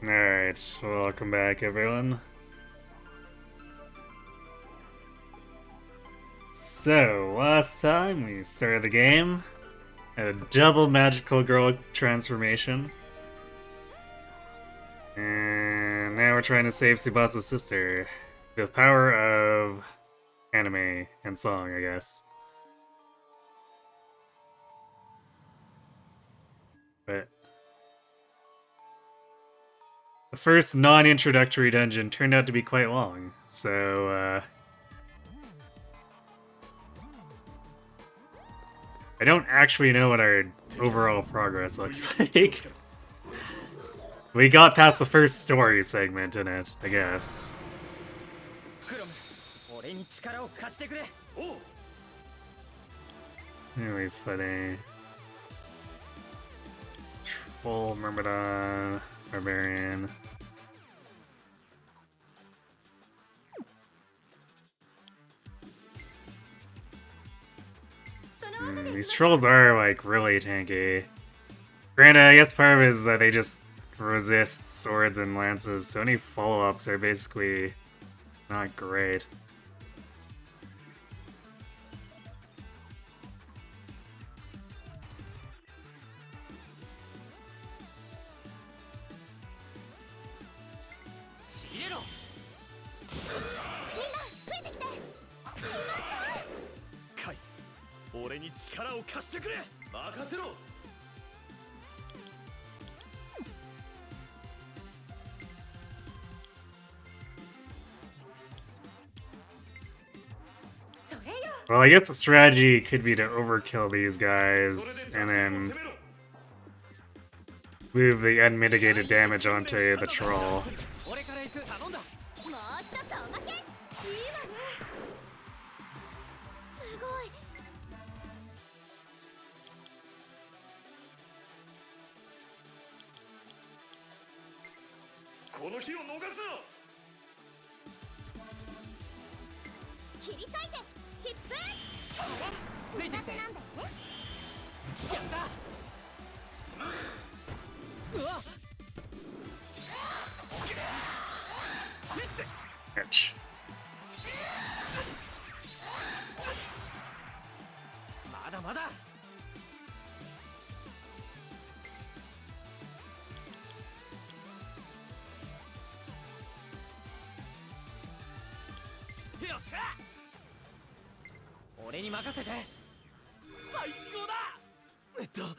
Alright, welcome back everyone. So, last time we started the game, a double magical girl transformation. And now we're trying to save Tsubasa's sister. The power of anime and song, I guess. But the first non-introductory dungeon turned out to be quite long, so I don't actually know what our overall progress looks like. We got past the first story segment in it, I guess. Really funny. Troll, Myrmidon, Barbarian. These trolls are, like, really tanky. Granted, I guess part of it is that they just resist swords and lances, so any follow-ups are basically not great. Well, I guess the strategy could be to overkill these guys, and then move the unmitigated damage onto the troll. Ouch.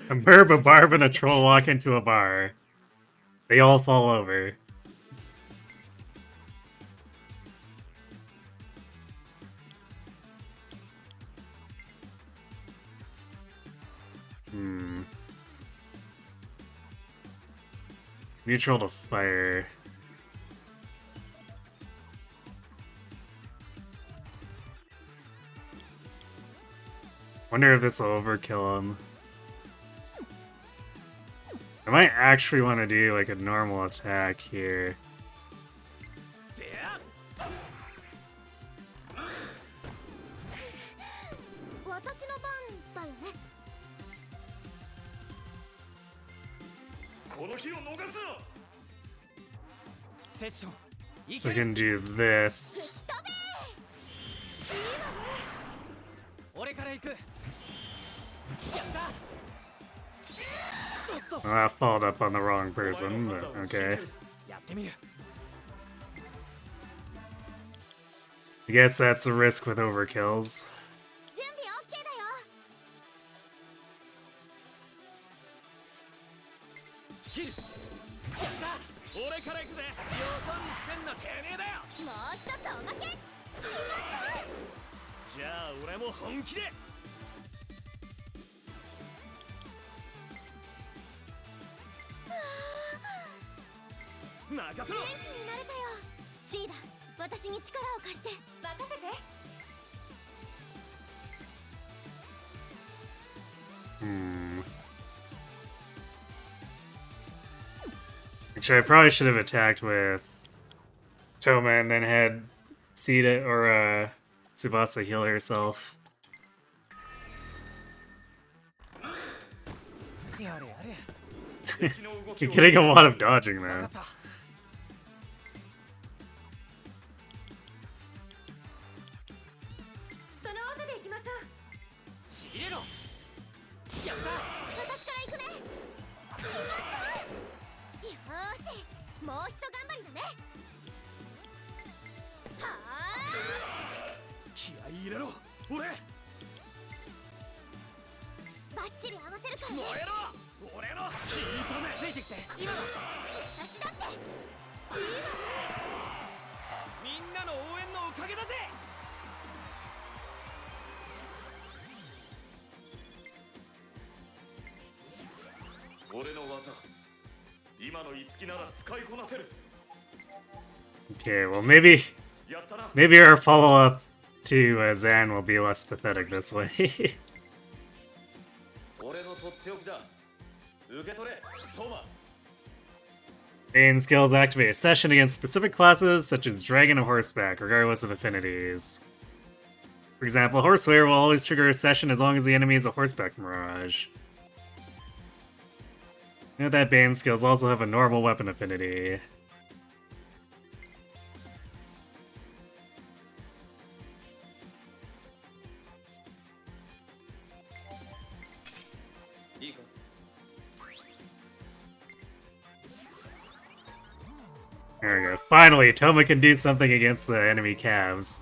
A burb, a barb, and a troll walk into a bar. They all fall over. Neutral to fire. Wonder if this will overkill him. I might actually want to do like a normal attack here. So I can do this. Well, I followed up on the wrong person, but okay. I guess that's the risk with overkills. Actually, I probably should have attacked with Toma and then had Sita or Tsubasa heal herself. You're getting a lot of dodging there. Okay, well maybe our follow-up to Zan will be less pathetic this way. Main skills activate a session against specific classes such as Dragon and Horseback, regardless of affinities. For example, Horsewear will always trigger a session as long as the enemy is a Horseback Mirage. Note that Bane skills also have a normal weapon affinity. There we go. Finally, Toma can do something against the enemy calves.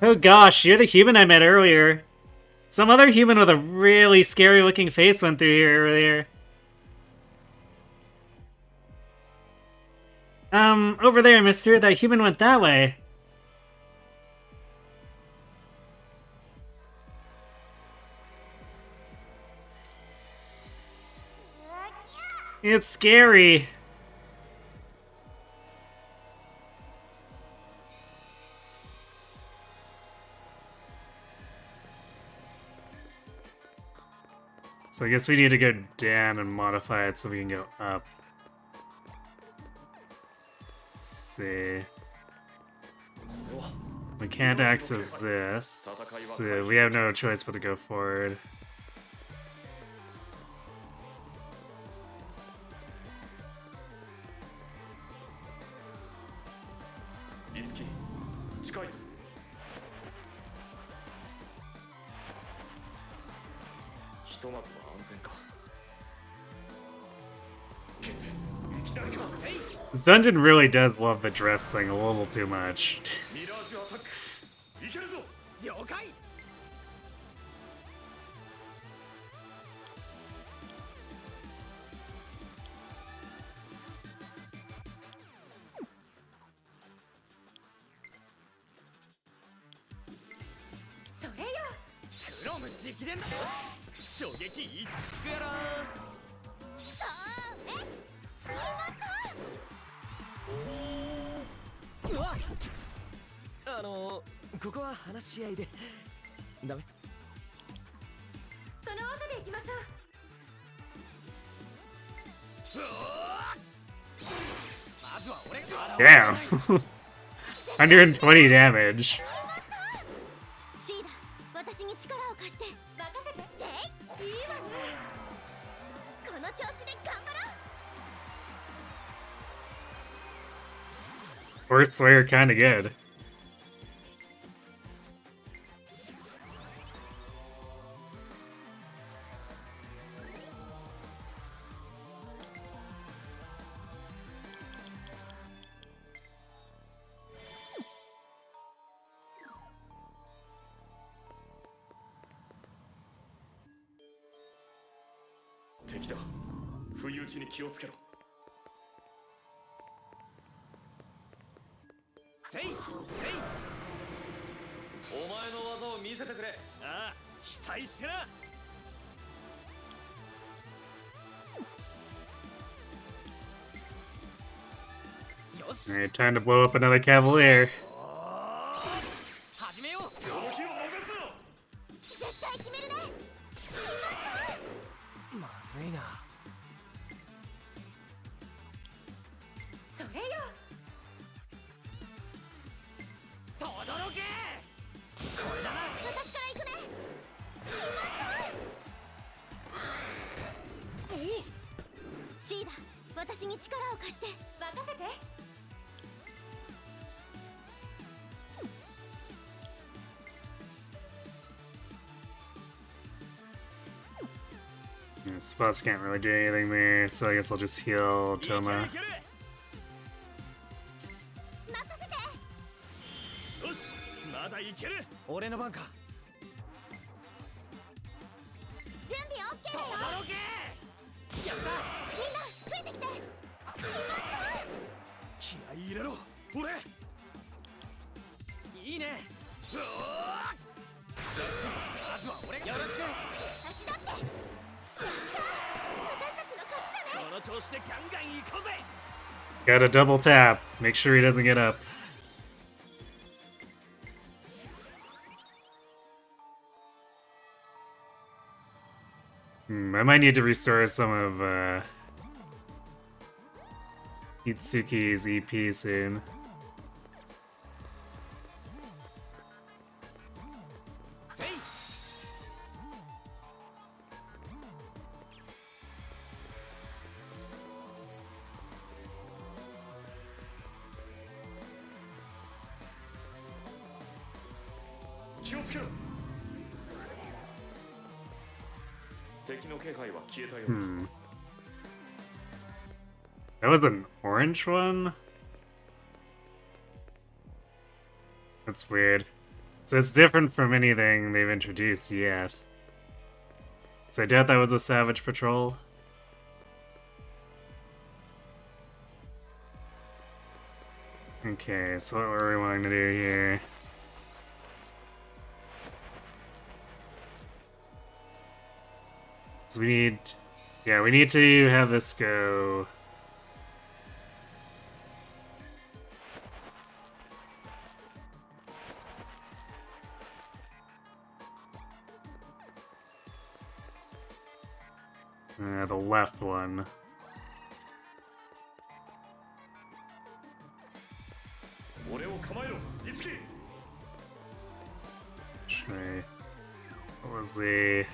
Oh gosh, you're the human I met earlier. Some other human with a really scary looking face went through here earlier. Over there, mister. That human went that way. It's scary. So I guess we need to go down and modify it so we can go up. Let's see. We can't access this, so we have no choice but to go forward. This dungeon really does love the dress thing a little too much. Damn. 120 damage. Horse Slayer kinda good. Alright, time to blow up another Cavalier. This boss can't really do anything there, so I guess I'll just heal Toma. Gotta double tap. Make sure he doesn't get up. I might need to restore some of Itsuki's EP soon. That was an orange one? That's weird. So it's different from anything they've introduced yet. So I doubt that was a Savage Patrol. Okay, so what were we wanting to do here? So we need to have this go. The left one. Actually, what was the...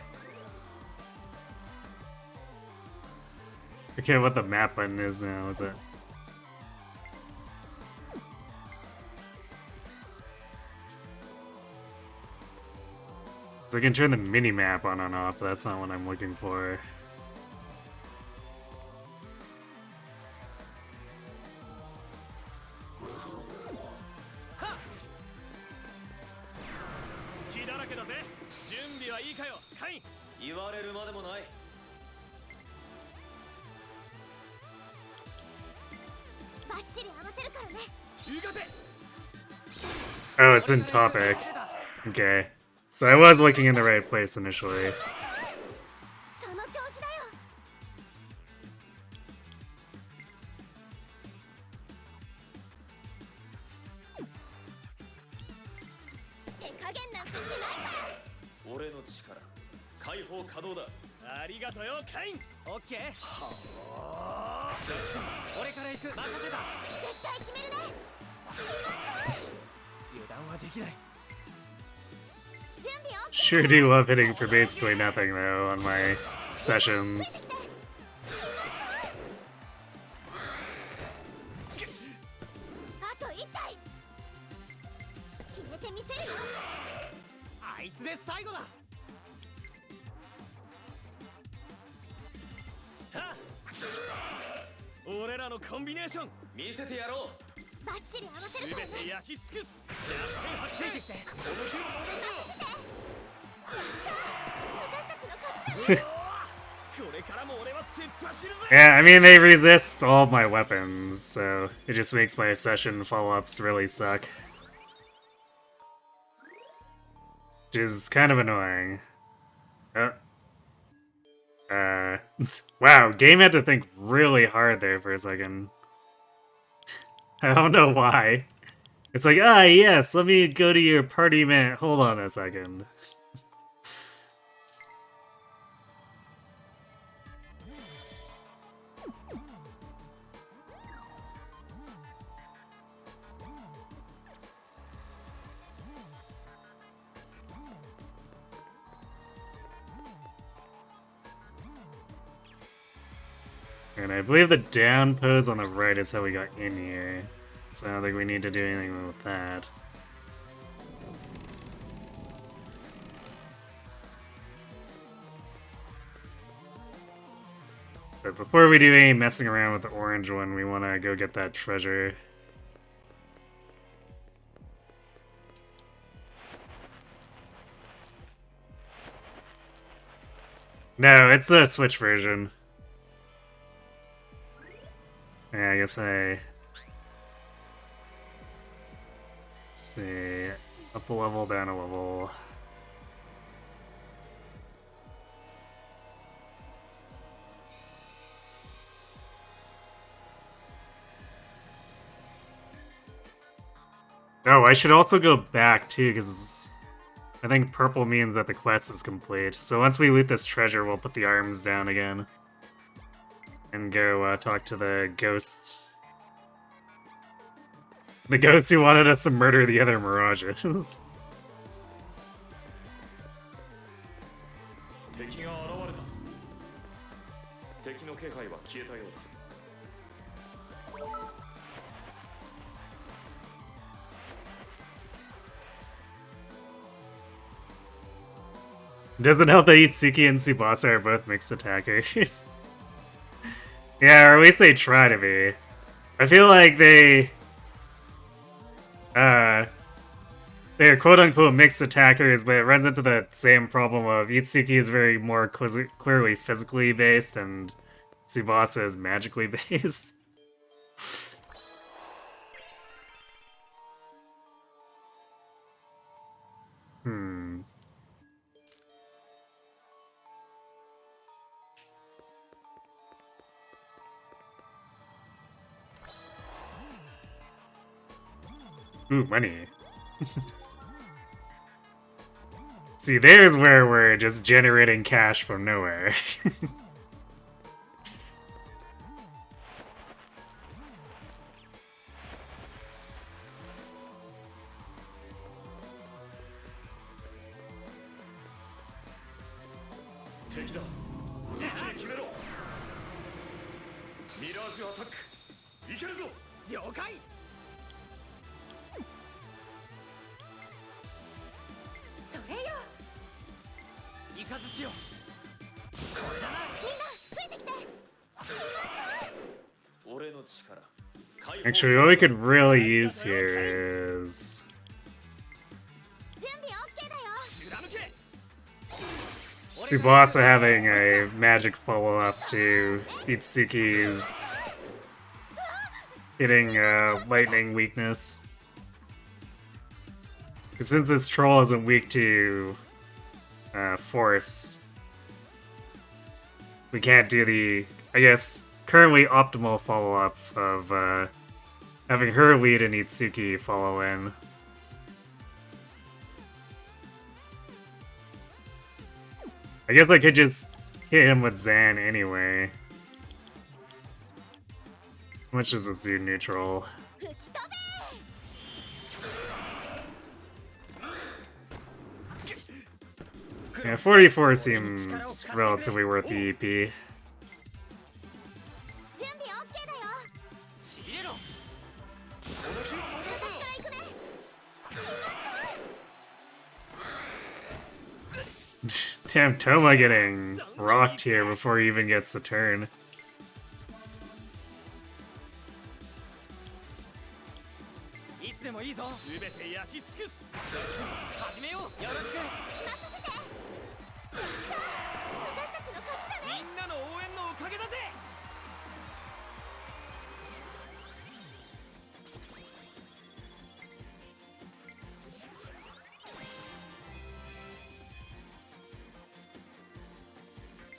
I forget what the map button is now, is it? So I can turn the mini-map on and off, but that's not what I'm looking for. Oh, it's in topic. Okay. So I was looking in the right place initially. Sure do love hitting for basically nothing though on my sessions. Yeah, I mean, they resist all of my weapons, so it just makes my session follow-ups really suck. Which is kind of annoying. Wow, game had to think really hard there for a second. I don't know why. It's like, ah, yes, let me go to your party event. Hold on a second. And I believe the down pose on the right is how we got in here. So I don't think we need to do anything with that. But before we do any messing around with the orange one, we want to go get that treasure. No, it's the Switch version. Yeah, I guess let's see, up a level, down a level. Oh, I should also go back too, because I think purple means that the quest is complete. So once we loot this treasure, we'll put the arms down again. And go talk to the ghosts. The ghosts who wanted us to murder the other Mirages. Doesn't help that Itsuki and Tsubasa are both mixed attackers. Yeah, or at least they try to be. I feel like they're quote-unquote mixed attackers, but it runs into the same problem of Itsuki is very more clearly physically based, and Tsubasa is magically based. Ooh, money. See, there's where we're just generating cash from nowhere. Actually, what we could really use here is Tsubasa having a magic follow-up to Itsuki's hitting lightning weakness. Because since this troll isn't weak to force, we can't do the, I guess, currently optimal follow-up of having her lead and Itsuki follow in. I guess I could just hit him with Zan anyway. How much does this do neutral? Yeah, 44 seems relatively worth the EP. Damn, Toma getting rocked here before he even gets the turn.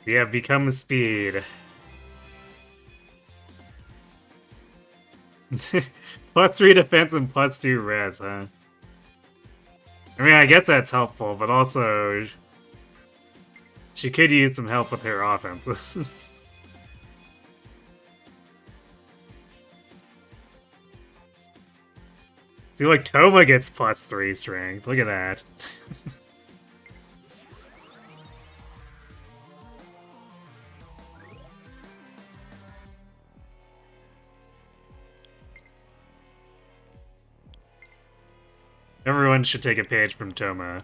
We have become speed. +3 defense and +2 res, huh? I mean, I guess that's helpful, but also she could use some help with her offenses. See, like, Toma gets +3 strength. Look at that. Everyone should take a page from Toma.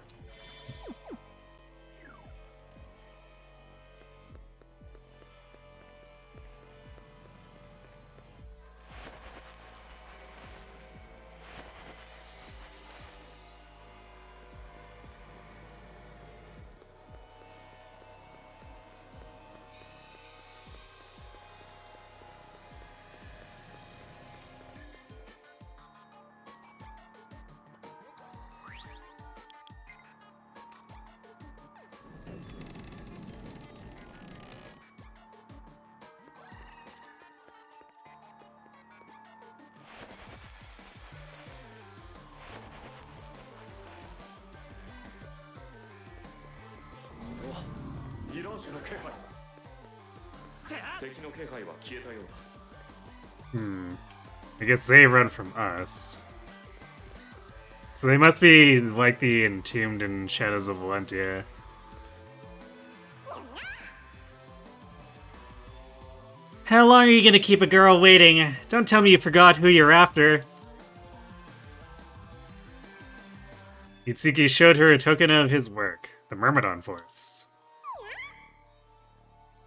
I guess they run from us. So they must be like the entombed in Shadows of Valentia. How long are you gonna keep a girl waiting? Don't tell me you forgot who you're after. Itsuki showed her a token of his work, the Myrmidon Force.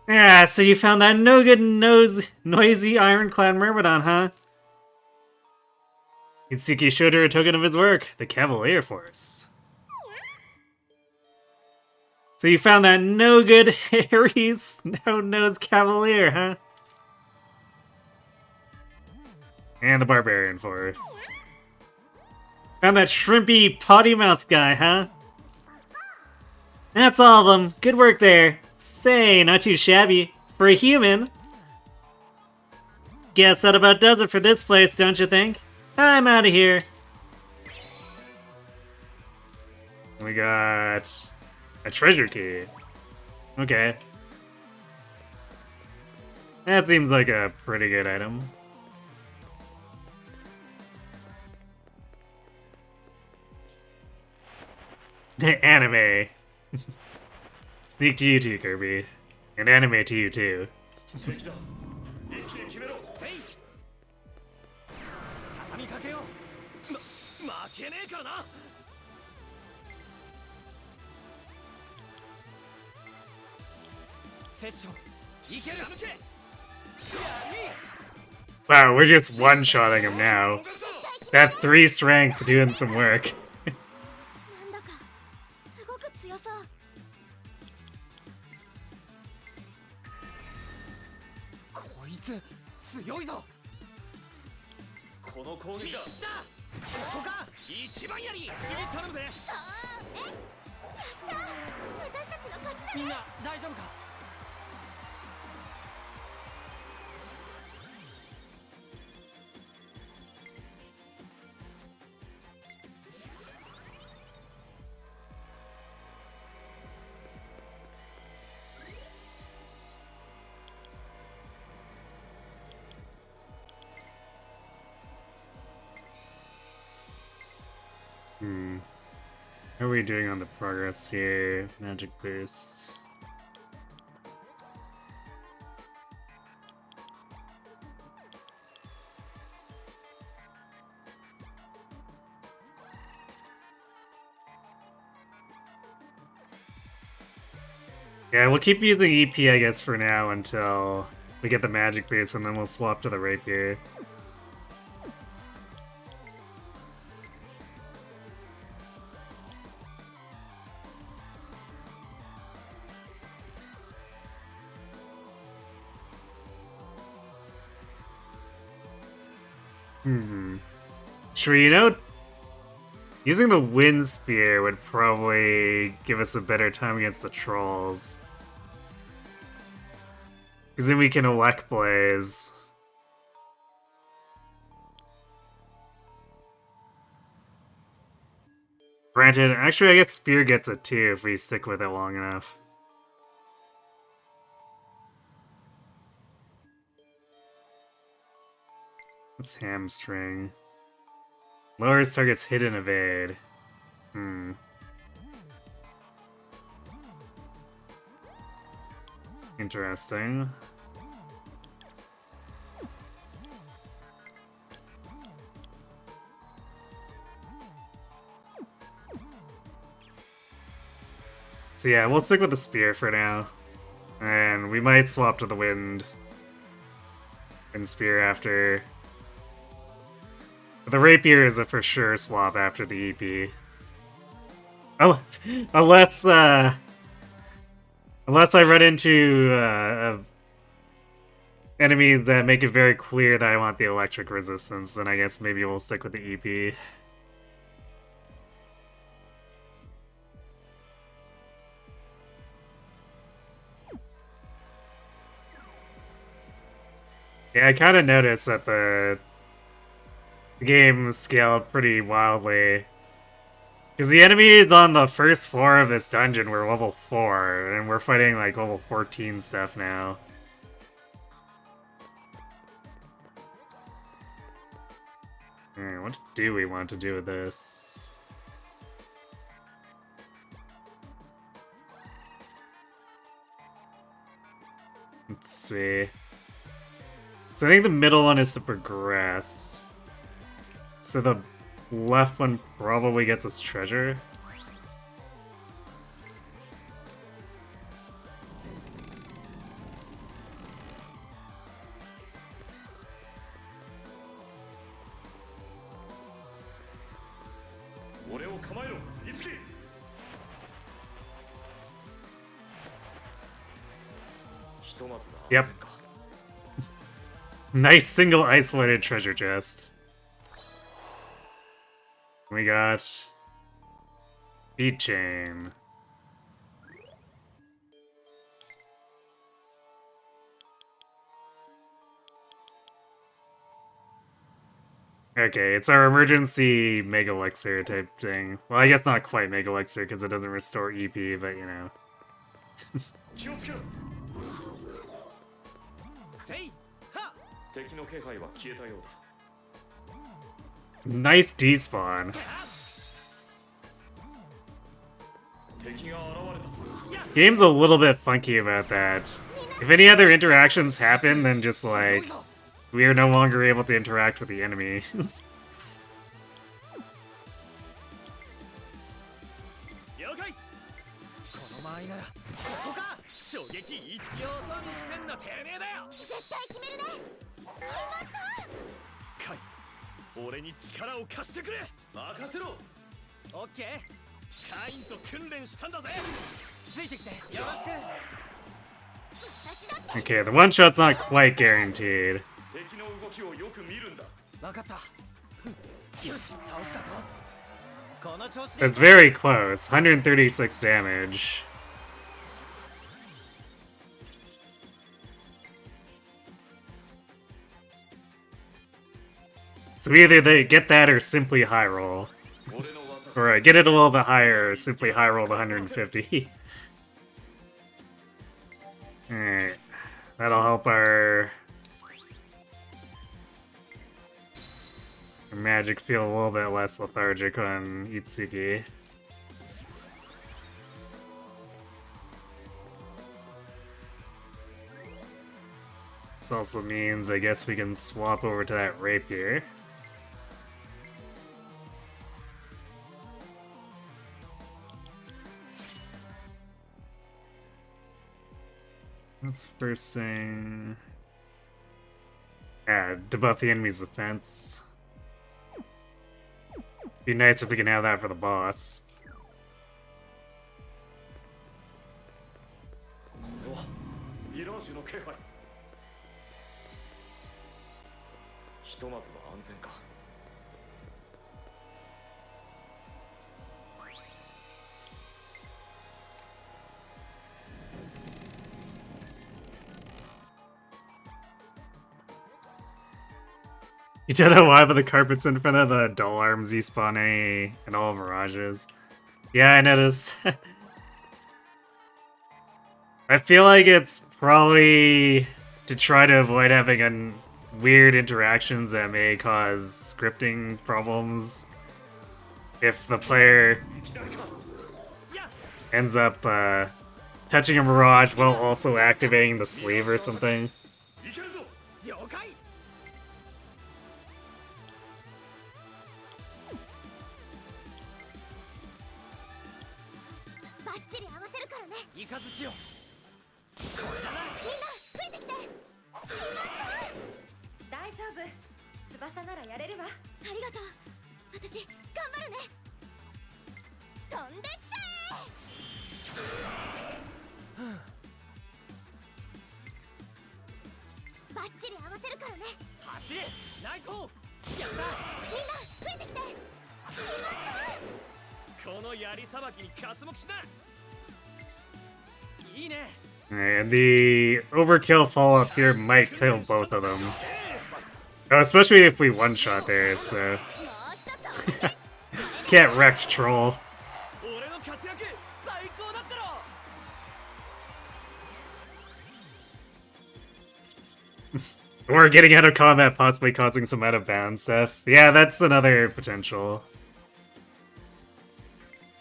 Yeah, so you found that no-good, noisy ironclad Myrmidon, huh? Itsuki showed her a token of his work, the Cavalier Force. So you found that no-good, hairy, snow-nosed Cavalier, huh? And the Barbarian Force. Found that shrimpy, potty-mouthed guy, huh? That's all of them. Good work there. Say, not too shabby. For a human. Guess that about does it for this place, don't you think? I'm out of here. We got a treasure key. Okay. That seems like a pretty good item. Anime. Sneak to you too, Kirby. And anime to you too. Wow, we're just one-shotting him now. That 3 strength doing some work. How are we doing on the progress here? Magic boosts. Yeah, we'll keep using EP, I guess, for now until we get the magic boost, and then we'll swap to the rapier. Sure, you know, using the wind spear would probably give us a better time against the trolls. Because then we can elect blaze. Granted, actually I guess spear gets it too if we stick with it long enough. What's hamstring? Lowers target's hidden evade. Interesting. So yeah, we'll stick with the spear for now. And we might swap to the wind and spear after. But the rapier is a for sure swap after the EP. Oh, unless I run into enemies that make it very clear that I want the electric resistance, then I guess maybe we'll stick with the EP. Yeah, I kind of noticed that the game scaled pretty wildly Because the enemies on the first floor of this dungeon were level 4, and we're fighting like level 14 stuff now. Alright, what do we want to do with this? Let's see. So I think the middle one is to progress. So the left one probably gets us treasure. Yep. Nice single isolated treasure chest. We got beat chain. Okay, it's our emergency Mega Elixir type thing. Well, I guess not quite Mega Elixir because it doesn't restore EP, but you know. Nice despawn. Game's a little bit funky about that. If any other interactions happen, then just like we are no longer able to interact with the enemies. Okay, the one shot's not quite guaranteed. It's very close. 136 damage. So either they get that or simply high roll. Or get it a little bit higher or simply high roll the 150. Alright. That'll help our magic feel a little bit less lethargic on Itsuki. This also means I guess we can swap over to that rapier. That's the first thing. Yeah, debuff the enemy's defense. Be nice if we can have that for the boss. You don't know why, but the carpets in front of the doll arms despawn and all Mirages. Yeah, I noticed. I feel like it's probably to try to avoid having weird interactions that may cause scripting problems. If the player ends up touching a Mirage while also activating the sleeve or something. And the overkill follow-up here might kill both of them. Oh, especially if we one-shot there, so... Can't wreck troll. Or getting out of combat, possibly causing some out of bounds stuff. Yeah, that's another potential.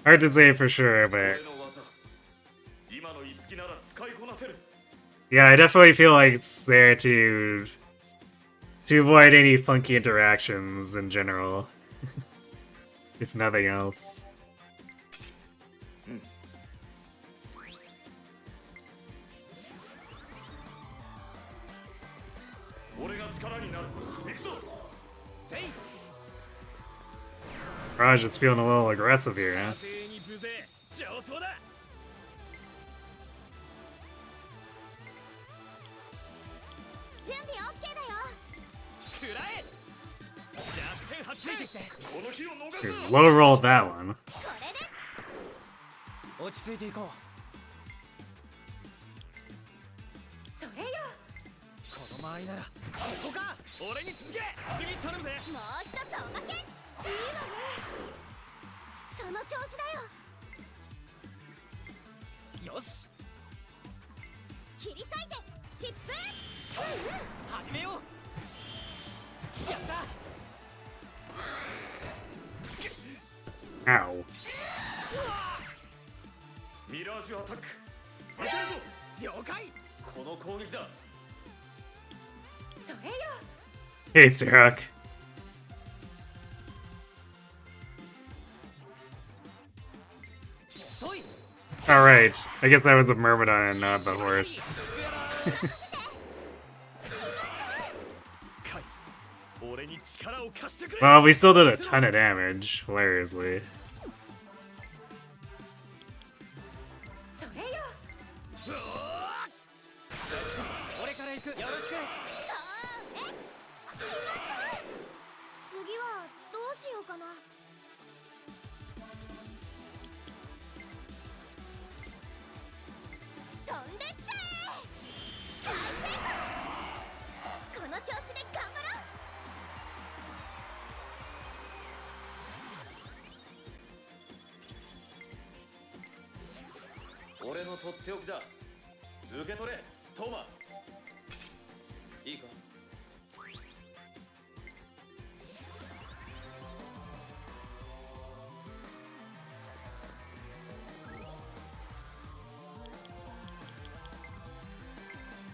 Hard to say for sure, but... Yeah, I definitely feel like it's there to avoid any funky interactions in general. If nothing else. Mirage is feeling a little aggressive here, huh? Low rolled that one. Ow. Mirage attack. Hey, Sirach. Alright, I guess that was a Myrmidon, not the horse. Well, we still did a ton of damage, hilariously.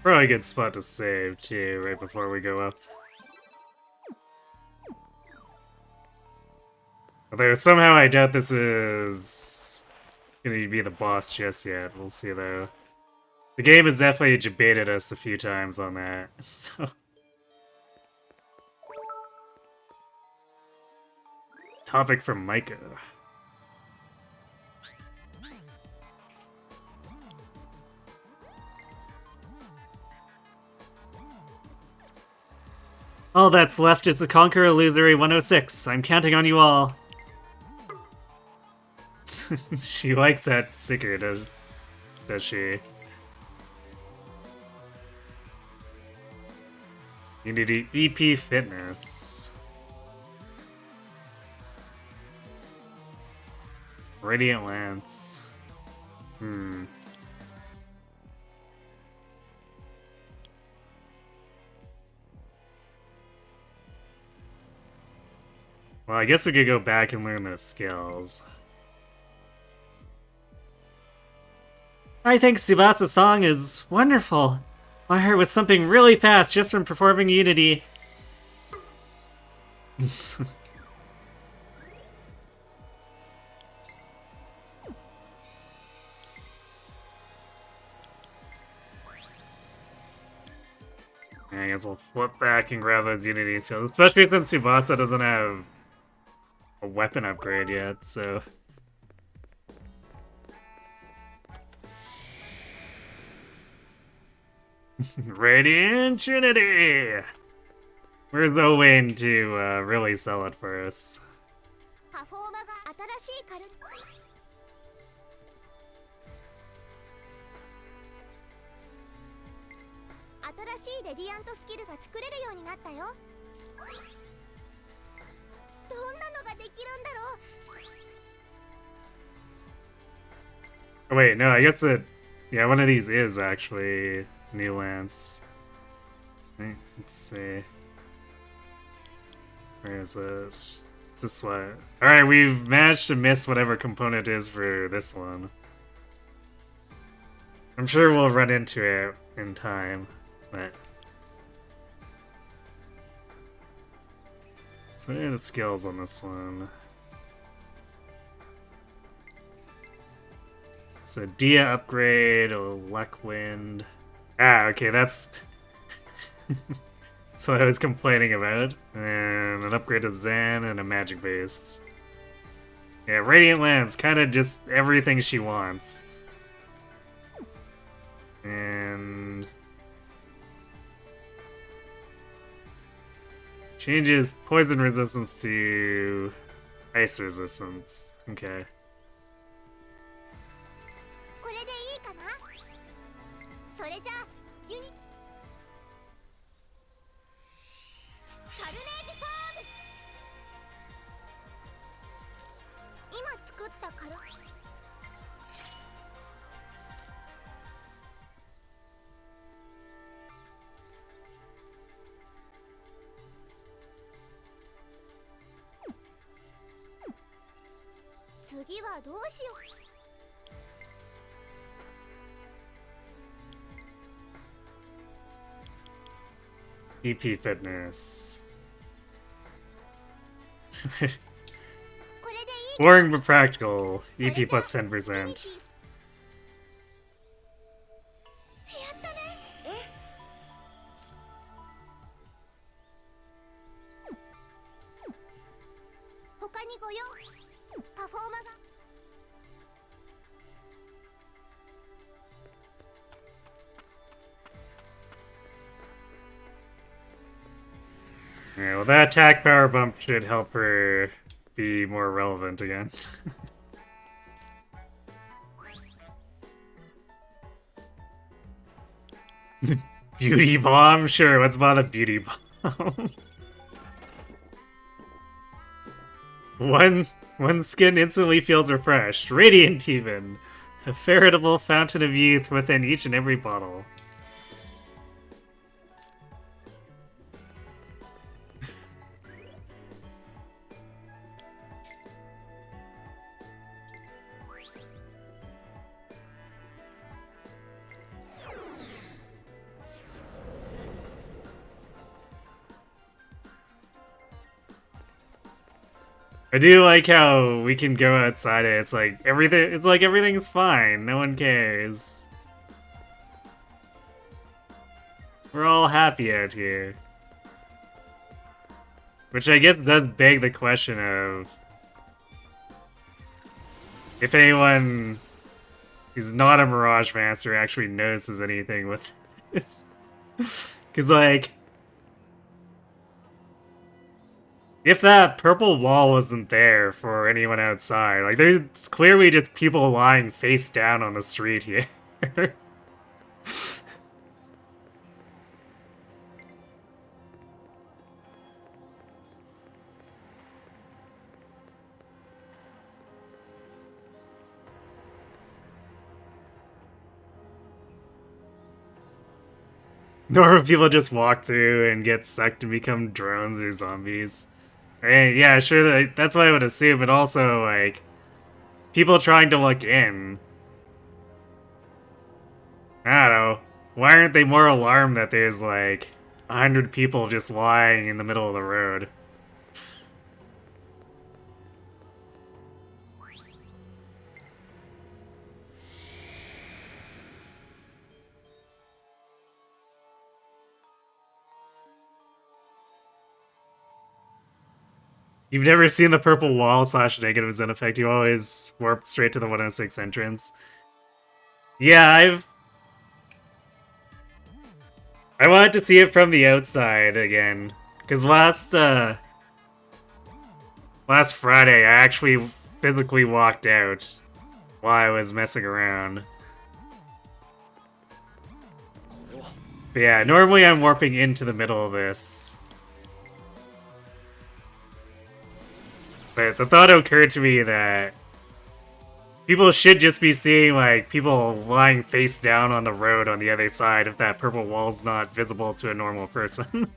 Probably a good spot to save, too, right before we go up. Although somehow I doubt this is gonna be the boss just yet. We'll see, though. The game has definitely debated us a few times on that, so... Topic from Micah. All that's left is to conquer Illusory 106. I'm counting on you all. She likes that sticker, does she? Unity EP Fitness. Radiant Lance. Well, I guess we could go back and learn those skills. I think Tsubasa's song is wonderful. My heart was something really fast just from performing Unity. I guess we'll flip back and grab those Unity skills, especially since Tsubasa doesn't have a weapon upgrade yet, so... Radiant Trinity! Where's the Owain to really sell it for us? Oh wait, no, I guess it... Yeah, one of these is actually New Lance. Let's see. Where is it? It's this one. Alright, we've managed to miss whatever component is for this one. I'm sure we'll run into it in time, but... So what are the skills on this one? So Dia upgrade, Elec Wind. Ah, okay, that's... that's what I was complaining about. And an upgrade to Zen and a magic base. Yeah, Radiant Lance, kinda just everything she wants. And... changes poison resistance to ice resistance. Okay. EP fitness. Boring but practical. EP plus 10%. Yeah, well, that attack power bump should help her be more relevant again. Beauty bomb? Sure, what's about a beauty bomb? One skin instantly feels refreshed. Radiant even. A veritable fountain of youth within each and every bottle. I do like how we can go outside it. It's like everything's fine. No one cares. We're all happy out here. Which I guess does beg the question of if anyone who's not a Mirage Master actually notices anything with this. Because, like, if that purple wall wasn't there for anyone outside, like, there's clearly just people lying face down on the street here. Nor people just walk through and get sucked and become drones or zombies. And yeah, sure, that's what I would assume, but also, like, people trying to look in. I don't know. Why aren't they more alarmed that there's, like, 100 people just lying in the middle of the road? You've never seen the purple wall / negative Zen effect. You always warp straight to the 106 entrance. Yeah, I wanted to see it from the outside again. Because last Friday, I actually physically walked out while I was messing around. But yeah, normally I'm warping into the middle of this. But the thought occurred to me that People should just be seeing, like, people lying face down on the road on the other side if that purple wall's not visible to a normal person.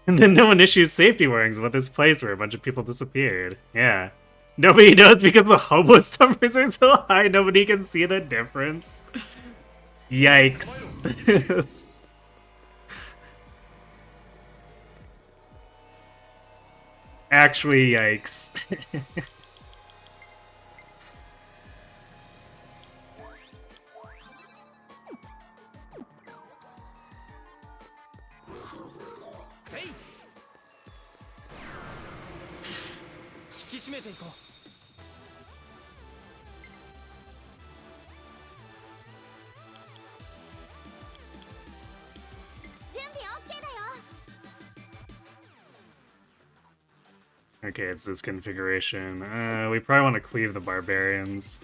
And then no one issues safety warnings about this place where a bunch of people disappeared. Yeah. Nobody knows because the homeless numbers are so high, nobody can see the difference. Yikes. Actually, yikes. Okay, it's this configuration. We probably want to cleave the barbarians.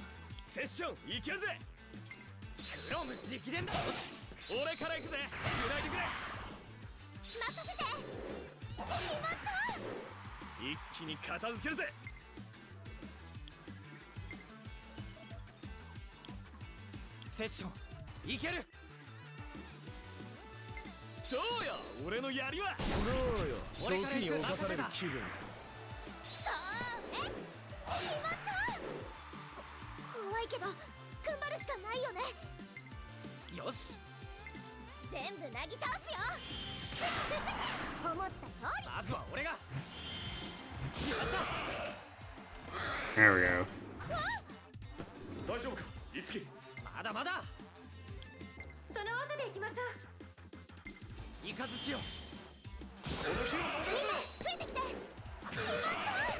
There we go.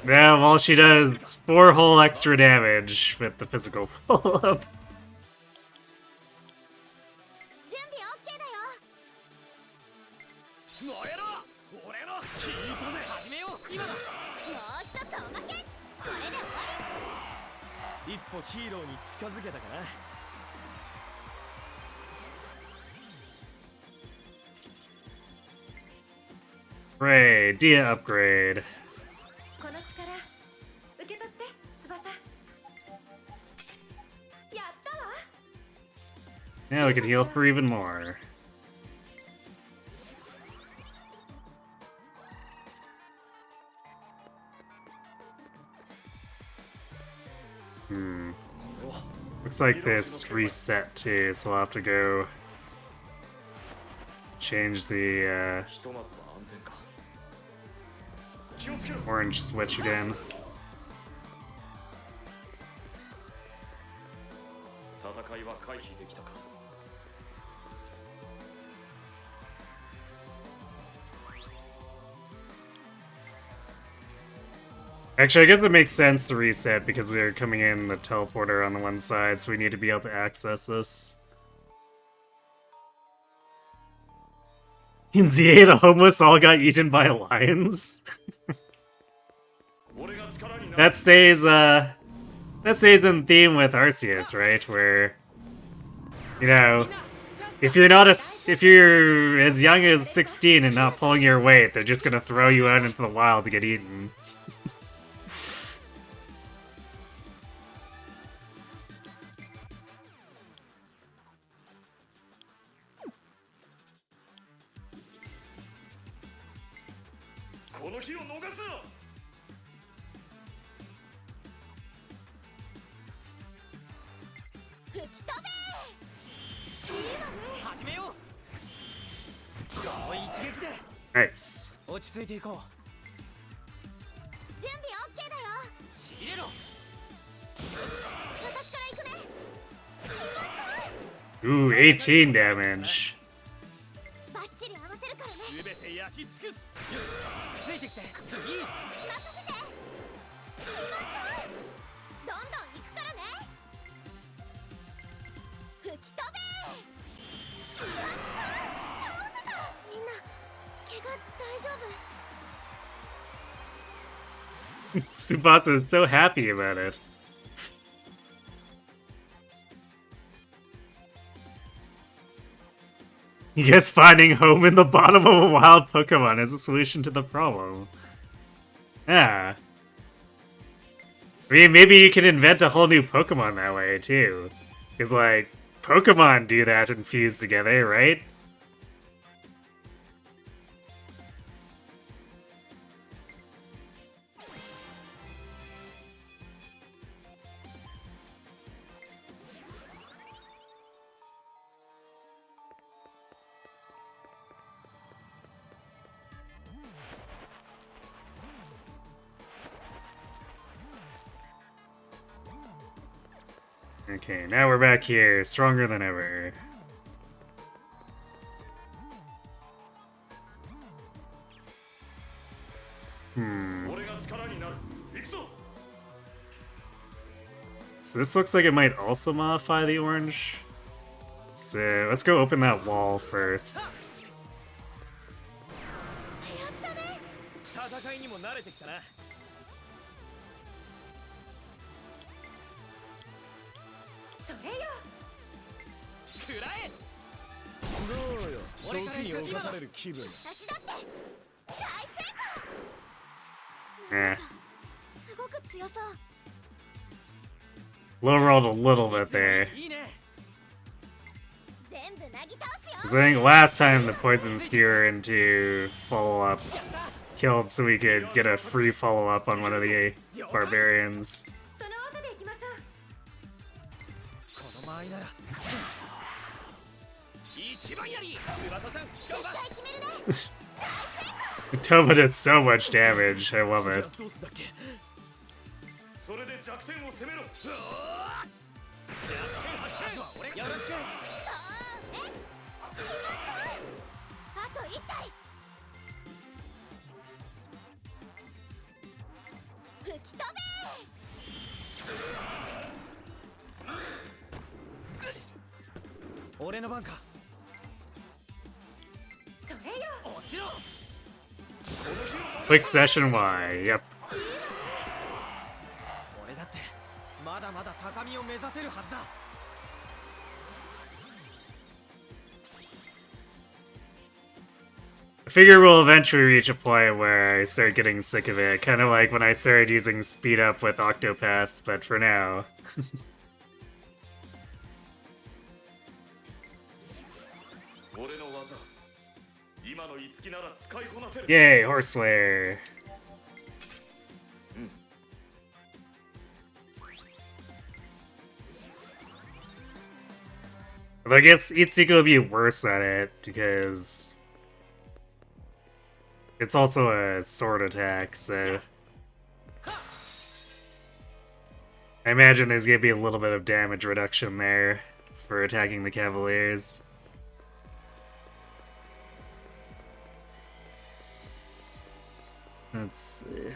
Yeah, well, she does 4 whole extra damage with the physical pull-up. Hooray, Dia upgrade. Now we can heal for even more. Looks like this reset too, so we'll have to go change the orange switch again. Actually, I guess it makes sense to reset because we are coming in the teleporter on the one side, so we need to be able to access this. In ZA, the homeless all got eaten by lions. That stays in theme with Arceus, right? Where, you know, if you're as young as 16 and not pulling your weight, they're just gonna throw you out into the wild to get eaten. Nice. Ooh, 18 damage. Tsubasa is so happy about it. You guess finding home in the bottom of a wild Pokemon is a solution to the problem. Yeah. I mean, maybe you can invent a whole new Pokemon that way, too. Because, like, Pokemon do that and fuse together, right? Okay, now we're back here, stronger than ever. So this looks like it might also modify the orange. So let's go open that wall first. Eh. Low rolled a little bit there. Because I think last time the Poison Skewer into follow-up killed so we could get a free follow-up on one of the barbarians. Toma does so much damage, I love it. Quick session Y, yep. I figure we'll eventually reach a point where I start getting sick of it, kind of like when I started using speed up with Octopath, but for now. Yay, Horse Slayer! Although I guess Itsuki will be worse at it, because it's also a sword attack, so I imagine there's gonna be a little bit of damage reduction there for attacking the Cavaliers. Let's see.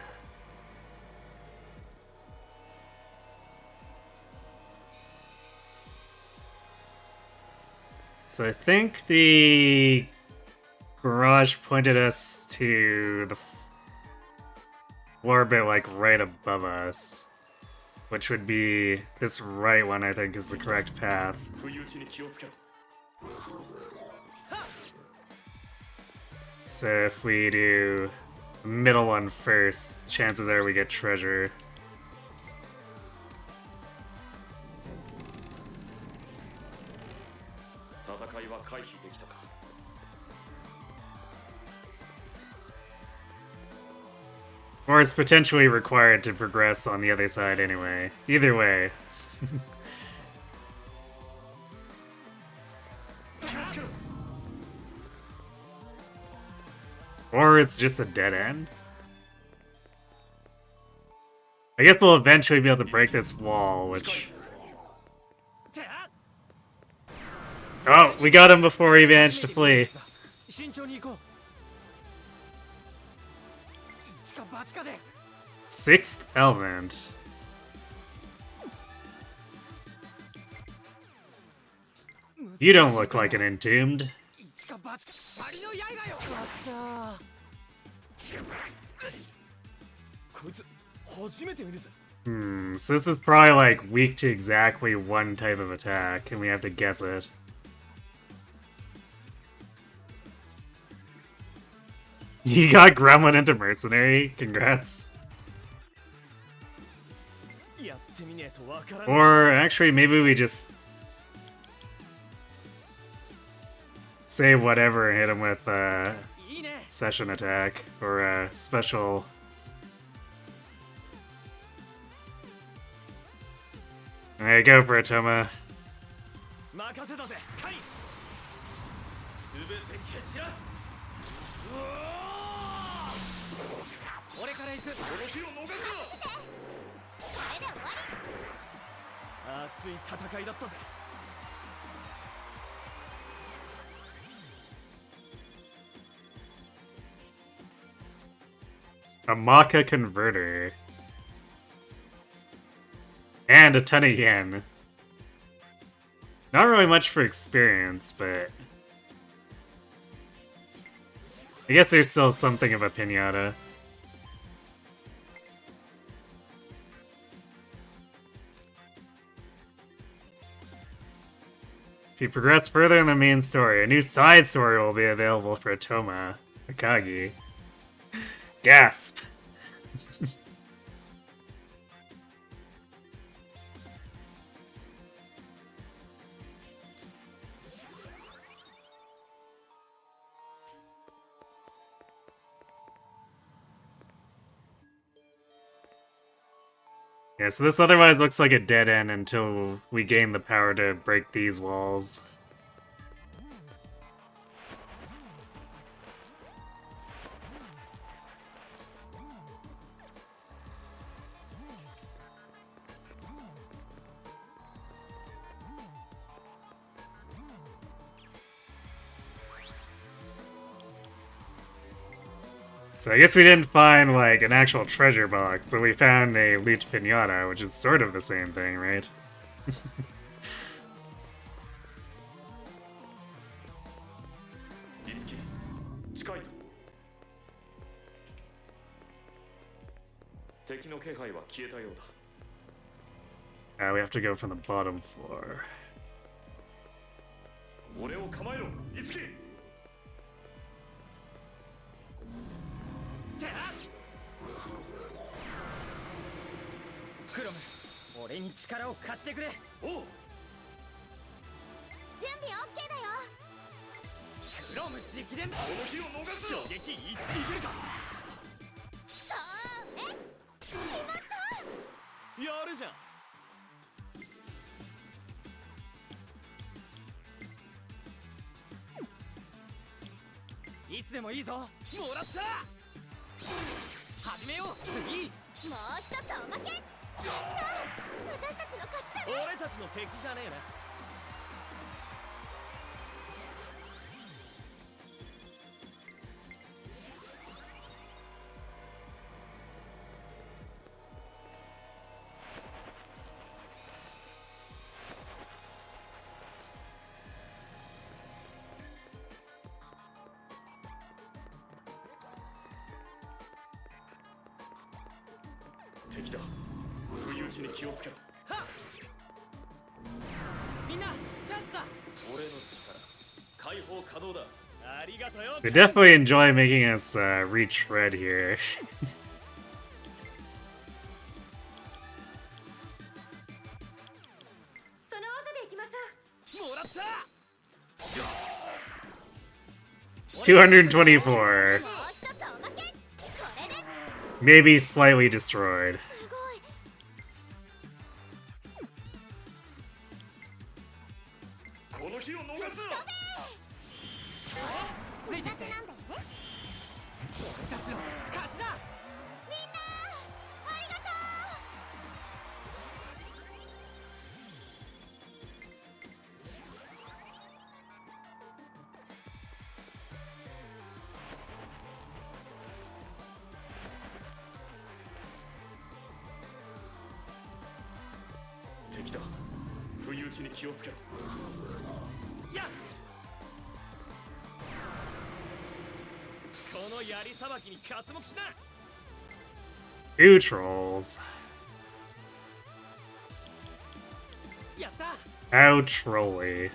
So I think the Mirage pointed us to the floor bit like right above us, which would be this right one, I think, is the correct path. So if we do the middle one first, chances are we get treasure. Or it's potentially required to progress on the other side anyway. Either way. Or it's just a dead end. I guess we'll eventually be able to break this wall, which... Oh, we got him before he managed to flee. Sixth element. You don't look like an entombed. So this is probably like weak to exactly one type of attack, and we have to guess it. You got Gremlin into Mercenary? Congrats. Or actually, maybe we just save whatever and hit him with Session Attack or Special. Alright, go for it, Toma. A Maka Converter. And a ton of yen. Not really much for experience, but I guess there's still something of a pinata. If you progress further in the main story, a new side story will be available for Toma Akagi. Gasp! Yeah, so this otherwise looks like a dead end until we gain the power to break these walls. So I guess we didn't find, like, an actual treasure box, but we found a Leech Pinata, which is sort of the same thing, right? We have to go from the bottom floor. They definitely enjoy making us reach red here. $224. Maybe slightly destroyed. Two trolls. How trolly.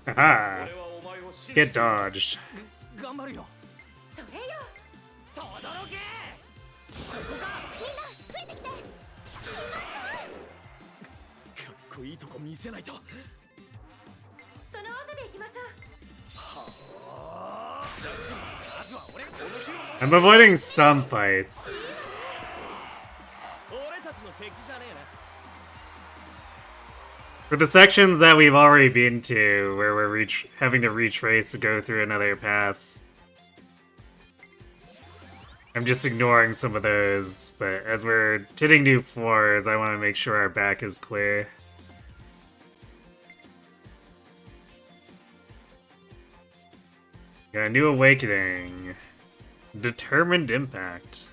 Haha. Get dodged. I'm avoiding some fights. For the sections that we've already been to, where we're having to retrace to go through another path, I'm just ignoring some of those, but as we're hitting new floors, I want to make sure our back is clear. Got a new awakening. Determined impact.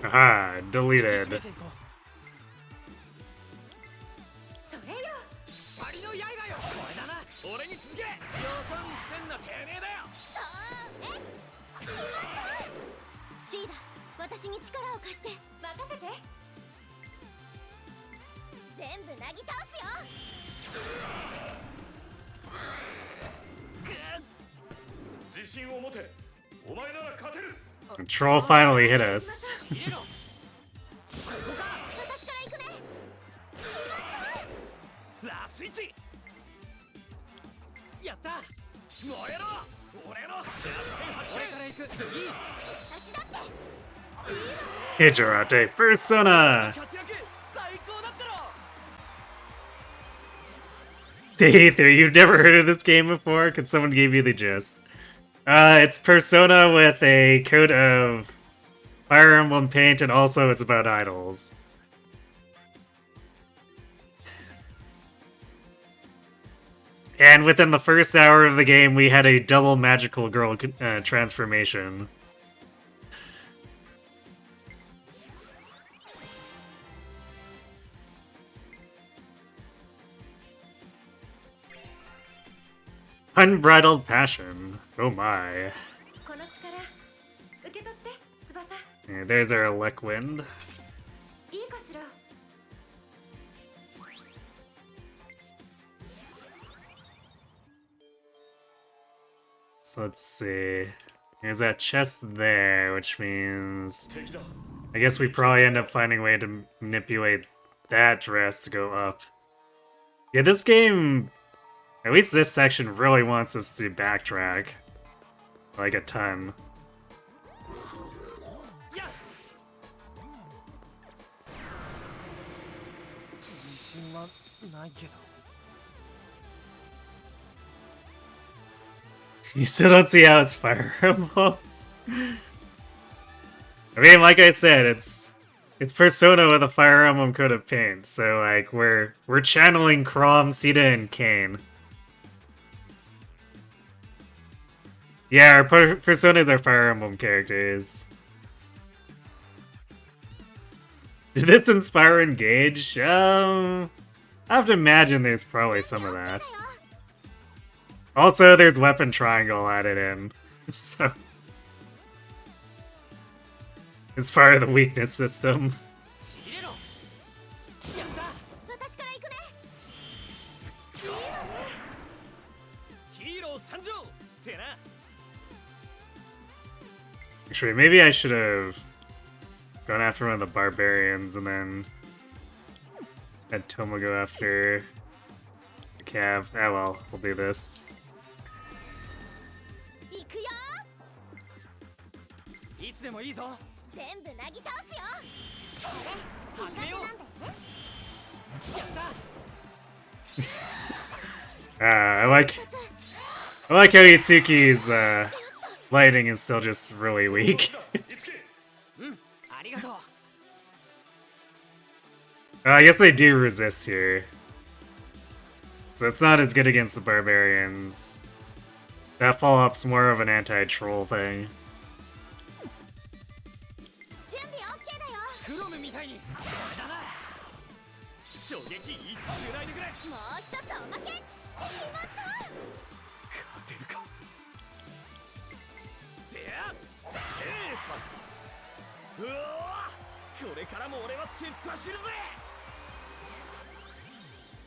Aha, deleted. The troll finally hit us. Hijirate Persona! Dather, you've never heard of this game before? Could someone give you the gist? It's Persona with a coat of Fire Emblem paint, and also it's about idols. And within the first hour of the game, we had a double magical girl transformation. Unbridled passion. Oh my. Yeah, there's our Leckwind. So let's see. There's that chest there, which means I guess we probably end up finding a way to manipulate that dress to go up. Yeah, this game, at least this section, really wants us to backtrack. Like a ton. You still don't see how it's Fire Emblem? I mean, like I said, it's Persona with a Fire Emblem coat of paint, so like we're channeling Chrom, Sita, and Kain. Yeah, our Personas are Fire Emblem characters. Did this inspire Engage? I have to imagine there's probably some of that. Also, there's Weapon Triangle added in, so it's part of the weakness system. Actually, maybe I should have gone after one of the barbarians and then had Toma go after the Cav. Ah well, we'll do this. I like how Itsuki's lighting is still just really weak. I guess they do resist here. So it's not as good against the barbarians. That follow-up's more of an anti-troll thing.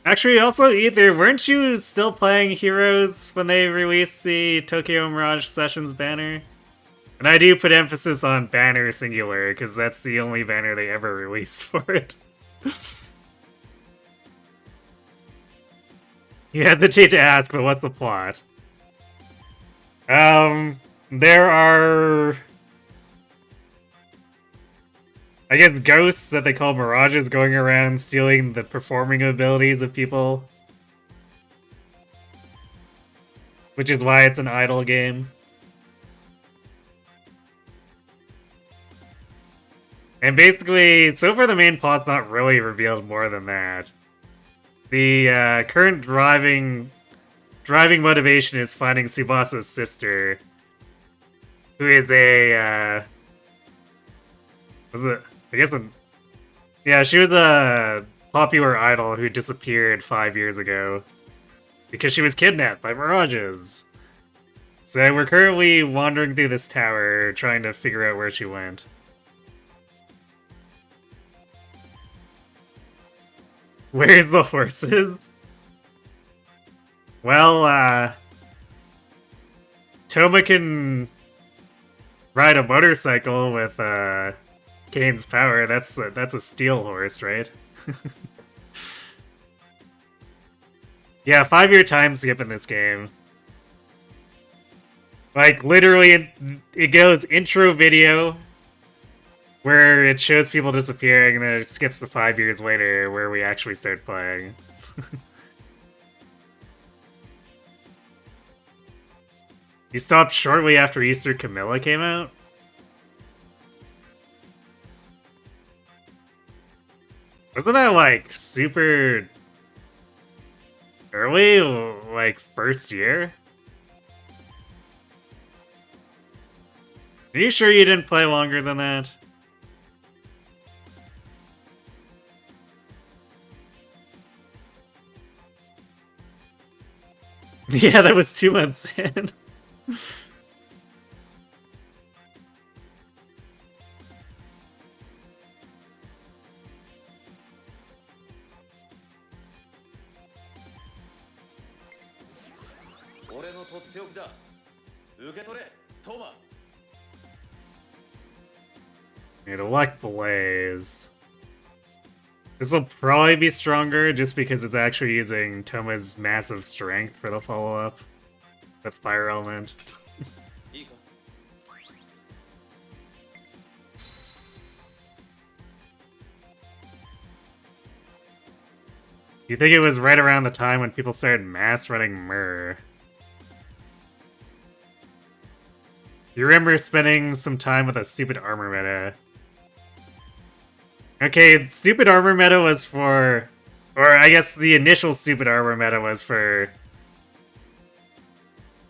Actually, also, Ether, weren't you still playing Heroes when they released the Tokyo Mirage Sessions banner? And I do put emphasis on banner singular, because that's the only banner they ever released for it. You hesitate to ask, but what's the plot? There are, I guess, ghosts that they call Mirages going around stealing the performing abilities of people. Which is why it's an idle game. And basically, so far the main plot's not really revealed more than that. The current driving motivation is finding Tsubasa's sister, who is a, yeah, she was a popular idol who disappeared 5 years ago because she was kidnapped by Mirages. So we're currently wandering through this tower trying to figure out where she went. Where's the horses? Well, Toma can ride a motorcycle with, Kane's power. That's a steel horse, right? Yeah, 5-year time skip in this game. Like, literally, it goes intro video, where it shows people disappearing, and then it skips to 5 years later, where we actually start playing. You stopped shortly after Easter Camilla came out? Wasn't that, like, super early? Like, first year? Are you sure you didn't play longer than that? Yeah, that was 2 months in. Need elect Blaze. This will probably be stronger just because it's actually using Toma's massive strength for the follow-up with Fire Element. You think it was right around the time when people started mass running Myrrh? You remember spending some time with a stupid armor meta? Okay, stupid armor meta was for... Or I guess the initial stupid armor meta was for...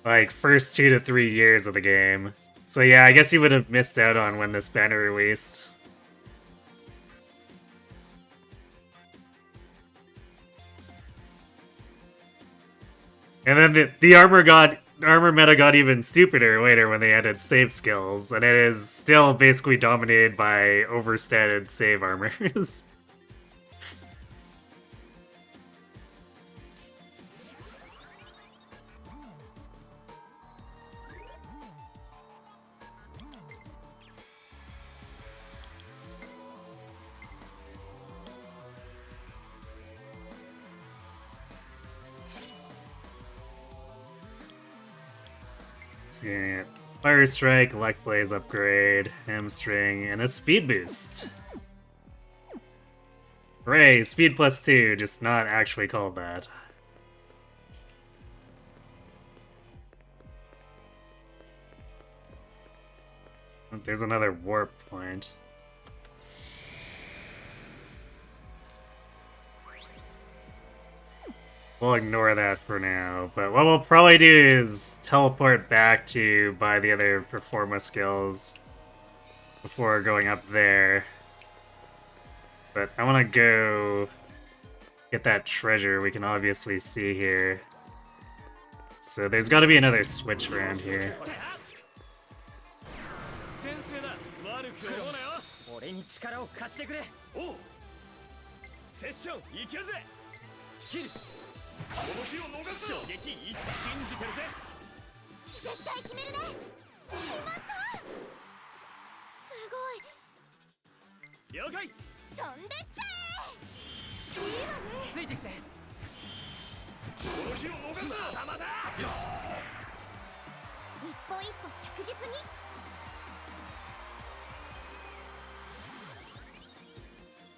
like, first 2 to 3 years of the game. So yeah, I guess you would have missed out on when this banner released. And then the armor meta got even stupider later when they added save skills, and it is still basically dominated by overstated save armors. Yeah. Fire Strike, Luck Blaze upgrade, Hamstring, and a speed boost. Hooray, speed +2, just not actually called that. There's another warp point. We'll ignore that for now, but what we'll probably do is teleport back to buy the other Performa skills before going up there. But I want to go get that treasure we can obviously see here. So there's got to be another switch around here.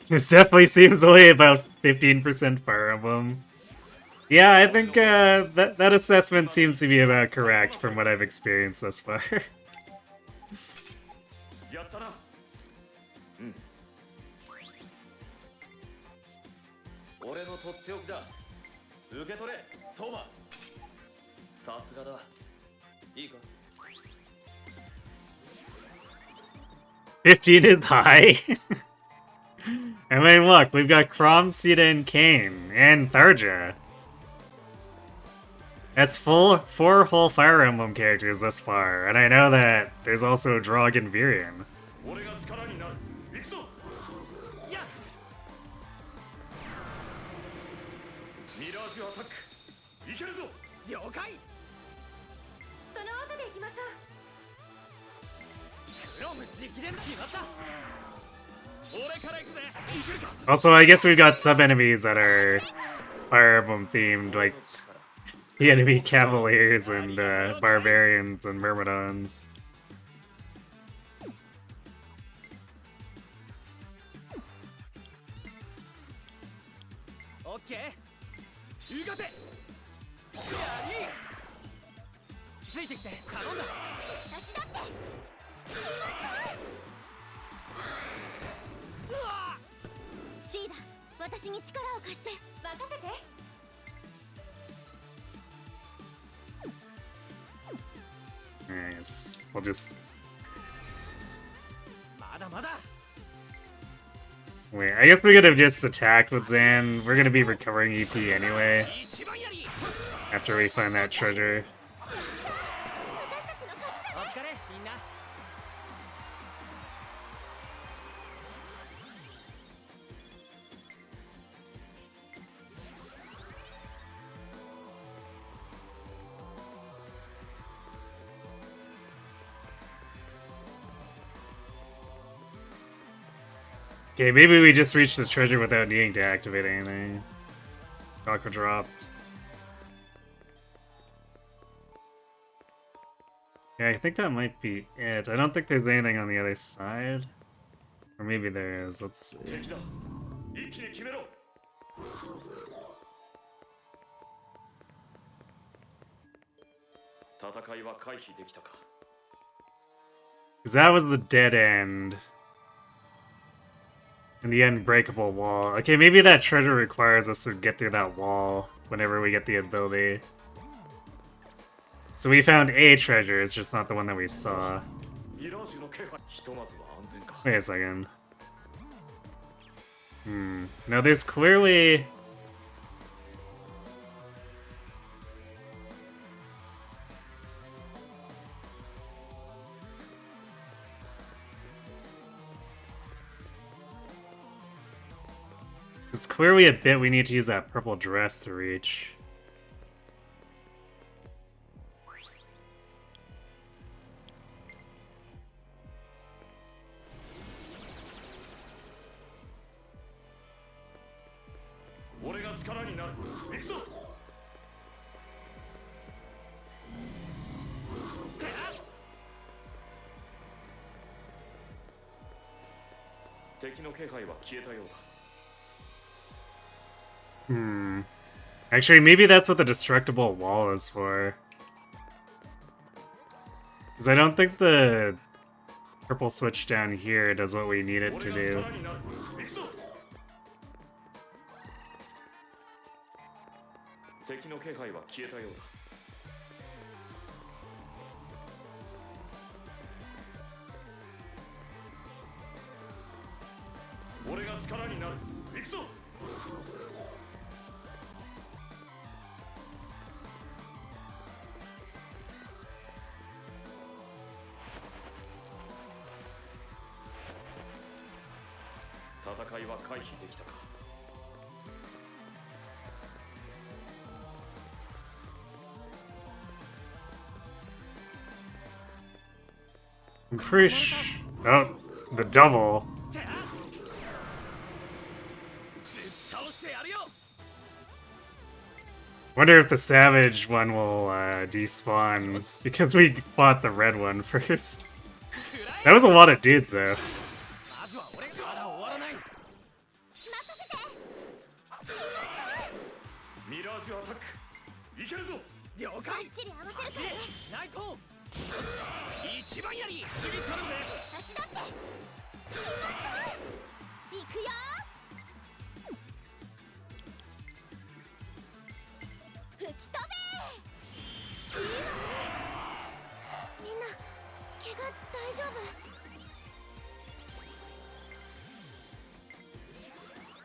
This definitely seems only about 15% Fire Emblem. Yeah, I think that assessment seems to be about correct from what I've experienced thus far. $15 is high. I mean, look, we've got Chrom, Sita, and Kane, and Tharja. That's four whole Fire Emblem characters thus far, and I know that there's also Drog and Virion. Also, I guess we've got sub-enemies that are Fire Emblem themed, like the enemy Cavaliers and Barbarians and Myrmidons. Nice. We'll just... Wait, I guess we could have just attacked with Zan. We're gonna be recovering EP anyway. After we find that treasure. Okay, maybe we just reached the treasure without needing to activate anything. Aqua drops. Yeah, I think that might be it. I don't think there's anything on the other side. Or maybe there is. Let's see. Because that was the dead end. And the unbreakable wall. Okay, maybe that treasure requires us to get through that wall whenever we get the ability. So we found a treasure, it's just not the one that we saw. Wait a second. No, there's clearly... It's clearly a bit we need to use that purple dress to reach. Actually, maybe that's what the destructible wall is for. Because I don't think the purple switch down here does what we need it to do. I'm pretty sure. Oh, the double. Wonder if the savage one will despawn because we fought the red one first. That was a lot of dudes though.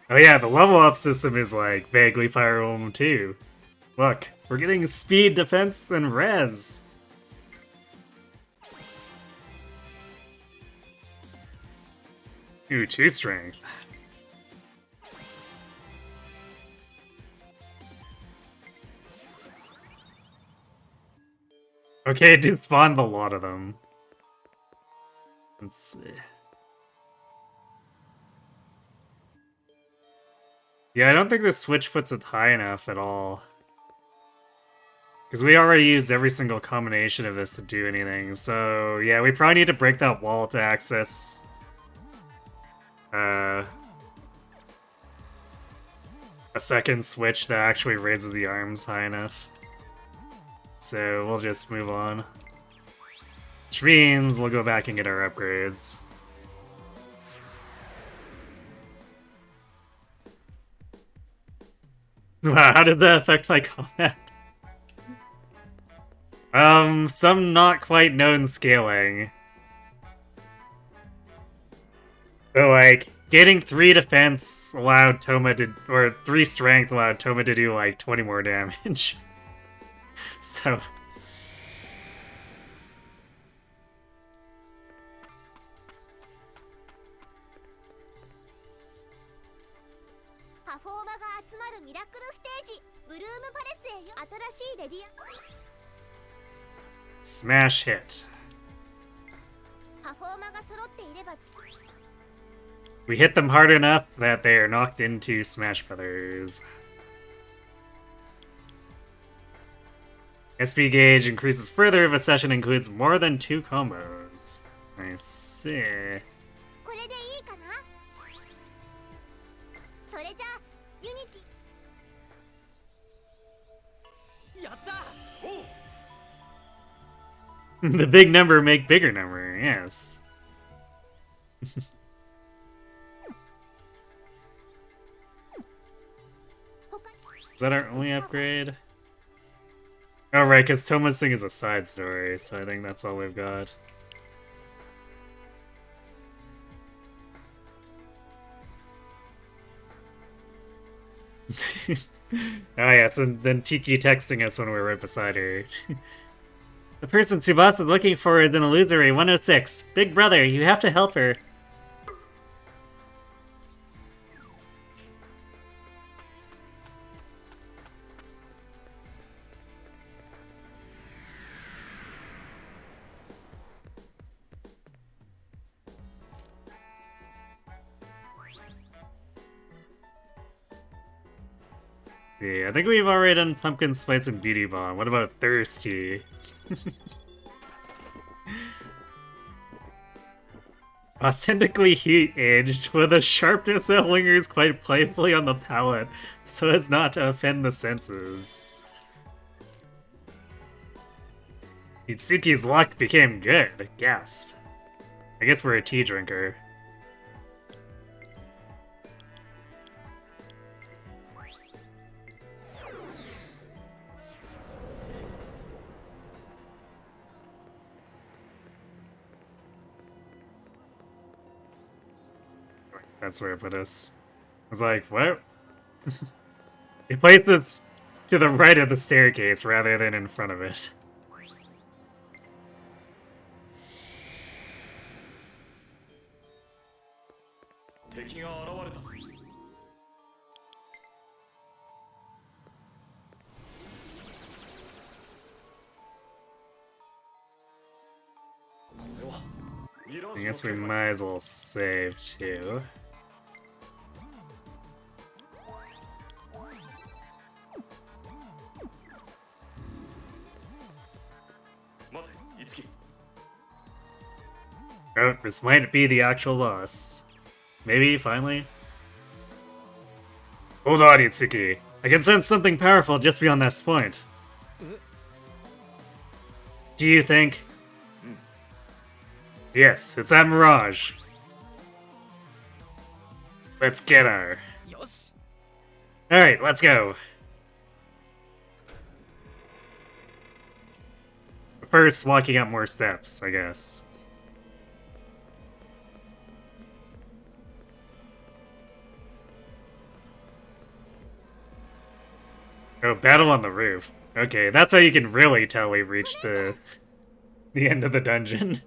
Oh yeah, the level up system is like vaguely Fire Emblem 2. Look, we're getting speed, defense, and res. Ooh, 2 strength. Okay, it did spawn a lot of them. Let's see. Yeah, I don't think the switch puts it high enough at all. Because we already used every single combination of this to do anything. So, yeah, we probably need to break that wall to access... a second switch that actually raises the arms high enough. So, we'll just move on. Which means we'll go back and get our upgrades. Wow, how did that affect my combat? Some not quite known scaling. But like, getting 3 defense allowed Toma to, or 3 strength allowed Toma to do like 20 more damage. So... Smash hit. We hit them hard enough that they are knocked into Smash Brothers. SP gauge increases further if a session includes more than 2 combos. I see. The big number make bigger number, yes. Is that our only upgrade? Oh right, because Toma's thing is a side story, so I think that's all we've got. Oh yes, and then Tiki texting us when we're right beside her. The person Tsubasa is looking for is an illusory 106. Big brother, you have to help her. Yeah, I think we've already done Pumpkin Spice and Beauty Bomb. What about Thirsty? Authentically heat-aged, with a sharpness that lingers quite playfully on the palate, so as not to offend the senses. Itsuki's luck became good. Gasp. I guess we're a tea drinker. That's where it put us. I was like, what? He placed us to the right of the staircase rather than in front of it. I guess we might as well save too. Oh, this might be the actual boss. Maybe, finally? Hold on, Itsuki. I can sense something powerful just beyond this point. Do you think? Yes, it's that Mirage. Let's get her. Alright, let's go. First, walking up more steps, I guess. Oh, battle on the roof. Okay, that's how you can really tell we've reached the end of the dungeon.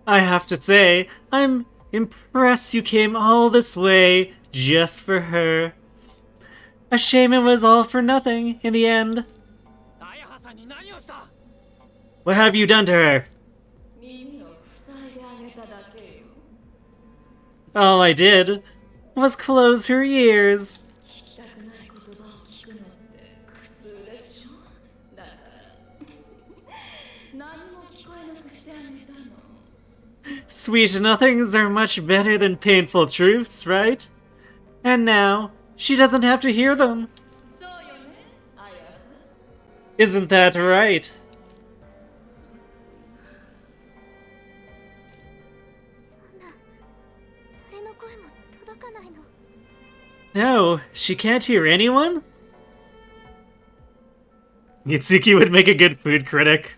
I have to say, I'm impressed you came all this way just for her. A shame it was all for nothing in the end. What have you done to her? All I did was close her ears. Sweet nothings are much better than painful truths, right? And now, she doesn't have to hear them. Isn't that right? No, she can't hear anyone? Itsuki would make a good food critic.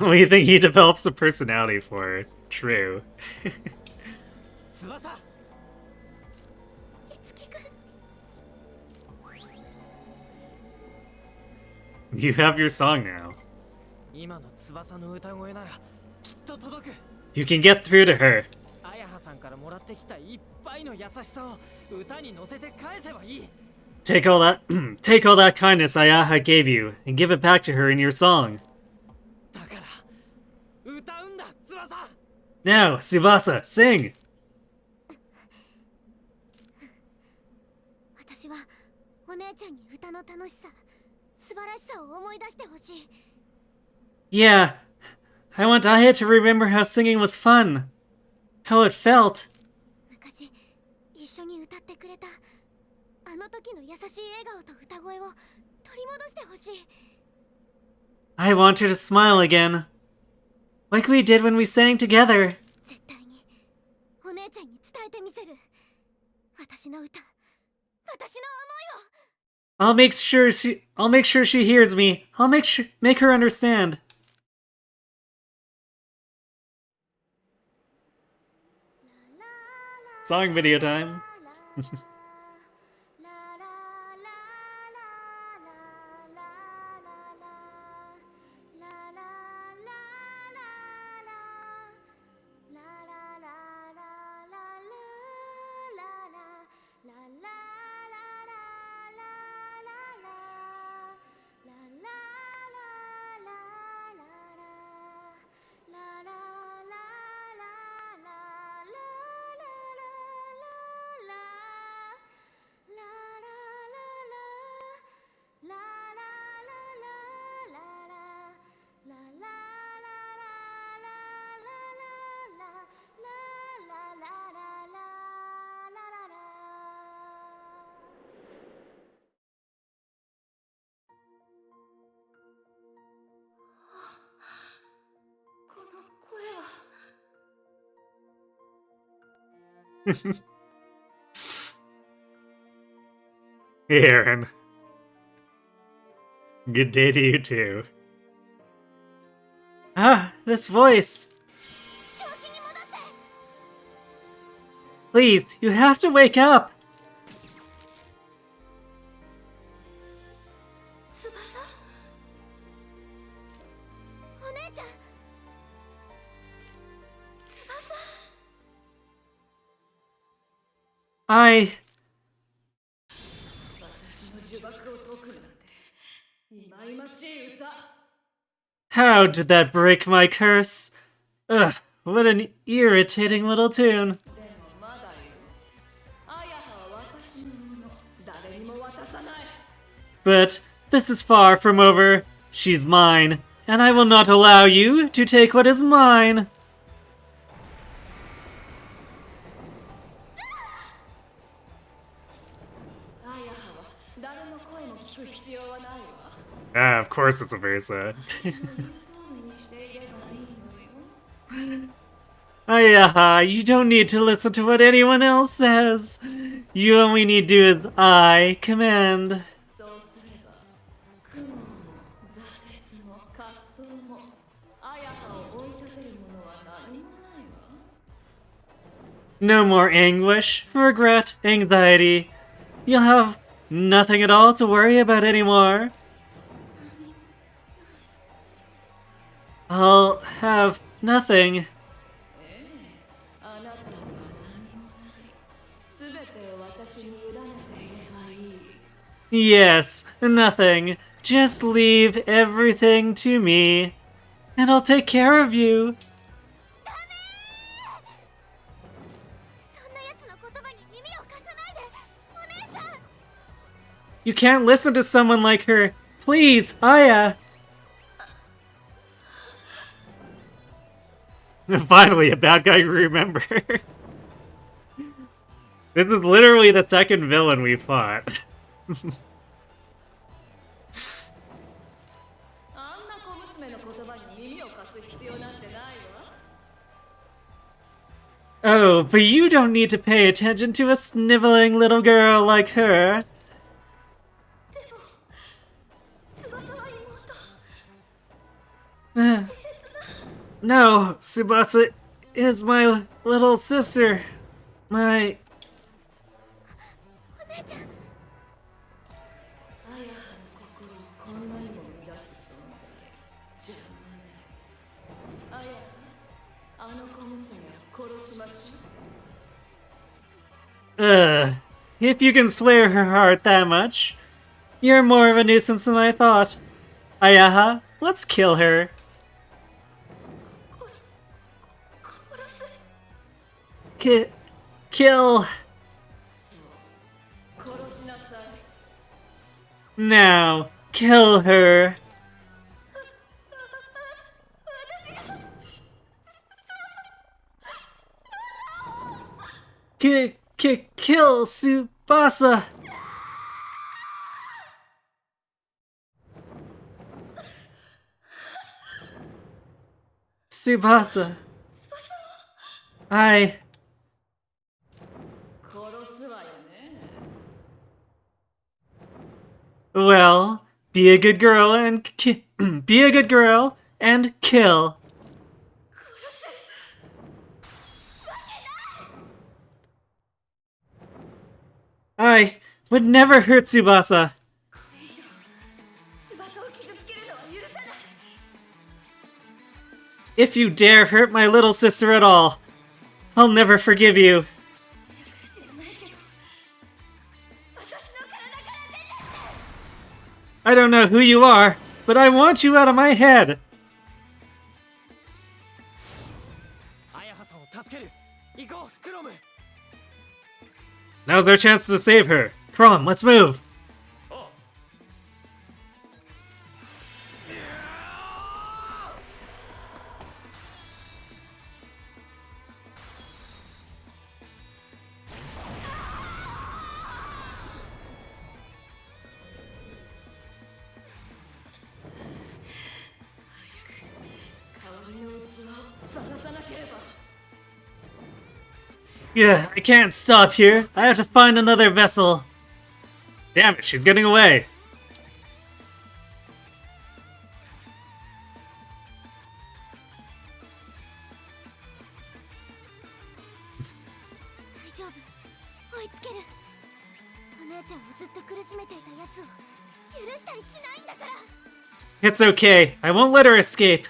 We think he develops a personality for it. True. You have your song now. You can get through to her. Take all that kindness Ayaha gave you and give it back to her in your song. Now, Tsubasa, sing! Yeah, I want Aya to remember how singing was fun. How it felt. I want her to smile again. Like we did when we sang together. I'll make sure she hears me. I'll make her understand. Song video time. Hey, Aaron. Good day to you too. Ah, this voice! Please, you have to wake up! I... How did that break my curse? Ugh, what an irritating little tune. But this is far from over. She's mine, and I will not allow you to take what is mine. Ah, of course it's a very sad. You don't need to listen to what anyone else says. You only need to do as I command. No more anguish, regret, anxiety. You'll have nothing at all to worry about anymore. I'll have nothing. Yes, nothing. Just leave everything to me, and I'll take care of you. You can't listen to someone like her. Please, Aya. Finally, a bad guy you remember. This is literally the second villain we fought. Oh, but you don't need to pay attention to a sniveling little girl like her. No, Tsubasa is my little sister. My... if you can sway her heart that much, you're more of a nuisance than I thought. Ayaha, let's kill her. Kill. Now, kill her. Kill Tsubasa. Tsubasa. Well, be a good girl and be a good girl and kill. I would never hurt Tsubasa. If you dare hurt my little sister at all, I'll never forgive you. I don't know who you are, but I want you out of my head. Now's their chance to save her. Come on, let's move. Yeah, I can't stop here. I have to find another vessel. Damn it, she's getting away. 大丈夫。追いつける。お姉ちゃんをずっと苦しめていたやつを許したりしないんだから。It's okay. I won't let her escape.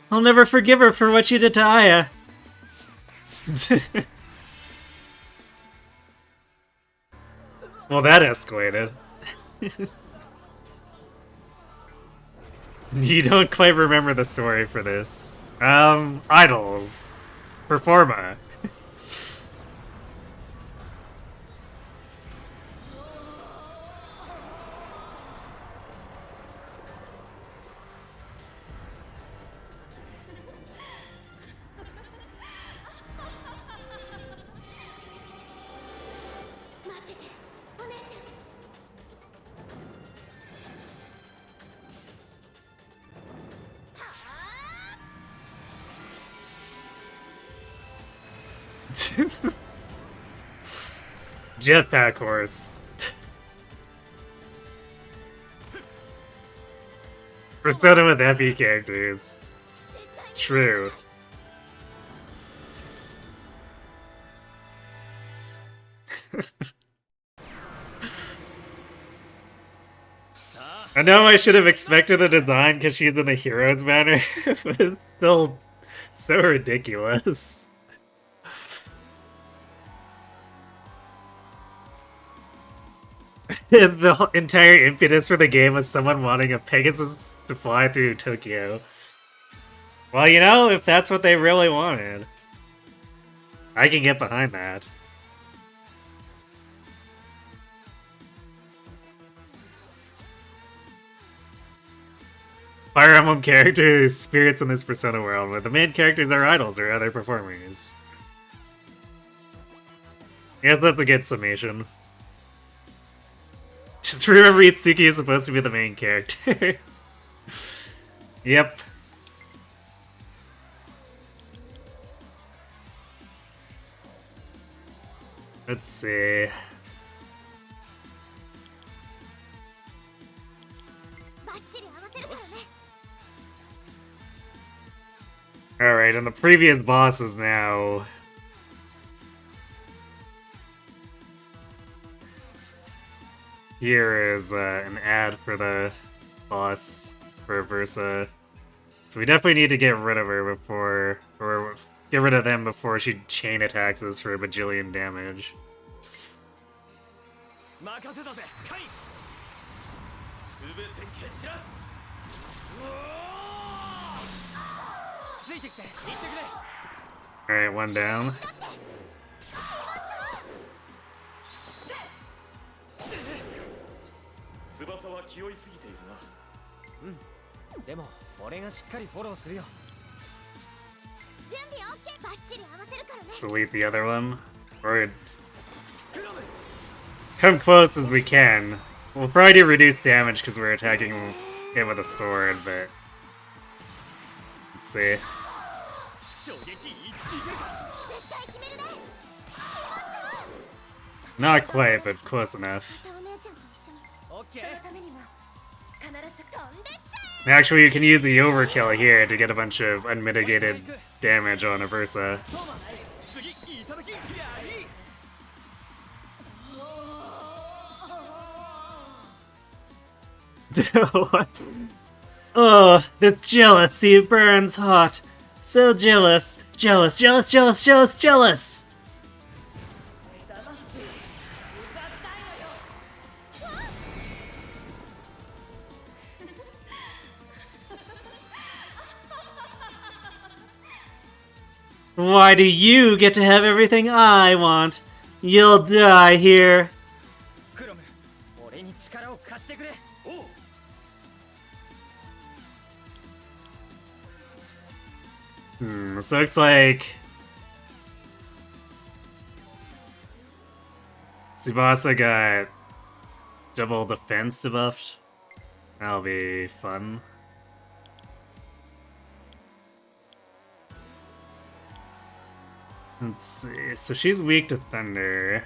I'll never forgive her for what she did to Aya. Well, that escalated. You don't quite remember the story for this. Idols. Performa. Jetpack horse. Persona with FE characters. True. I know I should have expected the design because she's in the hero's banner, but it's still so ridiculous. The entire impetus for the game was someone wanting a Pegasus to fly through Tokyo. Well, you know, if that's what they really wanted, I can get behind that. Fire Emblem characters, spirits in this Persona world, where the main characters are idols or other performers. Yes, that's a good summation. Just remember Itsuki is supposed to be the main character. Yep. Let's see. Alright, and the previous bosses now. Here is an ad for the boss for Versa. So we definitely need to get rid of her before, or get rid of them before she chain attacks us for a bajillion damage. Alright, one down. Let's delete the other one. Or come close as we can. We'll probably do reduced damage because we're attacking it with a sword, but let's see. Not quite, but close enough. Actually, you can use the overkill here to get a bunch of unmitigated damage on a Versa. Oh, this jealousy burns hot. So jealous. Jealous, jealous, jealous, jealous, jealous! Why do you get to have everything I want? You'll die here. So it looks like Tsubasa got double defense debuffed. That'll be fun. Let's see. So she's weak to thunder.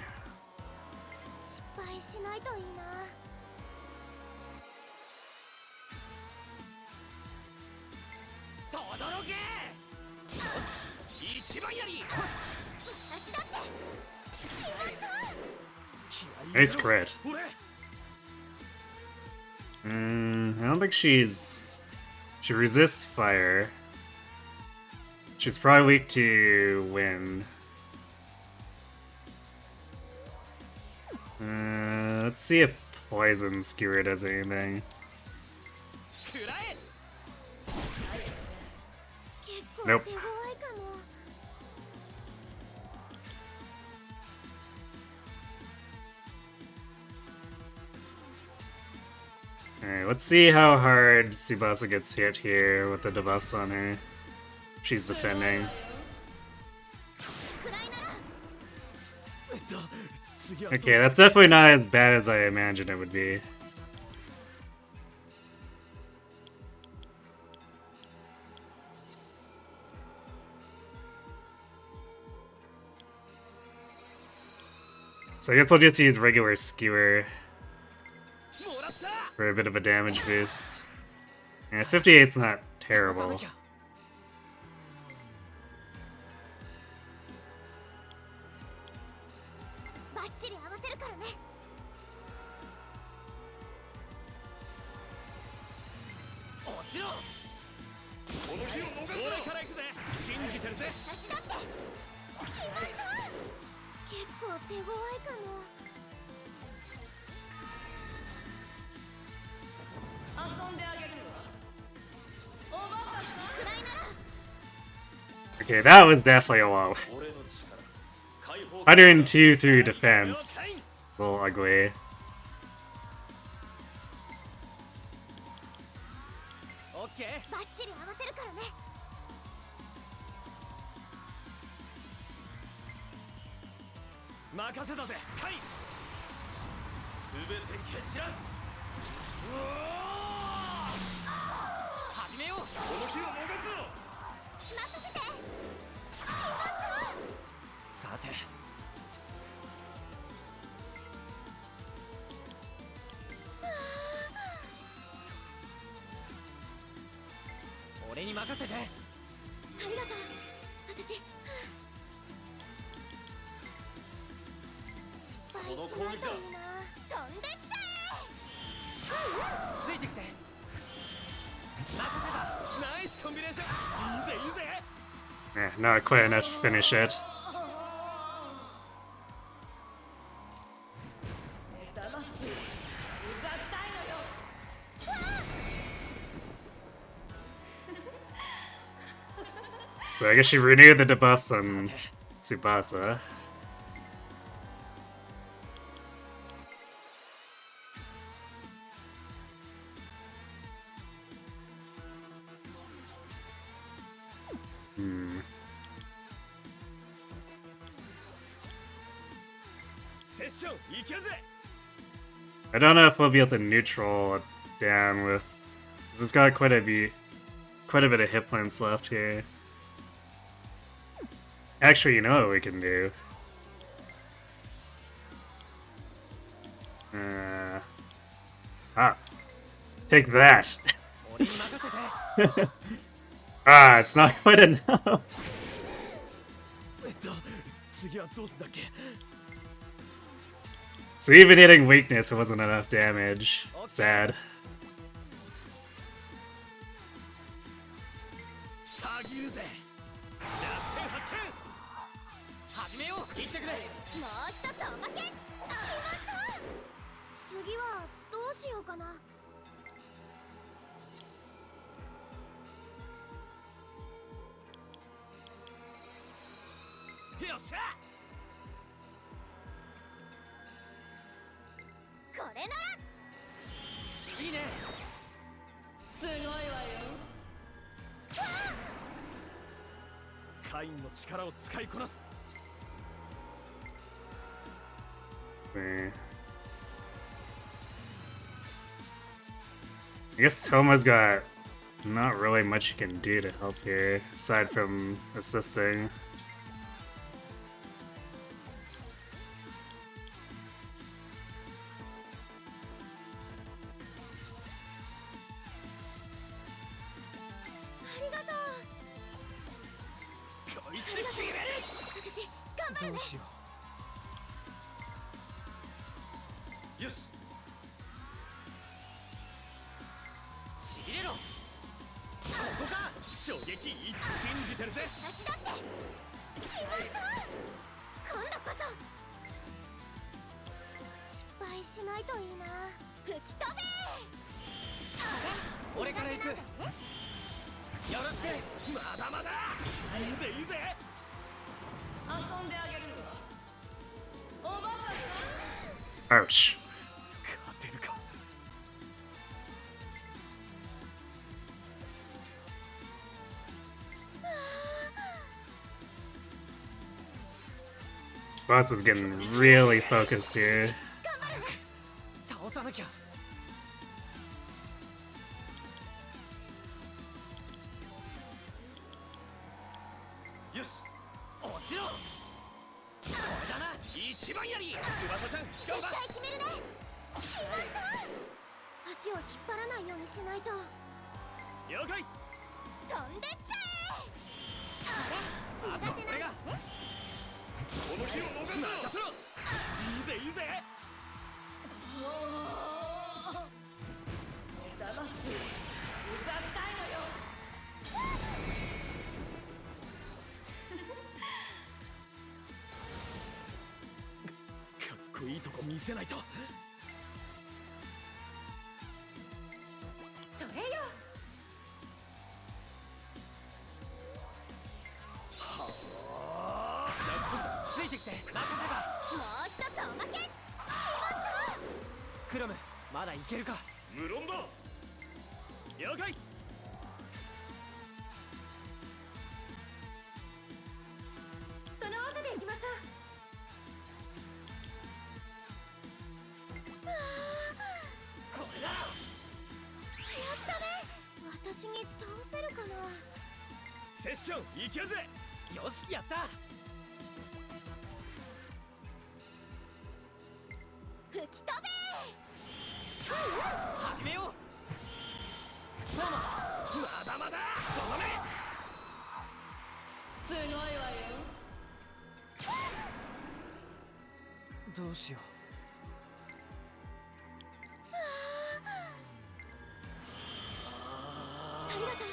失敗しないといいな。轟け。よし、一番やり。私だって。決まった。 Nice crit. 俺。I don't think she resists fire. She's probably weak to wind. Let's see if poison skewer does anything. 食らえ。結構 Nope. 手強いかも。 Alright, let's see how hard Tsubasa gets hit here with the debuffs on her. She's defending. くらいなら。次は Okay, that's definitely not as bad as I imagined it would be. So I guess we'll just use regular skewer もらった。 for a bit of a damage boost. Yeah, 58's not terrible. バッチリ合わせるからね。落ちろ。この日を逃すな。俺から行くぜ。信じてるぜ。私だって。決まった。結構手強いかも。 遊んであげるわ。おばあちゃんくらいなら。 Okay, that was definitely a lot. 俺の力。解放。 102 through defense. A little ugly. オッケー。バッチリ合わせるからね。 任せたぜ。カイ。すべて蹴散らす。うおー。始めよう。この日を逃すな。 任せて。決まった。 さて。俺に任せて。ありがとう。私。失敗しないといいな。飛んでっちゃえ。ついてきて。任せた。ナイスコンビネーション。いいぜいいぜ。 Yeah, not quite enough to finish it. So I guess she renewed the debuffs on Tsubasa. セッションいけるぜ。 I don't know if we'll be able to neutral it down with. 'Cause it's got quite a bit of hit points left here. Actually, you know what we can do? Take that. 俺に任せて。 It's not quite enough. 次はどうすんだっけ。 So even hitting weakness, it wasn't enough damage. Sad. たぎるぜ。弱点発見。始めよう。言ってくれ。もう一つおまけ。決まった。次はどうしようかな。 よっしゃ。これなら。いいね。すごいわよ。カインの力を使いこなす。 I guess Toma's got not really much you can do to help here, aside from assisting. りがとう。こいつで決める。私頑張るね。どうしよう。よし。ちぎれろ。ここか。衝撃信じてるぜ。私だって決まった。今度こそ失敗しないといいな。吹き飛べ。俺から行く。よろしく。まだまだ。いいぜいいぜ。遊んであげるわ。おばかさん。 Ouch. 勝てるか。Spots is getting really focused here. 倒さなきゃ。よし、落ちろ。これだな、一番やり。翼ちゃん、頑張っ。絶対決めるね。決まった。足を引っ張らないようにしないと。了解。飛んでっちゃえ。あとは俺が。この日を逃すな。任せろ。いいぜいいぜ。魂うざったいのよ。かっこいいとこ見せないと。それよ。はあ。ついてきて。任せた。もう一つおまけ。決まった。クロム、まだいけるか。無論だ。了解。その技でいきましょう。これだ。やったね。私に倒せるかな。セッションいけるぜ。よし、やった。吹き飛べ。始めよう。トーマス、まだまだ。とどめ。すごいわよ。どうしよう。ありがとう。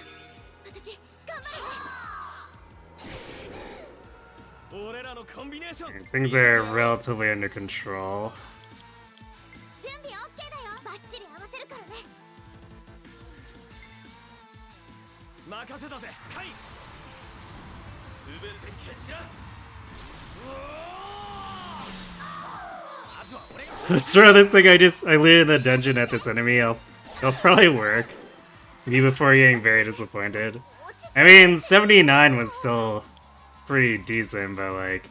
私頑張るね。俺らのコンビネーション。 Things are relatively under control. 準備 OK だよ。バッチリ合わせるからね。任せたぜ。はい。すべて消しら。あとは俺が。 Let's throw this thing I lit in the dungeon at this enemy. It'll probably work. Me before getting very disappointed. I mean, 79 was still pretty decent, but like,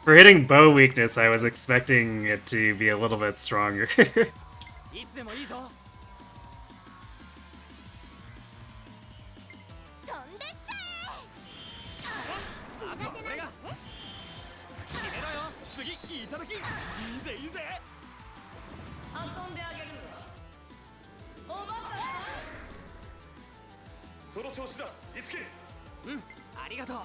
for hitting bow weakness, I was expecting it to be a little bit stronger. いつでもいいぞ。飛んでっちゃえ。あとは俺が。決めろよ。次いただき。いいぜいいぜ。遊んであげるわ。おばかさん。その調子だ。いつけ。うん、ありがとう。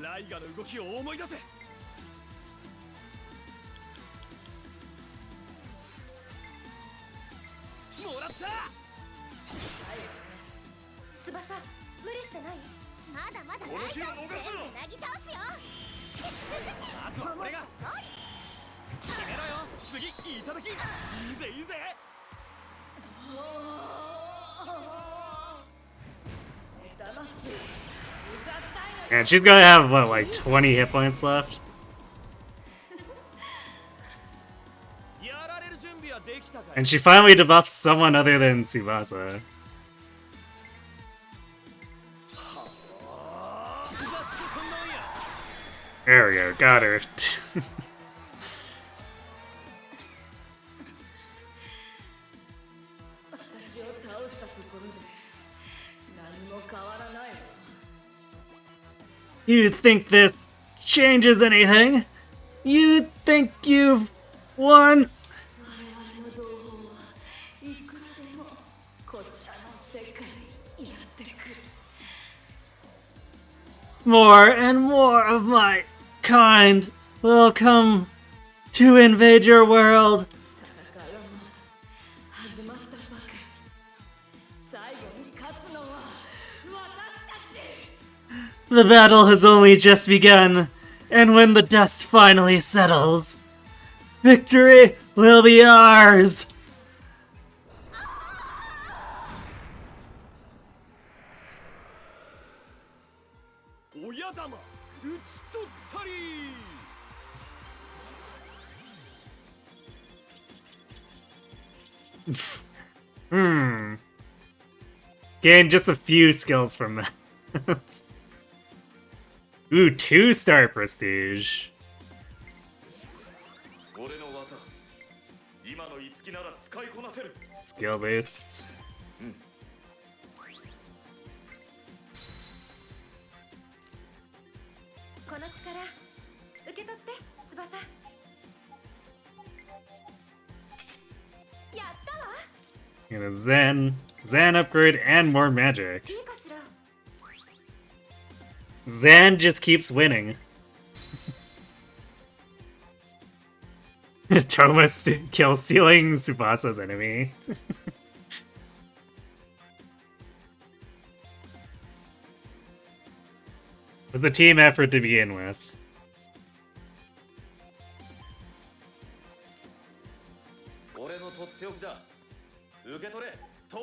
ライガの動きを思い出せ。もらった。翼、無理してない？まだまだこの日を逃すな。全部なぎ倒すよ。あとは俺が。決めろよ。次いただき。いいぜいいぜ。 And she's gonna have, what, like 20 hit points left? And she finally debuffs someone other than Tsubasa. There we go, got her. You think this changes anything? You think you've One! 我々の同胞はいくらでもこちらの世界にやってくる。 More and more of my kind will come to invade your world. 戦いはまだ始まったばかり。最後に勝つのは私たち。 The battle has only just begun, and when the dust finally settles, victory will be ours! 親玉討ち取ったり。 Gained just a few skills from that. Ooh, 2-star prestige. 俺の技今の五木なら使いこなせる。 Skill based. この力受け取って翼。やったわ。 And a Zan upgrade and more magic. いいかしら。 Zan just keeps winning. Thomas kill stealing Tsubasa's enemy. It was a team effort to begin with.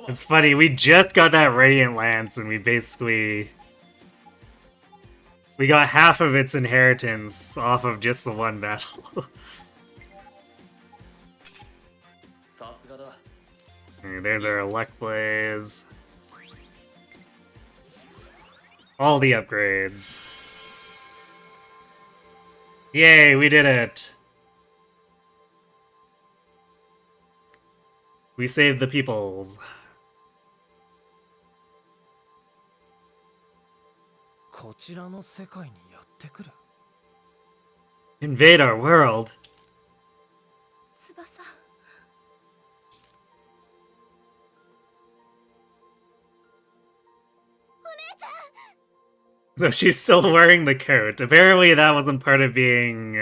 It's funny, we just got that Radiant Lance and we got half of its inheritance off of just the one battle. There's our Elect Blaze. All the upgrades. Yay, we did it! We saved the peoples. Invade our world. 翼。お姉ちゃん。 So she's still wearing the coat. Apparently that wasn't part of being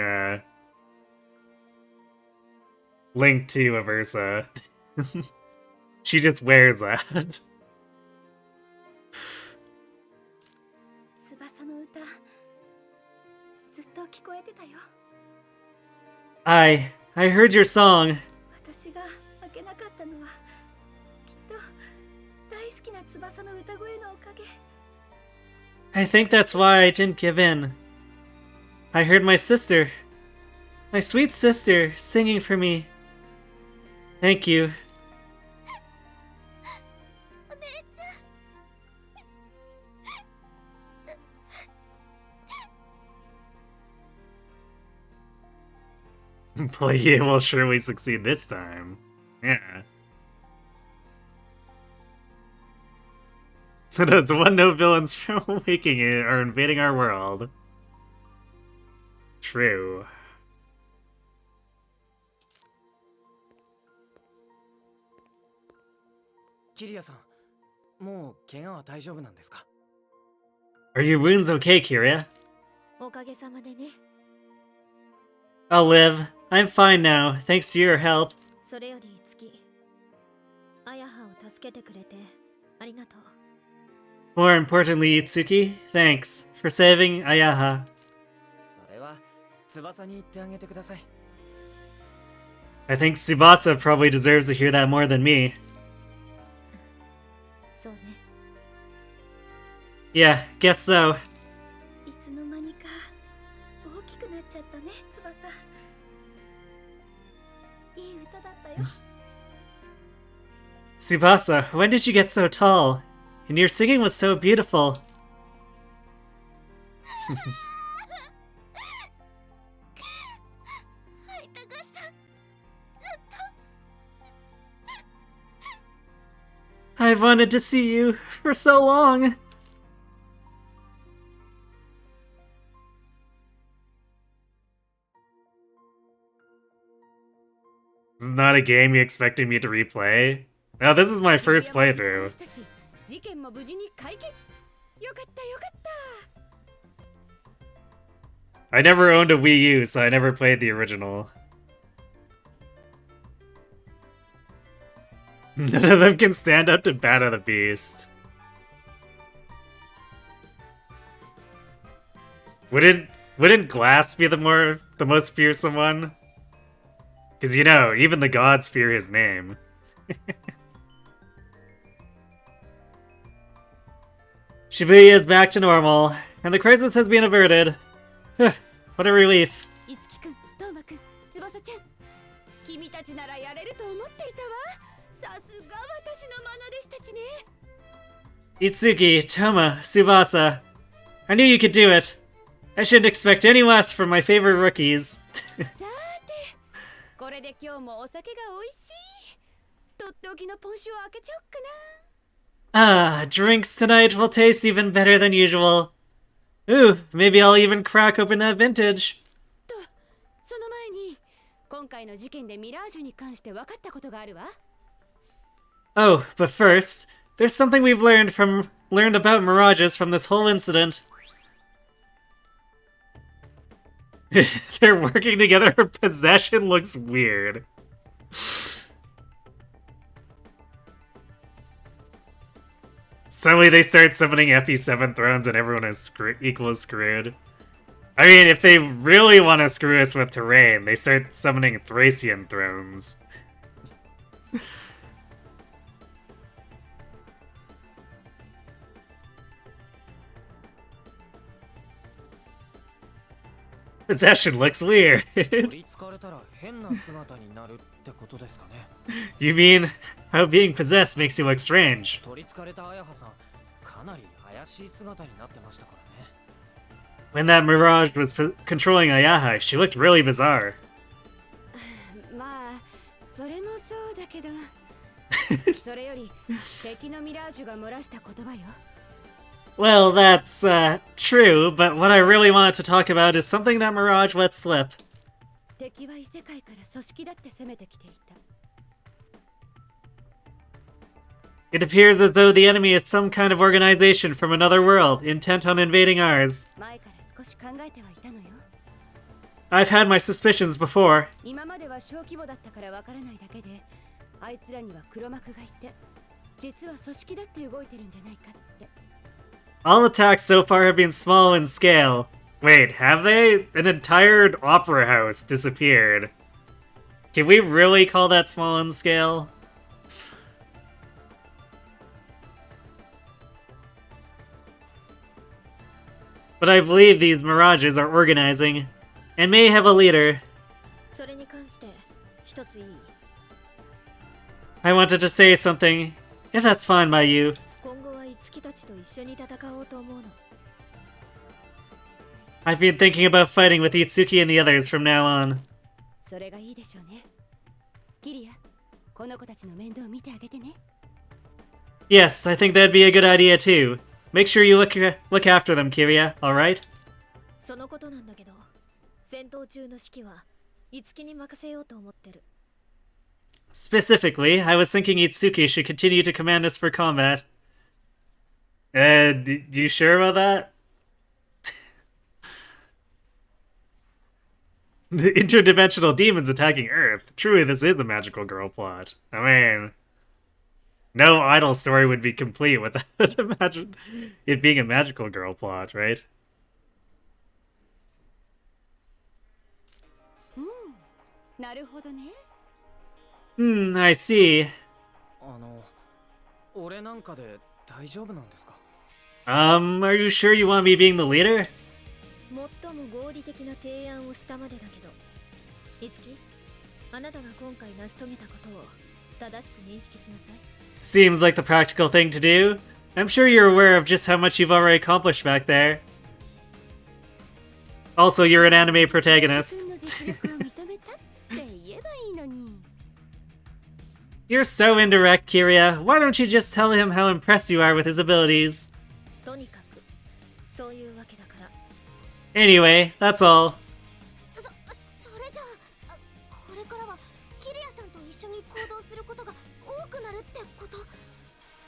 linked to Aversa. She just wears that. 翼の歌ずっと聞こえてたよ。 I heard your song. 私が負けなかったのはきっと大好きな翼の歌声のおかげ。 I think that's why I didn't give in. I heard my sister, my sweet sister, singing for me. Thank you. お姉ちゃん。 Plague will surely succeed this time. Yeah. That's one no villains from making it or invading our world. True. キリアさん、もう怪我は大丈夫なんですか? Are your wounds okay, Kiria? おかげさまでね。 I'll live. I'm fine now, thanks to your help. それより月、あやはを助けてくれてありがとう。 More importantly, Itsuki, thanks for saving Ayaha. それは翼に言ってあげてください。 I think Tsubasa probably deserves to hear that more than me. そうね。 Yeah, guess so. いつの間にか大きくなっちゃったね、翼。いい歌だったよ。 Tsubasa, when did you get so tall? And your singing was so beautiful. 会いたかった。ずっと。 I've wanted to see you for so long. not a game you expected me to replay? No, this is my first playthrough. 事件も無事に解決。よかったよかった。 I never owned a Wii U, so I never played the original. None of them can stand up to Battle the Beast. Wouldn't Glass be the most fearsome one? Because, you know, even the gods fear his name. Shibuya is back to normal, and the crisis has been averted. What a relief. いつきくん、トーマくん、翼ちゃん。君たちならやれると思っていたわ。さすが私の愛弟子たちね。Itsuki, Toma, Tsubasa. I knew you could do it. I shouldn't expect any less from my favorite rookies. さて、これで今日もお酒が美味しい。とっておきのポン酒を開けちゃおっかな。 Ah, drinks tonight will taste even better than usual. Ooh, maybe I'll even crack open that vintage. と、その前に、今回の事件でミラージュに関して分かったことがあるわ。 Oh, but first, there's something we've learned about Mirages from this whole incident. They're working together. Her possession looks weird. Suddenly they start summoning FE7 thrones and everyone is equally screwed. I mean, if they really want to screw us with terrain, they start summoning Thracian thrones. Possession looks weird. You mean how being possessed makes you look strange? When that Mirage was controlling Ayaha, she looked really bizarre. まあ、それもそうだけど。それより、敵のミラージュが漏らした言葉よ。 Well, that's, true, but what I really wanted to talk about is something that Mirage let slip. 敵は異世界から組織だって攻めてきていた。 It appears as though the enemy is some kind of organization from another world, intent on invading ours. 前から少し考えてはいたのよ。 I've had my suspicions before. 今までは小規模だったからわからないだけで、あいつらには黒幕がいて、実は組織だって動いてるんじゃないかって。 All attacks so far have been small in scale. Wait, have they? An entire opera house disappeared. Can we really call that small in scale? But I believe these Mirages are organizing, and may have a leader. それに関して一ついい？ I wanted to say something, if that's fine by you. 今後はいつきたちと一緒に戦おうと思うの。 I've been thinking about fighting with Itsuki and the others from now on. それがいいでしょうね。キリア、この子たちの面倒を見てあげてね。 Yes, I think that'd be a good idea too. Make sure you look after them, Kiria, alright? そのことなんだけど、戦闘中の指揮はいつきに任せようと思ってる。 Specifically, I was thinking Itsuki should continue to command us for combat. You sure about that? The interdimensional demons attacking Earth. Truly, this is a magical girl plot. I mean, no idol story would be complete without it being a magical girl plot, right? なるほどね。 I see. 俺なんかで大丈夫なんですか? Are you sure you want me being the leader? 最も合理的な提案をしたまでだけど、いつき、あなたが今回成し遂げたことを正しく認識しなさい。 Seems like the practical thing to do. I'm sure you're aware of just how much you've already accomplished back there. Also, you're an anime protagonist. You're so indirect, Kiria. Why don't you just tell him how impressed you are with his abilities? Anyway, that's all. それじゃあ、これからはキリアさんと一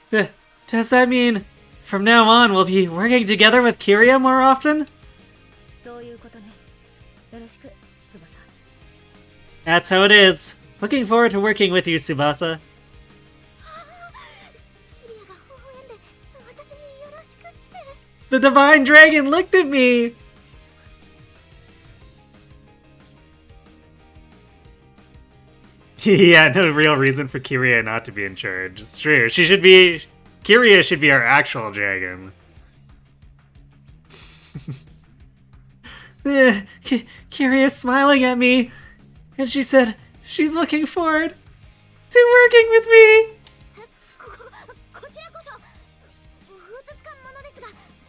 Does that mean from now on we'll be working together with Kiria more often? そういうことね。よろしく、翼。 That's how it is. Looking forward to working with you, Tsubasa. キリアが微笑んで私によろしくって。 The Divine Dragon looked at me! Yeah, no real reason for Kiria not to be in charge. It's true. Kiria should be our actual dragon. Kiria's smiling at me, and she said she's looking forward to working with me. こちらこそふつつかものですが、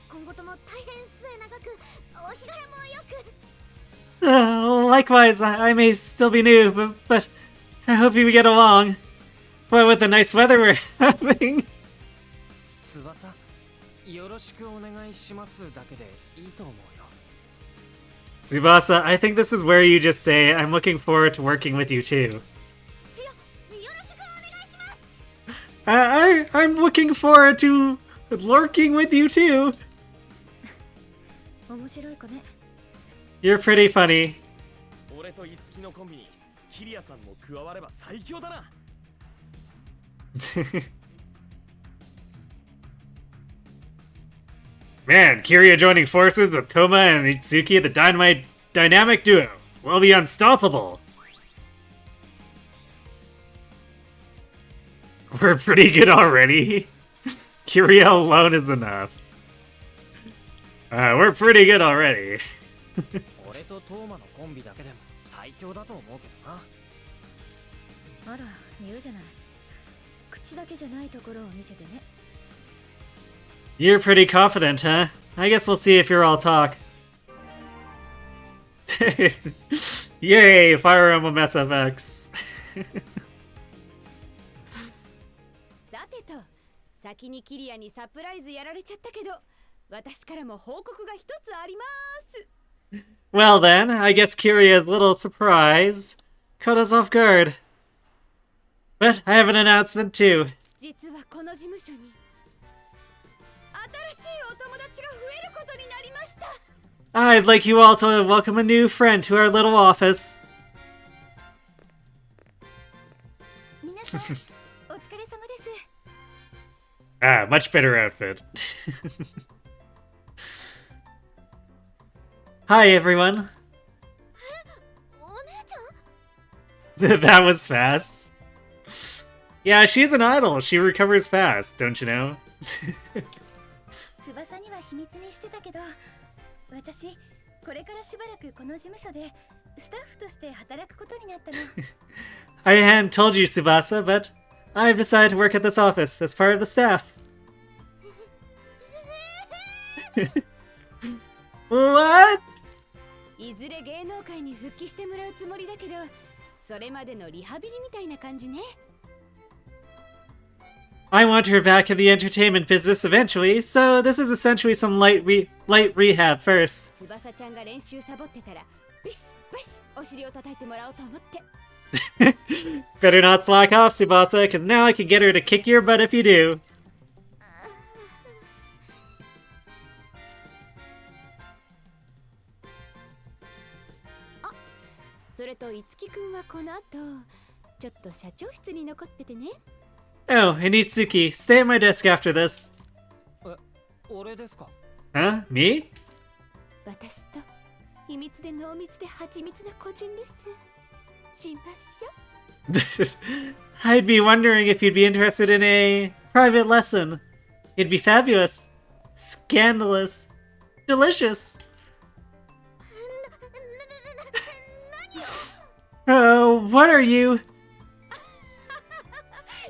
今後とも大変末永くお日柄もよく。 Likewise, I may still be new, but I hope we get along. What with the nice weather we're having. 翼、よろしくお願いしますだけでいいと思うよ。 Tsubasa, I think this is where you just say, I'm looking forward to working with you too. よろしくお願いします。 I'm looking forward to lurking with you too. 面白い子ね。 You're pretty funny. 俺といつきのコンビにキリアさんも加われば最強だな。Man, Kiria joining forces with Toma and Itsuki, the dynamic duo, will be unstoppable. We're pretty good already. Kiria alone is enough. We're pretty good already. 俺とトーマのコンビだけでも最強だと思うけどな。あら、言うじゃない。口だけじゃないところを見せてね。 You're pretty confident, huh? I guess we'll see if you're all talk. Yay, Fire Emblem SFX. さてと、先にキリアにサプライズやられちゃったけど、私からも報告が一つあります。 Well then, I guess Kiria's little surprise caught us off guard. But I have an announcement too. 実はこの事務所に新しいお友達が増えることになりました。 I'd like you all to welcome a new friend to our little office. 皆さん、お疲れ様です。 Ah, much better outfit. Hi everyone. お姉ちゃん？ That was fast. Yeah, she's an idol. She recovers fast, don't you know? 翼には秘密にしてたけど、私これからしばらくこの事務所でスタッフとして働くことになったの。 I hadn't told you, Tsubasa, but I've decided to work at this office as part of the staff. What? いずれ芸能界に復帰してもらうつもりだけど、それまでのリハビリみたいな感じね。 I want her back in the entertainment business eventually, so this is essentially some light rehab first. 翼ちゃんが練習サボってたら、ビシバシお尻を叩いてもらおうと思って。 Better not slack off, Tsubasa, because now I can get her to kick your butt if you do. それといつきくんはこの後、ちょっと社長室に残っててね。 Oh, and Itsuki, stay at my desk after this. 俺ですか？ Huh? Me? 私と秘密で濃密で蜂蜜な個人レッスンしましょ。 I'd be wondering if you'd be interested in a private lesson. It'd be fabulous, scandalous, delicious. Oh, what are you?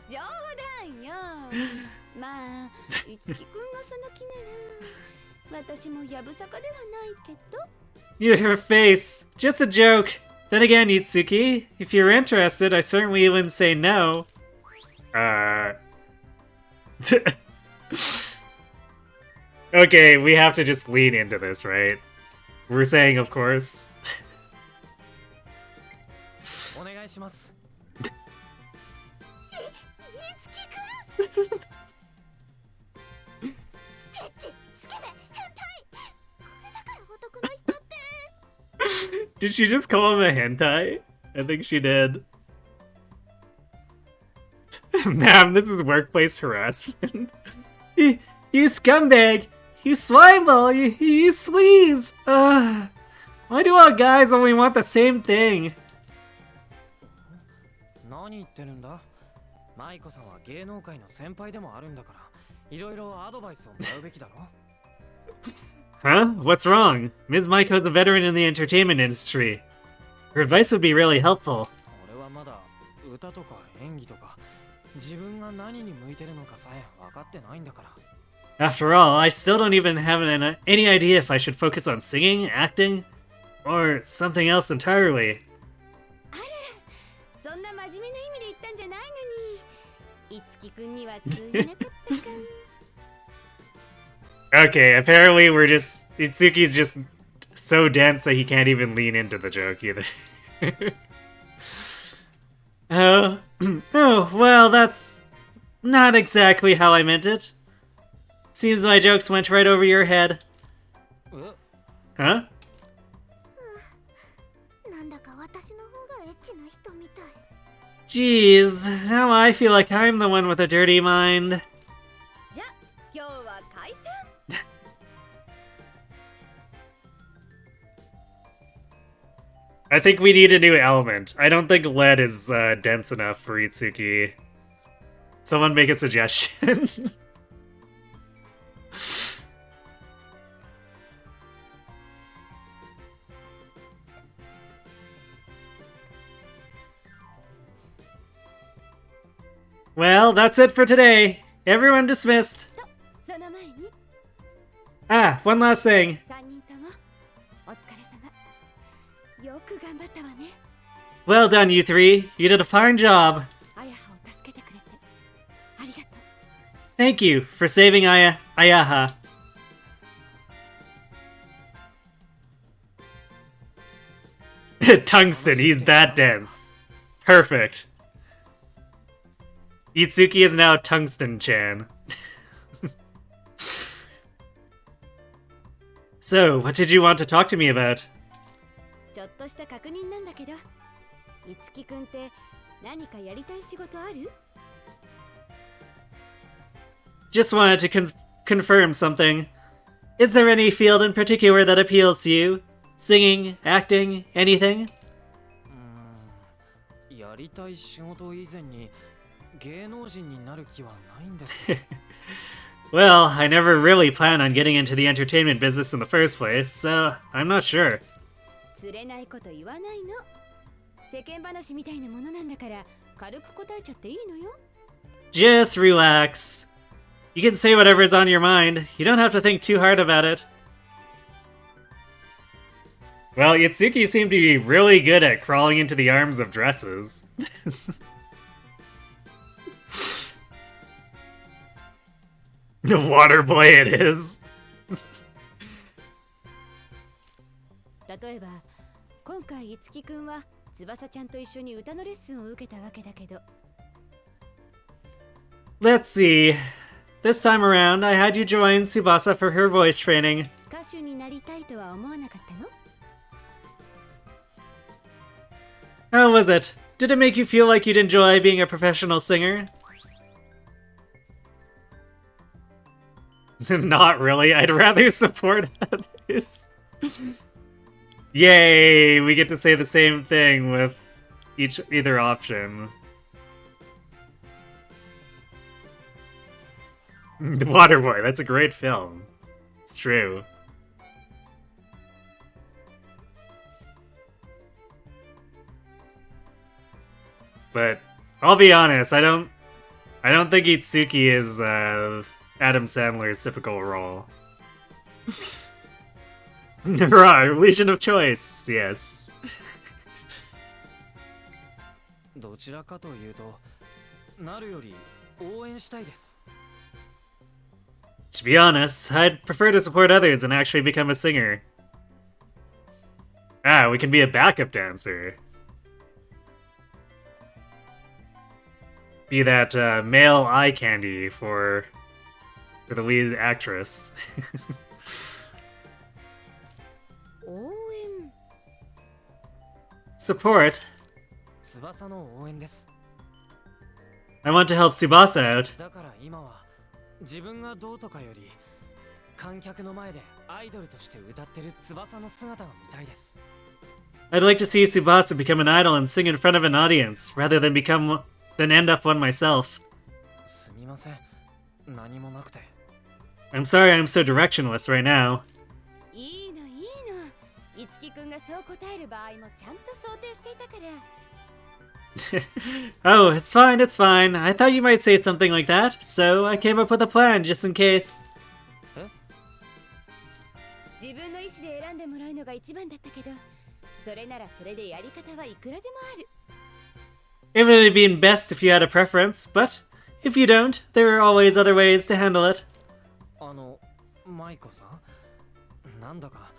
冗談よ。まあ、いつきくんがその気なら、私もやぶさかではないけど。 Your face. Just a joke. Then again, Itsuki, if you're interested, I certainly wouldn't say no. Okay, we have to just lean into this, right? We're saying, of course. お願いします。Did she just call him a hentai? I think she did. Ma'am, this is workplace harassment. You scumbag! You slimeball! You sleaze! Why do all guys only want the same thing? 何言ってるんだ？舞子さんは芸能界の先輩でもあるんだから、いろいろアドバイスをもらうべきだろ。Huh? What's wrong? Ms. Maiko's a veteran in the entertainment industry. Her advice would be really helpful. 俺はまだ歌とか演技とか自分が何に向いてるのかさえ分かってないんだから。After all, I still don't even have any idea if I should focus on singing, acting, or something else entirely. そんな真面目な意味で言ったんじゃないのに、いつきくんには通じなかったか。Okay, apparently Itsuki's just so dense that he can't even lean into the joke either. Oh, well, that's not exactly how I meant it. Seems my jokes went right over your head. Huh? なんだか私の方がエッチな人みたい。 Jeez, now I feel like I'm the one with a dirty mind. じゃあ今日は解散。I think we need a new element. I don't think lead is dense enough for Itsuki. Someone make a suggestion. Well, that's it for today. Everyone dismissed. その前に Ah, one last thing. 3人ともお疲れ様。よく頑張ったわね。 Well done, you three. You did a fine job. あやはを助けてくれてありがとう。 Thank you for saving Ayaha. Tungsten, he's that dense. Perfect. Itsuki is now Tungsten-chan. So, what did you want to talk to me about? ちょっとした確認なんだけど、いつきくんって何かやりたい仕事ある？ Just wanted to confirm something. Is there any field in particular that appeals to you? Singing, acting, anything? やりたい仕事以前に芸能人になる気はないんです。Well, I never really planned on getting into the entertainment business in the first place, so I'm not sure. 釣れないこと言わないの。世間話みたいなものなんだから軽く答えちゃっていいのよ。 Just relax. You can say whatever's on your mind. You don't have to think too hard about it. Well, Yatsuki seemed to be really good at crawling into the arms of dresses. The water boy it is. 例えば今回いつきくんは翼ちゃんと一緒に歌のレッスンを受けたわけだけど。 Let's see. This time around, I had you join Tsubasa for her voice training. 歌手になりたいとは思わなかったの？ How was it? Did it make you feel like you'd enjoy being a professional singer? Not really. I'd rather support others. Yay! We get to say the same thing with either option. The Waterboy, that's a great film. It's true. But I'll be honest, I don't think Itsuki is Adam Sandler's typical role. Right, Legion of Choice, yes. どちらかというと、なるより応援したいです。 To be honest, I'd prefer to support others and actually become a singer. Ah, we can be a backup dancer. Be that male eye candy for the lead actress. 応援。Support? 翼の応援です。 I want to help Tsubasa out. だから今は自分がどうとかより観客の前でアイドルとして歌ってる翼の姿が見たいです。 I'd like to see Tsubasa become an idol and sing in front of an audience, rather than end up one myself. すみません。何もなくて。 I'm sorry I'm so directionless right now. いいのいいの。いつきくんがそう答える場合もちゃんと想定していたから。 Oh, it's fine, it's fine. I thought you might say something like that, so I came up with a plan just in case. 自分の意思で選んでもらうのが一番だったけど、それならそれでやり方はいくらでもある。 It would have been best if you had a preference, but if you don't, there are always other ways to handle it. マイコさん、なんだか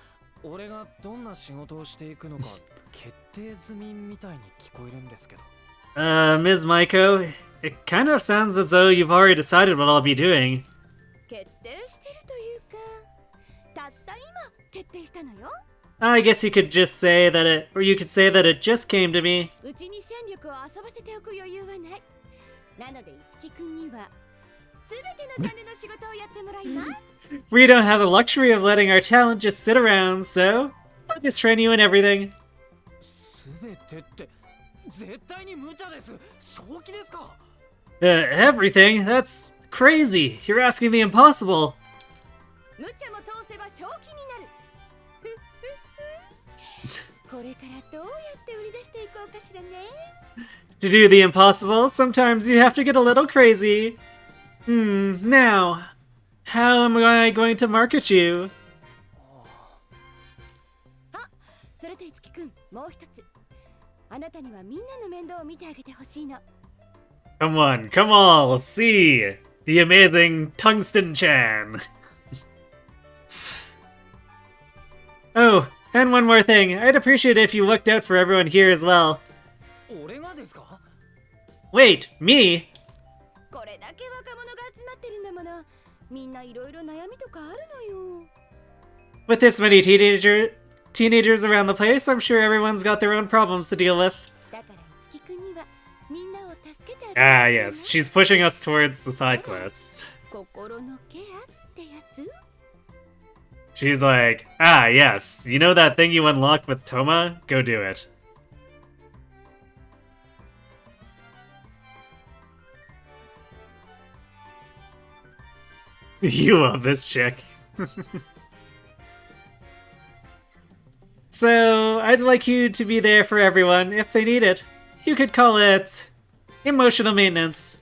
俺がどんな仕事をしていくのか決定済みみたいに聞こえるんですけど。Ms. Maiko, it kind of sounds as though you've already decided what I'll be doing. 決定してるというか、たった今決定したのよ。 I guess you could just say that you could say that it just came to me. うちに戦力を遊ばせておく余裕はない。なのでいつきくんにはすべてのジャンルの仕事をやってもらいます。 We don't have the luxury of letting our talent just sit around, so I'll just train you in everything. すべてって絶対に無茶です。正気ですか？ Everything? That's crazy. You're asking the impossible. 無茶も通せば正気になる。これからどうやって売り出していこうかしらね。 To do the impossible, sometimes you have to get a little crazy. Now, how am I going to market you? あ、それといつきくん、もう一つ。あなたにはみんなの面倒を見てあげてほしいの。 Come on, come all, see the amazing Tungsten-chan. Oh, and one more thing. I'd appreciate it if you looked out for everyone here as well. 俺がですか？ Wait, me? これだけ若者が集まってるんだもの。みんないろいろ悩みとかあるのよ。 With this many teenagers around the place, I'm sure everyone's got their own problems to deal with. だからいつきくんにはみんなを助けてあげて。 Ah, yes, she's pushing us towards the side quests. 心のケアってやつ？ She's like, ah, yes, you know that thing you unlocked with Toma? Go do it. You love this chick. So, I'd like you to be there for everyone if they need it. You could call it emotional maintenance.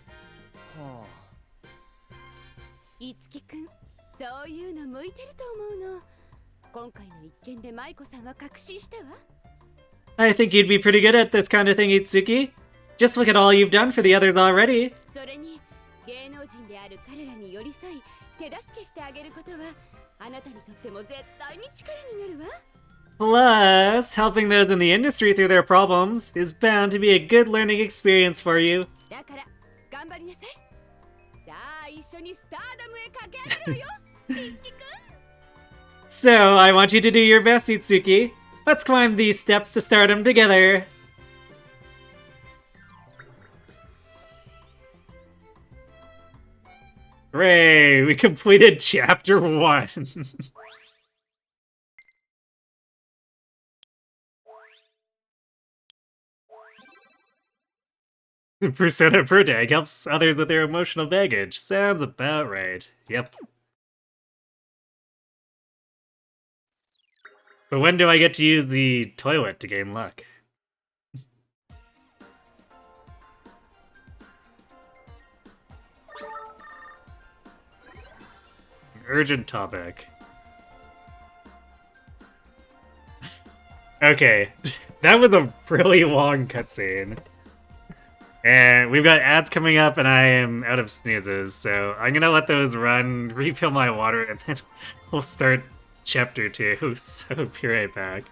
はあ。いつきくん、そういうの向いてると思うの。今回の一件で舞子さんは確信したわ。 I think you'd be pretty good at this kind of thing, Itsuki. Just look at all you've done for the others already. それに芸能人である彼らに寄り添い手助けしてあげることはあなたにとっても絶対に力になるわ。 Plus, helping those in the industry through their problems is bound to be a good learning experience for you. だから頑張りなさい。さあ一緒にスターダムへ駆け上がるわよ。いつきくん。 So, I want you to do your best, Itsuki. Let's climb these steps to stardom together. Hooray! We completed Chapter 1. Persona per dag helps others with their emotional baggage. Sounds about right. Yep. But when do I get to use the toilet to gain luck? Urgent topic. Okay, that was a really long cutscene. And we've got ads coming up and I am out of snoozes, so I'm gonna let those run, refill my water, and then we'll start Chapter 2, so be right back.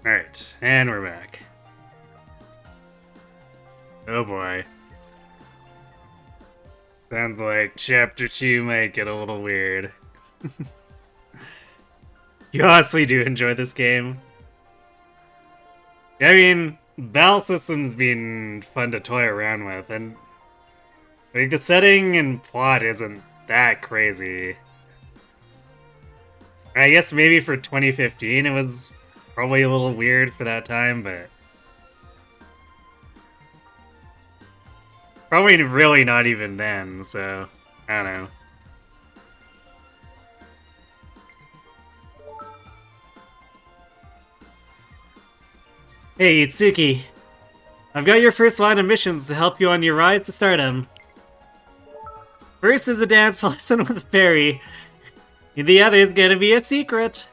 Alright, and we're back. Oh boy. Sounds like Chapter 2 might get a little weird. You honestly do enjoy this game? I mean, battle system's been fun to toy around with, and like the setting and plot isn't that crazy. I guess maybe for 2015 it was probably a little weird for that time, but probably really not even then, so I don't know. Hey, Itsuki. I've got your first line of missions to help you on your rise to stardom. First is a dance lesson with Barry. The other is gonna be a secret.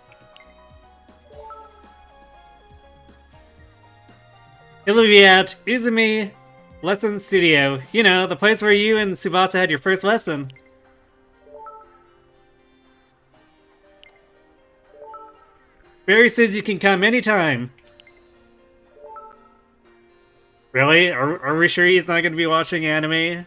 It'll be at Izumi Lesson Studio. You know, the place where you and Tsubasa had your first lesson. Barry says you can come anytime. Really? Are we sure he's not going to be watching anime?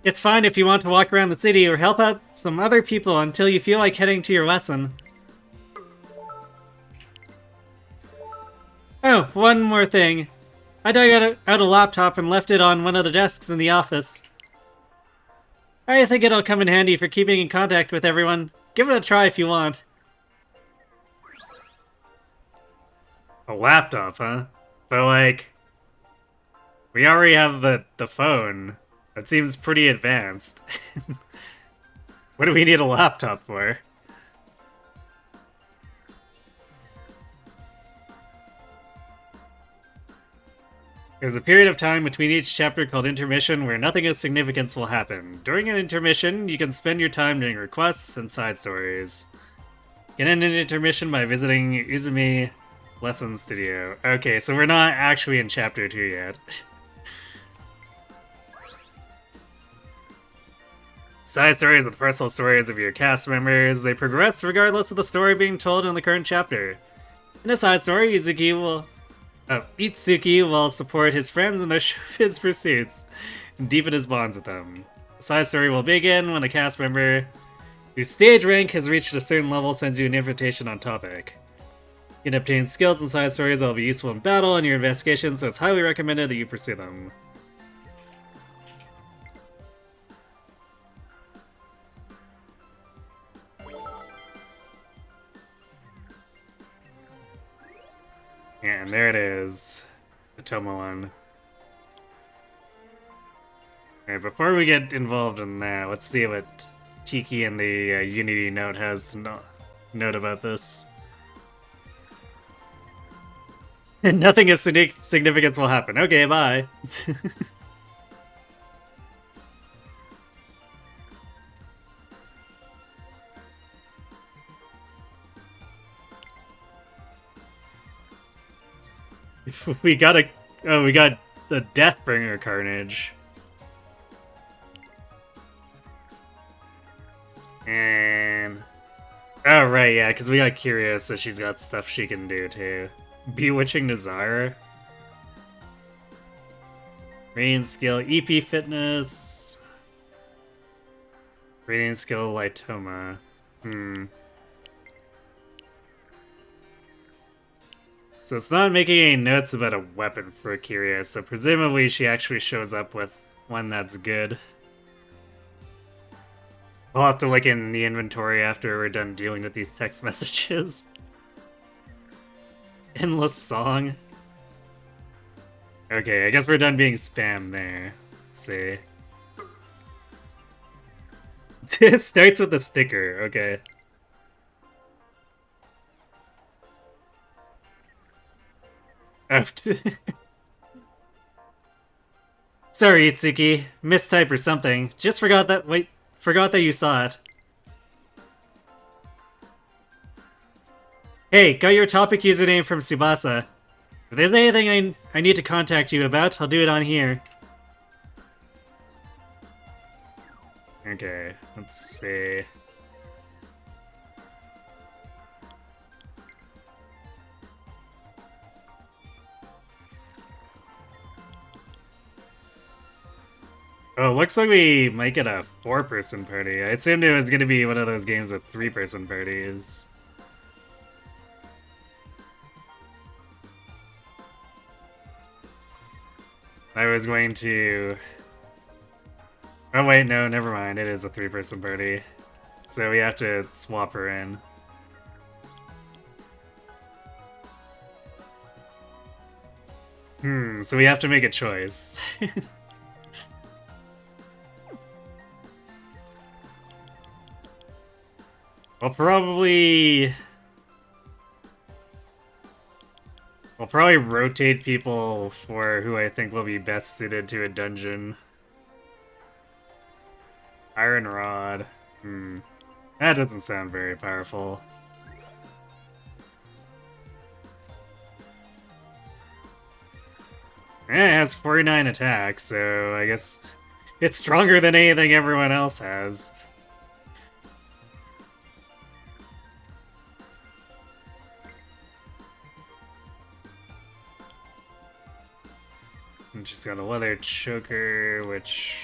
It's fine if you want to walk around the city or help out some other people until you feel like heading to your lesson. Oh, one more thing. I dug out a laptop and left it on one of the desks in the office. I think it'll come in handy for keeping in contact with everyone. Give it a try if you want. A laptop, huh? But like, we already have the phone. That seems pretty advanced. What do we need a laptop for? There's a period of time between each chapter called intermission where nothing of significance will happen. During an intermission, you can spend your time doing requests and side stories. You can end an intermission by visiting Izumi Lesson Studio. Okay, so we're not actually in Chapter 2 yet. Side stories are the personal stories of your cast members. They progress regardless of the story being told in the current chapter. In a side story, Itsuki will support his friends in his pursuits and deepen his bonds with them. The side story will begin when a cast member whose stage rank has reached a certain level sends you an invitation on topic. You can obtain skills in side stories that will be useful in battle and your investigation, so it's highly recommended that you pursue them. And there it is. The Tomo one. Alright, before we get involved in that, let's see what Tiki in the Unity note has to note about this. Nothing of significance will happen. Okay, bye. we got the Deathbringer Carnage. And oh right, yeah, because we got Curious, so she's got stuff she can do too. Bewitching Desire. Rain skill, EP fitness. Rating skill, Lightoma. So it's not making any notes about a weapon for Curious, so presumably she actually shows up with one that's good. I'll have to look in the inventory after we're done dealing with these text messages. Endless song. Okay, I guess we're done being spam there. Let's see. It starts with a sticker, okay. Oh. Sorry, Itsuki. Mistype or something. Just forgot that you saw it. Hey, got your topic username from Tsubasa. If there's anything I need to contact you about, I'll do it on here. Okay, let's see. Oh, looks like we might get a 4-person party. I assumed it was gonna be one of those games with 3-person parties. I was going to... Oh wait, no, never mind. It is a 3-person party. So we have to swap her in. So we have to make a choice. I'll probably rotate people for who I think will be best suited to a dungeon. Iron Rod. That doesn't sound very powerful. It has 49 attacks, so I guess it's stronger than anything everyone else has. And she's got a leather choker, which...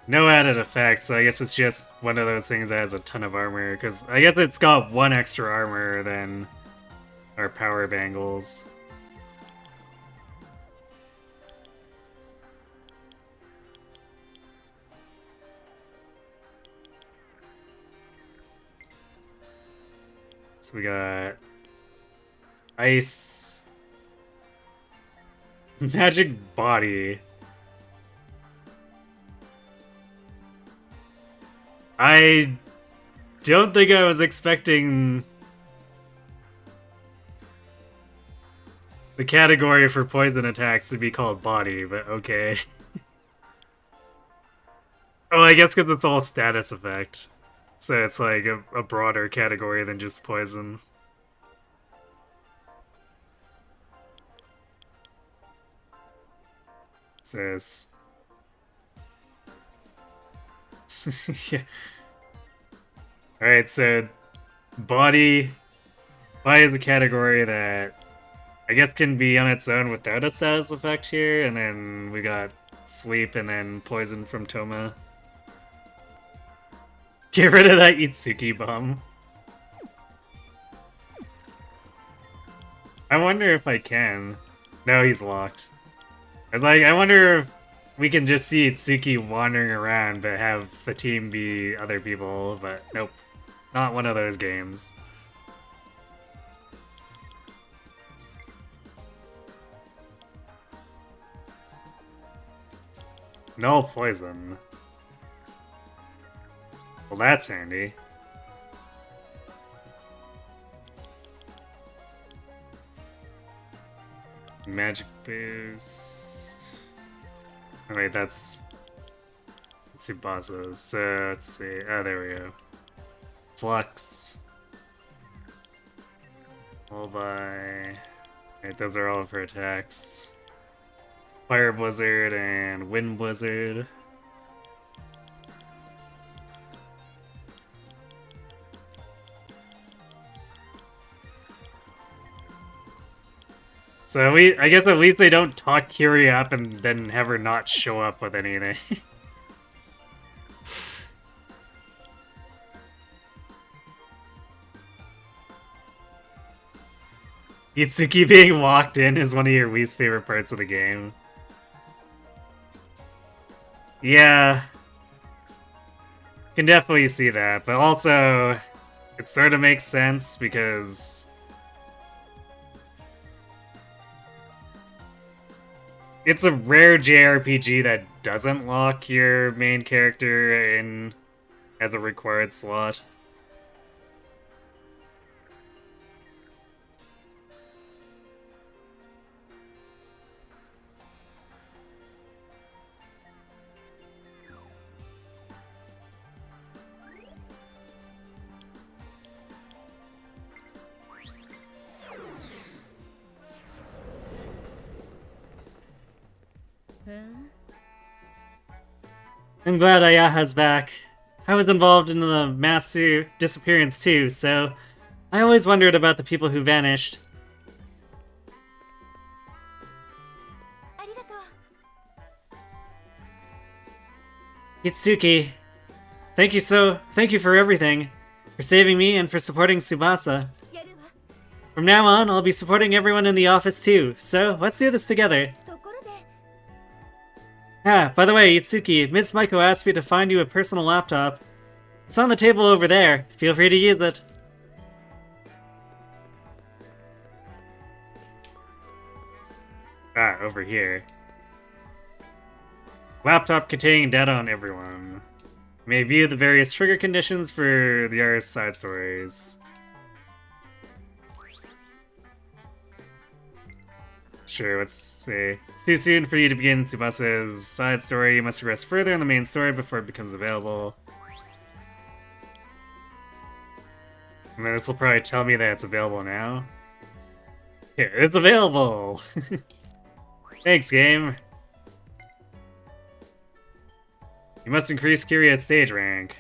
No added effects, so I guess it's just one of those things that has a ton of armor, because I guess it's got 1 extra armor than our power bangles. So we got ice, magic body. I don't think I was expecting the category for poison attacks to be called body, but okay. Oh, I guess because it's all status effect. So it's like a broader category than just poison. Says... yeah. Alright, so body is a category that I guess can be on its own without a status effect here, and then we got sweep and then poison from Toma. Get rid of that Itsuki bomb. I wonder if I can. No, he's locked. I was like, I wonder if we can just see Itsuki wandering around, but have the team be other people, but nope. Not one of those games. No poison. Well, that's handy. Magic boost. Oh, wait, that's Tsubasa. So let's see. Oh, there we go. Flux. All by. Right, those are all of her attacks. Fire Blizzard and Wind Blizzard. So I guess at least they don't talk Kiri up and then have her not show up with anything. Itsuki being walked in is one of your least favorite parts of the game. Yeah. Can definitely see that, but also it sort of makes sense because it's a rare JRPG that doesn't lock your main character in as a required slot. I'm glad Ayaha's back. I was involved in the mass disappearance too, so I always wondered about the people who vanished. ありがとう。 Itsuki, thank you for everything. For saving me and for supporting Tsubasa. やるわ。 From now on, I'll be supporting everyone in the office too, so let's do this together. ところで、 Ah, by the way, Itsuki, Miss Maiko asked me to find you a personal laptop. It's on the table over there. Feel free to use it. Ah, over here. Laptop containing data on everyone. You may view the various trigger conditions for the artist's side stories. Sure, let's see. It's too soon for you to begin Tsubasa's side story. You must progress further in the main story before it becomes available. And then this will probably tell me that it's available now. Yeah, it's available! Thanks, game. You must increase Kiria's stage rank.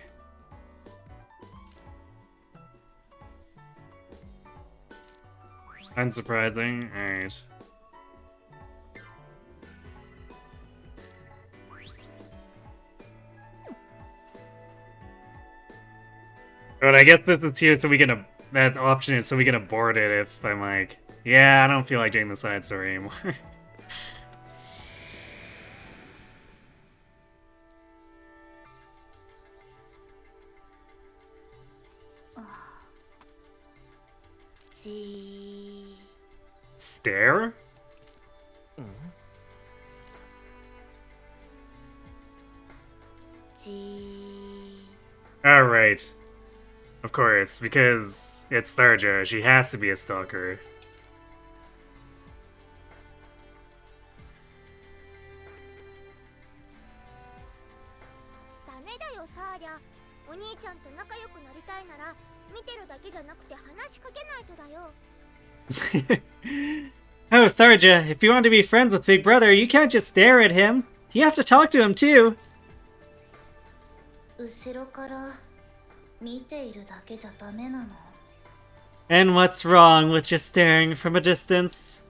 Unsurprising. Alright. But I guess this is here so we can that option is so we can abort it if I'm like, yeah, I don't feel like doing the side story anymore. Stare? Alright. Of course, because it's Tharja, she has to be a stalker. ダメだよサーリャ。お兄ちゃんと仲良くなりたいなら見てるだけじゃなくて話しかけないとだよ。 Oh, Tharja, if you want to be friends with Big Brother, you can't just stare at him. You have to talk to him too. 後ろから見ているだけじゃダメなの。 And what's wrong with just staring from a distance?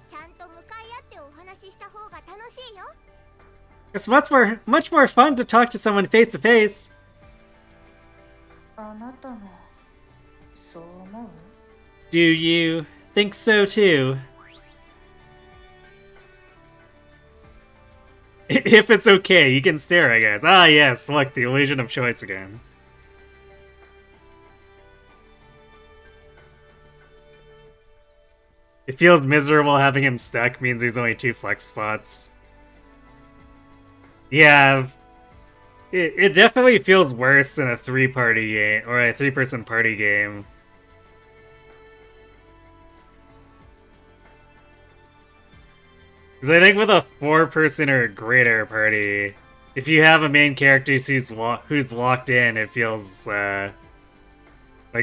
ちゃんと向かい合ってお話しした方が楽しいよ。 It's much more fun to talk to someone face to face. あなたもそう思う？ Do you think so too? If it's okay, you can stare, I guess. Ah, yes, look, the illusion of choice again. It feels miserable having him stuck, means there's only 2 flex spots. Yeah, it definitely feels worse than a 3-party game, or a 3-person party game. Because I think with a 4-person or greater party, if you have a main character who's locked in, it feels like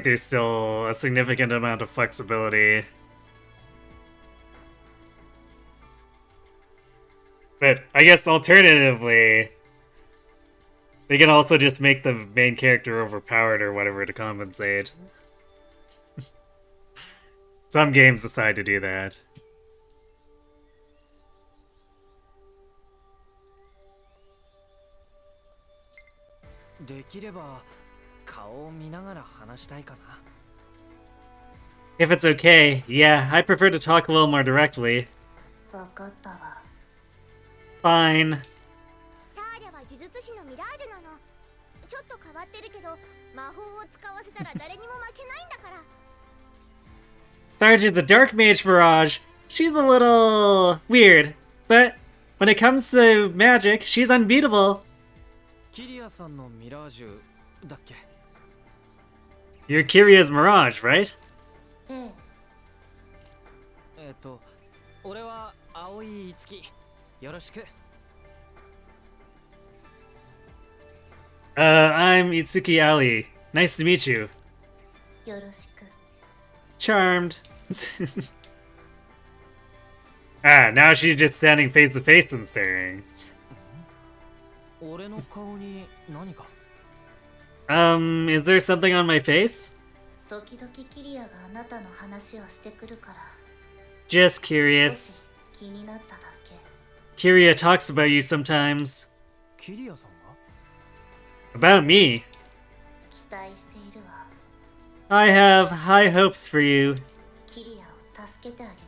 there's still a significant amount of flexibility. But I guess alternatively, they can also just make the main character overpowered or whatever to compensate. Some games decide to do that. できれば顔を見ながら話したいかな。 If it's okay, yeah, I prefer to talk a little more directly. わかったわ。 Fine. サーリャは呪術師のミラージュなの。ちょっと変わってるけど、魔法を使わせたら誰にも負けないんだから。 Tharja's a dark mage Mirage. She's a little weird, but when it comes to magic, she's unbeatable. キリアさんのミラージュだっけ？ You're Kiria's Mirage, right? ええ。俺は青井いつき。よろしく。I'm Itsuki Ali. Nice to meet you. よろしく。 Charmed. Ah, now she's just standing face to face and staring. 俺の顔に何か？ Is there something on my face? 時々キリアがあなたの話をしてくるから Just curious. 気になっただけ。 Kiria talks about you sometimes. キリアさんが About me. 期待しているわ。 I have high hopes for you. キリアを助けてあげて。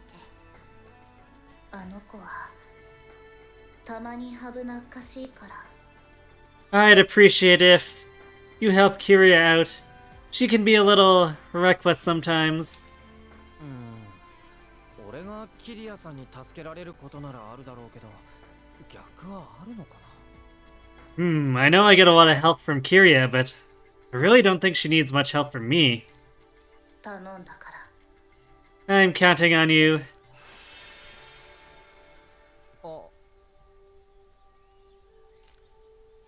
あの子はたまにはぶなっかしいから。 I'd appreciate if you help Kiria out. She can be a little reckless sometimes. 俺がキリアさんに助けられることならあるだろうけど、逆はあるのかな。 I know I get a lot of help from Kiria, but I really don't think she needs much help from me. 頼んだから。 I'm counting on you. あ、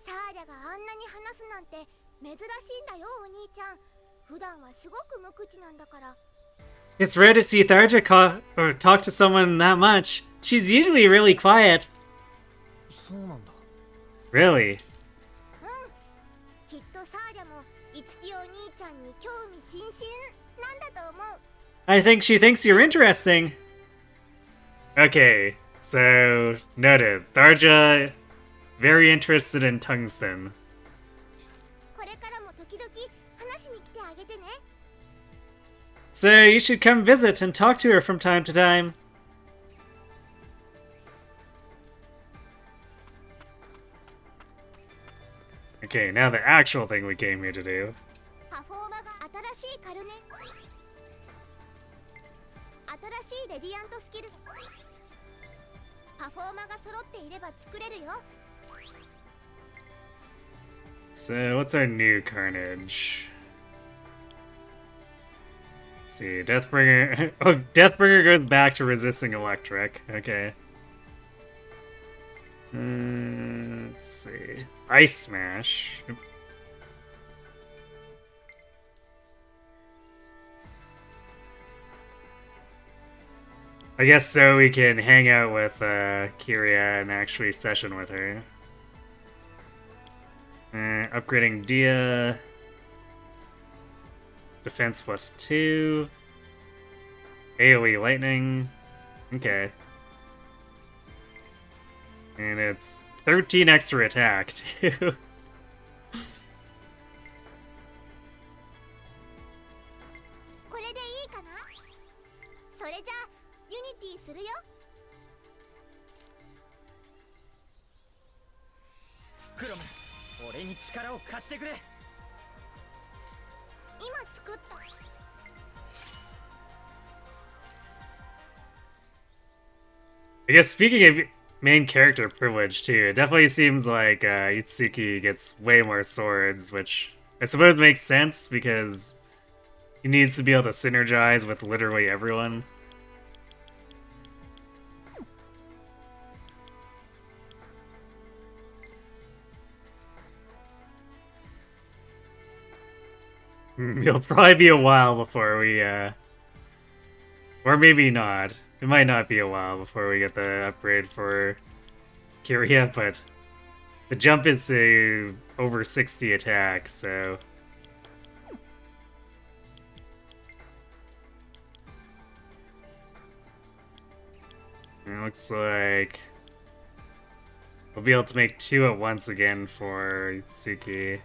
サーリャがあんなに話すなんて珍しいんだよ、お兄ちゃん。普段はすごく無口なんだから。 It's rare to see Tharja talk to someone that much. She's usually really quiet. そうなんだ。 Really? きっとサーリャもいつきお兄ちゃんに興味津々なんだと思う。 I think she thinks you're interesting. Okay, so noted. Tharja, very interested in tungsten. これからも時々話しに来てあげてね。 So you should come visit and talk to her from time to time. Okay, now the actual thing we came here to do. パフォーマが新しいカルネ。新しいレディアントスキル。パフォーマが揃っていれば作れるよ。 So what's our new carnage? Let's see, Deathbringer. Oh, Deathbringer goes back to resisting electric. Okay. Let's see. Ice Smash. I guess so we can hang out with Kiria and actually session with her. Upgrading Dia. Defense +2. AoE Lightning. Okay. And it's 13 extra attack, too. これでいいかな。それじゃあユニティするよ。クロム、俺に力を貸してくれ。今作った。 I guess speaking of main character privilege too, it definitely seems like Itsuki gets way more swords, which I suppose makes sense because he needs to be able to synergize with literally everyone. It'll probably be a while before we, or maybe not. It might not be a while before we get the upgrade for Kiria, but the jump is to over 60 attack, so... It looks like we'll be able to make 2 at once again for Itsuki.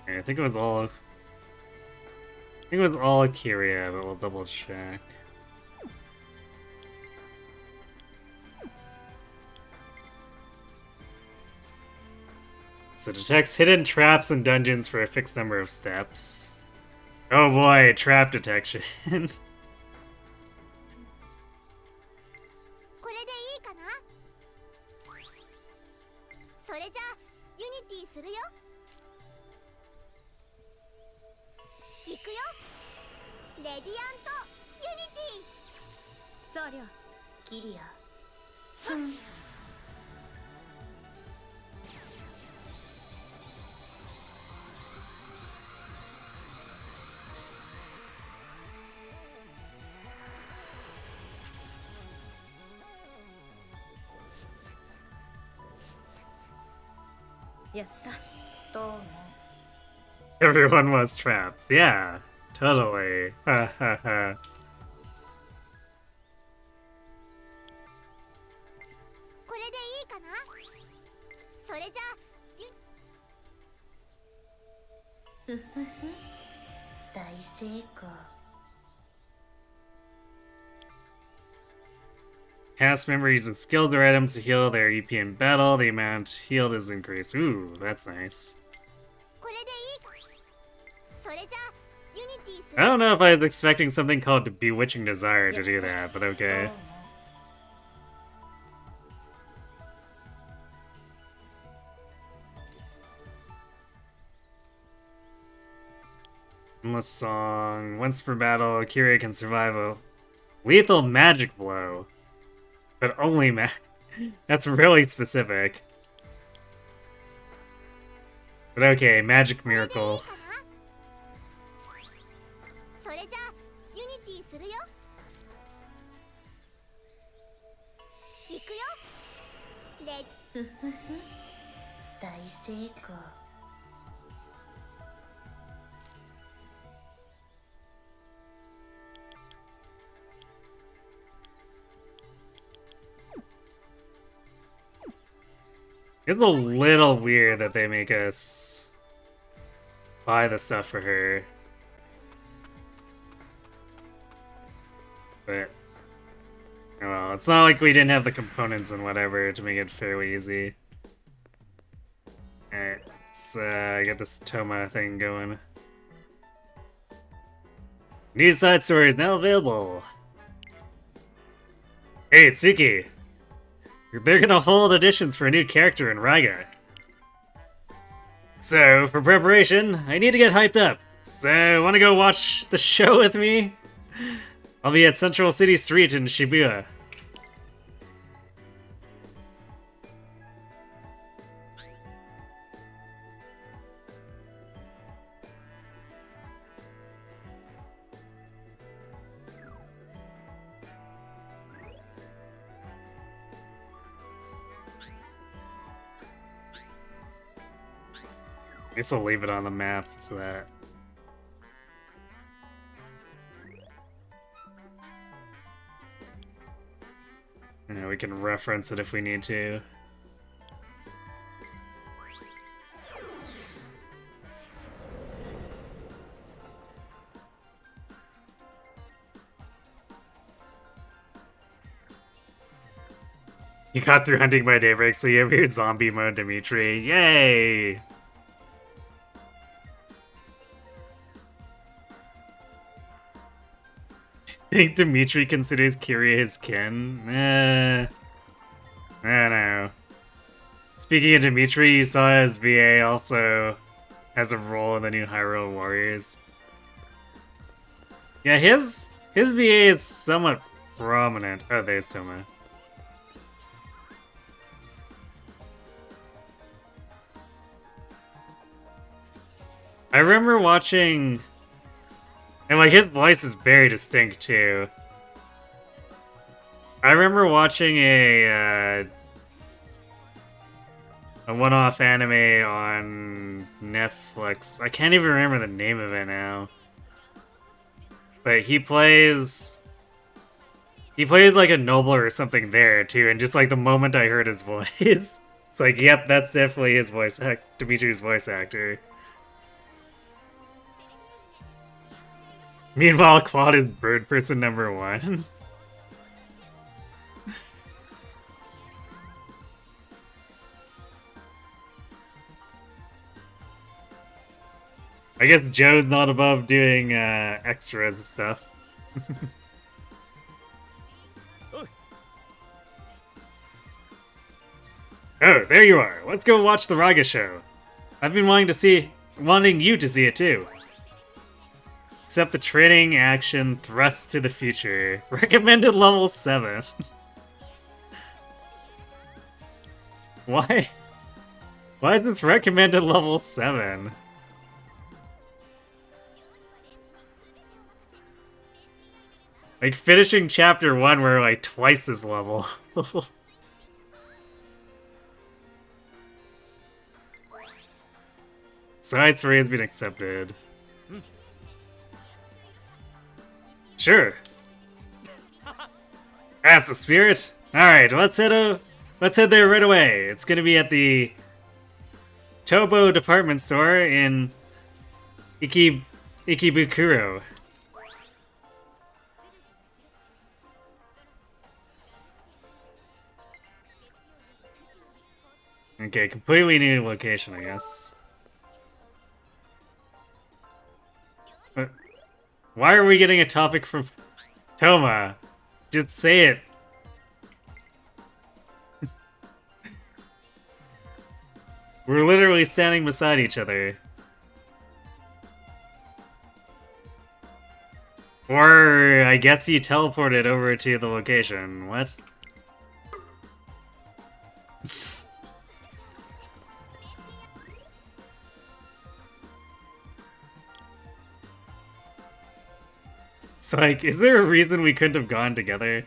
I think it was all Kiria, but we'll double check. So detects hidden traps and dungeons for a fixed number of steps. Oh boy, trap detection. れじゃあユニティするよ。行くよ。レディアントユニティ。僧侶キリア。やったどうも。 Everyone was traps. Yeah, totally. Ha ha ha. これでいいかな。それじゃあふふふ大成功。 Cast member using skills or items to heal their EP in battle. The amount healed is increased. Ooh, that's nice. これでいいか。それじゃあユニティす I る don't know if I was expecting something called Bewitching Desire to do that, but okay. よ。 Endless song. Once per battle, Kyrie can survive a lethal magic blow. But only That's really specific. But okay, magic miracle. それじゃあユニティするよ。行くよ。レふふふ大成功。 It's a little weird that they make us buy the stuff for her. But, oh well, it's not like we didn't have the components and whatever to make it fairly easy. Alright, let's get this Toma thing going. New side story is now available. Hey, Tsuki! They're gonna hold auditions for a new character in Raiga. So, for preparation, I need to get hyped up. So, wanna go watch the show with me? I'll be at Central City Street in Shibuya. I guess I'll leave it on the map so that... You know, we can reference it if we need to. You got through Hunting by Daybreak, so you have your zombie mode, Dimitri. Yay! Think Dimitri considers Kyrie his kin? I don't know. Speaking of Dimitri, you saw his VA also has a role in the new Hyrule Warriors. Yeah, his VA is somewhat prominent. Oh, there's Toma. I remember watching... And, like, his voice is very distinct, too. I remember watching a one-off anime on Netflix. I can't even remember the name of it now. But he plays... He plays, like, a noble or something there, too. And just, like, the moment I heard his voice, it's like, yep, that's definitely his voice Dimitri's voice actor. Meanwhile, Claude is bird person number 1. I guess Joe's not above doing extras and stuff. Oh, there you are. Let's go watch the Raga show. I've been wanting you to see it too. Accept the training action thrust to the future. Recommended level 7. Why? Why is this recommended level 7? Like, finishing chapter 1, we're like twice this level. Side story has been accepted. Sure. That's the spirit. Alright, let's head there right away. It's gonna be at the Tobo department store in Ikebukuro. Okay, completely new location, I guess. But why are we getting a topic from Toma? Just say it. We're literally standing beside each other. Or I guess you teleported over to the location. What? It's like, is there a reason we couldn't have gone together?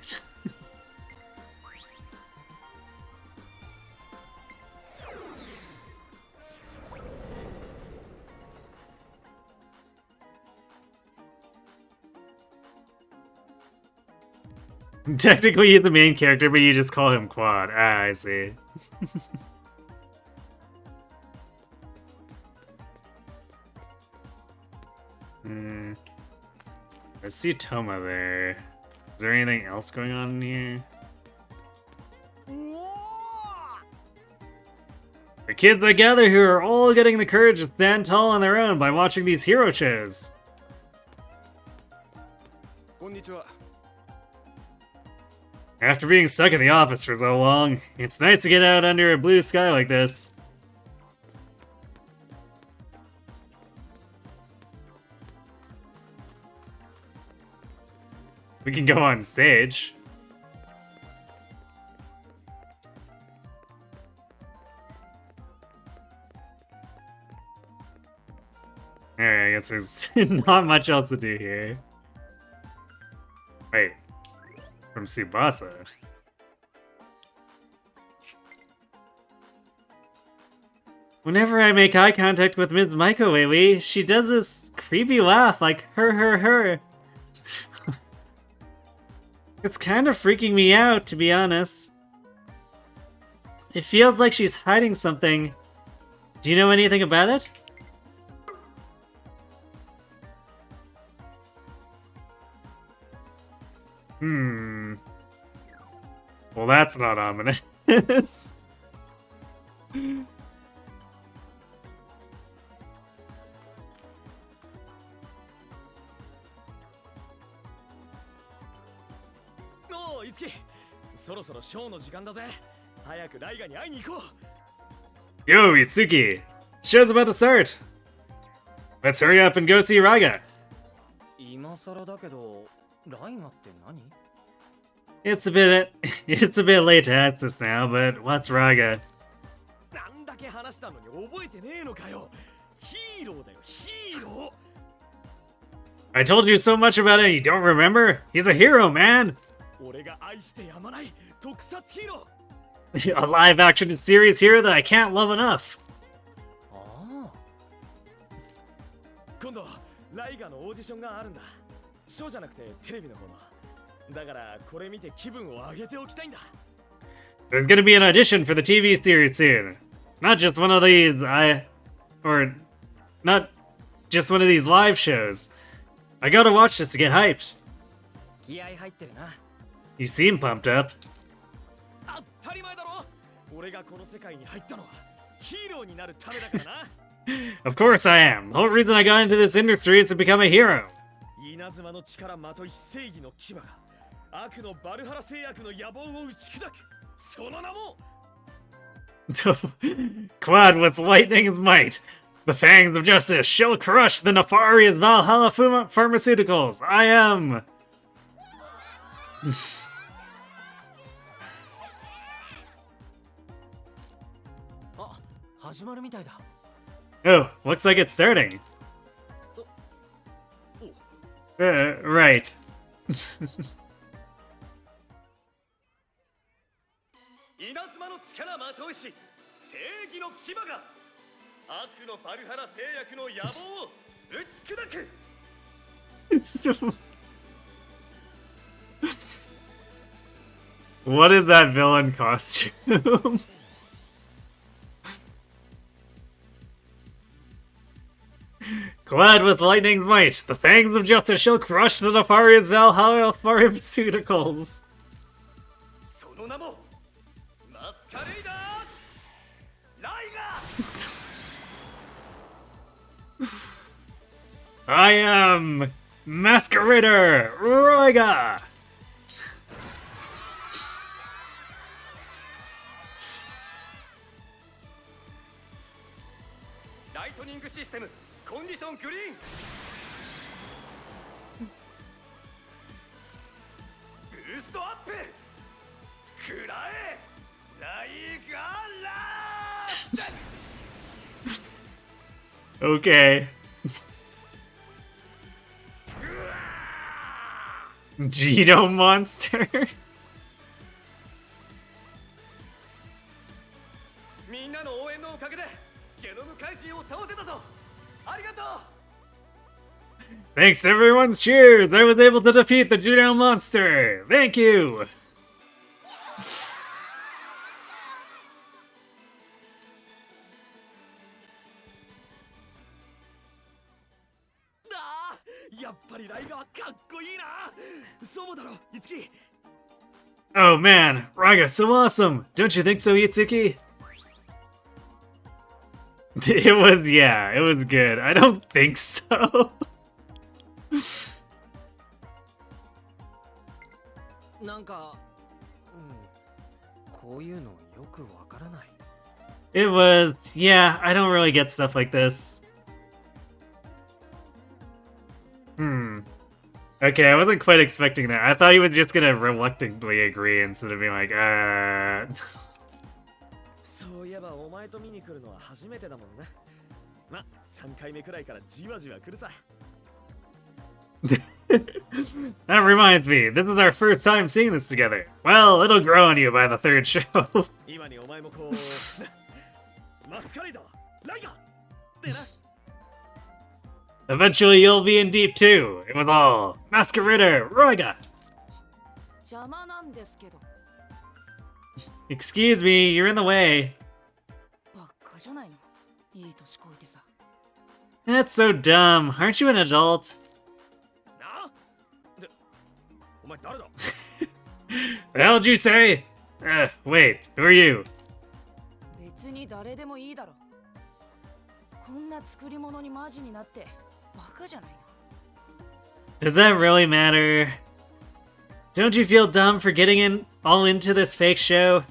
Technically he's the main character, but you just call him Quad. Ah, I see. I see Toma there. Is there anything else going on in here? The kids that gather here are all getting the courage to stand tall on their own by watching these hero shows. After being stuck in the office for so long, it's nice to get out under a blue sky like this. We can go on stage. Alright, I guess there's not much else to do here. Wait. From Tsubasa. Whenever I make eye contact with Ms. Maiko lately, she does this creepy laugh like her. It's kind of freaking me out, to be honest. It feels like she's hiding something. Do you know anything about it? Well, that's not ominous. Yo, Itsuki! Show's about to start! Let's hurry up and go see Raga! It's a bit late to ask this now, but what's Raga? I told you so much about it and you don't remember? He's a hero, man! A live-action series hero that I can't love enough! There's gonna be an audition for the TV series soon. Not just one of these not just one of these live shows. I gotta watch this to get hyped. You seem pumped up. Of course I am. The whole reason I got into this industry is to become a hero. Clad with lightning's might, the fangs of justice shall crush the nefarious Valhalla Pharmaceuticals. I am. Oh, looks like it's starting. Right. 稲妻の力まとうし正義の牙が悪のバルハラ製薬の野望を打ち砕く What is that villain costume? Clad with lightning's might, the fangs of justice shall crush the nefarious Valhalla Pharmaceuticals. その名もマスカレイダーライガー I am Masquerader Roiga. ライトニングシステムコンディショングリーンブーストアップ食らえライガーラー Okay. Genome monster. みんなの応援のおかげでゲノム怪人を倒せたぞありがとう Thanks to everyone's cheers, I was able to defeat the genome monster. Thank you. やっぱりライガーかっこいいなそうだろいつき Oh man, Raiga's so awesome. Don't you think so, Itsuki? It was, yeah, it was good. I don't think so. なんか、こういうのよくわからない。It was, yeah, I don't really get stuff like this. Okay, I wasn't quite expecting that. I thought he was just gonna reluctantly agree instead of being like, そういえばお前と見に来るのは初めてだもんな。ま、3回目くらいからじわじわ来るさ。That reminds me, this is our first time seeing this together. Well, it'll grow on you by the third show. 今にお前もこう、マスカレーダー、ライガーってな。Eventually you'll be in deep too. It was all Masquerader Roiga. 邪魔なんですけど。 Excuse me, you're in the way. ばっかじゃないの。いい年こいてさ。 That's so dumb. Aren't you an adult? なで、お前誰だ The hell did you say? Wait, who are you? 別に誰でもいいだろ。こんな作り物にマジになってバカじゃないの。 Does that really matter? Don't you feel dumb for getting in all into this fake show?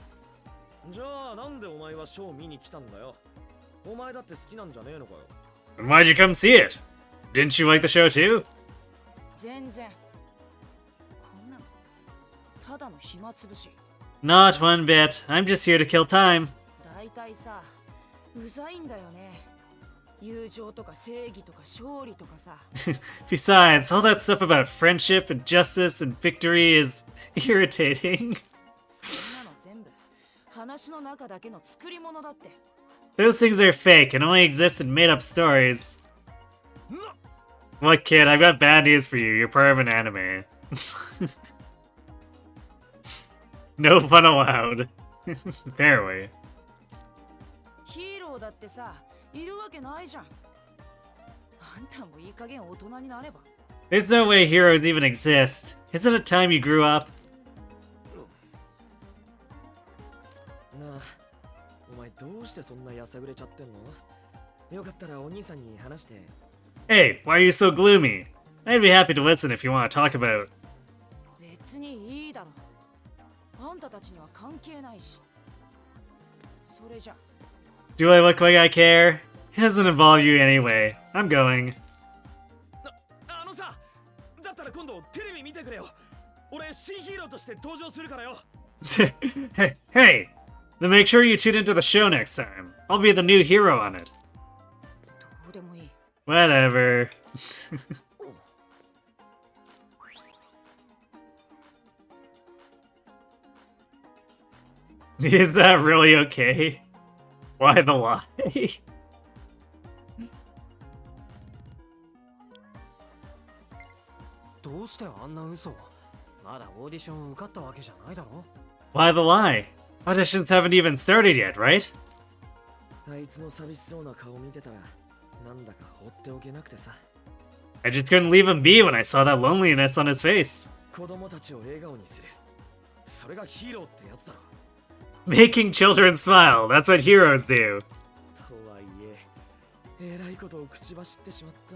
じゃあなんでお前はショーを見に来たんだよ。お前だって好きなんじゃねえのかよ。 Then why'd you come see it? Didn't you like the show too? 全然。こんなのただの暇つぶし。 Not one bit. I'm just here to kill time. だいたいさ、うざいんだよね。友情とか正義とか勝利とかさ。Besides, all that stuff about friendship and justice and victory is irritating. そんなの全部話の中だけの作り物だって。 Those things are fake and only exist in made-up stories. Look, kid, I've got bad news for you. You're part of an anime. No fun allowed. Apparently. ヒーローだってさ、いるわけないじゃん。あんたもいい加減大人になれば。 There's no way heroes even exist. Isn't it time you grew up? なあ、お前どうしてそんなやさぐれちゃってんの？よかったらお兄さんに話して。 Hey, why are you so gloomy? I'd be happy to listen if you want to talk about. 別にいいだろ。あんたたちには関係ないし。それじゃ Do I look like I care? It doesn't involve you anyway. I'm going. あのさ、だったら今度テレビ見てくれよ。俺新ヒーローとして登場するからよ。Hey! Then make sure you tune into the show next time. I'll be the new hero on it. どうでもいい。 Whatever. Is that really okay? Why the lie? どうしてあんな嘘を？まだオーディション受かったわけじゃないだろ？ Why the lie? Auditions haven't even started yet, right? あいつの寂しそうな顔見てたら、なんだか放っておけなくてさ。 I just couldn't leave him be when I saw that loneliness on his face. 子供たちを笑顔にする。それがヒーローってやつだろ。 Making children smile, that's what heroes do. とはいえ、えらいことを口走ってしまった。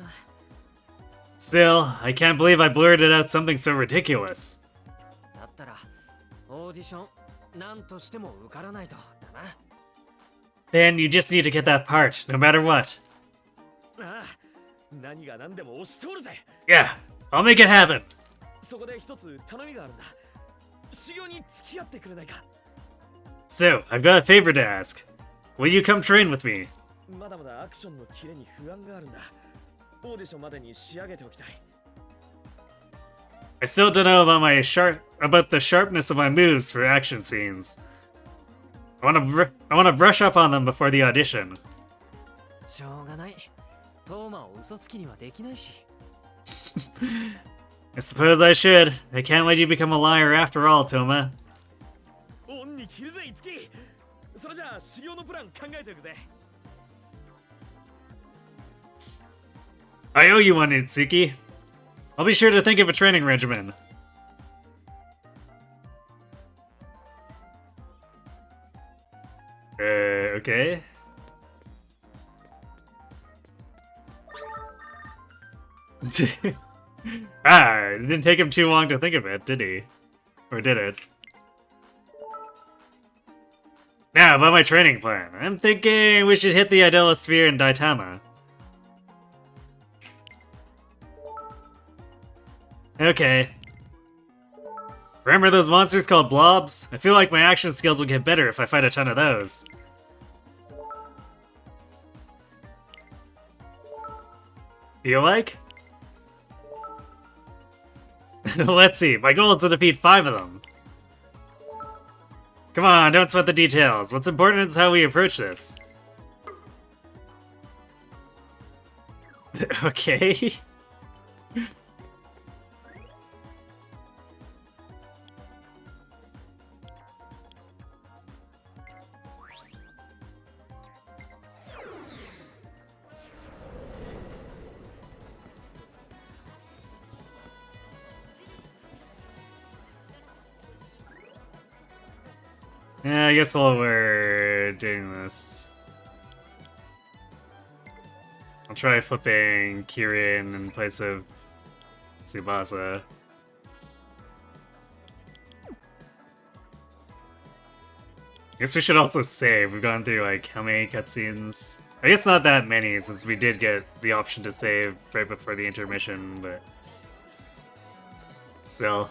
Still, I can't believe I blurted out something so ridiculous. だったらオーディションなんとしても受からないとだな。 Then you just need to get that part, no matter what. ああ、何が何でも押し通るぜ。 Yeah, I'll make it happen. そこで一つ頼みがあるんだ。修行に付き合ってくれないか。 So, I've got a favor to ask. Will you come train with me? まだまだアクションのキレに不安があるんだ。オーディションまでに仕上げておきたい。 I still don't know about the sharpness of my moves for action scenes. I wanna brush up on them before the audition. しょうがない。トーマを嘘つきにはできないし。 I suppose I should. I can't let you become a liar after all, Toma. オンに切るぜ、いつき。それじゃあ修行のプラン考えておくぜ。 I owe you one, Itsuki. I'll be sure to think of a training regimen. Okay. It didn't take him too long to think of it, did he? Or did it? Now, about my training plan. I'm thinking we should hit the Idella Sphere in Daitama. Okay. Remember those monsters called blobs? I feel like my action skills will get better if I fight a ton of those. Feel like? Let's see, my goal is to defeat 5 of them. Come on, don't sweat the details. What's important is how we approach this. Okay. Yeah, I guess while we're doing this, I'll try flipping Kirin in place of Tsubasa. Guess we should also save. We've gone through like how many cutscenes? I guess not that many, since we did get the option to save right before the intermission, but still.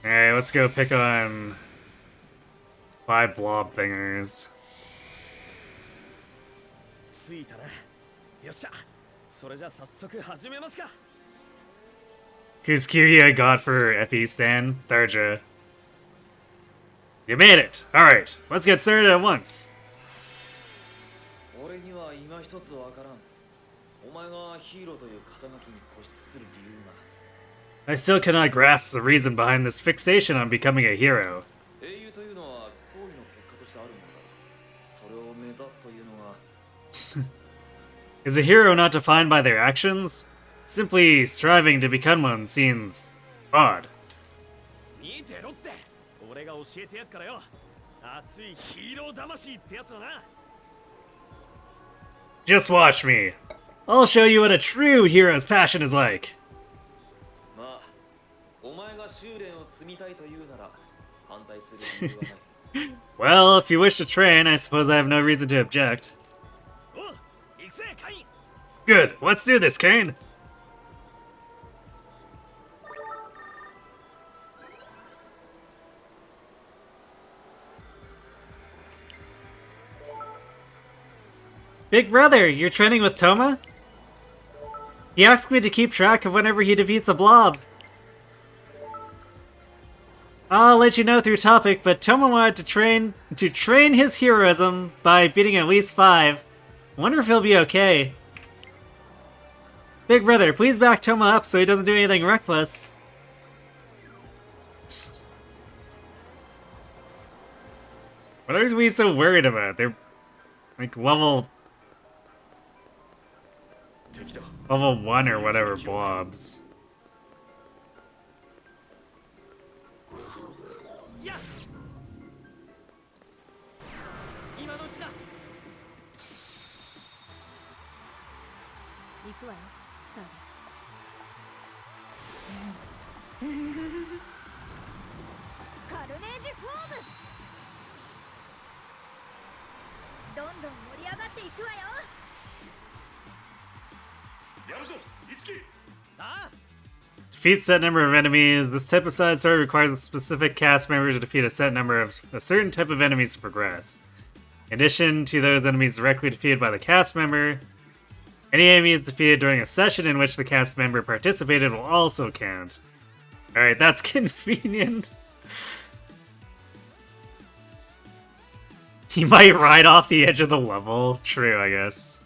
Alright, let's go pick on 5 blob thingers. ついたな。よっしゃ。それじゃ早速始めますか。 Who's Kiria got for Epi Stan? Tharja. You made it! Alright, let's get started at once. 俺には今一つわからん。お前がヒーローという肩書きに固執する理由が。 I still cannot grasp the reason behind this fixation on becoming a hero. 英雄というのは行為の結果としてあるものだ。それを目指すというのは。 Is a hero not defined by their actions? Simply striving to become one seems odd. 見てろって。俺が教えてやっからよ。熱いヒーロー魂ってやつだな。 Just watch me. I'll show you what a true hero's passion is like. まあ、お前が修練を積みたいというなら反対する理由はない。Well, if you wish to train, I suppose I have no reason to object. おう、行くぜカイン。 Good, let's do this, Kane! Big brother, you're training with Toma? He asked me to keep track of whenever he defeats a blob. I'll let you know through topic, but Toma wanted to train his heroism by beating at least 5. Wonder if he'll be okay. Big brother, please back Toma up so he doesn't do anything reckless. What are we so worried about? They're like level 1 or whatever blobs. やっ、今のうちだ。行くわよサーディ。カルネージフォーム。どんどん盛り上がっていくわよ。やるぞ、いつき。ああ。 Defeat set number of enemies. This type of side story requires a specific cast member to defeat a set number of a certain type of enemies to progress. In addition to those enemies directly defeated by the cast member, any enemies defeated during a session in which the cast member participated will also count. Alright, that's convenient. He might ride off the edge of the level. True, I guess.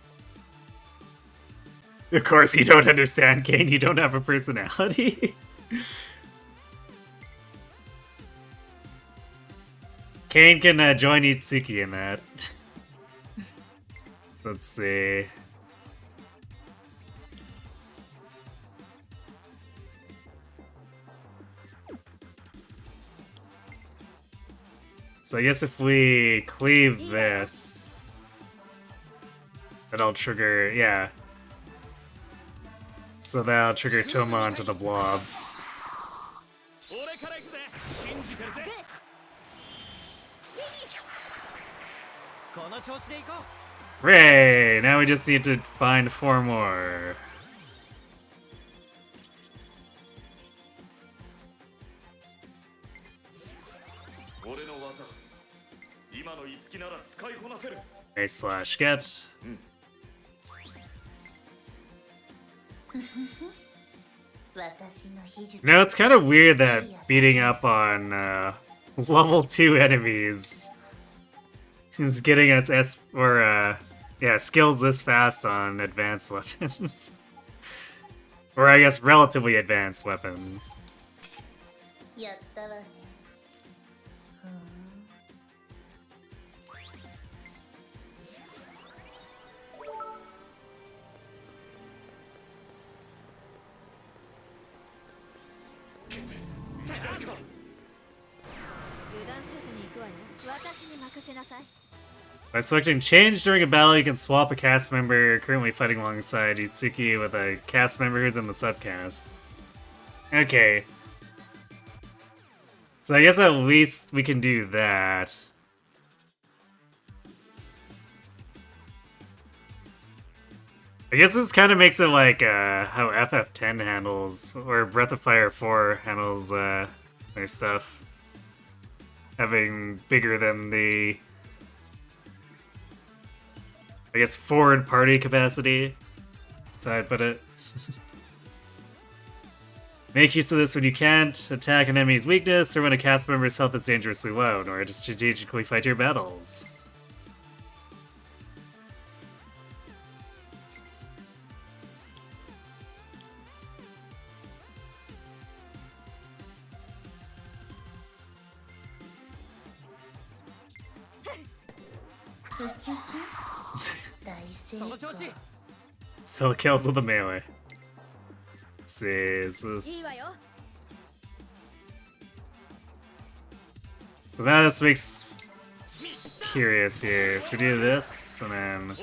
Of course, you don't understand, Kane. You don't have a personality. Kane can join Itsuki in that. Let's see. So I guess if we cleave this, that'll trigger, yeah. So that'll trigger Toma onto the blob. 俺から行くぜ。信じてるぜ。この調子で行こう。 Hooray! Now we just need to find 4 more. 俺の技、今の五木なら使いこなせる。 A slash get. No, it's kind of weird that beating up on level 2 enemies is getting us skills this fast on advanced weapons. Or I guess relatively advanced weapons. やったわね。 By selecting change during a battle, you can swap a cast member currently fighting alongside Itsuki with a cast member who's in the subcast. Okay. So I guess at least we can do that. I guess this kind of makes it like how FF10 handles, or Breath of Fire 4 handles their stuff. Having bigger than the, I guess, forward party capacity. That's how I put it. Make use of this when you can't attack an enemy's weakness or when a cast member's health is dangerously low in order to strategically fight your battles. Still kills with the melee. Let's see, is this... So now this makes curious here. If we do this, and then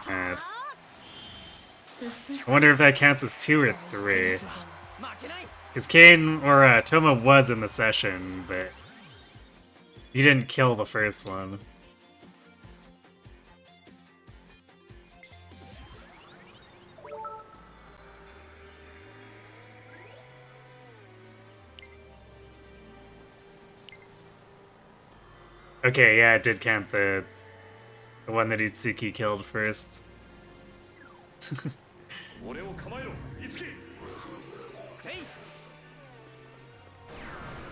add. I wonder if that counts as 2 or 3. Because Kane or Toma was in the session, but he didn't kill the first one. Okay, yeah, it did count the one that Itsuki killed first. 俺を構えろいつき せい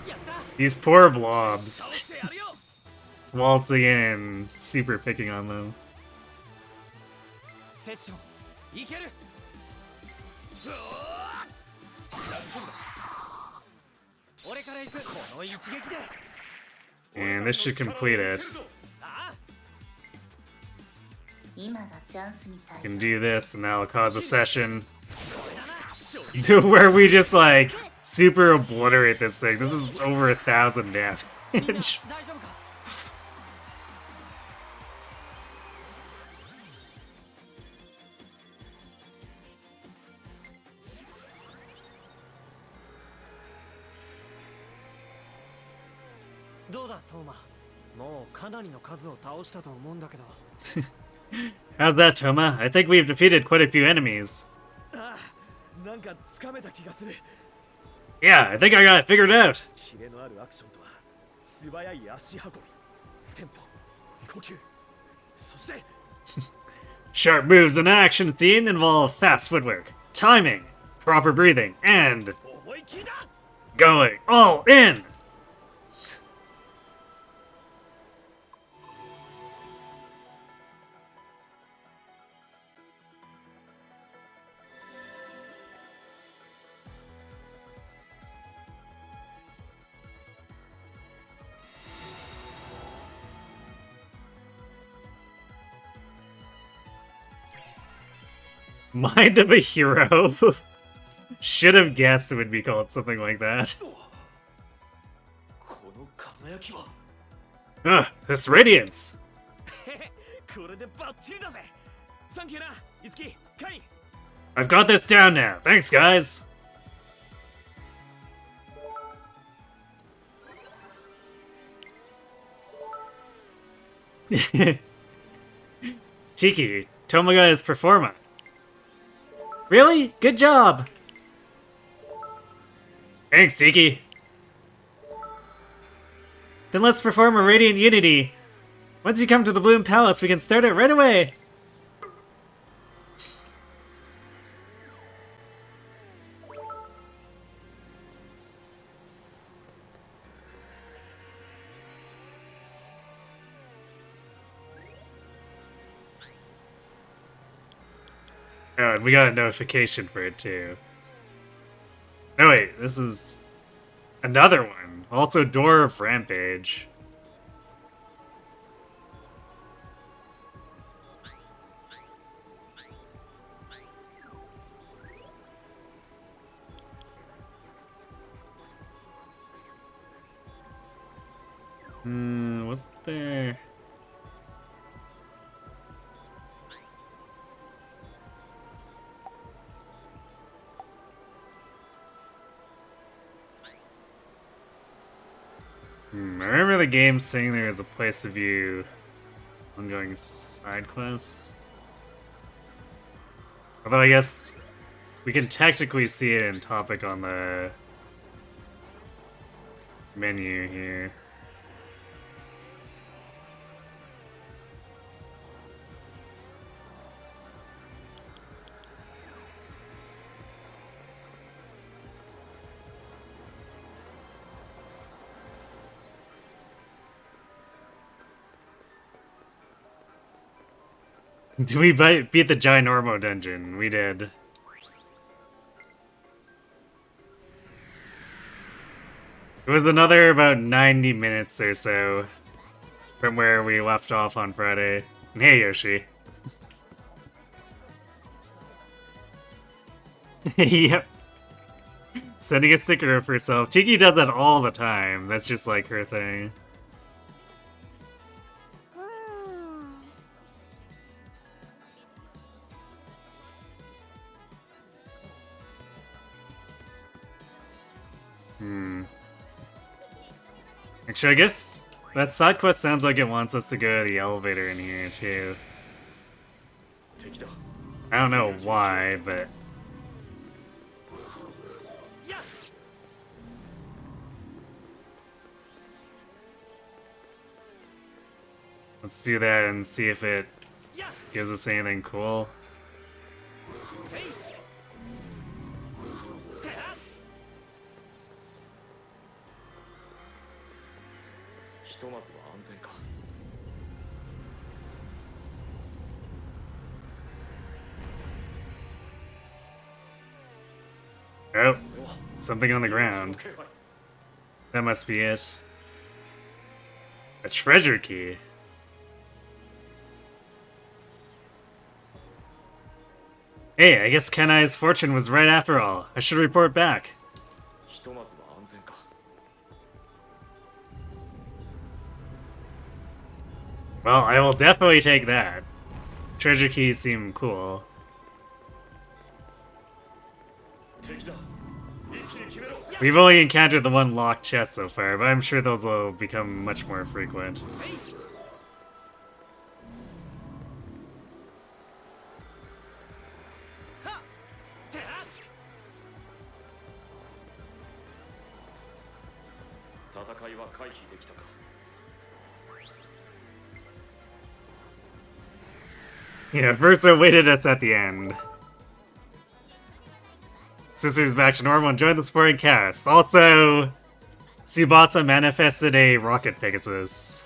やった These poor blobs. 倒してやるよ It's waltzing in and super picking on them. セッションいける俺から行くこの一撃で And this should complete it. ああ 今がチャンスみたい Can do this, and that'll cause a session これだな勝利 to where we just like super obliterate this thing. This is over 1,000 みんな damage. 大丈夫か どうだトーマもうかなりの数を倒したと思うんだけど How's that, Toma? I think we've defeated quite a few enemies. ああなんかつかめた気がする Yeah, I think I got it figured out. キレのあるアクションとは素早い足運びテンポ呼吸そして Sharp moves in an action scene involve fast footwork, timing, proper breathing, and 思い切りだ going all in. Mind of a hero. Should have guessed it would be called something like that. この輝きは Ugh, this radiance. これでバッチリだぜサンキューないつきカイ I've got this down now. Thanks, guys. Tiki, Tomaga is performa. Really? Good job! Thanks, Tiki. Then let's perform a Radiant Unity. Once you come to the Bloom Palace, we can start it right away. Oh, and we got a notification for it too. No, wait, this is another one. Also, Door of Rampage. Was there? I remember the game saying there was a place to view ongoing side quests. Although I guess we can technically see it in topic on the menu here. Did we beat the Ginormo dungeon? We did. It was another about 90 minutes or so from where we left off on Friday. And hey, Yoshi. Yep. Sending a sticker of herself. Tiki does that all the time. That's just like her thing. Actually, I guess that side quest sounds like it wants us to go to the elevator in here, too. 敵だ I don't know why, but... Let's do that and see if it gives us anything cool. ひとまずは安全か Oh, something on the ground. That must be it. A treasure key. Hey, I guess Kenai's fortune was right after all. I should report back. ひとまずは安全か Well, I will definitely take that. Treasure keys seem cool. 敵だ一気に決めろ We've only encountered the one locked chest so far, but I'm sure those will become much more frequent. 戦いは回避できたか Yeah, Verso waited us at the end. Sister's back to normal and joined the sporting cast. Also, Tsubasa manifested a rocket Pegasus.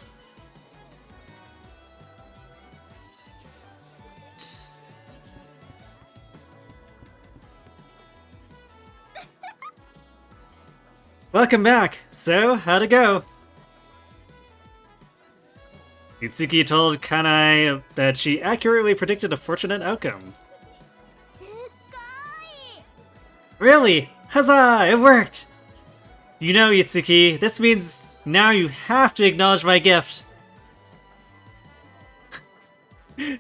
Welcome back! So, how'd it go? Itsuki told Kanai that she accurately predicted a fortunate outcome. すっごい Really? Huzzah! It worked! You know, Itsuki, this means now you have to acknowledge my gift.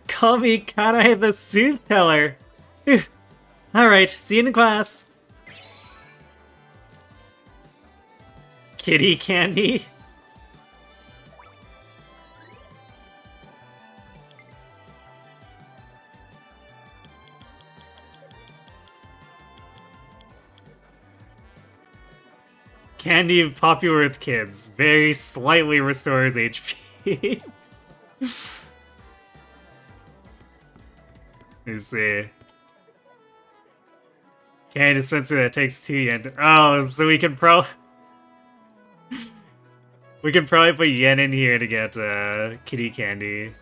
Call me Kanai the Soothteller. Phew. Alright, see you in class. Kitty candy? Candy popular with kids. Very slightly restores HP. Let's see. Candy dispenser that takes 2 yen. Oh, so we can we can probably put yen in here to get kitty candy.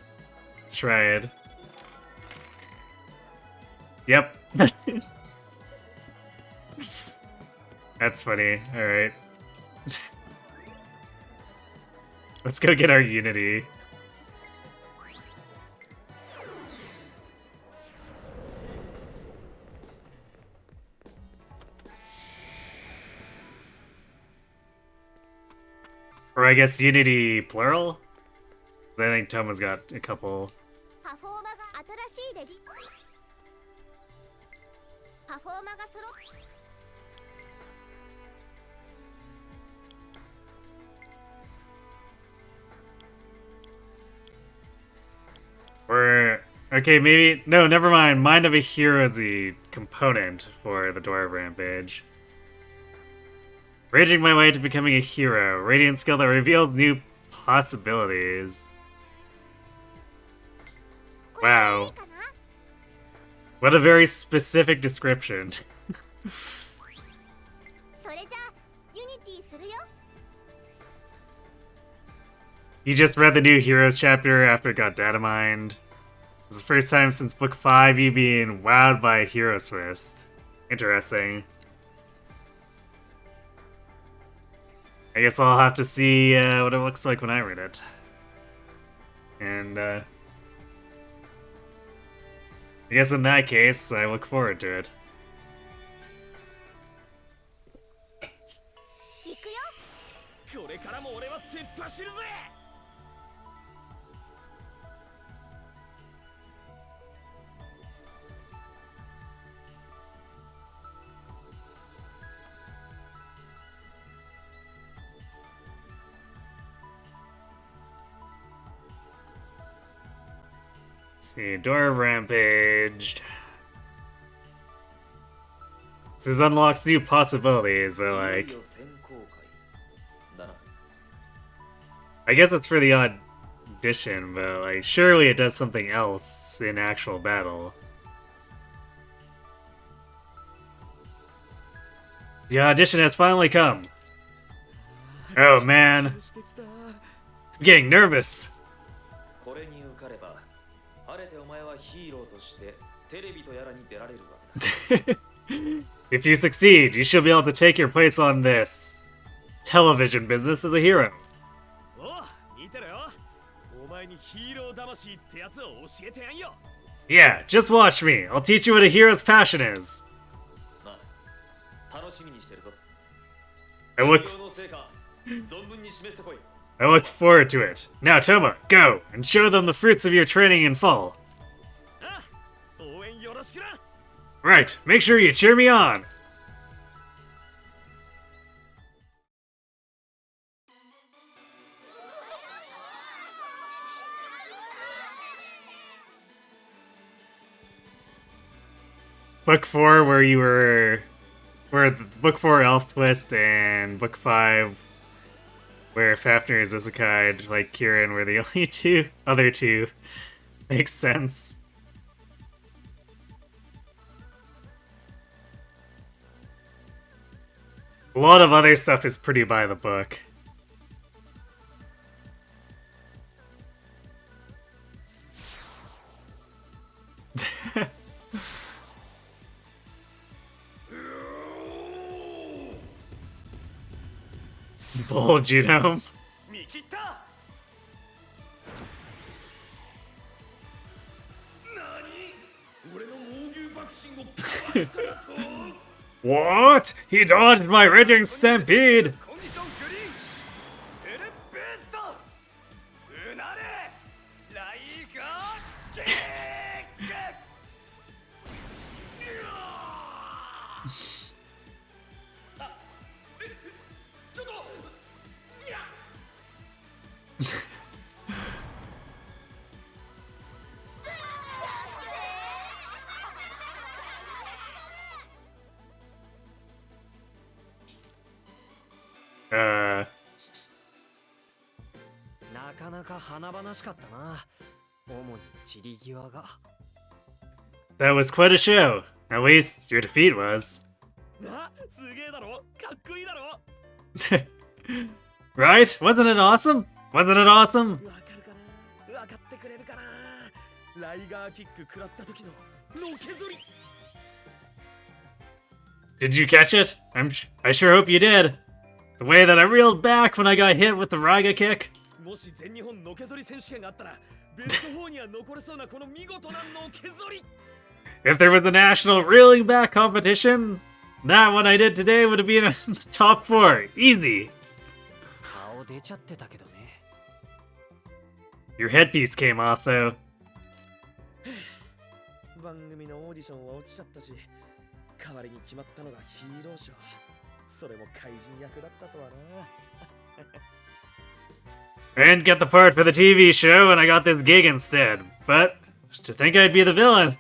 Let's try it. Yep. That's funny. Alright. Let's go get our Unity. Or I guess Unity plural? I think Toma's got a couple. パフォーマが新しいレディパフォーマが揃っ Or, okay, maybe, no, never mind. Mind of a Hero is the component for the Dwarf Rampage. Raging my way to becoming a hero. Radiant skill that reveals new possibilities. Wow. What a very specific description. それじゃあユニティするよ You just read the new Heroes chapter after it got data mined. It's the first time since book 5 you being wowed by a hero twist. Interesting. I guess I'll have to see what it looks like when I read it. And I guess in that case, I look forward to it. 行くよこれからも俺は突っ走るぜ see, Door of Rampage. This unlocks new possibilities, but like, I guess it's for the audition, but like, surely it does something else in actual battle. The audition has finally come. Oh man, I'm getting nervous. If you succeed, you should be able to take your place on this television business as a hero. Yeah, just watch me. I'll teach you what a hero's passion is. I look forward to it. Now, Toma, go and show them the fruits of your training in fall. Right, make sure you cheer me on. Book 4, where Book 4 Elf Twist, and Book 5, where Fafnir is Isekai, like Kieran, were the only other two. Makes sense. A lot of other stuff is pretty by the book. Bull genome. What? He dodged my raging stampede! That was quite a show. At least your defeat was. Right? Wasn't it awesome? Wasn't it awesome? Did you catch it? I sure hope you did. The way that I reeled back when I got hit with the Raiga kick. If there was a national reeling back competition, that one I did today would have been in the top 4. Easy. Your headpiece came off though. I didn't get the part for the TV show and I got this gig instead, but to think I'd be the villain.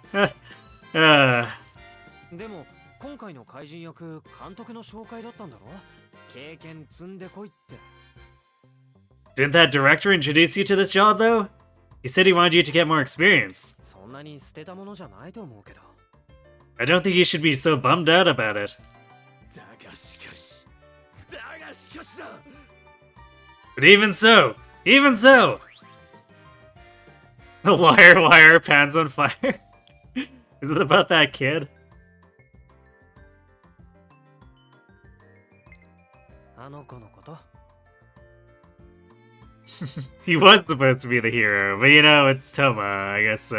Didn't that director introduce you to this job though? He said he wanted you to get more experience. I don't think you should be so bummed out about it. But even so! Liar, pants on fire. Is it about that kid? He was supposed to be the hero, but you know, it's Toma. I guess,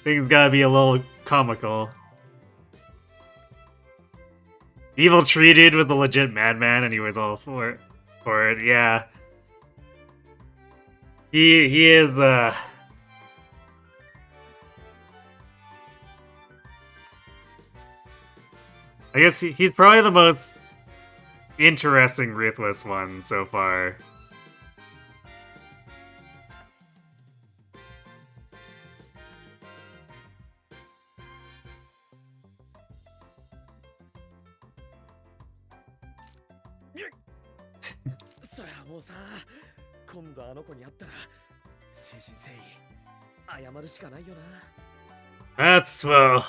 things gotta be a little comical. Evil Tree Dude was a legit madman and he was all for it, yeah. He is the... I guess he's probably the most interesting Ruthless one so far. それはもうさ、今度あの子に会ったら誠心誠意謝るしかないよな。 That's, well,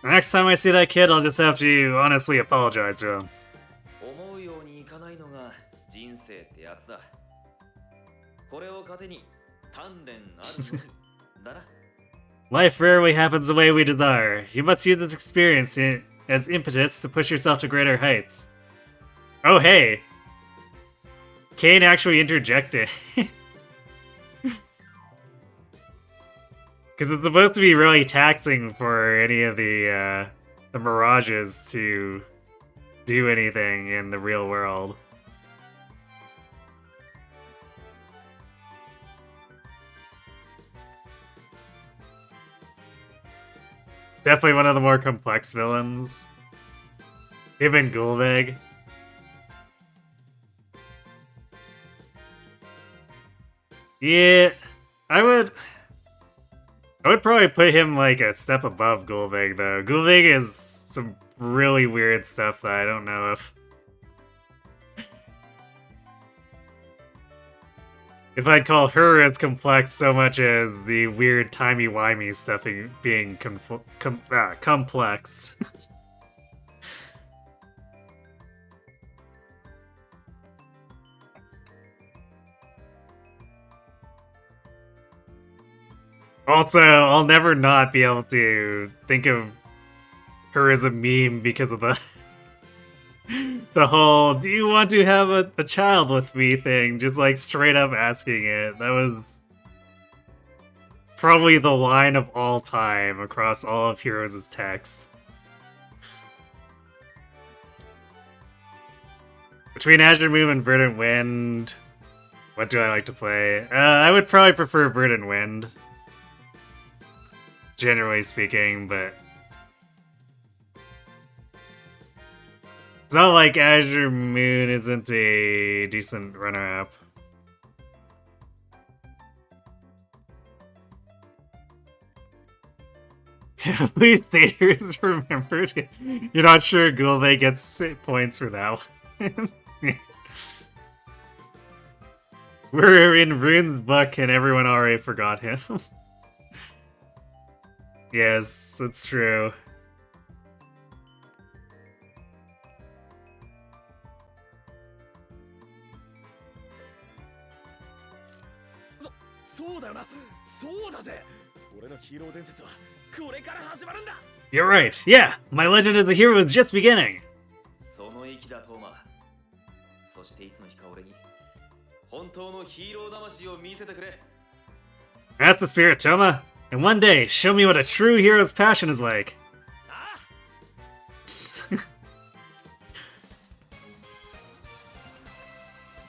the next time I see that kid, I'll just have to honestly apologize to him. 思うようにいかないのが人生ってやつだ。これを糧に鍛錬あるのみだな。Life rarely happens the way we desire. You must use this experience as impetus to push yourself to greater heights. Oh, hey! Kane actually interjected. Because it's supposed to be really taxing for any of the Mirages to do anything in the real world. Definitely one of the more complex villains. Him and Gulvig. Yeah, I would probably put him like a step above Gulvig though. Gulvig is some really weird stuff that I don't know if I'd call her as complex so much as the weird timey-wimey stuff being complex. Also, I'll never not be able to think of her as a meme because of the whole "do you want to have a child with me" thing, just like straight up asking it. That was probably the line of all time across all of Heroes' text. Between Azure Moon and Verdant Wind, what do I like to play? I would probably prefer Verdant Wind, generally speaking, but it's not like Azure Moon isn't a decent runner-up. At least Daters remembered. You're not sure Gulve gets points for that one. We're in Rune's book and everyone already forgot him. Yes, that's true. You're right. Yeah, my legend as a hero is just beginning. That's the spirit, Toma. And one day, show me what a true hero's passion is like.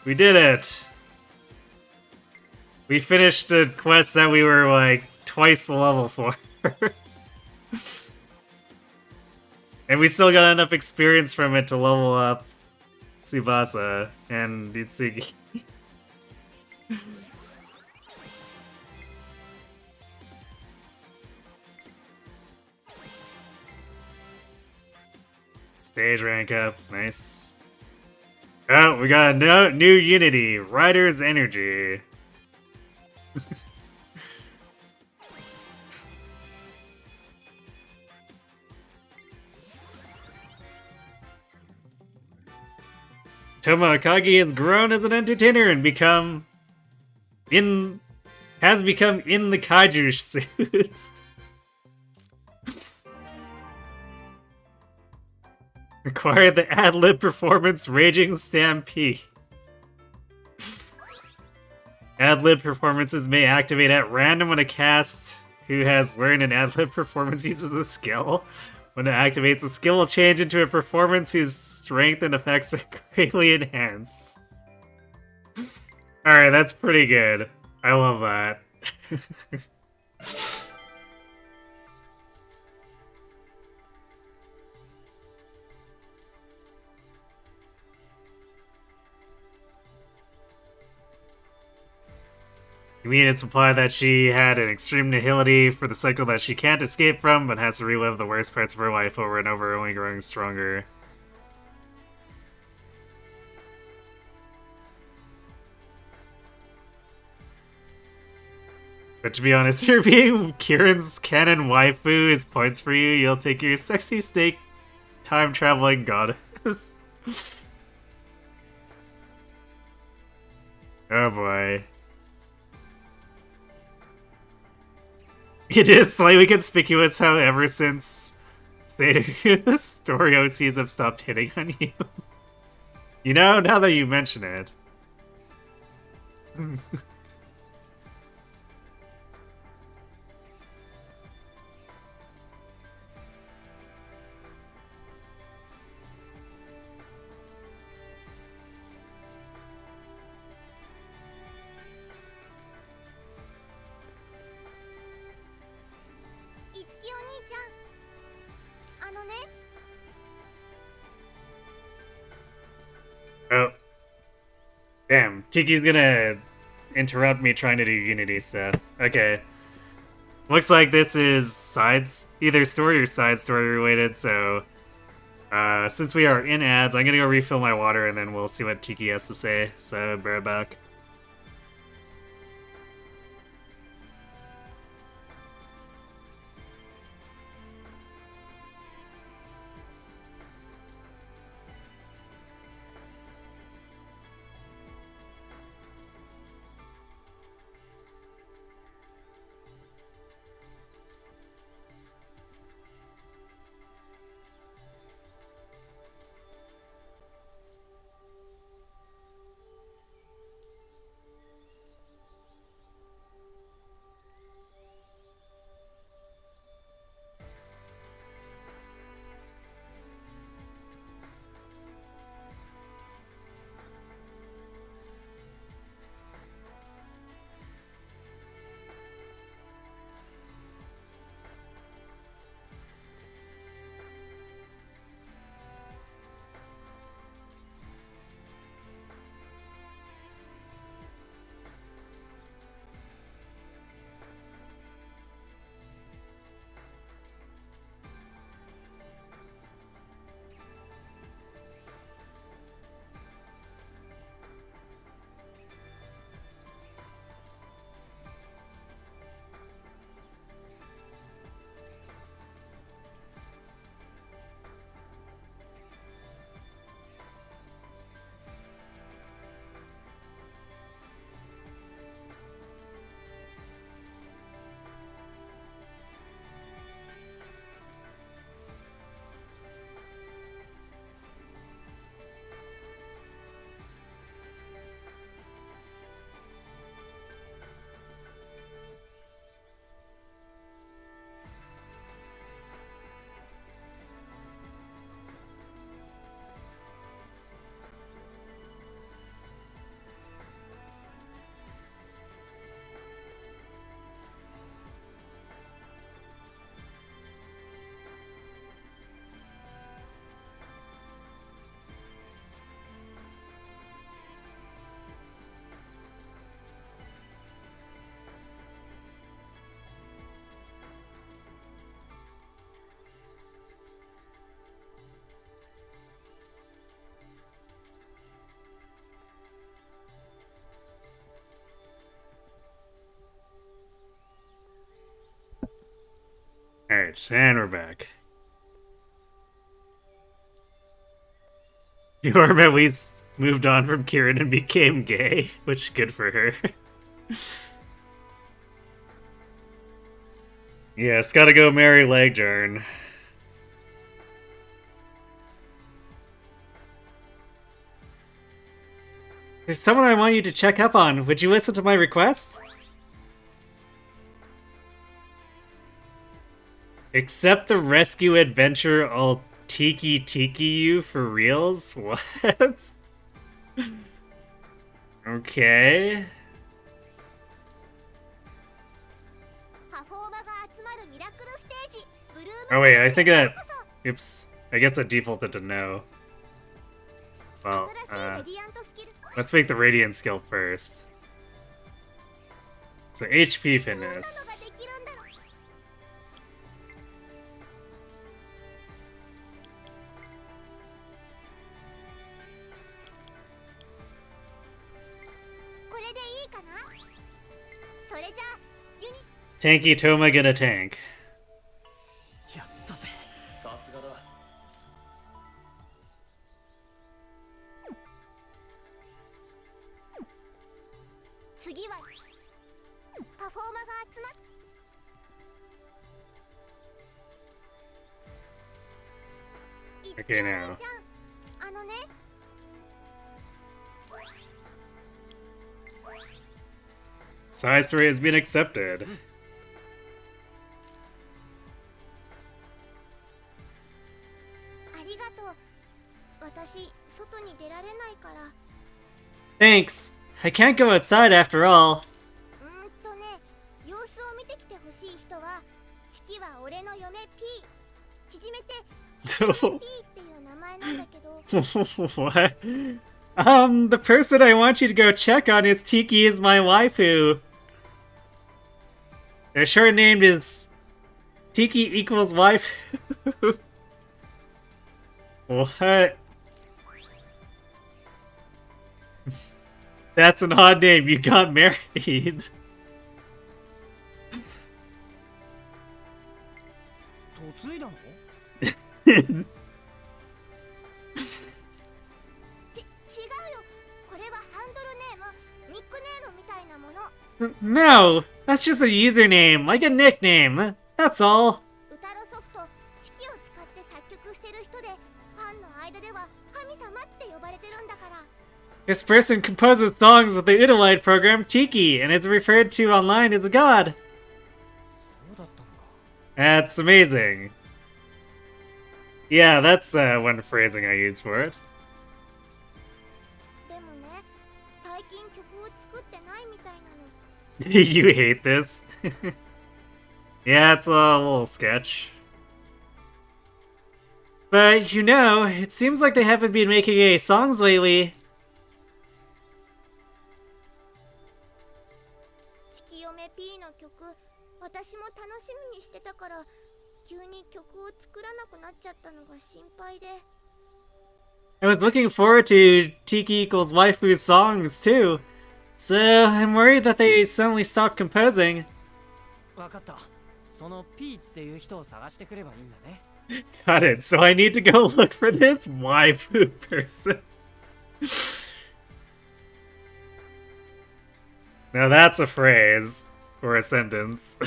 We did it. We finished a quest that we were like twice the level for. And we still got enough experience from it to level up Tsubasa and Itsugi. Stage rank up, nice. Oh, we got a new unity, Rider's Energy. Toma Akagi has grown as an entertainer and has become in the kaiju suits. Acquire the ad-lib performance Raging Stampede. Ad-lib performances may activate at random when a cast who has learned an ad-lib performance uses a skill. When it activates, the skill will change into a performance whose strength and effects are greatly enhanced. Alright, that's pretty good. I love that. You mean it's implied that she had an extreme nihility for the cycle that she can't escape from, but has to relive the worst parts of her life over and over, only growing stronger. But to be honest, you're being Kieran's canon waifu is points for you. You'll take your sexy snake time traveling goddess. Oh boy. It is slightly conspicuous how ever since the story OCs have stopped hitting on you. You know, now that you mention it. Oh. Damn, Tiki's gonna interrupt me trying to do Unity stuff. Okay. Looks like this is either story or side story related, so since we are in ads, I'm gonna go refill my water and then we'll see what Tiki has to say. So, bear back. Alright, and we're back. Yorm at least moved on from Kieran and became gay, which is good for her. Yes, gotta go marry Legjarn. There's someone I want you to check up on. Would you listen to my request? Accept the rescue adventure I'll tiki you for reals? What? Okay. Oh wait, I think that... Oops. I guess that defaulted to no. Well, let's make the Radiant skill first. So HP fitness. Tanky Toma get a tank. やったぜ。さすがだ。次はパフォーマが集まっ Okay, now. ちゃん、あのね、 Size 3 has been accepted. ありがとう。私、外に出られないから。 Thanks. I can't go outside after all. ね、様子を見てきてほしい人は、チキは俺の嫁 P。縮めて、チキ嫁 P っていう名前なんだけど。 What? The person I want you to go check on is Tiki is my waifu. Their short name is Tiki equals waifu. What? That's an odd name. You got married. 嫁いだの？違うよ。これはハンドルネーム、ニックネームみたいなもの。 No, that's just a username, like a nickname. That's all. 歌のソフト、チキを使って作曲してる人で、ファンの間では神様って呼ばれてるんだから。 This person composes songs with the Idolite program Tiki and is referred to online as a god. そうだったのか。 That's amazing. Yeah, that's one phrasing I use for it. でもね、最近曲を作ってないみたいなの。 You hate this? Yeah, it's a little sketch. But, you know, it seems like they haven't been making any songs lately. チキ嫁 P の曲、私も楽しみにしてたから、急に曲を作らなくなっちゃったのが心配で。 I was looking forward to Tiki equals waifu's songs, too. So, I'm worried that they suddenly stopped composing. わかった。その P っていう人を探してくればいいんだね。Got it, so I need to go look for this waifu person. Now that's a phrase, or a sentence. あ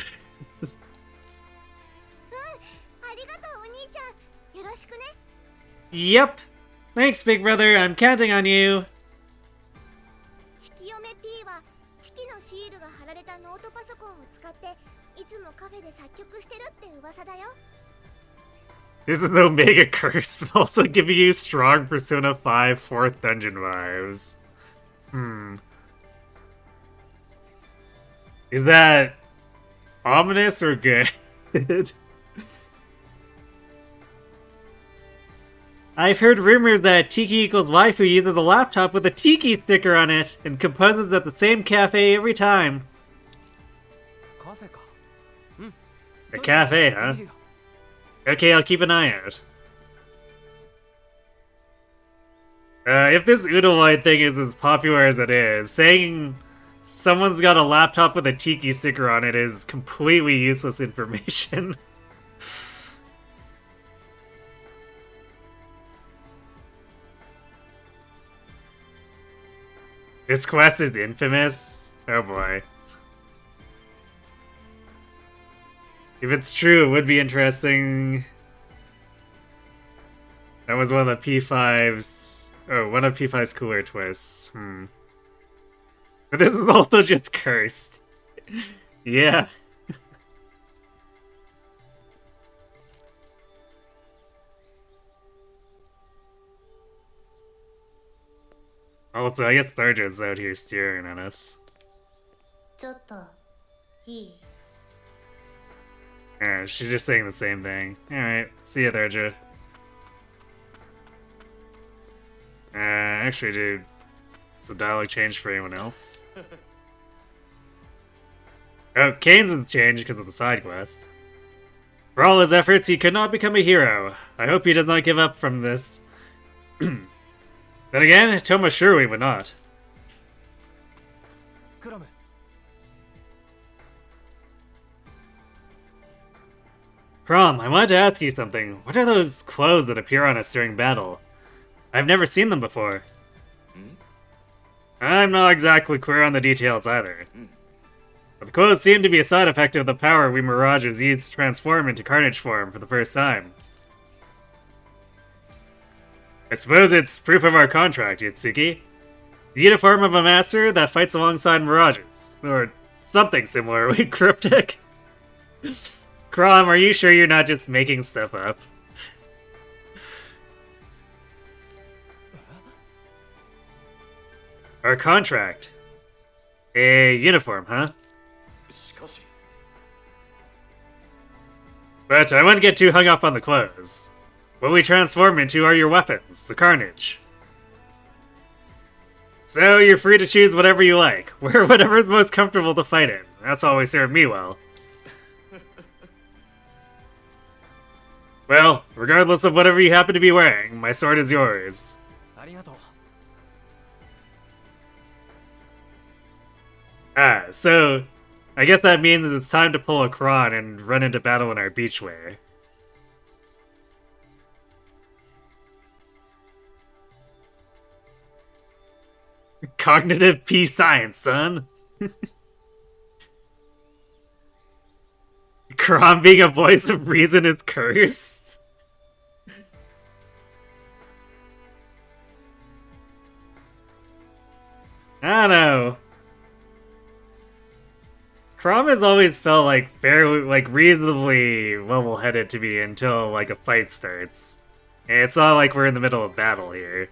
りがとうお兄ちゃん、よろしくね。 Yep. Thanks, big brother, I'm counting on you. チキ嫁 P はチキのシールが貼られたノートパソコンを使っていつもカフェで作曲してるって噂だよ。 This is no mega curse, but also giving you strong Persona 5 4th Dungeon vibes. Is that ominous or good? I've heard rumors that Tiki equals waifu uses a laptop with a Tiki sticker on it and composes at the same cafe every time. カフェか。うん。 A cafe, huh? Okay, I'll keep an eye out. If this Udawide thing is as popular as it is, saying someone's got a laptop with a Tiki sticker on it is completely useless information. This quest is infamous? Oh boy. If it's true, it would be interesting. That was one of the P5's... Oh, one of P5's cooler twists. But this is also just cursed. Yeah. Also, I guess Starjo's out here staring at us. ちょっといい？ Yeah, she's just saying the same thing. Alright, see ya, Starjo. Actually, dude, it's a dialogue change for anyone else. Oh, Kane's changed because of the side quest. For all his efforts, he could not become a hero. I hope he does not give up from this. Then again, Toma surely would not. クラム。Crom, I wanted to ask you something. What are those clothes that appear on us during battle? I've never seen them before. I'm not exactly clear on the details either. But the clothes seem to be a side effect of the power we Mirages used to transform into Carnage form for the first time. I suppose it's proof of our contract, Yutsuki. The uniform of a master that fights alongside Mirages. Or something similarly cryptic. Crom, are you sure you're not just making stuff up? Our contract. A uniform, huh? しかし But I wouldn't get too hung up on the clothes. What we transform into are your weapons, the Carnage. So you're free to choose whatever you like. Wear whatever's most comfortable to fight in. That's always served me well. Well, regardless of whatever you happen to be wearing, my sword is yours. ありがとう。 Ah, so I guess that means it's time to pull a Kron and run into battle in our beachwear. Cognitive P science, son. Kron being a voice of reason is cursed. I don't know. Krom has always felt like fairly, like reasonably level-headed to me until like a fight starts. And it's not like we're in the middle of battle here.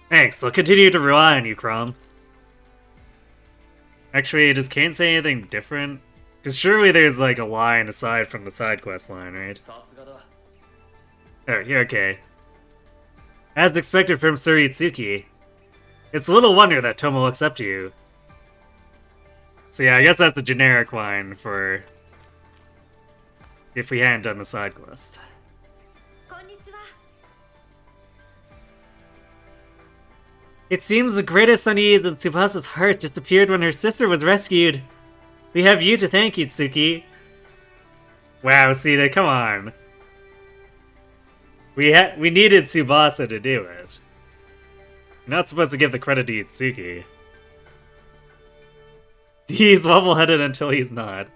Thanks, I'll continue to rely on you, Krom. Actually, does Kane say anything different? Because surely there's like a line aside from the side quest line, right? さすがだ Oh, you're okay. As expected from Sir Itsuki. It's little wonder that Tomo looks up to you. So yeah, I guess that's the generic line for if we hadn't done the side quest. こんにちは。 It seems the greatest unease in Tsubasa's heart disappeared when her sister was rescued. We have you to thank, Itsuki. Wow, Sita, come on. We needed Tsubasa to do it. You're not supposed to give the credit to Itsuki. He's level-headed until he's not.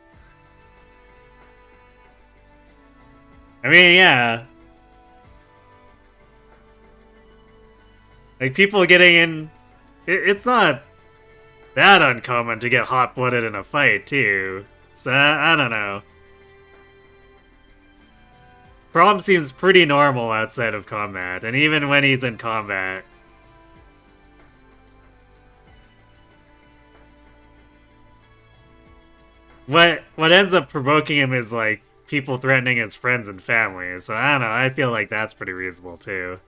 I mean, yeah. Like, people getting in... It's not that uncommon to get hot-blooded in a fight, too. So, I don't know. Prom seems pretty normal outside of combat, and even when he's in combat... What ends up provoking him is, like, people threatening his friends and family, so I don't know, I feel like that's pretty reasonable, too.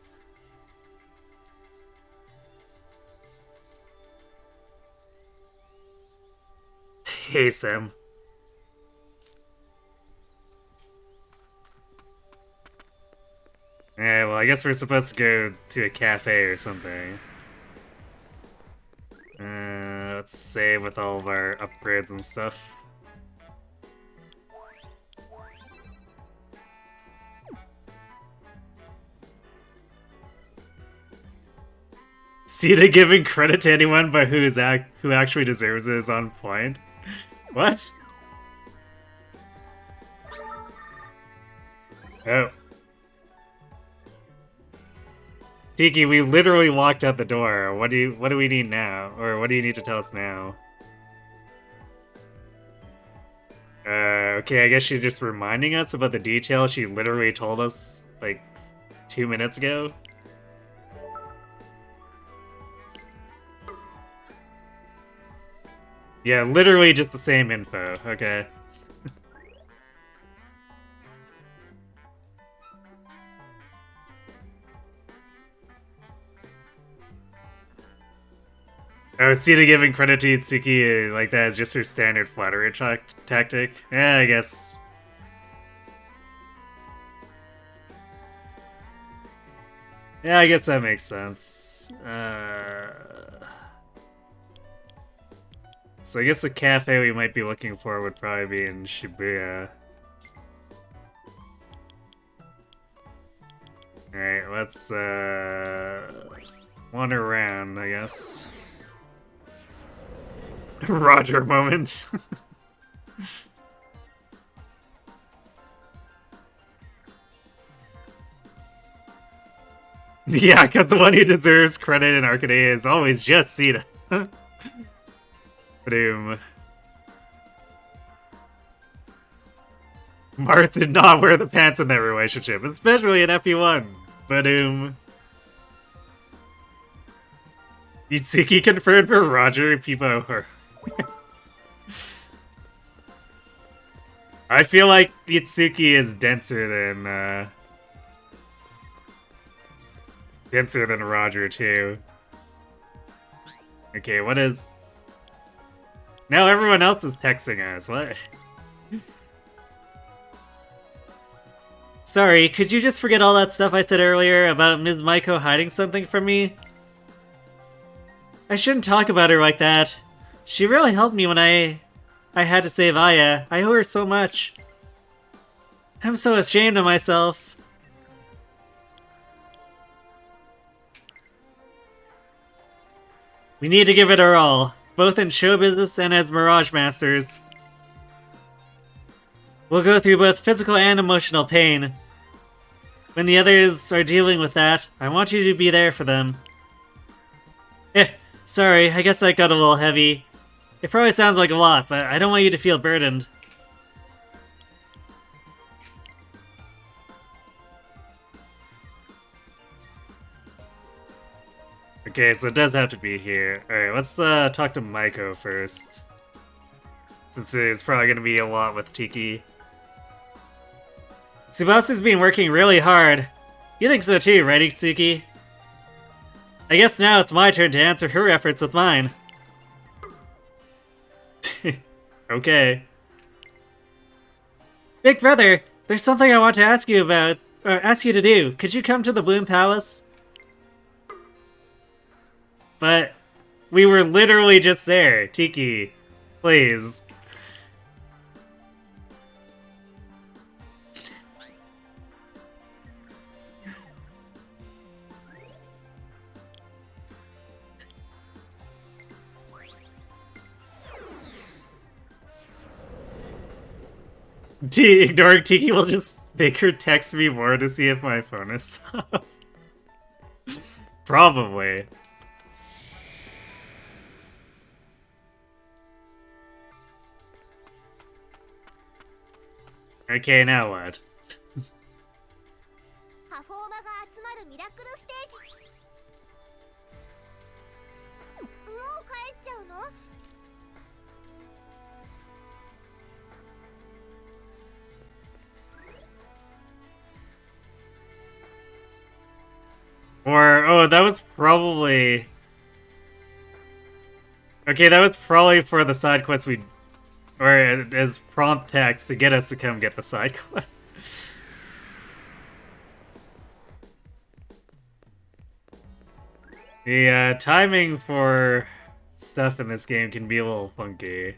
Hey, Sim. Yeah, well, I guess we're supposed to go to a cafe or something. Let's save with all of our upgrades and stuff. Sita giving credit to anyone but who actually deserves it is on point. What? Oh. Tiki, we literally walked out the door. What do we need now? Or what do you need to tell us now? Okay, I guess she's just reminding us about the details she literally told us, like, 2 minutes ago. Yeah, literally just the same info. Okay. Oh, Sita giving credit to Itsuki like that is just her standard flattery tactic. Yeah, I guess. Yeah, I guess that makes sense. So I guess the cafe we might be looking for would probably be in Shibuya. Alright, let's wander around, I guess. Roger moment. Yeah, because the one who deserves credit in Arcadia is always just Sita. Boom. Marth did not wear the pants in that relationship, especially in FP1. Boom. Itsuki confirmed for Roger Pipo. I feel like Itsuki is denser than Roger too. Okay, what is... Now everyone else is texting us, what? Sorry, could you just forget all that stuff I said earlier about Ms. Maiko hiding something from me? I shouldn't talk about her like that. She really helped me when I had to save Aya. I owe her so much. I'm so ashamed of myself. We need to give it our all, both in show business and as Mirage Masters. We'll go through both physical and emotional pain. When the others are dealing with that, I want you to be there for them. Sorry, I guess that got a little heavy. It probably sounds like a lot, but I don't want you to feel burdened. Okay, so it does have to be here. Alright, let's talk to Maiko first. Since it's probably going to be a lot with Tiki. Tsubasu's been working really hard. You think so too, right, Itsuki? I guess now it's my turn to answer her efforts with mine. Okay. Big brother, there's something I want to ask you about, or ask you to do. Could you come to the Bloom Palace? But we were literally just there. Tiki, please. Ignoring Tiki will just make her text me more to see if my phone is off. Probably. Okay, now what? パフォーマが集まるミラクルステージ。もう帰っちゃうの？ Or, oh, that was probably... Okay, that was probably for the side quest we... Or as prompt text to get us to come get the side quest. The timing for stuff in this game can be a little funky.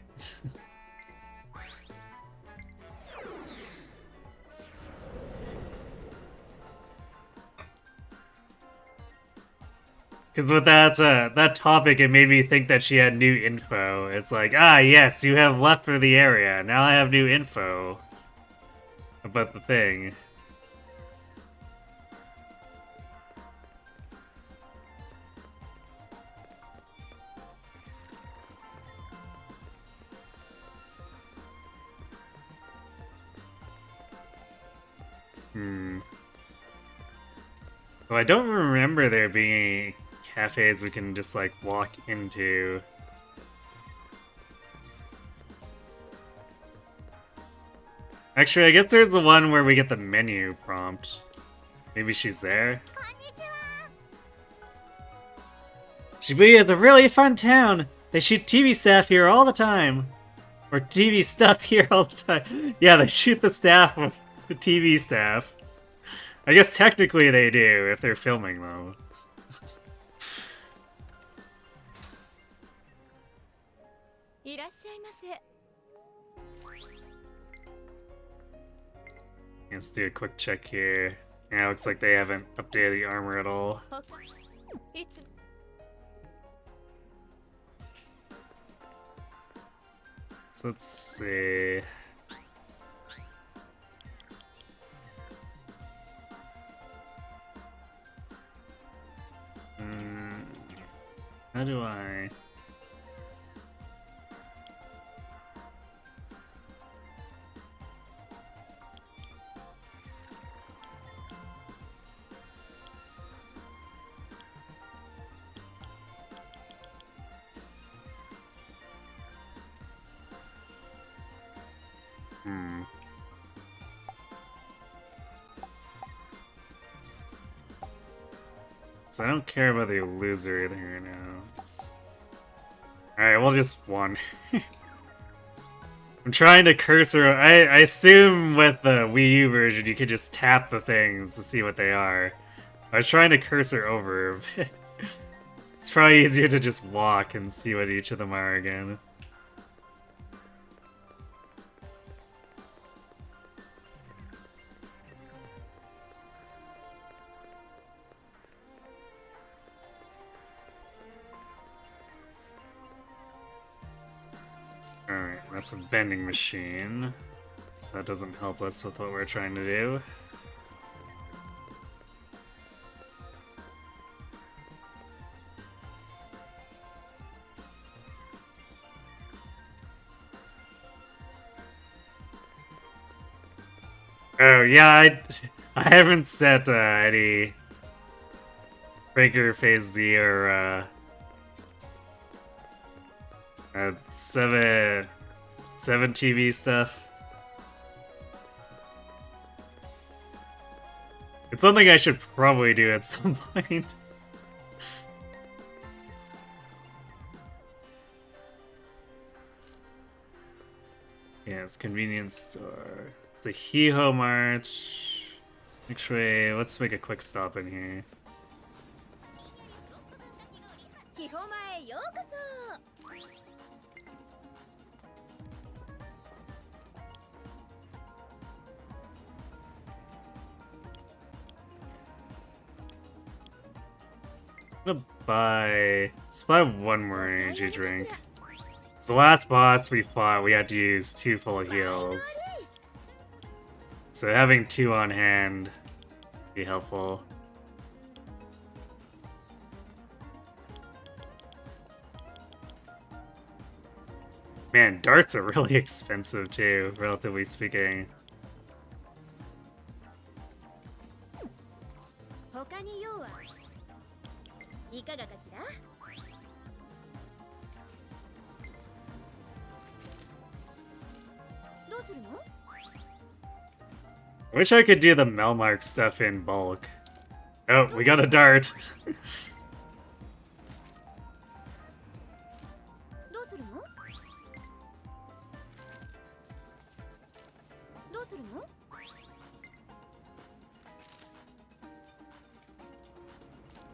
Because with that topic, it made me think that she had new info. It's like, ah, yes, you have left for the area. Now I have new info about the thing. Well, I don't remember there being any cafes we can just, like, walk into. Actually, I guess there's the one where we get the menu prompt. Maybe she's there? Shibuya is a really fun town! They shoot TV staff here all the time! Or TV stuff here all the time. Yeah, they shoot the staff with the TV staff. I guess technically they do, if they're filming, though. いいらっしゃいませ。 Let's do a quick check here. Yeah, it looks like they haven't updated the armor at all. いつ So let's see. How do I? So I don't care about the loser either right now. Alright, we'll just one. I'm trying to cursor. I assume with the Wii U version you could just tap the things to see what they are. I was trying to cursor over. It's probably easier to just walk and see what each of them are again. Alright, that's a vending machine. So that doesn't help us with what we're trying to do. Oh, yeah, I haven't set any Breaker Phase Z or 7 TV stuff. It's something I should probably do at some point. Yeah, it's convenience store. It's a Hiho Mart. Actually, let's make a quick stop in here. 秘宝前へようこそ。 Let's buy one more energy drink. So the last boss we fought, we had to use 2 full heals. So having 2 on hand would be helpful. Man, darts are really expensive too, relatively speaking. 他に用はいかがかしら。どうするの？ I wish I could do the Melmark stuff in bulk. Oh, we got a dart. どうするの？どうするの？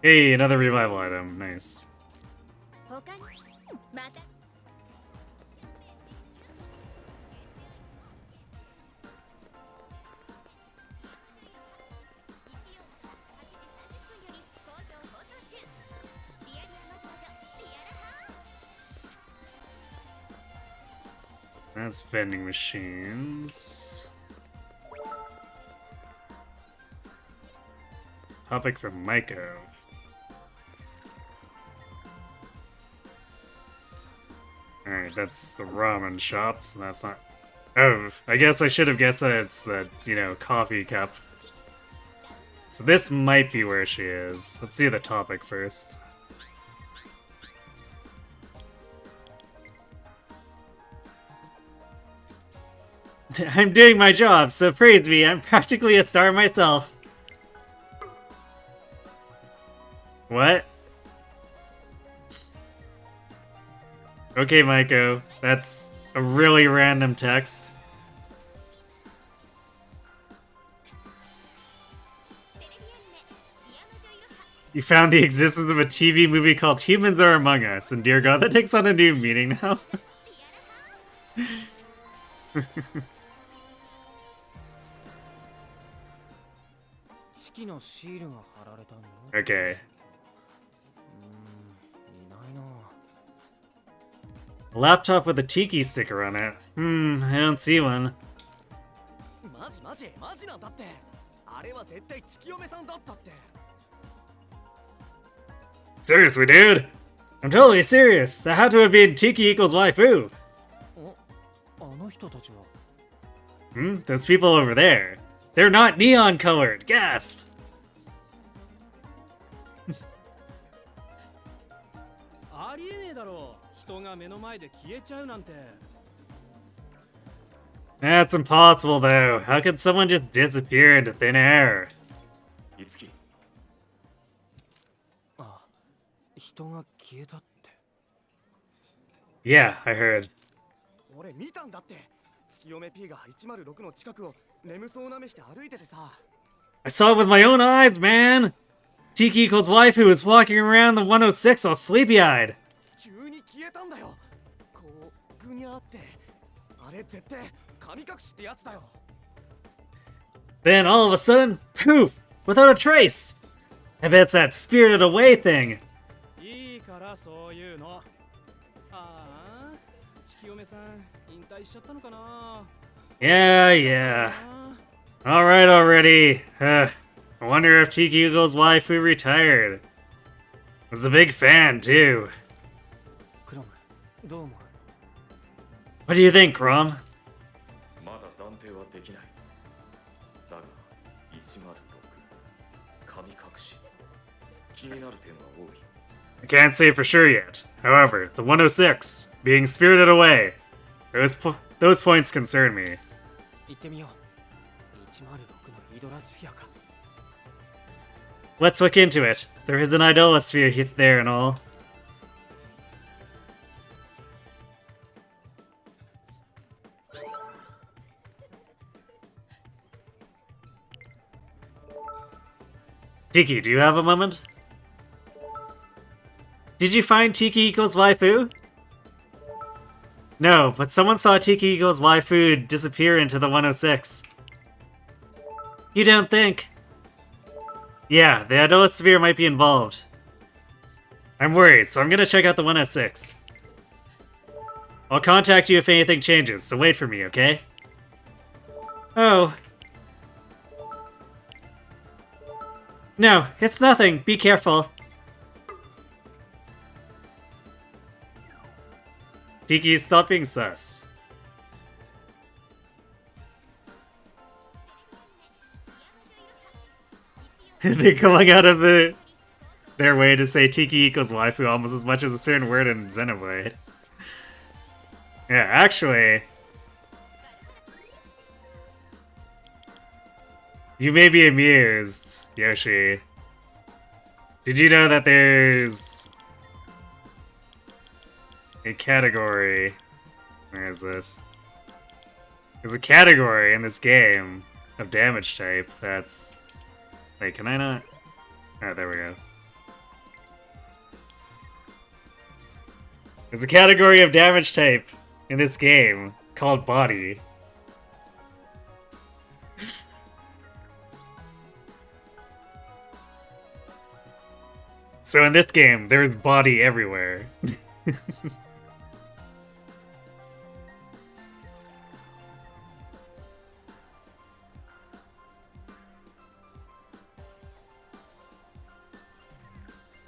Hey, another revival item. Nice. 他にまた。 That's vending machines. Topic from Maiko. Alright, that's the ramen shop, so that's not... Oh, I guess I should have guessed that it's the, you know, coffee cup. So this might be where she is. Let's do the topic first. I'm doing my job, so praise me, I'm practically a star myself. What? Okay, Maiko, that's a really random text. You found the existence of a TV movie called Humans Are Among Us, and dear God, that takes on a new meaning now. 式のシールが貼られたの Okay. いないな。 A laptop with a tiki sticker on it. I don't see one. マジなんだって。あれは絶対月嫁さんだったって。 Seriously, dude? I'm totally serious. That had to have been Tiki equals waifu. あの人たちは Those people over there. They're not neon colored. Gasp. ありえねえだろう。人が目の前で消えちゃうなんて。 That's impossible, though. How could someone just disappear into thin air? いつき、あ、人が消えたって。 Yeah, I heard. 俺見たんだって。月嫁 P が106の近くを眠そうな目して歩いててさ。 I saw it with my own eyes, man! Tiki equals waifu was walking around the 106 all sleepy-eyed. 急に消えたんだよ。こうぐにゃって。あれ絶対神隠しってやつだよ。 Then all of a sudden, poof! Without a trace! I bet it's that spirited away thing. いいからそういうの。ああ、月嫁さん引退しちゃったのかな。 Yeah. Alright already. I wonder if Tiki equals waifu retired. Was a big fan, too. クロム、どう思う？ What do you think, Crom? まだ断定はできない。だが、106、神隠し。気になる点は多い。 I can't say for sure yet. However, the 106, being spirited away, those points concern me. 行ってみよう。106のイドラスフィアか。 Let's look into it. There is an idolosphere there and all. Tiki, do you have a moment? Did you find Tiki equals waifu? No, but someone saw Tiki equals waifu disappear into the 106. You don't think? Yeah, the idolosphere might be involved. I'm worried, so I'm gonna check out the 106. I'll contact you if anything changes, so wait for me, okay? Oh. No, it's nothing. Be careful. Tiki, stop being sus. They're going out of their way to say Tiki equals waifu almost as much as a certain word in Xenoblade. Yeah, actually... You may be amused, Yoshi. Did you know that there's a category... Where is it? There's a category in this game of damage type that's... Wait, can I not? Oh, there we go. There's a category of damage type in this game called body. So in this game, there's body everywhere.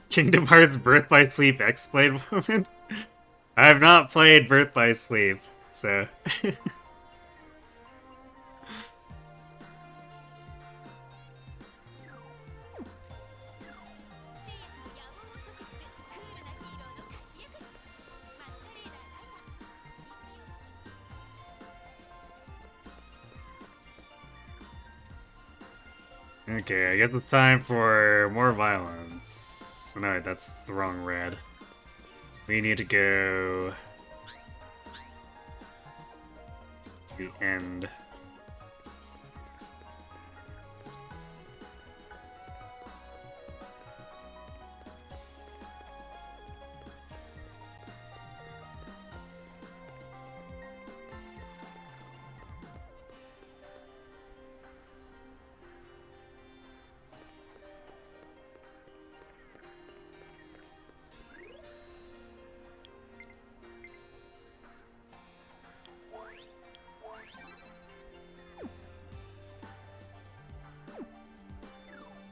Kingdom Hearts Birth by Sleep X-Blade moment? I have not played Birth by Sleep, so... Okay, I guess it's time for more violence. No, that's the wrong red. We need to go to the end.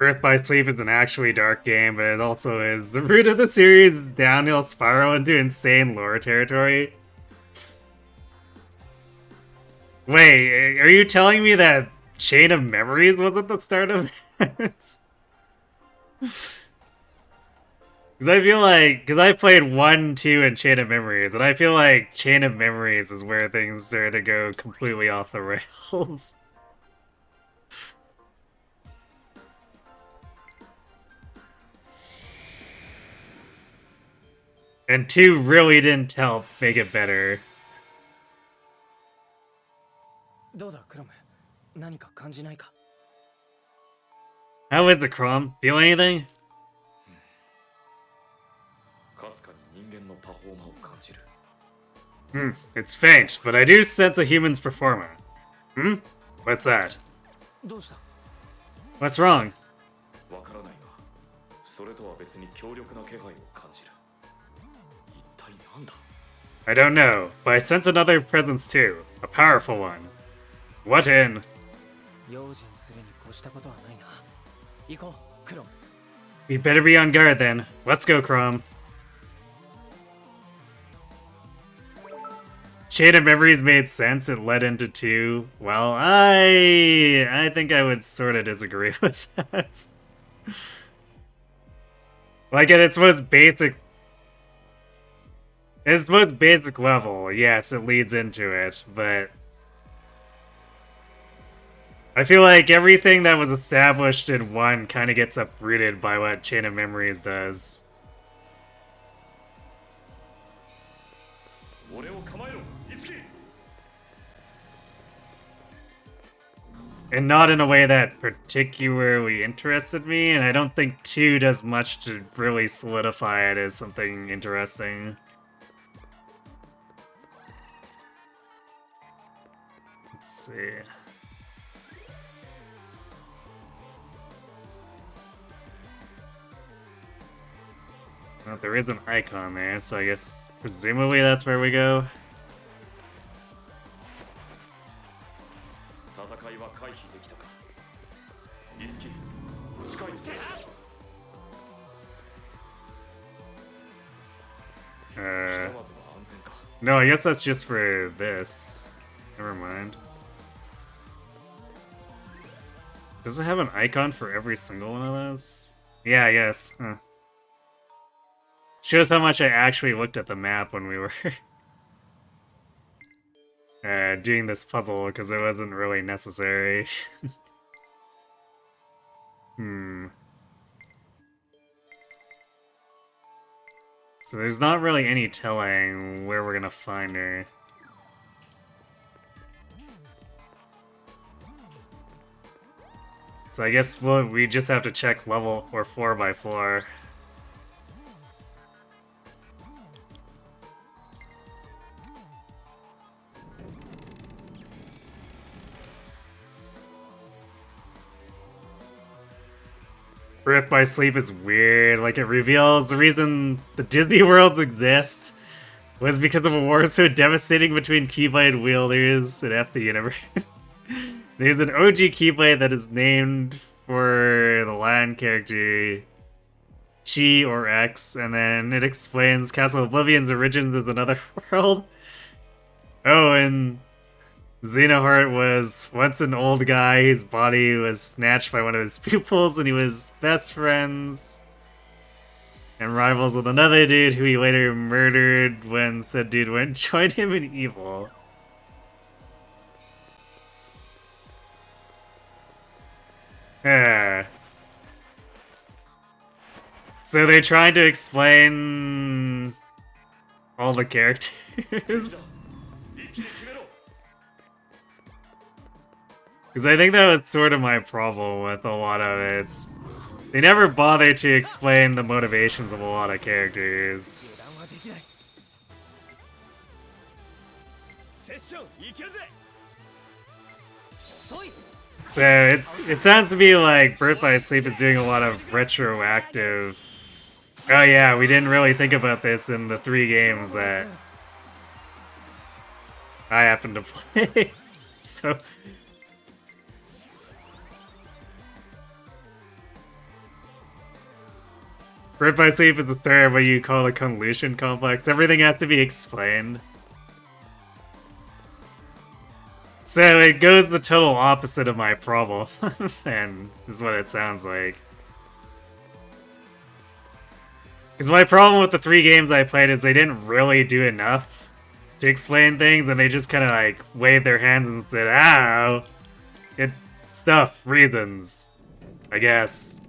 Birth by Sleep is an actually dark game, but it also is the root of the series' downhill spiral into insane lore territory. Wait, are you telling me that Chain of Memories was at the start of this? Because I feel like, because I played 1, 2, and Chain of Memories, and I feel like Chain of Memories is where things started to go completely off the rails. And 2 really didn't help make it better. どうだクロム、何か感じないか？ How is the Crom? Feel anything? かすかに人間のパフォーマーを感じる。 It's faint, but I do sense a human's performer. What's that? どうした？ What's wrong? わからないが、それとは別に強力な気配を感じる。一体なんだ？ I don't know, but I sense another presence too. A powerful one. What in? 用心するに越したことはないな。行こう、クロム。 We better be on guard then. Let's go, Crom. Chain of Memories made sense. It led into 2. Well, I think I would sort of disagree with that. Like at its most basic level, yes, it leads into it, but I feel like everything that was established in 1 kind of gets uprooted by what Chain of Memories does. 俺を構えろ、いつき。 And not in a way that particularly interested me, and I don't think 2 does much to really solidify it as something interesting. Let's see. Well, there is an icon there, so I guess presumably that's where we go. 戦いは回避できたか。いつき、近いぞ。 ひとまずは安全か。 No, I guess that's just for this. Never mind. Does it have an icon for every single one of those? Yeah, I guess. Huh. Shows how much I actually looked at the map when we were doing this puzzle, because it wasn't really necessary. So there's not really any telling where we're gonna find her. So I guess we just have to check level or floor by floor. Birth by Sleep is weird. Like, it reveals the reason the Disney worlds exist was because of a war so devastating between Keyblade wielders in F the universe. There's an OG Keyblade that is named for the Latin character Chi or X, and then it explains Castle Oblivion's origins as another world. Oh, and Xenoheart was once an old guy whose body was snatched by one of his pupils, and he was best friends and rivals with another dude who he later murdered when said dude went and joined him in evil. So they tried to explain all the characters. Because I think that was sort of my problem with a lot of it. They never bothered to explain the motivations of a lot of characters. So it sounds to me like Birth by Sleep is doing a lot of retroactive. Oh yeah, we didn't really think about this in the 3 games that I happened to play. Birth by Sleep is the start of what you call a convolution complex. Everything has to be explained. So it goes the total opposite of my problem, and is what it sounds like. Because my problem with the 3 games I played is they didn't really do enough to explain things, and they just kind of like waved their hands and said, "Ow, good stuff, reasons, I guess."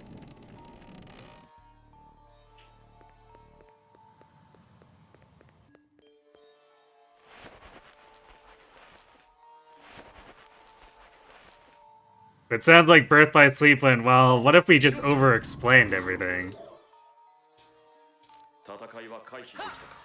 It sounds like Birth by Sleep went, well, what if we just over-explained everything? 戦いは回避できたか。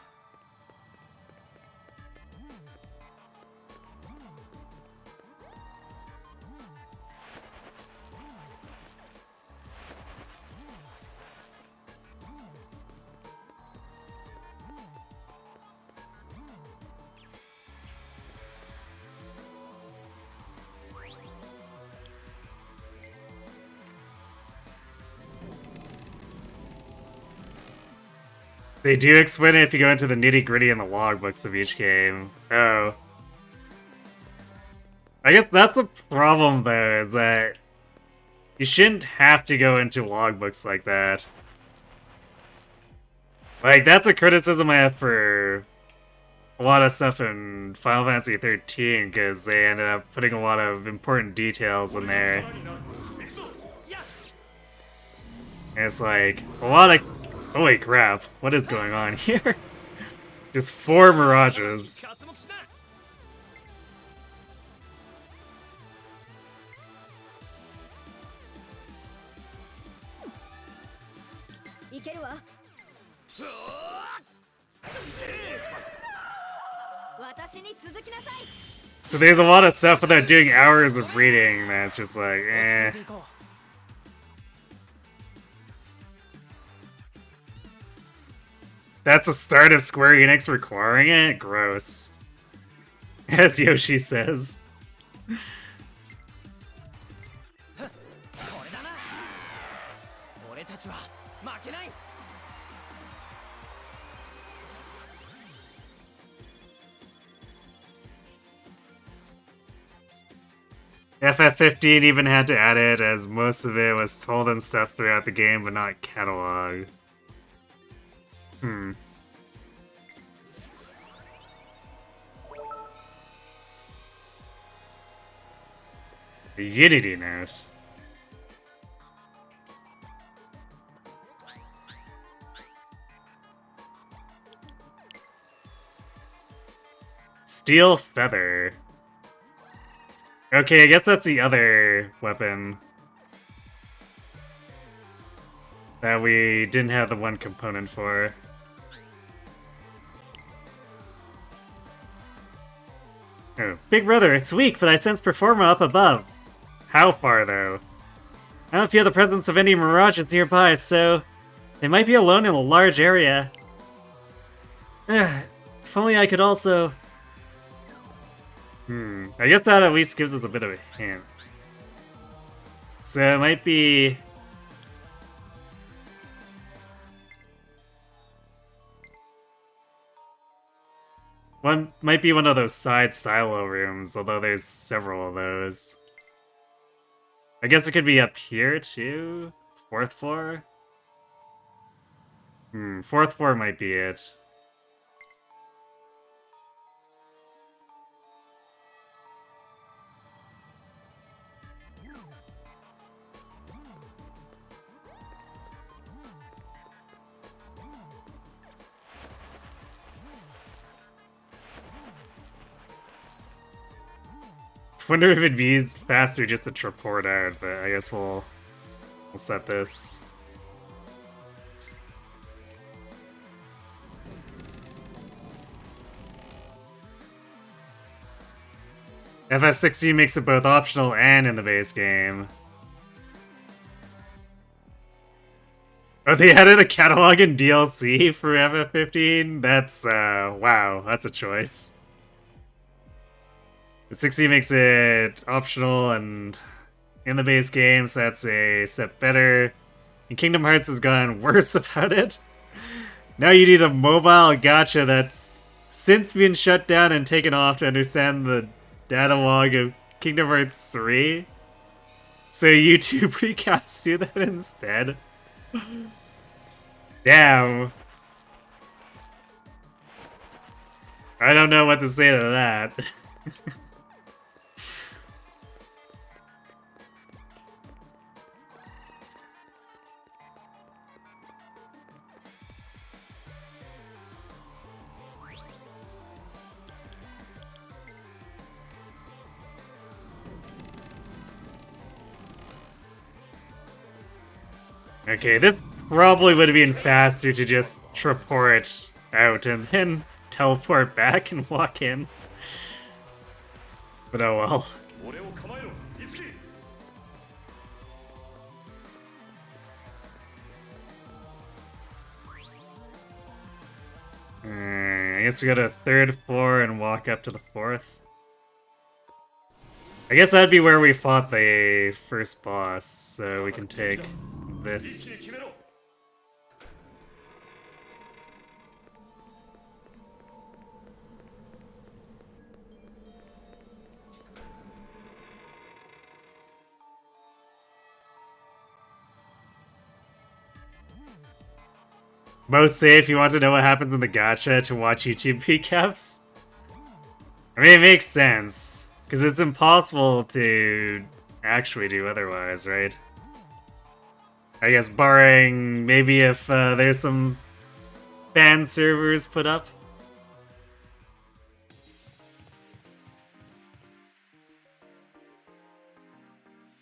They do explain it if you go into the nitty-gritty in the logbooks of each game. Oh. I guess that's the problem, though, is that you shouldn't have to go into logbooks like that. Like, that's a criticism I have for a lot of stuff in Final Fantasy 13, because they ended up putting a lot of important details in there. And it's like, a lot of... Holy crap, what is going on here? Just 4 Mirages. いけるわ。私に続きなさい。 So there's a lot of stuff without doing hours of reading that's just like, eh. That's the start of Square Enix requiring it? Gross. As Yoshi says. FF15 even had to add it, as most of it was told and stuff throughout the game, but not cataloged. Hmm. The Unity note. Steel Feather. Okay, I guess that's the other weapon that we didn't have the one component for. Oh, Big Brother, it's weak, but I sense Performa up above. How far, though? I don't feel the presence of any Mirages nearby, so they might be alone in a large area. If only I could also... I guess that at least gives us a bit of a hint. So it might be... One might be one of those side silo rooms, although there's several of those. I guess it could be up here too? 4th floor? 4th floor might be it. Wonder if it'd be faster just to report out, but I guess we'll set this. FF16 makes it both optional and in the base game. Oh, they added a catalog and DLC for FF15? That's, wow, that's a choice. The 16 makes it optional and in the base game, so that's a step better. And Kingdom Hearts has gotten worse about it. Now you need a mobile gacha that's since been shut down and taken off to understand the data log of Kingdom Hearts 3. So YouTube recaps do that instead. Damn. I don't know what to say to that. Okay, this probably would have been faster to just teleport out and then teleport back and walk in. But oh well. 俺を構えろ樹 I guess we got a third floor and walk up to the fourth. I guess that'd be where we fought the first boss, so we can take 決 this. めろ Mostly, if you want to know what happens in the gacha, to watch YouTube recaps. I mean, it makes sense, because it's impossible to actually do otherwise, right? I guess barring maybe if there's some fan servers put up.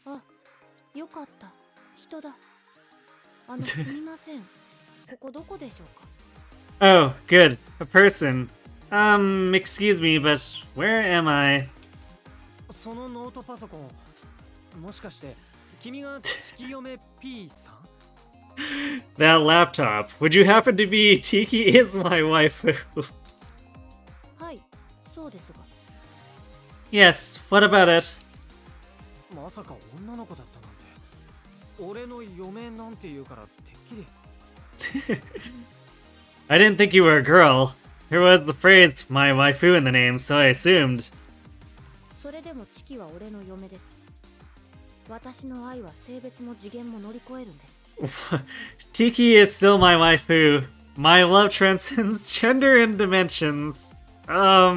あ、よかった。人だ。すみません。ここどこでしょうか Oh, good. A person. Excuse me, but where am I? そのノートパソコン、もしかして君が月嫁 P さん That laptop. Would you happen to be Tiki is my waifu? はい、そうですが。Yes, what about it? まさか女の子だったなんて。俺の嫁なんて言うからてっきり。I didn't think you were a girl. There was the phrase my waifu in the name, so I assumed. それでもチキは俺の嫁です。私の愛は性別も次元も乗り越えるんです。Tiki is still my waifu. My love transcends gender and dimensions. あ、は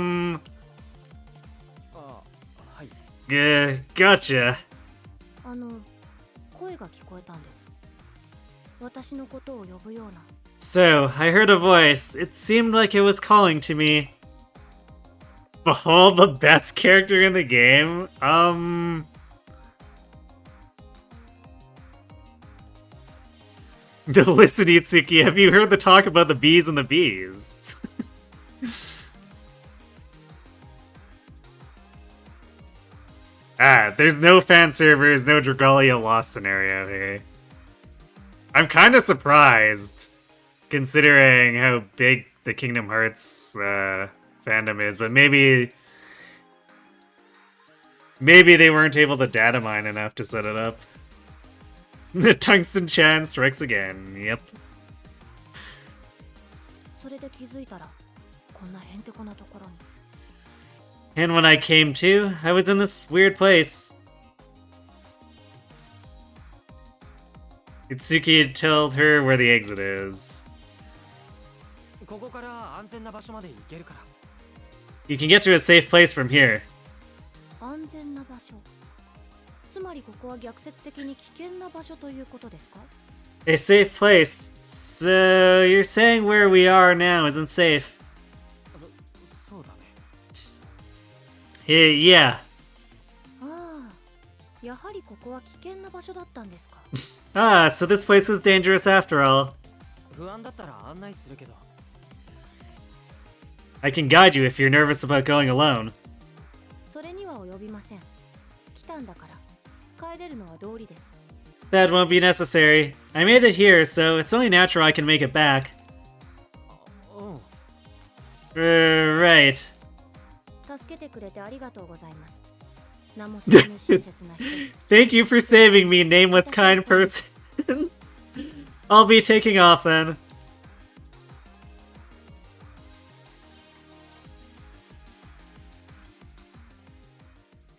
い。Gotcha. 声が聞こえたんです。私のことを呼ぶような。So, I heard a voice. It seemed like it was calling to me. Behold the best character in the game? Listen, Itsuki, have you heard the talk about the bees and the bees? There's no fan servers, no Dragalia lost scenario here. I'm kind of surprised, considering how big the Kingdom Hearts fandom is, but maybe they weren't able to data mine enough to set it up. The Tungsten Chan strikes again, yep. それで気づいたら、こんなへんてこなところに。And when I came to, I was in this weird place. Itsuki had told her where the exit is. ここから安全な場所まで行けるから。You can get to a safe place from here. 安全な場所。つまりここは逆説的に危険な場所ということですか A safe place. So you're saying where we are now isn't safe? そうだね。Yeah. ああ、やはりここは危険な場所だったんですか Ah, so this place was dangerous after all. 不安だったら案内するけど。I can guide you if you're nervous about going alone. それには及びません。来たんだから。帰れるのは道理です。That won't be necessary. I made it here, so it's only natural I can make it back. うん。Right. 助けてくれてありがとうございます。名も知らぬ親切な人。Thank you for saving me, nameless kind person. I'll be taking off then.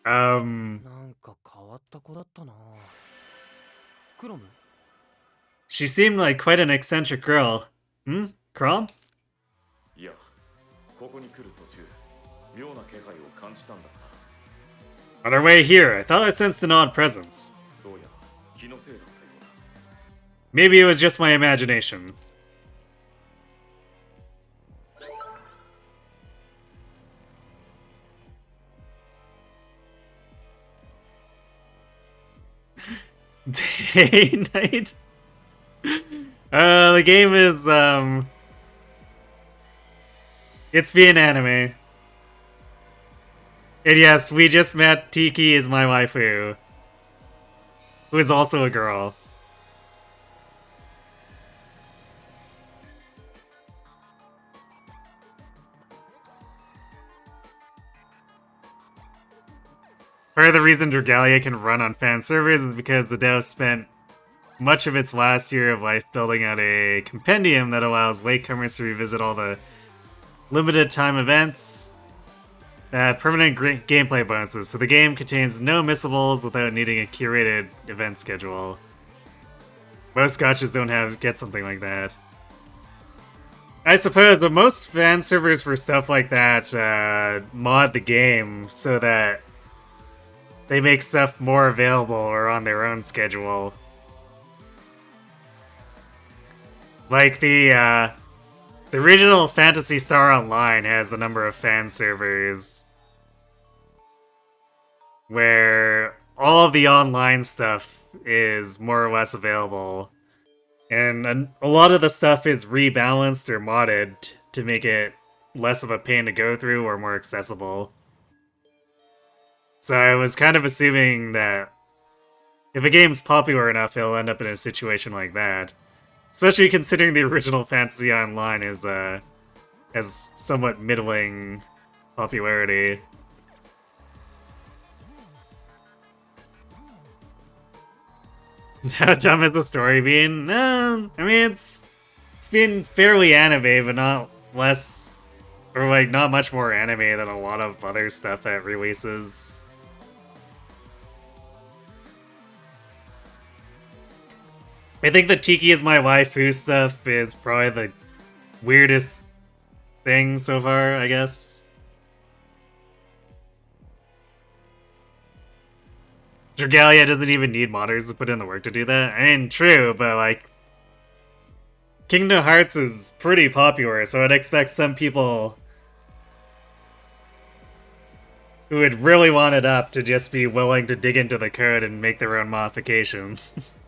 Um, なんか変わった子だったな。クロム she seemed like quite an eccentric girl. Hmm? Crom? いや、ここに来る途中、妙な気配を感じたんだが、 On our way here, I thought I sensed an odd presence. どうやら気のせいだったようだ。 Maybe it was just my imagination. Day night. The game is it's being anime. And yes, we just met Tiki is my waifu, who is also a girl. Part of the reason Dragalia can run on fan servers is because the DAO spent much of its last year of life building out a compendium that allows latecomers to revisit all the limited time events, permanent gameplay bonuses, so the game contains no missables without needing a curated event schedule. Most gachas don't get something like that. I suppose, but most fan servers for stuff like that mod the game so that they make stuff more available or on their own schedule. Like the original Phantasy Star Online has a number of fan servers where all of the online stuff is more or less available. And a lot of the stuff is rebalanced or modded to make it less of a pain to go through or more accessible. So I was kind of assuming that if a game's popular enough, it'll end up in a situation like that. Especially considering the original Fantasy Online has somewhat middling popularity. How dumb is the story being? I mean, it's been fairly anime, but not less, or like not much more anime than a lot of other stuff that releases. I think the Tiki is my waifu stuff is probably the weirdest thing so far, I guess. Dragalia doesn't even need modders to put in the work to do that. I mean, true, but like, Kingdom Hearts is pretty popular, so I'd expect some people who would really want it up to just be willing to dig into the code and make their own modifications.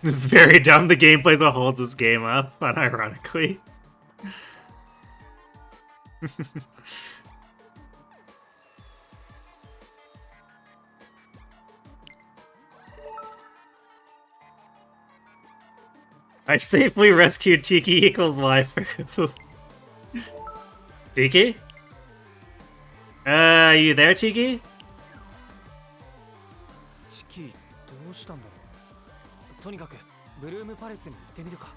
This is very dumb. The gameplay's what holds this game up, unironically. I've safely rescued Tiki equals waifu. Tiki? You there, Tiki? チキどうしたんだろう。とにかくブルームパレスに行ってみるか。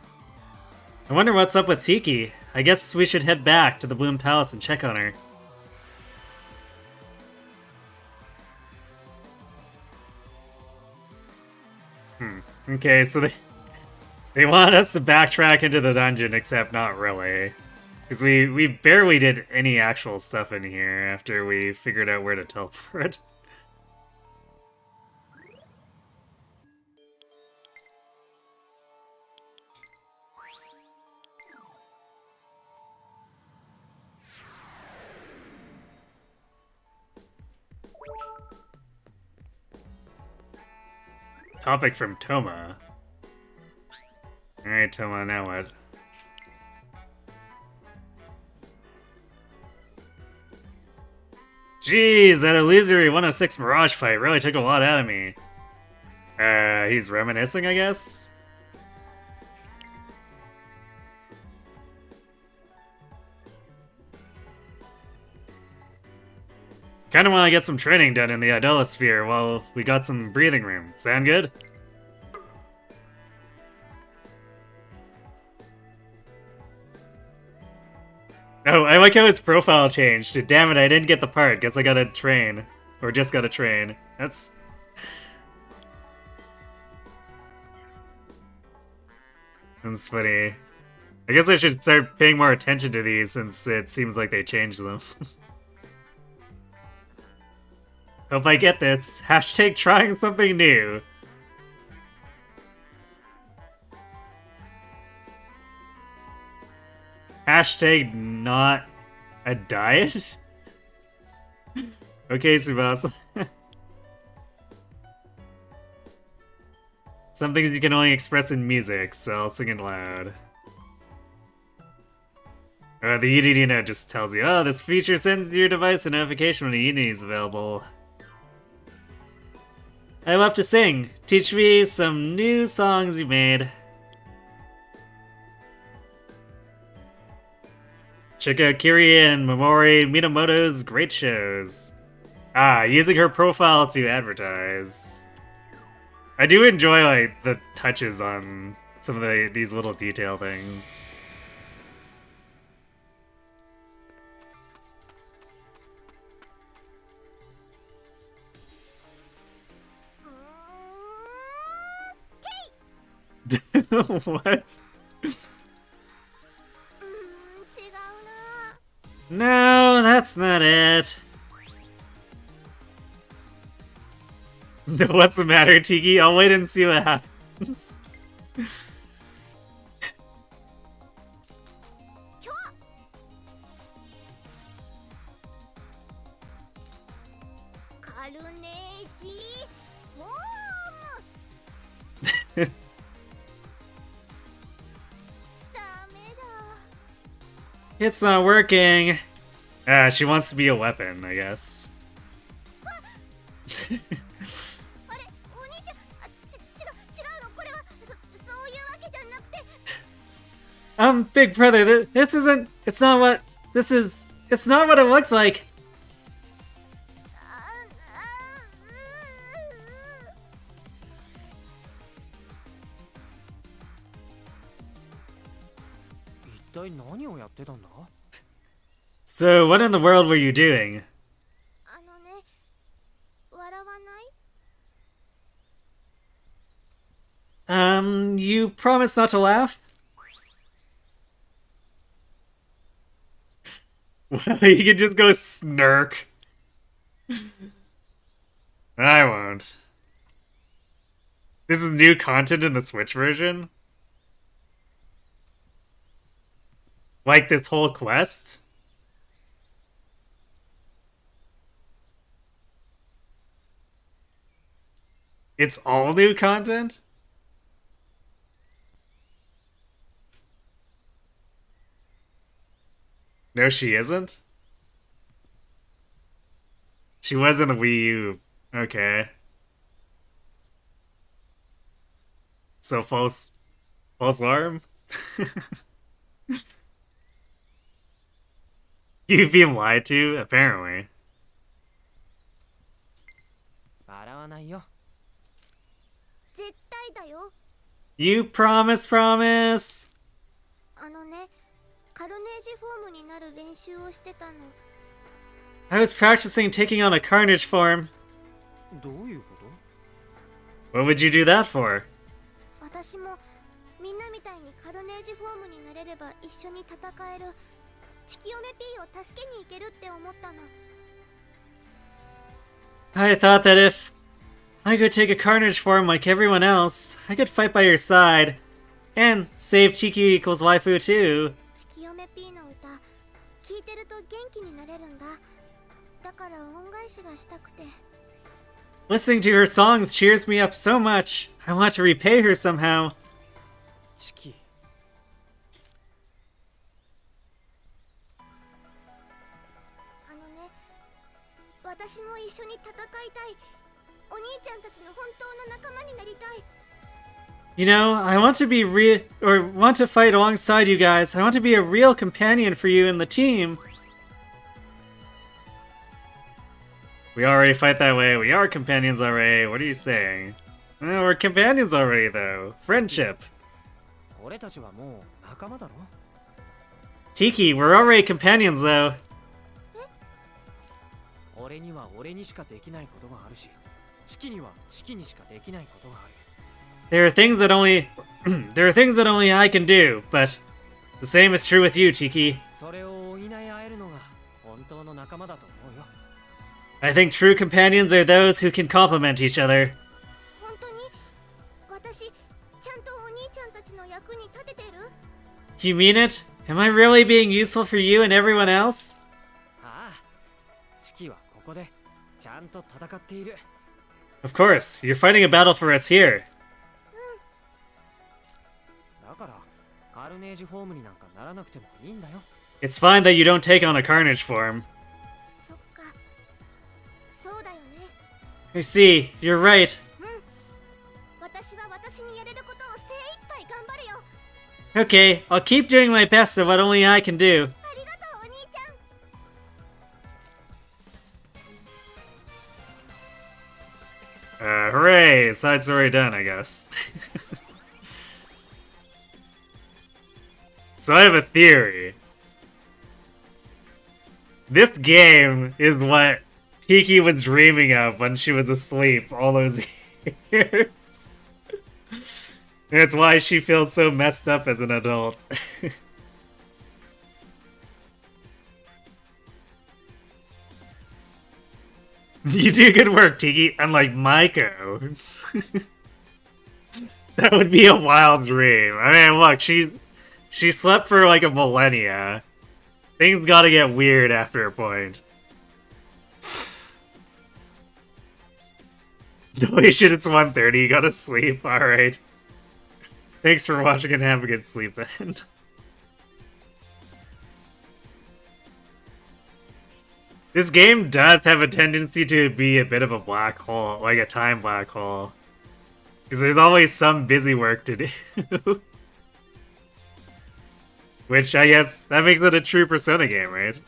I wonder what's up with Tiki. I guess we should head back to the Bloom Palace and check on her. Okay, so they want us to backtrack into the dungeon, except not really. Because we barely did any actual stuff in here after we figured out where to teleport. Topic from Toma. Alright, Toma, now what? Jeez, that illusory 106 Mirage fight really took a lot out of me. He's reminiscing, I guess? Kind of want to get some training done in the Idella sphere while we got some breathing room. Sound good? Oh, I like how his profile changed. Damn it, I didn't get the part. Guess I gotta train. Or just gotta train. That's... That's funny. I guess I should start paying more attention to these since it seems like they changed them. Hope I get this. Hashtag trying something new. Hashtag not a diet? Okay, Tsubasa. Some things you can only express in music, so I'll sing it loud. The Unity note just tells you, oh, this feature sends to your device a notification when a Unity is available. I love to sing. Teach me some new songs you made. Check out Kiri and Momori Minamoto's great shows. Ah, using her profile to advertise. I do enjoy, like, the touches on some of these little detail things. What? No, that's not it. What's the matter, Tiki? I'll wait and see what happens. It's not working. She wants to be a weapon, I guess. Big brother, this isn't, it's not what, it's not what it looks like. So, what in the world were you doing? You promised not to laugh? Well, you can just go snark. I won't. This is new content in the Switch version? Like this whole quest? It's all new content? No, she isn't? She was in the Wii U. Okay. So false alarm? You've been lied to, apparently. You promise. I was practicing taking on a Carnage form. What would you do that for? I thought that if I could take a Carnage form like everyone else, I could fight by your side and save Chiki equals waifu too. Listening to her songs cheers me up so much. I want to repay her somehow. You know, I want to be want to fight alongside you guys. I want to be a real companion for you in the team. We already fight that way. We are companions already. What are you saying? No, we're companions already, though. Friendship. 俺たちはもう仲間だろ Tiki, we're already companions, though. 俺には俺にしかできないことがあるし、チキにはチキにしかできないことがある。There are things that only there are things that only I can do, but the same is true with you, Tiki. それを補い合えるのが本当の仲間だと思うよ。I think true companions are those who can complement each other. 本当に私ちゃんとお兄ちゃんたちの役に立ててる？ You mean it? Am I really being useful for you and everyone else? ああ、チキはここでちゃんと戦っている。Of course, you're fighting a battle for us here. だからカルネージフォームになんかならなくてもいいんだよ。It's fine that you don't take on a carnage form. そっかそうだよね。 I see, you're right. 私は私にやれることを精一杯頑張るよ。 Okay, I'll keep doing my best at what only I can do. ありがとうお兄ちゃん。Hooray! Side story done, I guess. So I have a theory. This game is what Tiki was dreaming of when she was asleep all those years. And it's why she feels so messed up as an adult. You do good work, Tiki, unlike Maiko. That would be a wild dream. I mean, look, she slept for like a millennia. Things gotta get weird after a point. Holy shit, it's 1:30, you gotta sleep, alright. Thanks for watching and have a good sleep then. This game does have a tendency to be a bit of a black hole, like a time black hole. Because there's always some busy work to do. Which, I guess, that makes it a true Persona game, right?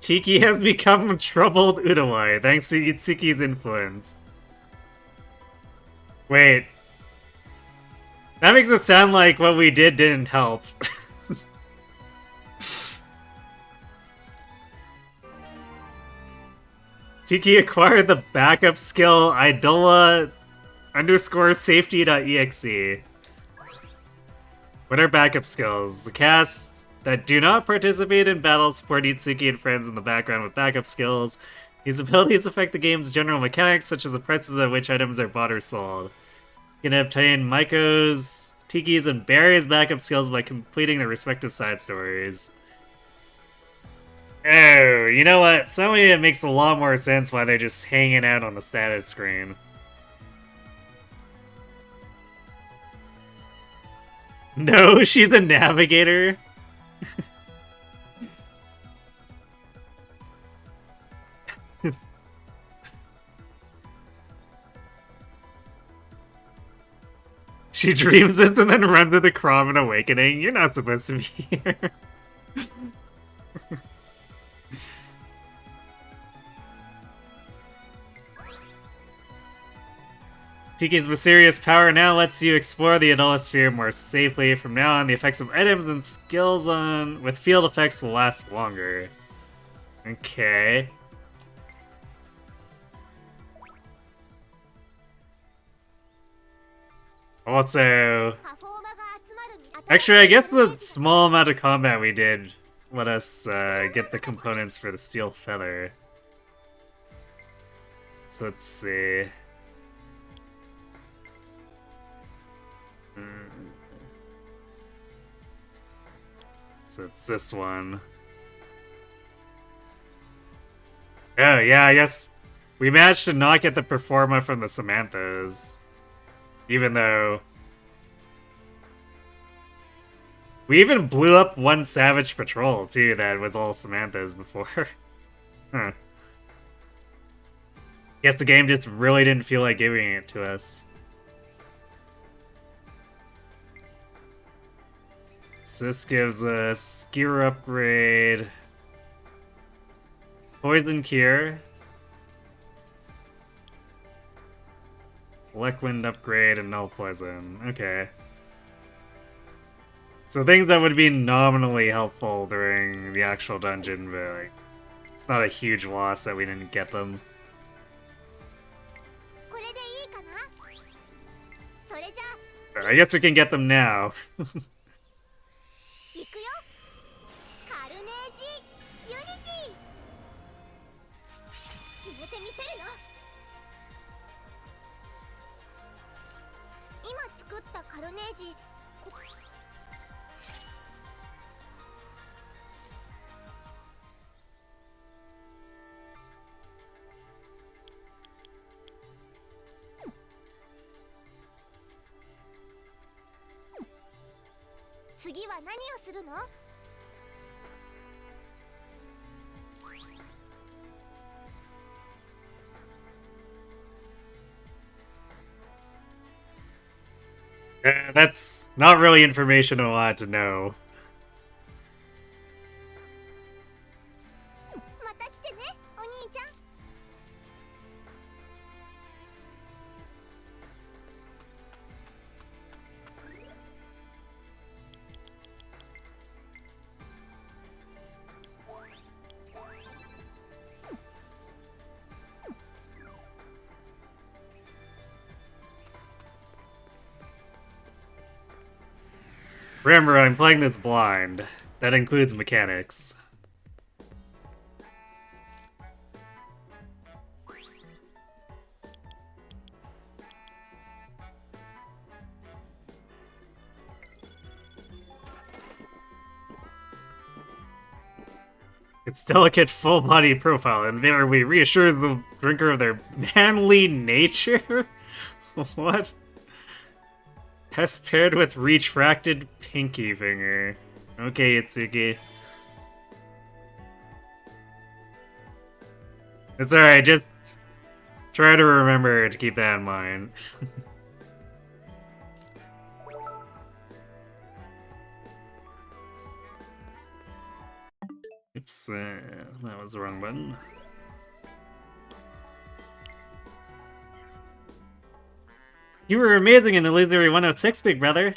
Tiki has become a troubled Udawai, thanks to Itsuki's influence. Wait. That makes it sound like what we did didn't help. Tiki acquired the backup skill idola_safety.exe. What are backup skills? The cast that do not participate in battles support Itsuki and friends in the background with backup skills. These abilities affect the game's general mechanics, such as the prices at which items are bought or sold. You can obtain Maiko's, Tiki's, and Barry's backup skills by completing their respective side stories. Oh, you know what? Suddenly it makes a lot more sense why they're just hanging out on the status screen. No, she's a navigator? She dreams it and then runs to the Crom and Awakening. You're not supposed to be here. Tiki's mysterious power now lets you explore the Adolosphere more safely. From now on, the effects of items and skills with field effects will last longer. Okay. Also, actually, I guess the small amount of combat we did let us get the components for the steel feather. So let's see. So it's this one. Oh, yeah, I guess we managed to not get the Performa from the Samanthas. Even though we even blew up one Savage Patrol, too, that was all Samanthas before. Huh. Guess the game just really didn't feel like giving it to us. So this gives us gear upgrade, poison cure, Wind upgrade, and null poison. Okay. So things that would be nominally helpful during the actual dungeon, but like, it's not a huge loss that we didn't get them. これでいいかな。それじゃ I guess we can get them now. 行くよ。カルネージユニティ。決めてみせるの。今作ったカルネージ。次は何をするの？ That's not really information I wanted to know. また来てね、お兄ちゃん。Remember, I'm playing this blind. That includes mechanics. Its delicate full-body profile invariably reassures the drinker of their manly nature? What? Pest paired with retracted pinky finger. Okay, Itsuki. It's alright, just try to remember to keep that in mind. Oops, that was the wrong button. You were amazing in Illusory 106, big brother.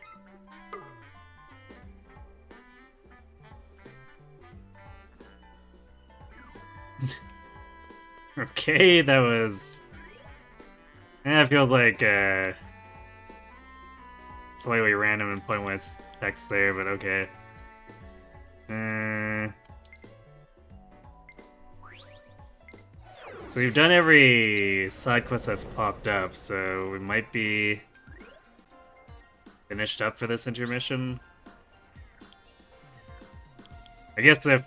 Okay, that was... it feels like, slightly random and pointless text there, but okay. So we've done every side quest that's popped up, so we might be finished up for this intermission. I guess if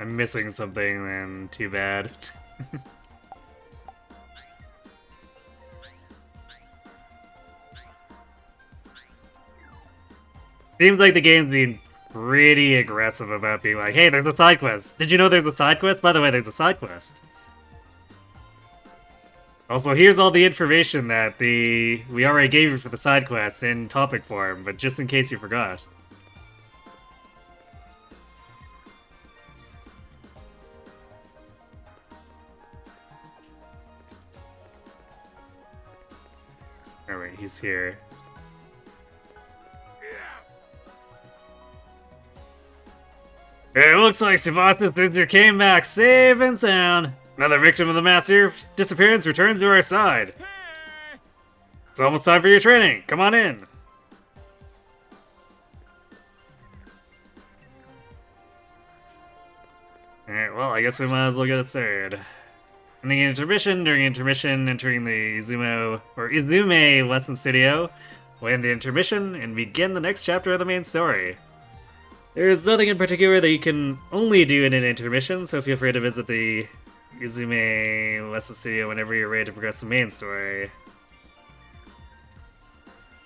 I'm missing something, then too bad. Seems like the game's being pretty aggressive about being like, hey, there's a side quest. Did you know there's a side quest? By the way, there's a side quest. Also, here's all the information that we already gave you for the side quest in topic form, but just in case you forgot. Alright, he's here. It looks like Sebastian Sister came back safe and sound. Another victim of the mass disappearance returns to our side. It's almost time for your training. Come on in. Alright, well, I guess we might as well get it started. Ending intermission, during intermission, entering the Izume lesson studio. We'll end the intermission and begin the next chapter of the main story. There is nothing in particular that you can only do in an intermission, so feel free to visit the Izume lesson studio whenever you're ready to progress the main story.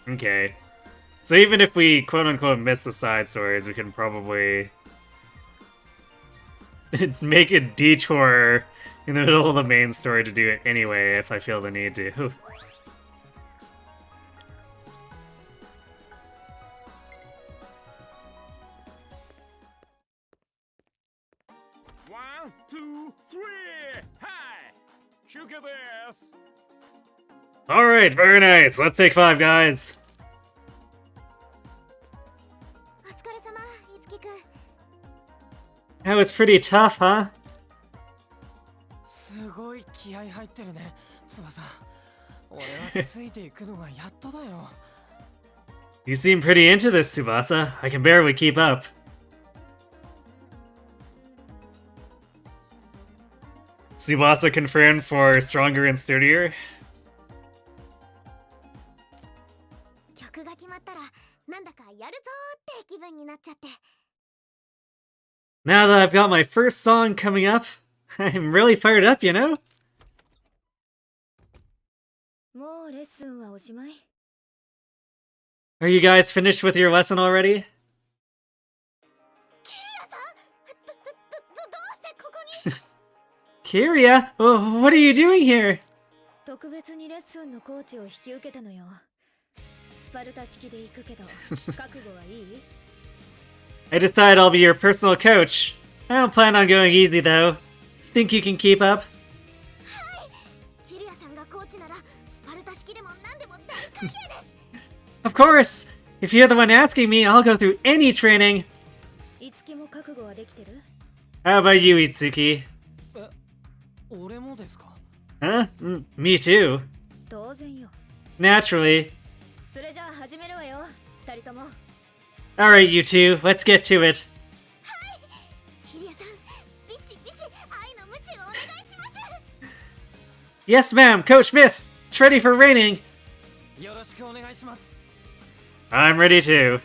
Okay. So even if we quote-unquote miss the side stories, we can probably make a detour in the middle of the main story to do it anyway if I feel the need to. ワン、ツー、スリー、はい休憩です Alright, very nice. Let's take 5, guys. お疲れ様、いつきくん。 That was pretty tough, huh? すごい気合入ってるね、翼。俺はついていくのがやっとだよ。You seem pretty into this, Tsubasa. I can barely keep up. Tsubasa confirmed for Stronger and Sturdier. 曲が決まったらなんだかやるぞーって気分になっちゃって。 Now that I've got my first song coming up, I'm really fired up, you know? もうレッスンはおしまい。 Are you guys finished with your lesson already? キリアさん、どうしてここに？ Kiria? What are you doing here? 特別にレッスンのコーチを引き受けたのよ。スパルタ式で行くけど、覚悟はいい？ I decided I'll be your personal coach. I don't plan on going easy though. Think you can keep up? キリアさんがコーチならスパルタ式でも何でも大歓迎です。 Of course! If you're the one asking me, I'll go through any training. いつきも覚悟はできてる？ How about you, Itsuki? 俺もですか？ Huh? Me too. 当然よ。 Naturally. それじゃあ始めるわよ、二人とも。 Alright, you two, let's get to it. キリアさん、ビシビシ愛の鞭をお願いします。 Yes, ma'am, Coach Miss! It's ready for raining! よろしくお願いします。 I'm ready too.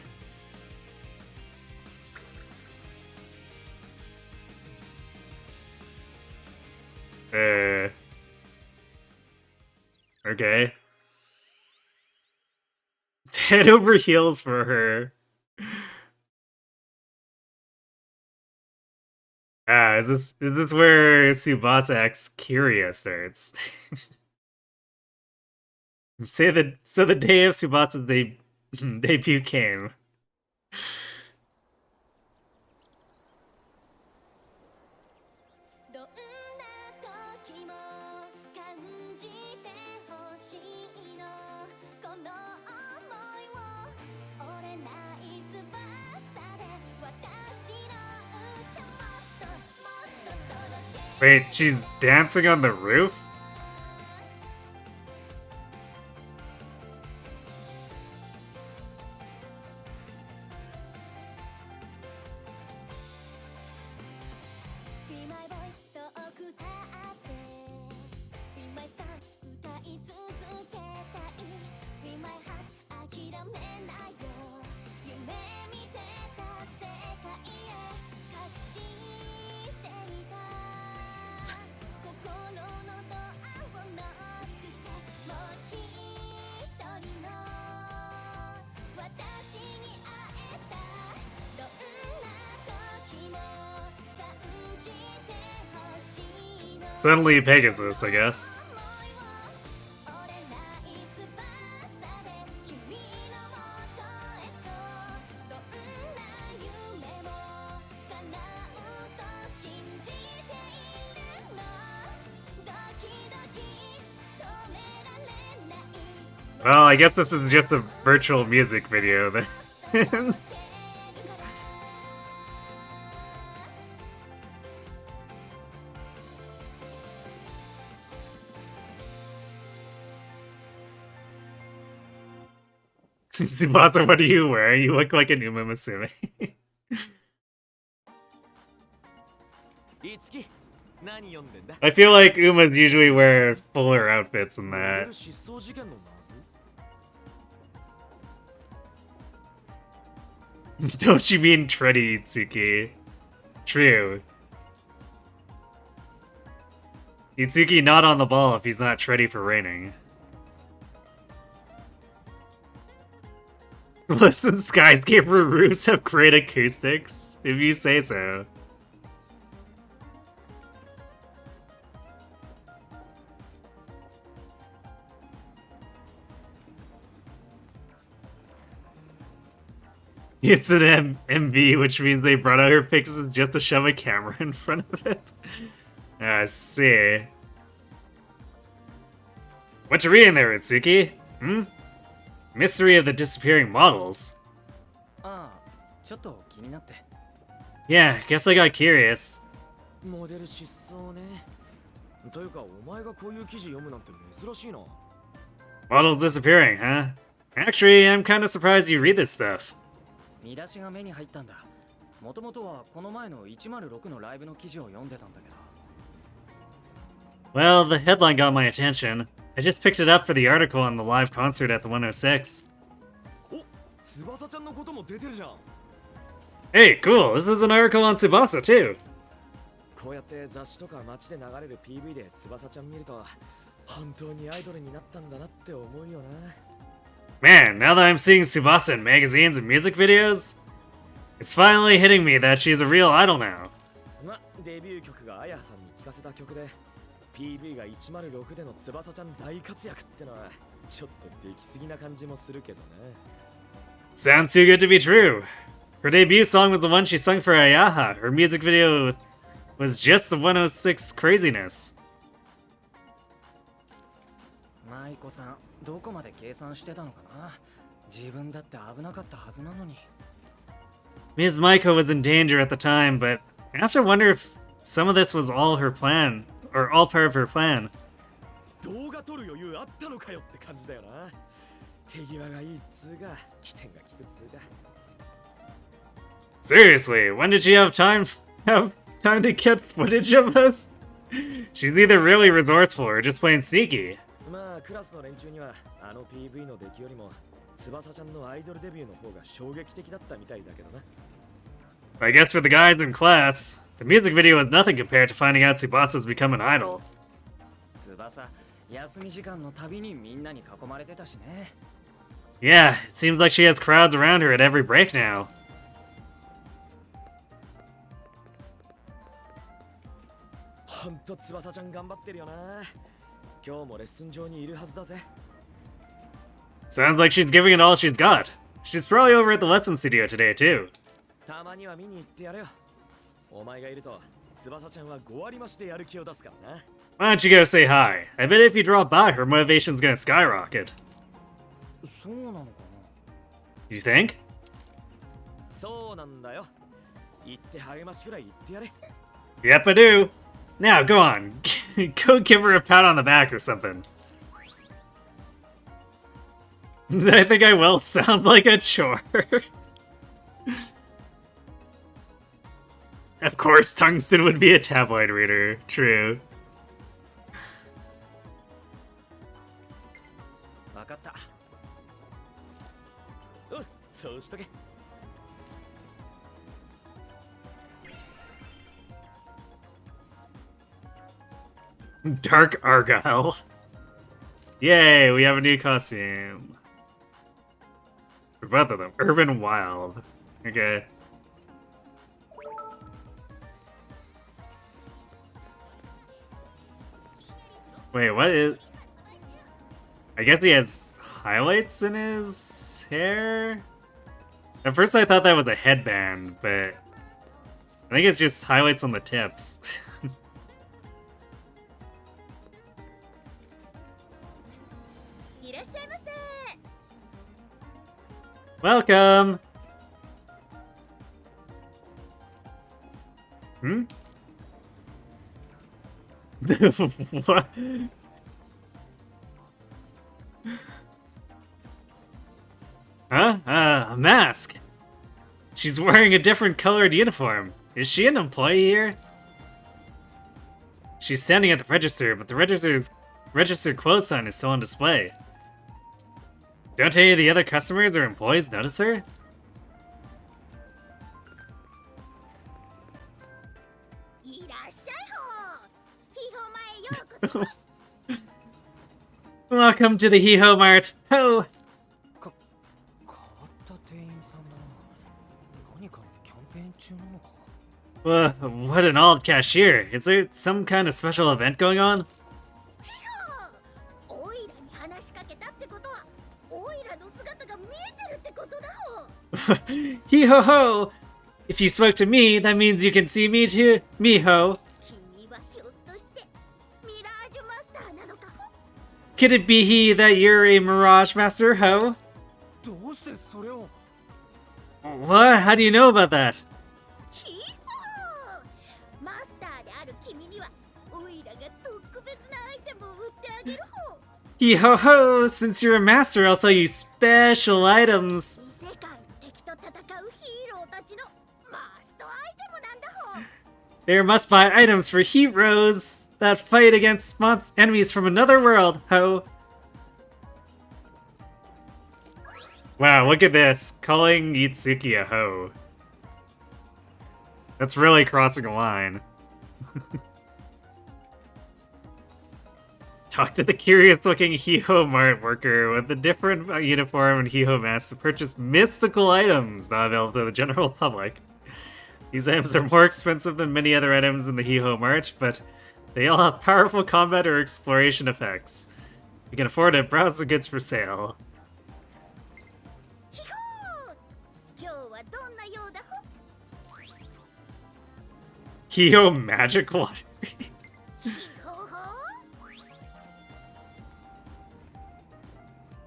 Okay. Head over heels for her. Is this where Tsubasa X Kiria starts? So the day of Tsubasa's debut came. どんな時も感じてほしいのこの想いを折れない翼で私の歌もっともっと届け Wait, she's dancing on the roof? Be my voice と歌って Be my song 歌い続けたい Be my heart 諦めないよ夢見てた世界へ隠していた心のドアをノックしてもう一人の私に会えたどんな時も感じてほしいの Suddenly Pegasus, I guess. 折れない翼で君のもとへとどんな夢も叶うと信じているのドキドキ止められない Well, I guess this is just a virtual music video then. Tsubasa, what are you wearing? You look like an Uma Musume. いつき何読んでんだ I feel like Umas usually wear fuller outfits than that. 失踪事件の謎 Don't you mean Tready, Itsuki? True. Itsuki not on the ball if he's not Tready for raining. Listen, skyscraper roofs have great acoustics, if you say so. It's an MV, which means they brought out her pixels just to shove a camera in front of it. I see. What you reading there, Itsuki? Hmm? Mystery of the disappearing models. ああ、ちょっと気になって。 Yeah, guess I got curious. モデル失踪ね。というか、お前がこういう記事読むなんて珍しいな。 Models disappearing, huh? Actually, I'm kind of surprised you read this stuff. 見出しが目に入ったんだ。もともとはこの前の106のライブの記事を読んでたんだけど。 Well, the headline got my attention. I just picked it up for the article on the live concert at the 106. お、翼ちゃんのことも出てるじゃん。 Hey, cool! This is an article on Tsubasa, too! こうやって雑誌とか街で流れる PV で翼ちゃん見ると、本当にアイドルになったんだなって思うよな。 Man, now that I'm seeing Tsubasa in magazines and music videos, it's finally hitting me that she's a real idol now. ま、デビュー曲があやはさんに聴かせた曲で、PV が106での翼ちゃん大活躍ってのは、ちょっとできすぎな感じもするけどね。 Sounds too good to be true. Her debut song was the one she sung for Ayaha. Her music video was just the 106 craziness. 舞子さん、どこまで計算してたのかな。自分だって危なかったはずなのに。 Ms. Maiko was in danger at the time, but I have to wonder if some of this was all her plan, or all part of her plan. 動画撮る余裕あったのかよって感じだよな。手際がいいっつうか、起点が効くっつうか。 Seriously, when did she have time to get footage of this? She's either really resourceful or just plain sneaky. まあクラスの連中にはあの PV の出来よりも翼ちゃんのアイドルデビューの方が衝撃的だったみたいだけどな。 I guess for the guys in class, the music video was nothing compared to finding out Tsubasa's become an idol. 翼、休み時間のたびにみんなに囲まれてたしね。 Yeah, it seems like she has crowds around her at every break now. ほんと翼ちゃん頑張ってるよな。今日もレッスン場にいるはずだぜ。 Sounds like she's giving it all she's got. She's probably over at the lesson studio today, too. たまには見に行ってやれよ。お前がいると翼ちゃんは5割増しでやる気を出すからな。 Why don't you go say hi? I bet if you drop by, her motivation's gonna skyrocket. そうなのかな。 You think? そうなんだよ。行って励ましくらい言ってやれ。 Yep, I do. Now, go on. Go give her a pat on the back or something. I think I will. Sounds like a chore. Of course, Tungsten would be a tabloid reader. True. わかった。おう、そうしとけ。 Dark Argyle. Yay, we have a new costume. For both of them. Urban Wild. Okay. Wait, what is... I guess he has highlights in his hair? At first I thought that was a headband, but... I think it's just highlights on the tips. Welcome! Hmm? What? Huh? A mask! She's wearing a different colored uniform. Is she an employee here? She's standing at the register, but the register close sign is still on display. Don't any of the other customers or employees notice her? Welcome to the Hee-Ho Mart! Ho! 変わった店員さんだな。何かのキャンペーン中なのか。 What an odd cashier. Is there some kind of special event going on? オイラに話しかけたってことはオイラの姿がが見えてるってことだほ。 Hee ho ho! If you spoke to me, that means you can see me too, Miho. 君はひょっとしてミラージュマスターなのかほ。 Could it be he that you're a Mirage Master, ho? どうしてそれを What? How do you know about that? ヒーホー、マスターである君にはオイラが特別なアイテムを売ってあげるほ。 Hee ho ho! Since you're a master, I'll sell you special items. 異世界の敵と戦うヒーローたちのマストアイテムなんだほ。 They're must-buy items for heroes that fight against enemies from another world, ho. Wow, look at this. Calling Yitsuki a hoe. That's really crossing a line. Talk to the curious-looking Hiho Mart worker with a different uniform and Hiho mask to purchase mystical items not available to the general public. These items are more expensive than many other items in the Hiho Mart, but they all have powerful combat or exploration effects. If you can afford it, browse the goods for sale. ヒホー、今日はどんなようだほ。 Hiho Magic Water. ヒホホー。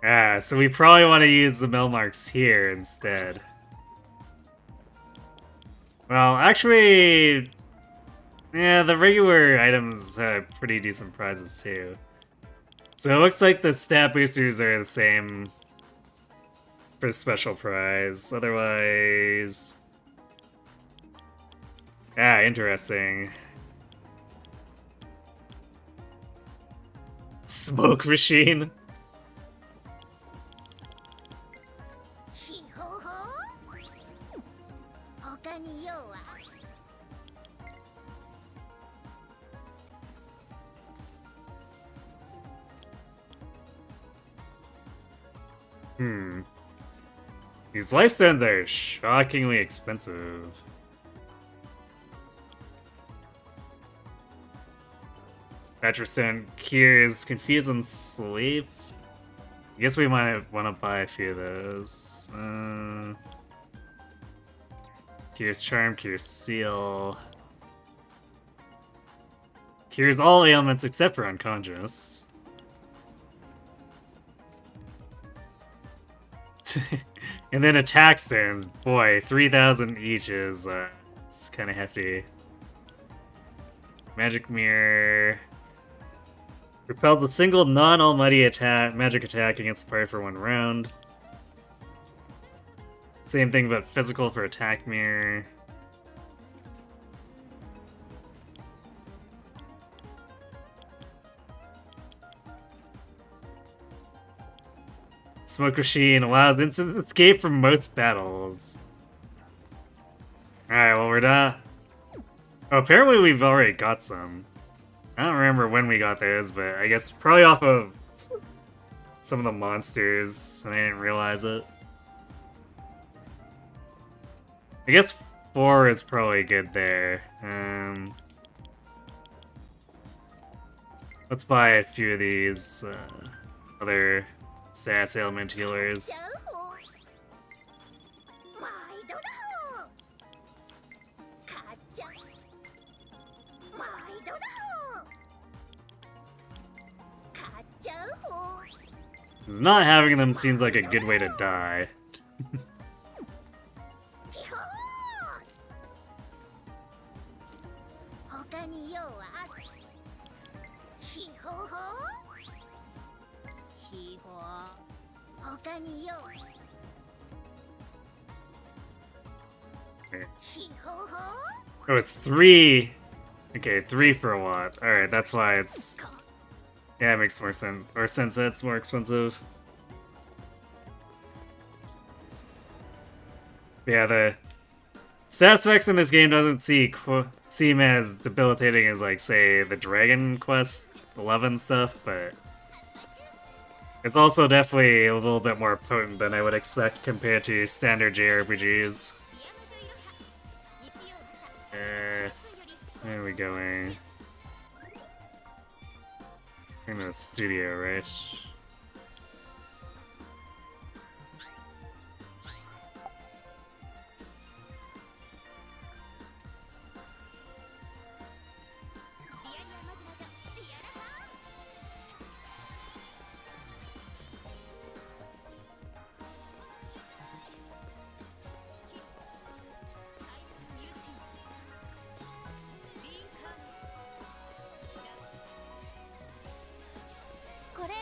Ah, so we probably want to use the mill marks here instead. Well, actually, yeah, the regular items have pretty decent prizes too. So it looks like the stat boosters are the same for special prize. Otherwise, ah, interesting. Smoke machine. ヒホホー。他に用は。 These lifestones are shockingly expensive. Petrostone cures confuse and sleep. I guess we might want to buy a few of those. Cures charm, cures seal. Cures all ailments except for unconscious. And then attack stones. Boy, 3,000 each is it's kind of hefty. Magic mirror. Repelled a single non-almighty magic attack against the party for 1 round. Same thing but physical for attack mirror. Smoke machine allows instant escape from most battles. Alright, well we're done. Oh, apparently we've already got some. I don't remember when we got those, but I guess probably off of some of the monsters, and I didn't realize it. I guess 4 is probably good there. Let's buy a few of these other SAS ailment healers. ちゃうほ。毎度だほ。買っちゃう。毎度だほ。買っちゃうほ。 'Cause not having them seems like a good way to die. ヒホー。他に用は。ヒホホ。ヒホ。他に用。 Okay. ヒホホ。 Oh, it's 3. Okay, 3 for a watt. Alright, that's why it's... Yeah, it makes more sense. Or sense that it's more expensive. Yeah, the stats effects in this game doesn't seem as debilitating as, like, say, the Dragon Quest 11 stuff, but it's also definitely a little bit more potent than I would expect compared to standard JRPGs. Where are we going? In the studio, right?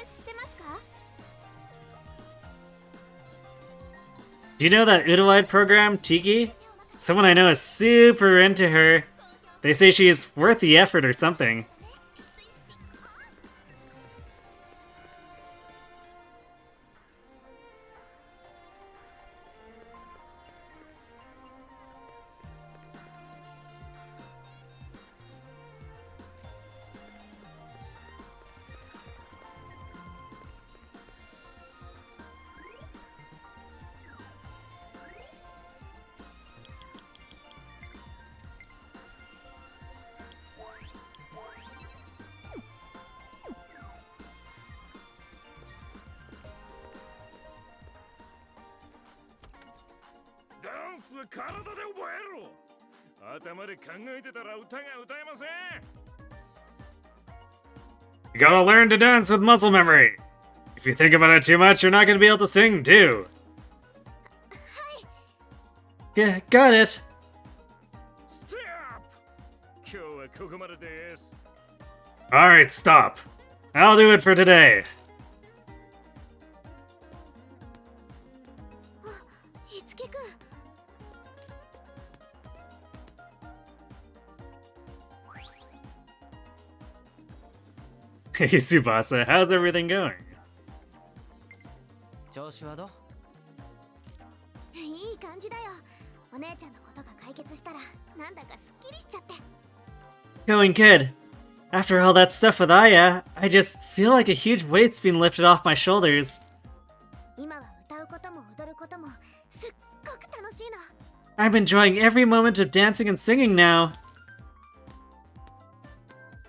知ってますか？ Do you know that Udawide program, Tiki? Someone I know is super into her. They say she's worth the effort or something. You gotta learn to dance with muscle memory. If you think about it too much, you're not gonna be able to sing, too. Yeah, got it. Alright, stop. I'll do it for today. いつけくん。 Hey, Tsubasa, how's everything going? 調子はどう？いい感じだよ。お姉ちゃんのことが解決したらなんだかすっきりしちゃって。 Going good. After all that stuff with Aya, I just feel like a huge weight's been lifted off my shoulders. 今は歌うことも踊ることもすっごく楽しいの。 I'm enjoying every moment of dancing and singing now.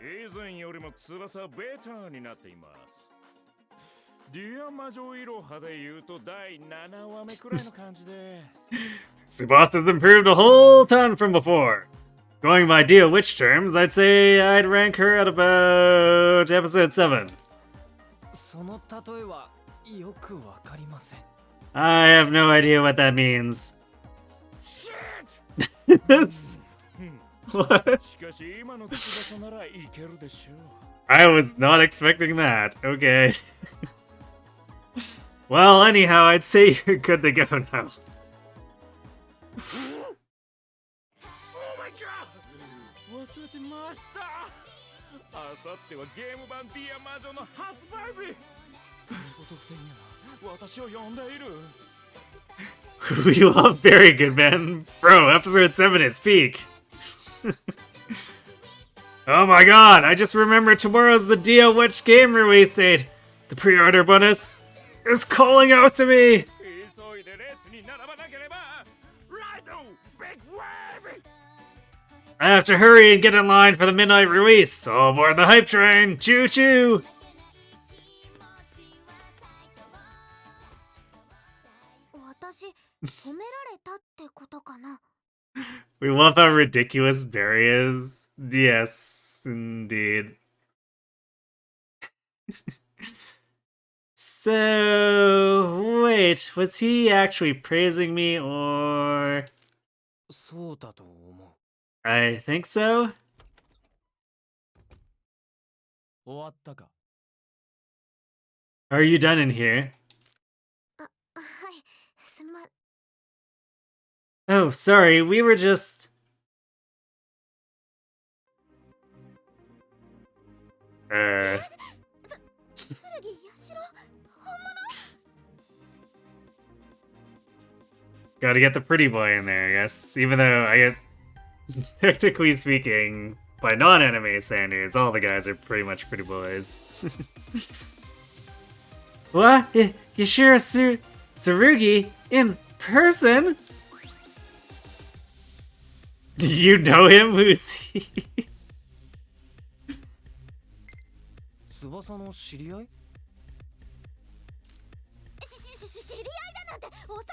以前よりも翼はベターになっています。ディア魔女いろはで言うと第7話目くらいの感じです。Tsubasa's improved a whole ton from before. Going by Dio Witch terms, I'd say I'd rank her at about episode 7. その例えはよくわかりません。I have no idea what that means. What? しかし今の翼ならいけるでしょう。I was not expecting that. Okay. Well, anyhow, I'd say you're good to go now. Oh my god! 忘れてました。あさってはゲーム版ディア魔女の発売日。ご特典には私を呼んでいる。You are very good, man. Bro, episode 7 is peak. Oh my god, I just remembered tomorrow's the Dio Witch game release date. The pre-order bonus is calling out to me. 急いで列に並ばなければ。ライト、ビッグウェーブ。 I have to hurry and get in line for the midnight release. All aboard the hype train. Choo choo. 私褒められたってことかな。 We love how ridiculous Barry is. Yes, indeed. So, wait, was he actually praising me or... そうだと思 I think so? う。終わったか。 Are you done in here? はい、すま。 Oh, sorry, we were just... Uh... 剣社、本物。 Gotta get the pretty boy in there, I guess. Even though I get... Technically speaking, by non-anime standards, all the guys are pretty much pretty boys. What? Yashiro Tsurugi? In person? You know him? Who's he? 翼の知り合い？知り合いだなんて恐れ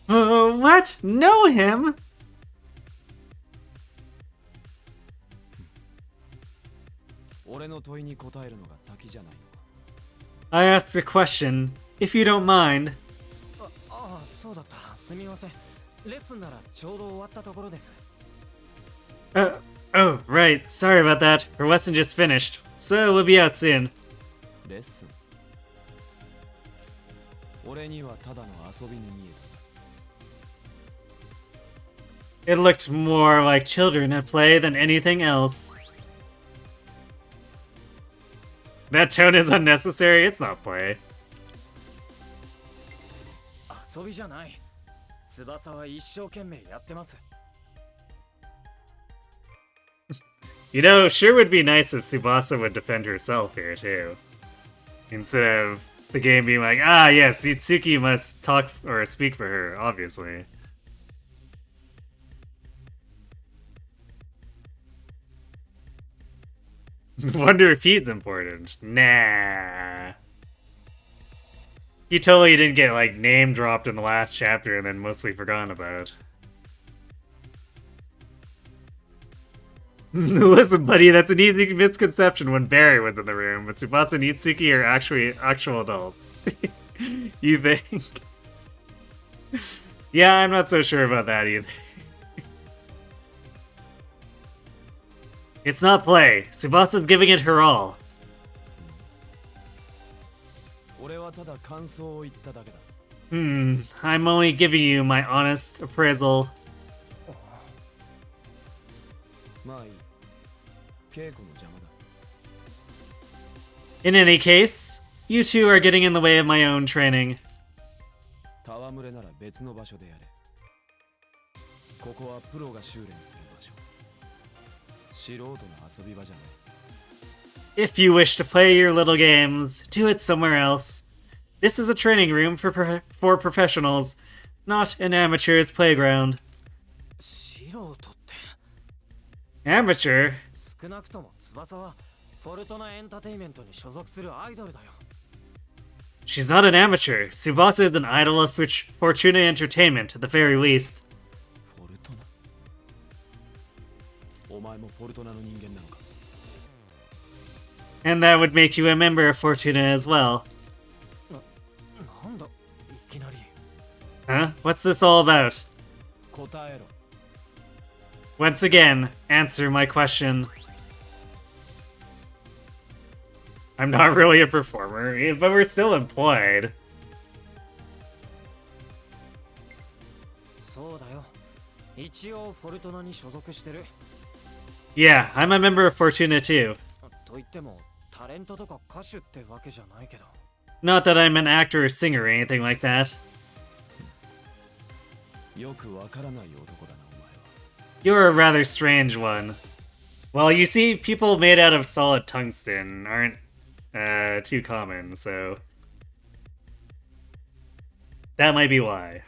多いよ。 What? Know him? 俺の問いに答えるのが先じゃないのか。 I asked a question, if you don't mind. ああ、そうだった。すみません。レッスンならちょうど終わったところです。Oh, right. Sorry about that. Her lesson just finished, so we'll be out soon. レッスン。俺にはただの遊びに見え It looked more like children at play than anything else. That tone is unnecessary. It's not play. 遊びじゃない。翼は一生懸命やってます。You know, sure would be nice if Tsubasa would defend herself here too. Instead of the game being like, ah yes, Yutsuki must talk or speak for her, obviously. Wonder if he's important. Nah. He totally didn't get, like, name dropped in the last chapter and then mostly forgotten about. Listen, buddy, that's an easy misconception when Barry was in the room, but Tsubasa and Yutsuki are actual adults. You think? Yeah, I'm not so sure about that either. It's not play. Tsubasa's giving it her all. 俺はただ感想を言っただけだ。I'm only giving you my honest appraisal. まあいい。稽古の邪魔だ。In any case, you two are getting in the way of my own training. 戯れなら別の場所でやれ。ここはプロが修練する場所。素人の遊び場じゃない。If you wish to play your little games, do it somewhere else. This is a training room for professionals, not an amateur's playground. 素人って。Amateur? 少なくとも翼はフォルトナエンターテインメントに所属するアイドルだよ。She's not an amateur. Tsubasa is an idol of Fortuna Entertainment, at the very least. フォルトナ。お前もフォルトナの人間なのか。And that would make you a member of Fortuna as well. なんだいきなり。Huh? What's this all about? 答えろ。Once again, answer my question. I'm not really a performer, but we're still employed. そうだよ。一応フォルトナに所属してる。Yeah, I'm a member of Fortuna too. と言ってもタレントとか歌手ってわけじゃないけど。Not that I'm an actor or singer or anything like that. よくわからない男だな、お前は。You're a rather strange one. Well, you see, people made out of solid tungsten aren't too common, so that might be why.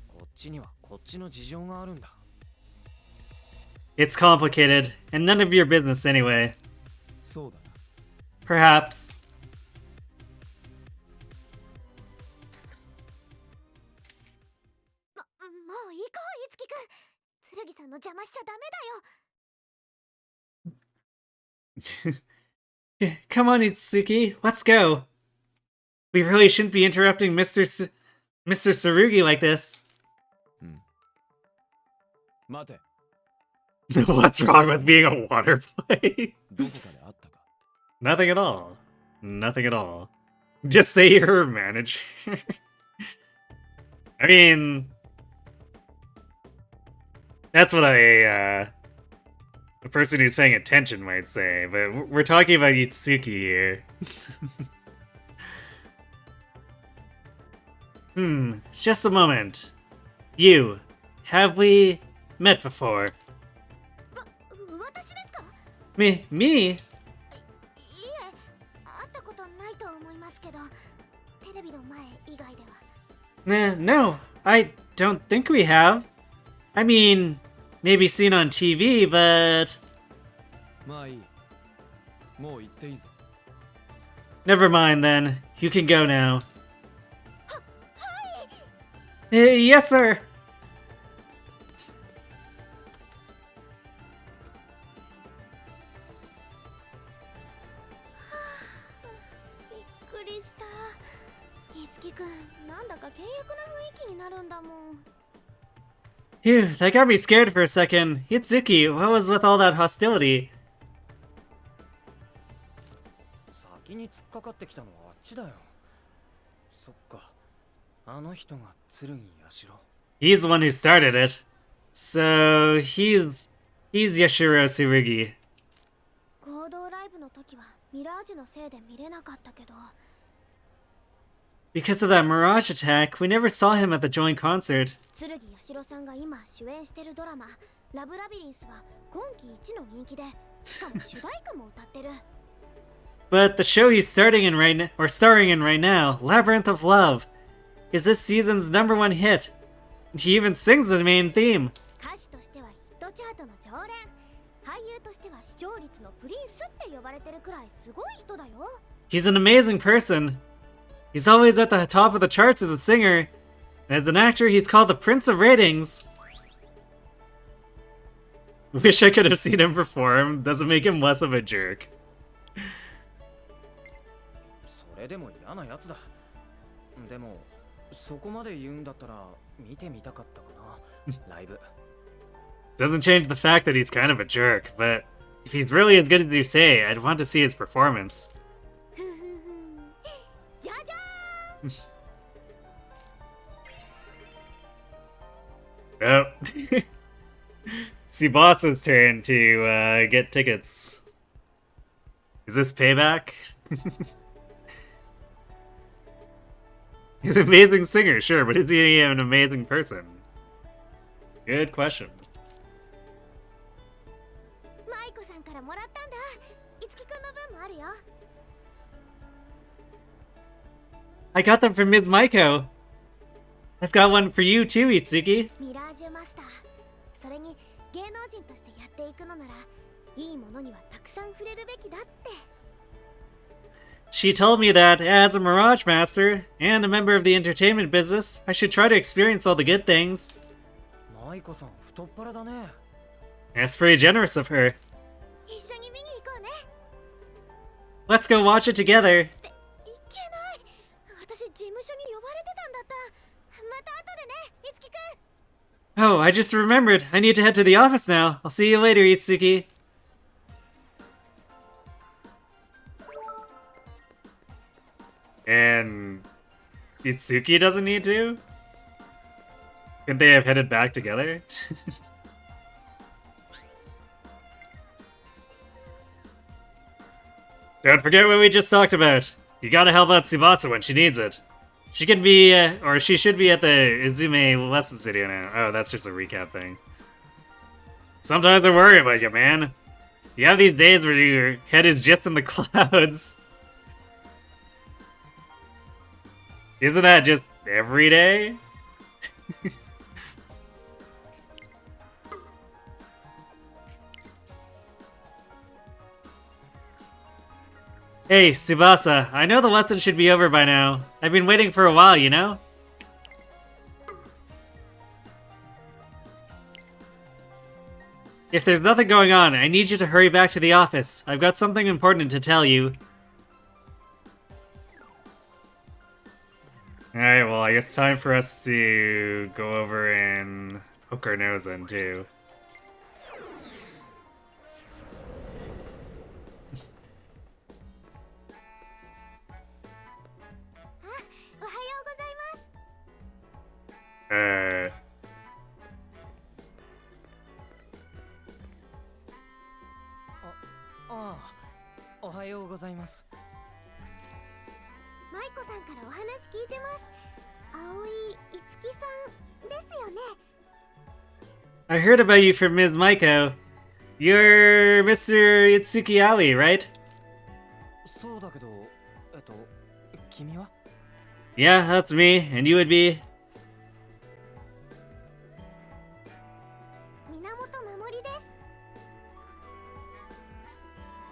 こっちにはこっちの事情があるんだ。It's complicated, and none of your business anyway. そうだな。Perhaps. もういいか、いつきくん。剣さんの邪魔しちゃダメだよ。Come on, Itsuki, let's go. We really shouldn't be interrupting Mr. Tsurugi like this. 待て。 What's wrong with being a water play? どこかであったか。 Nothing at all. Nothing at all. Just say you're a manager. I mean, that's what a person who's paying attention might say, but we're talking about Itsuki here. Just a moment. You, have we met before? 私ですか？ Me? いえ、会ったことないと思いますけど、テレビの前以外では。No, I don't think we have. I mean, maybe seen on TV, but... まあいい。もう行っていいぞ。 Never mind then. You can go now. Yes, sir! びっくりした。いつきくん、なんだか険悪な雰囲気になるんだもん。 Phew, that got me scared for a second. Itsuki, what was with all that hostility? 先に突っかかってきたのはあっちだよ。そっか。あの人が剣八代。 He's the one who started it. So he's Yashiro Tsurugi. 合同ライブの時はミラージュのせいで見れなかったけど、 Because of that Mirage attack, we never saw him at the joint concert. 剣八代さんが今主演してるドラマ「ラブラビリンス」は今季一の人気で、しかも主題歌も歌ってる。 But the show he's starring in right now, Labyrinth of Love, is this season's #1 hit. He even sings the main theme. 歌手としてはヒットチャートの常連、俳優としては視聴率のプリンスって呼ばれてるくらいすごい人だよ。 He's an amazing person. He's always at the top of the charts as a singer, and as an actor, he's called the Prince of Ratings. Wish I could have seen him perform. Doesn't make him less of a jerk. それでも嫌なやつだ。でもそこまで言うんだったら見てみたかったかな。ライブ。 Doesn't change the fact that he's kind of a jerk, but if he's really as good as you say, I'd want to see his performance. ふふふじゃじゃーん。 Oh. Tsubasa's turn to get tickets. Is this payback? He's an amazing singer, sure, but is he an amazing person? Good question. マイコさんからもらったんだ。いつきくんの分もあるよ。 I got them from Ms. Maiko. I've got one for you too, Itsuki. ミラージュマスター。それに芸能人としてやっていくのなら、いいものにはたくさん触れるべきだって。 She told me that, as a Mirage Master, and a member of the entertainment business, I should try to experience all the good things. マイコさん太っ腹だね。 That's pretty generous of her. 一緒に見に行こうね。 Let's go watch it together. いけない。私事務所に呼ばれてたんだった。また後でね、いつきくん。 Oh, I just remembered. I need to head to the office now. I'll see you later, Itsuki. And Itsuki doesn't need to? Couldn't they have headed back together? Don't forget what we just talked about. You gotta help out Tsubasa when she needs it. She can be, or she should be at the Izume lesson studio now. Oh, that's just a recap thing. Sometimes I worry about you, man. You have these days where your head is just in the clouds. Isn't that just every day? Hey, Tsubasa, I know the lesson should be over by now. I've been waiting for a while, you know? If there's nothing going on, I need you to hurry back to the office. I've got something important to tell you. Alright, well, I guess it's time for us to go over and poke our nose in, too. Uh... ああ、おはようございます。マイコさんからお話聞いてます。青井いつきさんですよね。 I heard about you from Ms. Maiko. You're Mr. Itsuki Aoi, right? そうだけど、君は？ Yeah, that's me, and you would be? 源守です。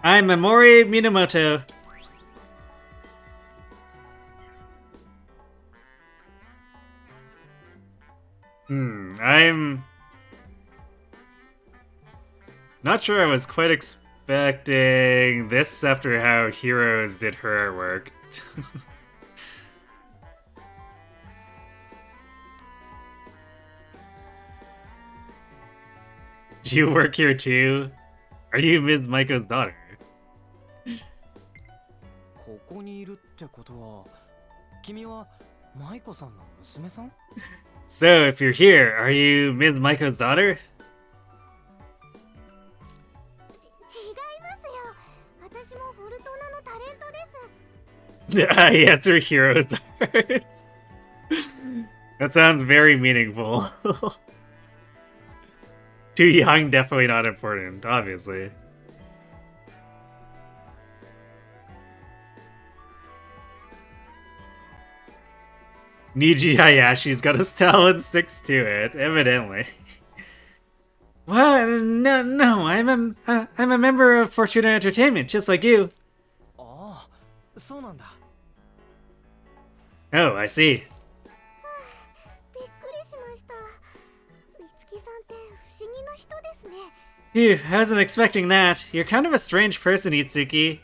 I'm Mamori Minamoto. I'm not sure I was quite expecting this after how Heroes did her artwork. Do you work here too? Are you Ms. Maiko's daughter? ここにいるってことは、君は舞子さんの娘さん？ So, if you're here, are you Ms. Maiko's daughter? 違いますよ。私もフォルトナのタレントです。Ah, yes, her hero's daughter. That sounds very meaningful. Too young, definitely not important, obviously. Niji Hayashi's got a style and six to it, evidently. What? No, I'm a member of Fortuna Entertainment, just like you. ああ、そうなんだ。Oh, I see. びっくりしました。いつきさんって不思議な人ですね。Phew, I wasn't expecting that. You're kind of a strange person, Itsuki.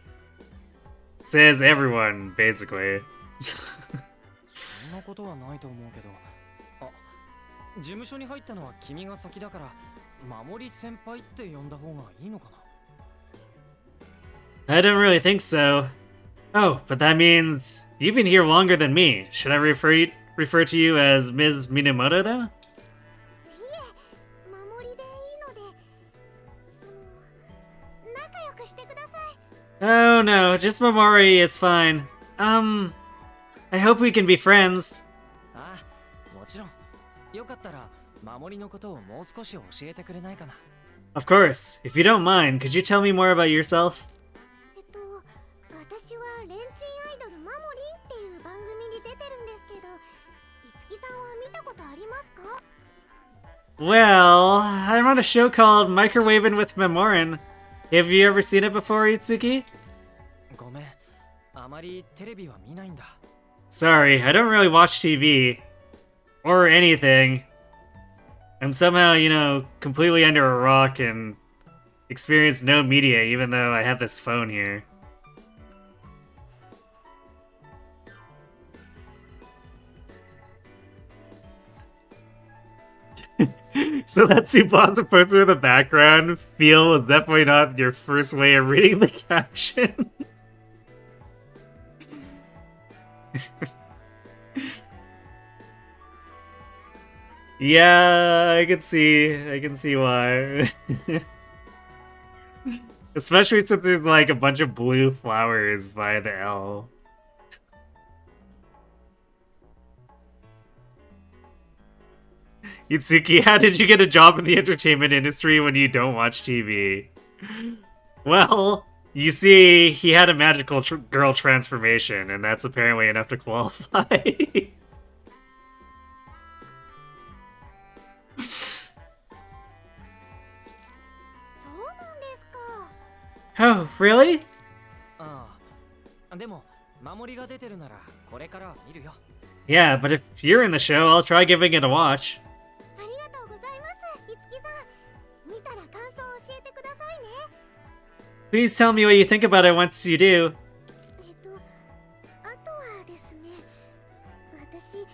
Says everyone, basically. そんなことはないと思うけど。あ、事務所に入ったのは君が先だから、守り先輩って呼んだ方がいいのかな？ I don't really think so. Oh, but that means you've been here longer than me. Should I refer to you as Ms. Minamoto then? いえ、守りでいいので、仲良くしてください。Oh no, just Momori is fine. I hope we can be friends. ああ、もちろん。よかったら守りのことをもう少し教えてくれないかな？ Of course. If you don't mind, could you tell me more about yourself? 私はレンチンアイドルマモリンっていう番組に出てるんですけど、いつきさんは見たことありますか？ Well, I'm on a show called Microwavin' with Memorin. Have you ever seen it before, Itsuki? ごめん、あまりテレビは見ないんだ。 Sorry, I don't really watch TV. Or anything. I'm somehow, completely under a rock and experience no media even though I have this phone here. So that Tsubasa poster in the background feel is definitely not your first way of reading the caption. Yeah, I can see why. Especially since there's like a bunch of blue flowers by the L. Itsuki, how did you get a job in the entertainment industry when you don't watch TV? Well, you see, he had a magical girl transformation, and that's apparently enough to qualify. Oh, really? ああ、でも守りが出てるならこれからは見るよ。 Yeah, but if you're in the show, I'll try giving it a watch. ありがとうございます、いつきさん。見たら感想を教えてくださいね。 Please tell me what you think about it once you do. あとはですね、私、実は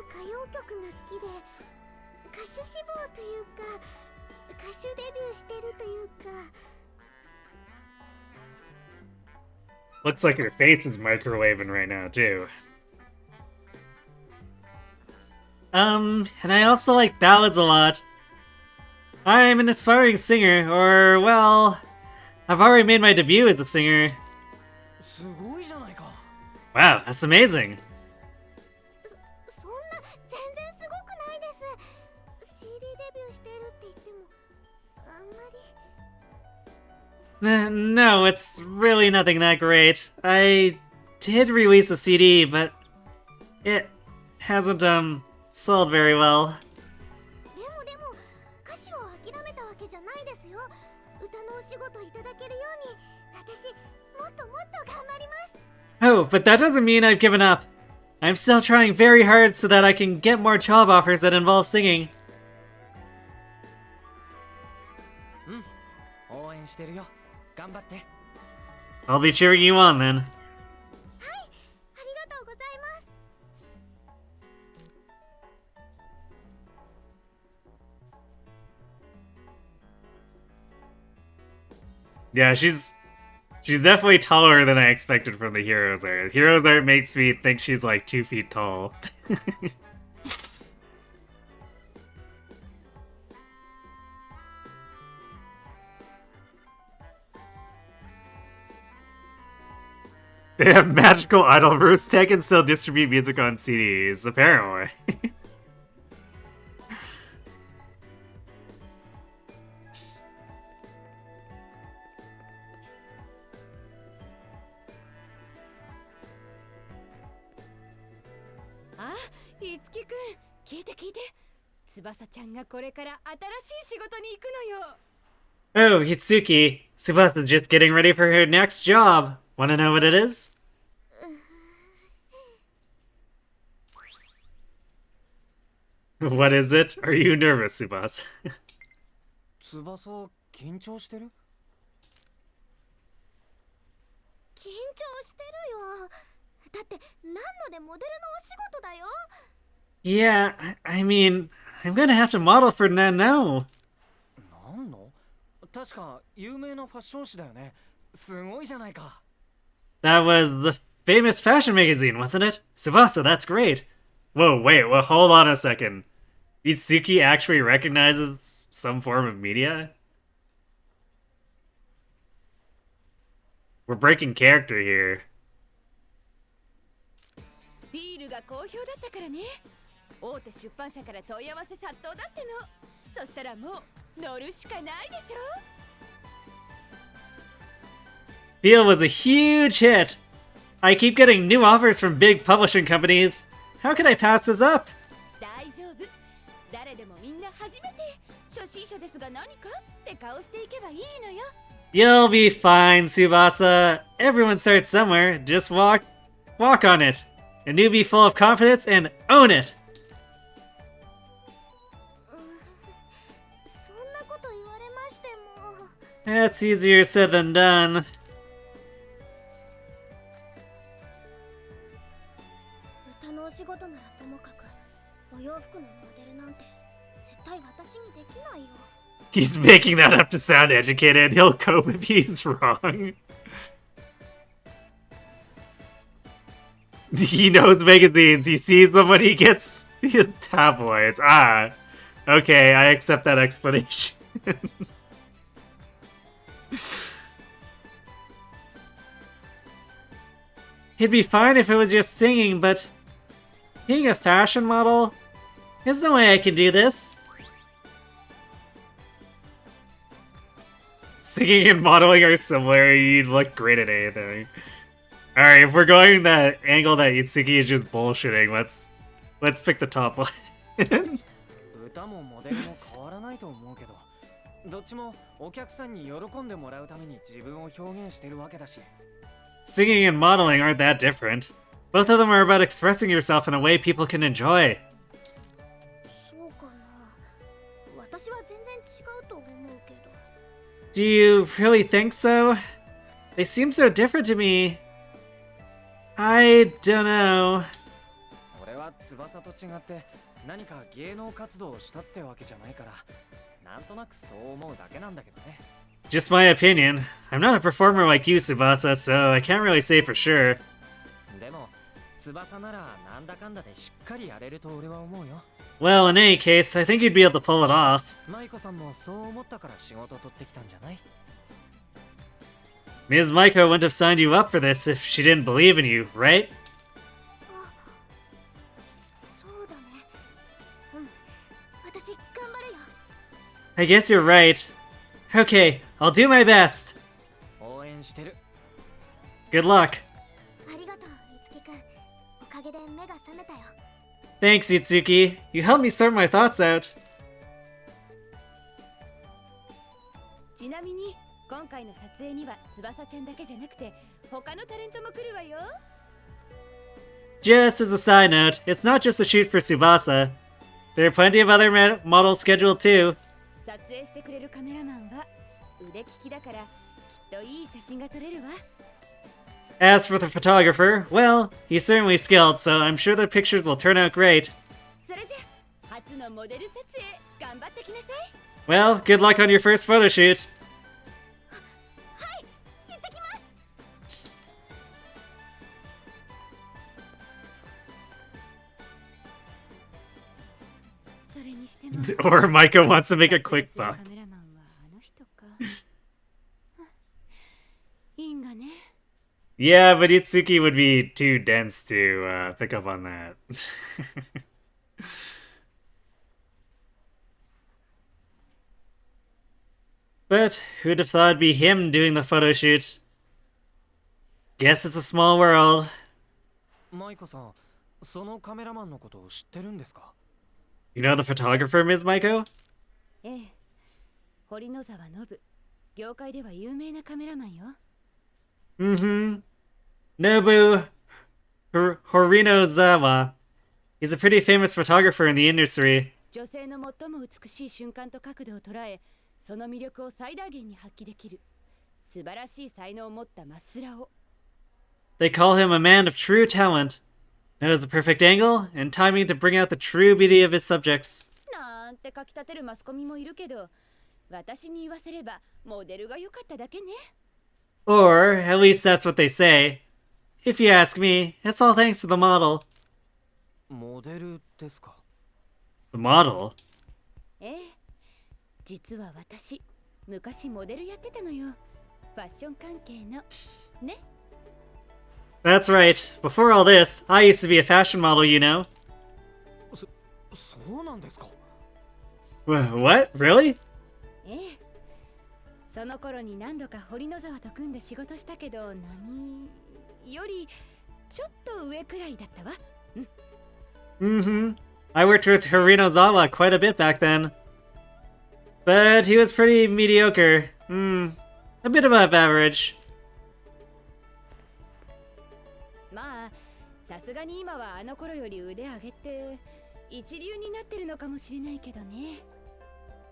歌謡曲が好きで、歌手志望というか、歌手デビューしてるというか。 Looks like your face is microwaving right now, too. And I also like ballads a lot. I'm an aspiring singer, or, well, I've already made my debut as a singer. すごいじゃないか。 Wow, that's amazing. そんな、全然すごくないです。CD デビューしてるって言っても、あんまり。 No, it's really nothing that great. I did release a CD, but it hasn't, sold very well. でも、歌手を諦めたわけじゃないですよ。歌のお仕事いただけるように、私、もっともっと頑張ります。 Oh, but that doesn't mean I've given up. I'm still trying very hard so that I can get more job offers that involve singing. 応援してるよ。頑張って。 I'll be cheering you on then. はい、ありがとうございます。 Yeah, she's She's definitely taller than I expected from the Heroes art. Heroes art makes me think she's like 2 feet tall. They have magical idol roost tech and still distribute music on CDs, apparently. Ah, いつきくん、聞いて聞いて。翼ちゃんがこれから新しい仕事に行くのよ。Oh, Hitsuki. Tsubasa's just getting ready for her next job. Wanna know what it is? What is it? Are you nervous, Tsubasa? 翼緊張してる？緊張してるよ。だって何のでモデルのお仕事だよ。 Yeah, I mean, I'm gonna have to model for Nano. なんの？確か有名なファッション誌だよね。すごいじゃないか。That was the famous fashion magazine, wasn't it? Tsubasa, that's great. Whoa, wait, well, hold on a second. Itsuki actually recognizes some form of media? We're breaking character here. ビールが好評だったからね。大手出版社から問い合わせ殺到だっての。そしたらもう乗るしかないでしょ。Feel was a huge hit. I keep getting new offers from big publishing companies. How can I pass this up? 大丈夫。誰でもみんな初めて初心者ですが何かって顔していけばいいのよ。You'll be fine, Tsubasa. Everyone starts somewhere. Just walk on it. And you be full of confidence and own it. そんなこと言われましても。 That's easier said than done. 歌のお仕事ならともかく、お洋服のモデルなんて絶対私にできないよ。 He's making that up to sound educated. He'll cope if he's wrong. He knows magazines. He sees them when he gets his tabloids. Ah. Okay, I accept that explanation. It'd be fine if it was just singing, but being a fashion model? There's no way I can do this. Singing and modeling are similar. You'd look great at anything. Alright, if we're going that angle that Itsuki is just bullshitting, let's pick the top one. 歌もモデルも変わらないと思うけど、どっちもお客さんに喜んでもらうために自分を表現してるわけだし。Singing and modeling aren't that different. Both of them are about expressing yourself in a way people can enjoy. そうかな。私は全然違うと思うけど。 Do you really think so? They seem so different to me. I don't know. 俺は翼と違って何か芸能活動をしたってわけじゃないから、なんとなくそう思うだけなんだけどね。 Just my opinion. I'm not a performer like you, Tsubasa, so I can't really say for sure. でも翼ならなんだかんだでしっかりやれると俺は思うよ。 Well, in any case, I think you'd be able to pull it off. マイコさんもそう思ったから仕事取ってきたんじゃない？ Ms. Maiko wouldn't have signed you up for this if she didn't believe in you, right? そうだね。うん。私頑張るよ。 I guess you're right. Okay, I'll do my best. 応援してる。 Good luck. ありがとう、いつきくん。おかげで目が覚めたよ。 Thanks, Itsuki. You helped me sort my thoughts out. ちなみに今回の撮影には翼ちゃんだけじゃなくて他のタレントも来るわよ。 Just as a side note, it's not just a shoot for Tsubasa. There are plenty of other models scheduled too. 撮影してくれるカメラマンは腕利きだからきっといい写真が撮れるわ。 As for the photographer, well, he's certainly skilled, so I'm sure the pictures will turn out great. それじゃ初のモデル撮影頑張ってきなさい。 Well, good luck on your first photo shoot. はい、行ってきます。それにしても Or Maiko wants to make a quick 撮影 buck. するカメラマンはあの人か因果ね Yeah, but Itsuki would be too dense to pick up on that. But who'd have thought it'd be him doing the photo shoot? Guess it's a small world. マイコさん、そのカメラマンのことを知ってるんですか？ You know the photographer, Ms. Maiko? ええ堀野沢信業界では有名なカメラマンよ Mm-hmm. Nobu Horinozawa. He's a pretty famous photographer in the industry. 女性の最も美しい瞬間と角度を捉えその魅力を最大限に発揮できる素晴らしい才能を持ったマスラを They call him a man of true talent. Knows the perfect angle and timing to bring out the true beauty of his subjects. なんて書き立てるマスコミもいるけど私に言わせればモデルが良かっただけね Or, at least that's what they say. If you ask me, it's all thanks to the model. モデルですか？ The model? ええ実は私昔モデルやってたのよファッション関係のね That's right. Before all this, I used to be a fashion model, you know. そうなんですか？ What? Really? ええその頃に何度か堀野沢と組んで仕事したけど何よりちょっと上くらいだったわ Mm-hmm. I worked with Horinozawa quite a bit back then. But he was pretty mediocre. A bit above average. まあさすがに今はあの頃より腕上げて一流になってるのかもしれないけどね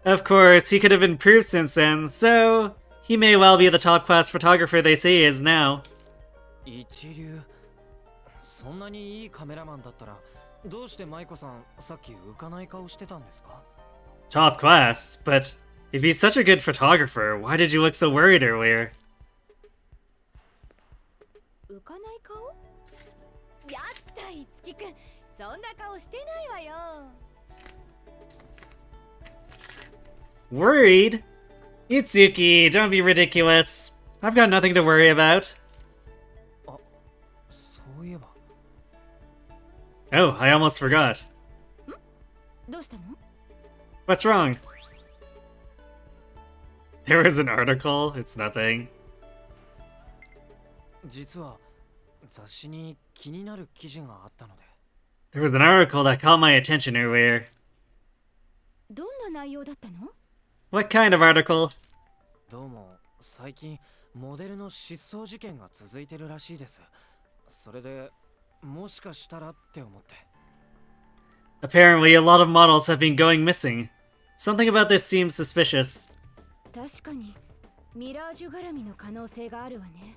Of course, he could have improved since then, so he may well be the top-class photographer they say he is now. 一流。そんなにいいカメラマンだったら、どうしてマイコさんさっき浮かない顔してたんですか？ Top class, but if he's such a good photographer, why did you look so worried earlier? 浮かない顔やったいつきくんそんな顔してないわよ Worried? Itsuki, don't be ridiculous. I've got nothing to worry about. そういえば。 Oh, I almost forgot. どうしたの What's wrong? There was an article, it's nothing. 実は雑誌に気になる記事があったので。 There was an article that caught my attention earlier. どんな内容だったの What kind of article? どうも最近モデルの失踪事件が続いてるらしいです。それでもしかしたらって思って。 Apparently, a lot of models have been going missing. Something about this seems suspicious. 確かにミラージュ絡みの可能性があるわね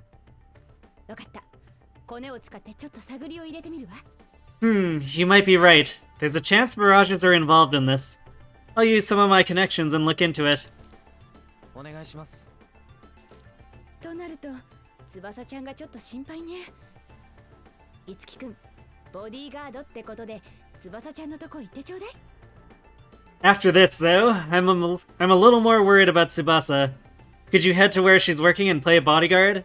わかったコネを使ってちょっと探りを入れてみるわ You might be right. There's a chance Mirages are involved in this. I'll use some of my connections and look into it. お願いします。となると翼ちゃんがちょっと心配ねいつきくんボディーガードってことで翼ちゃんのとこ行ってちょうだい After this, though, I'm a little more worried about Tsubasa. Could you head to where she's working and play bodyguard?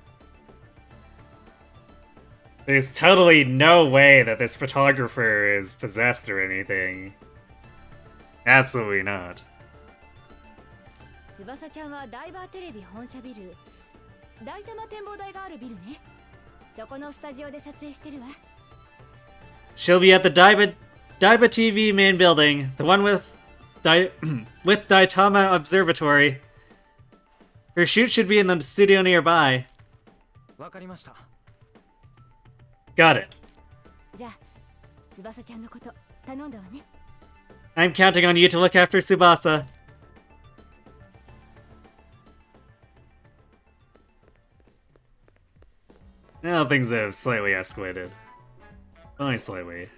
There's totally no way that this photographer is possessed or anything. Absolutely not. 翼ちゃんはダイバーテレビ本社ビル大玉展望台があるビルねそこのスタジオで撮影してるわ She'll be at the Diva TV main building, the one with Daitama Observatory. Her shoot should be in the studio nearby. わかりました。 Got it. じゃあ翼ちゃんのこと頼んだわね I'm counting on you to look after Tsubasa. Now things have slightly escalated. Only slightly.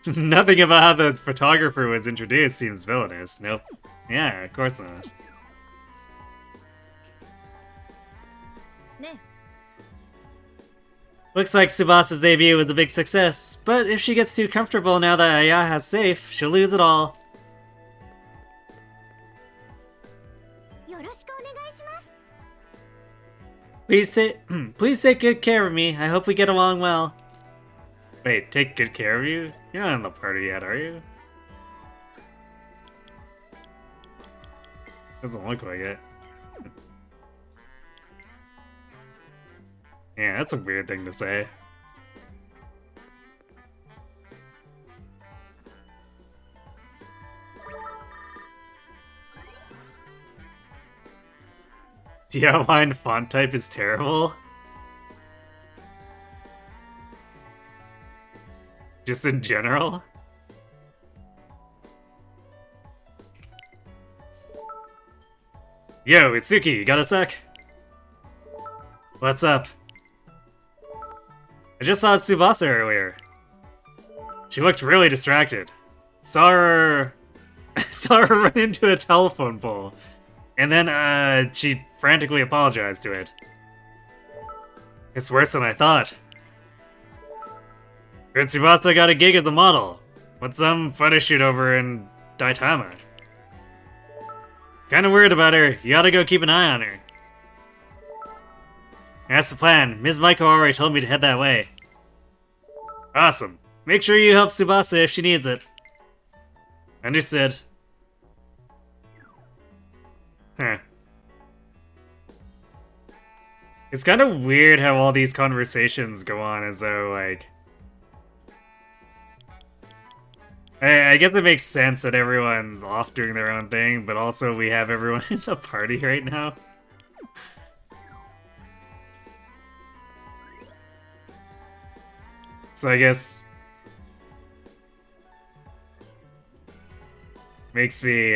Nothing about how the photographer was introduced seems villainous. Nope. Yeah, of course not. ねえ Looks like Tsubasa's debut was a big success, but if she gets too comfortable now that Ayaha's safe, she'll lose it all. よろしくお願いします。 Please take good care of me. I hope we get along well. Wait, take good care of you? You're not in the party yet, are you? Doesn't look like it. Yeah, that's a weird thing to say. The outline font type is terrible. Just in general. Yo, Itsuki, you got a sec? What's up? I just saw Tsubasa earlier. She looked really distracted. Saw her run into a telephone pole. And then, she frantically apologized to it. It's worse than I thought. Heard Tsubasa got a gig as a model. With some photo shoot over in Daitama. Kinda worried about her. You oughta go keep an eye on her. That's the plan. Ms. Maiko already told me to head that way. Awesome. Make sure you help Tsubasa if she needs it. Understood. Huh. It's kind of weird how all these conversations go on as though, like... I guess it makes sense that everyone's off doing their own thing, but also we have everyone in the party right now. So I guess... makes me,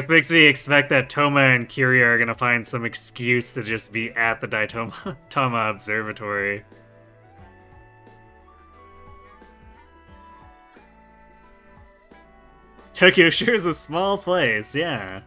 makes me expect that Toma and Kiria are gonna find some excuse to just be at the Daitama Observatory. Tokyo sure is a small place, yeah.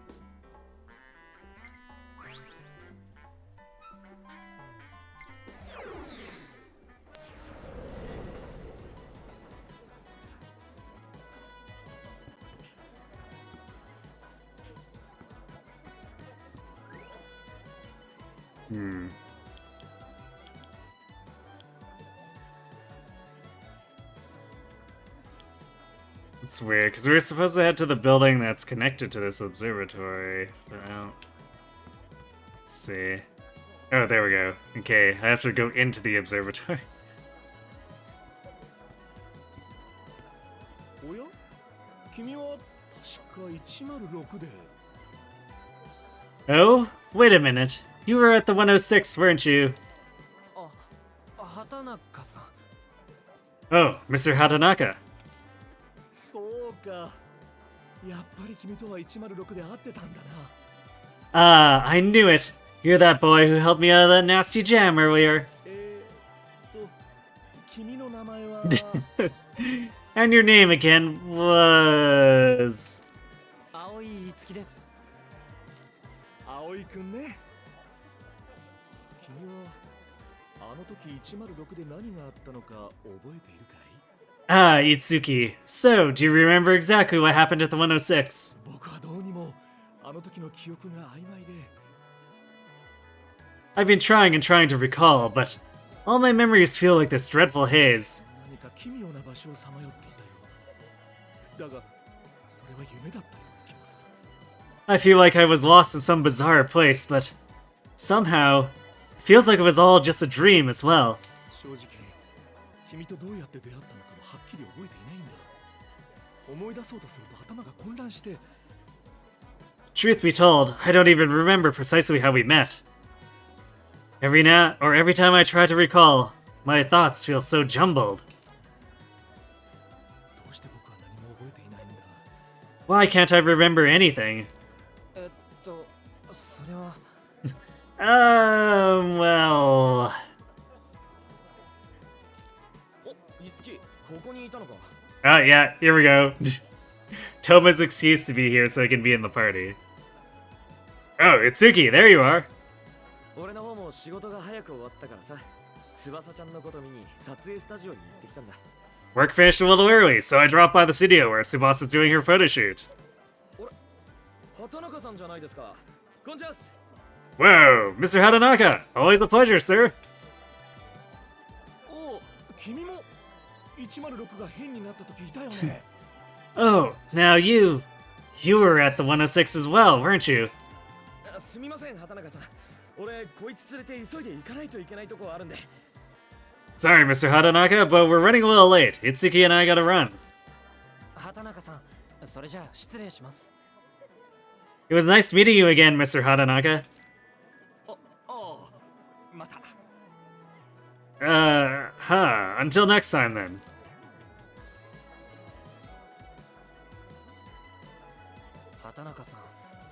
It's weird, because we were supposed to head to the building that's connected to this observatory, but I don't... Let's see... Oh, there we go. Okay, I have to go into the observatory. おや君は確か106で Oh? Wait a minute. You were at the 106, weren't you? 畑中さん Oh, Mr. Hatanaka. そうかやっぱり君とは106で会ってたんだな Ah, I knew it. You're that boy who helped me out of that nasty jam earlier. 君の名前は And your name again was... 青井いつきです 葵くんね君はあの時106で何があったのか覚えているかい Ah, Itsuki. So, do you remember exactly what happened at the 106? 僕はどうにもあの時の記憶が曖昧で I've been trying and trying to recall, but all my memories feel like this dreadful haze. 何か奇妙な場所をさまよっていたよだがそれは夢だったような気がする I feel like I was lost in some bizarre place, but somehow, it feels like it was all just a dream as well. 正直君とどうやって出会ったのかもはっきり覚えていないんだ思い出そうとすると頭が混乱して Truth be told, I don't even remember precisely how we met. Every time I try to recall, my thoughts feel so jumbled. どうして僕は何も覚えていないんだ Why can't I remember anything? それは Well... おいつきここにいたのか Oh, yeah, here we go. Toma's excuse to be here so I can be in the party. Oh, Itsuki, there you are. 俺の方も仕事が早く終わったからさ、翼ちゃんのこと見に撮影スタジオに行ってきたんだ。 Work finished a little early, so I dropped by the studio where Tsubasa's doing her photo shoot. 畑中さんじゃないですか。こんにちは。 Whoa, Mr. Hatanaka, always a pleasure, sir. おお、君も106が変になった時いたよね。Oh, now you were at the 106 as well, weren't you? すみません、畑中さん。俺、こいつ連れて急いで行かないといけないとこあるんで。 Sorry, Mr. Hatanaka, but we're running a little late. Itsuki and I gotta run. 畑中さん、それじゃあ失礼します。 It was nice meeting you again, Mr. Hatanaka. また。Until next time then. 畑中さ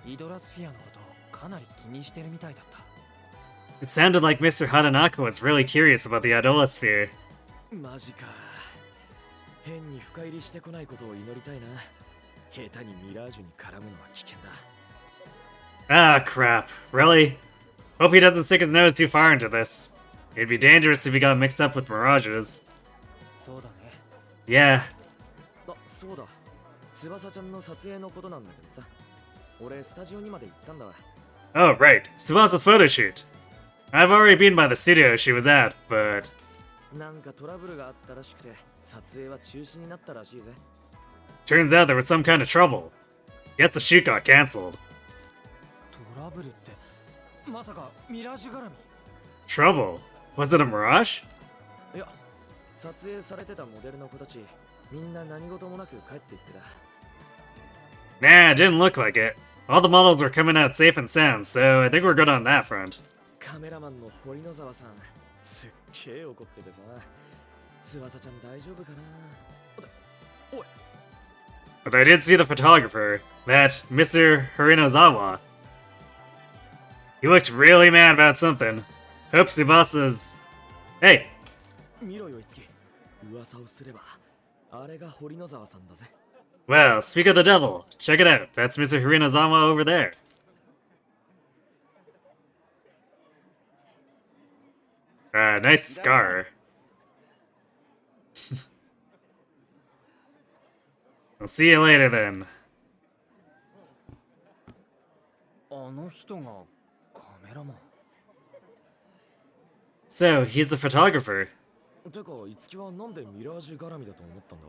ん、イドラスフィアのことかなり気にしてるみたいだった。 It sounded like Mr. Hatanaka was really curious about the Idolasphere. マジか。変に深入りしてこないことを祈りたいな。下手にミラージュに絡むのは危険だ。 Ah, crap. Really? Hope he doesn't stick his nose too far into this. It'd be dangerous if he got mixed up with Mirages. そうだね。 Yeah. あ、そうだ。翼ちゃんの撮影のことなんだけどさ。俺、スタジオにまで行ったんだわ。 Oh, right. Tsubasa's photo shoot. I've already been by the studio she was at, but... なんかトラブルがあったらしくて、撮影は中止になったらしいぜ。 Turns out there was some kind of trouble. Guess the shoot got cancelled. トラブルって、まさかミラージュ絡み？ Trouble? Was it a Mirage? いや、撮影されてたモデルの子たち、みんな何事もなく帰っていってた。 Nah, it didn't look like it. All the models were coming out safe and sound, so I think we're good on that front. カメラマンの堀野沢さん、すっげえ怒っててさ、翼ちゃん大丈夫かな？おい。 But I did see the photographer, that Mr. Harinozawa. He looked really mad about something. Hope Tsubasa's... Hey! 見ろよ、いつき。噂をすれば、あれが堀野沢さんだぜ。 Well, speak of the devil. Check it out. That's Mr. Harinozawa over there. Nice scar. I'll see you later then. あの人がカメラマン。 So, he's a photographer. てか、いつきはなんでミラージュ絡みだと思ったんだ？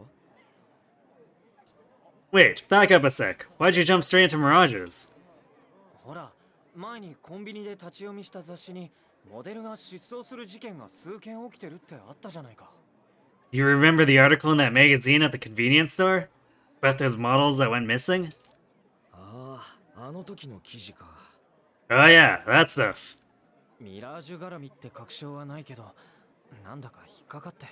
Wait, back up a sec. Why'd you jump straight into Mirages? ほら、前にコンビニで立ち読みした雑誌にモデルが失踪する事件が数件起きてるってあったじゃないか。 You remember the article in that magazine at the convenience store? About those models that went missing? ああ、あの時の記事か。 Oh yeah, that stuff. ミラージュ絡みって確証はないけど、なんだか引っかかって。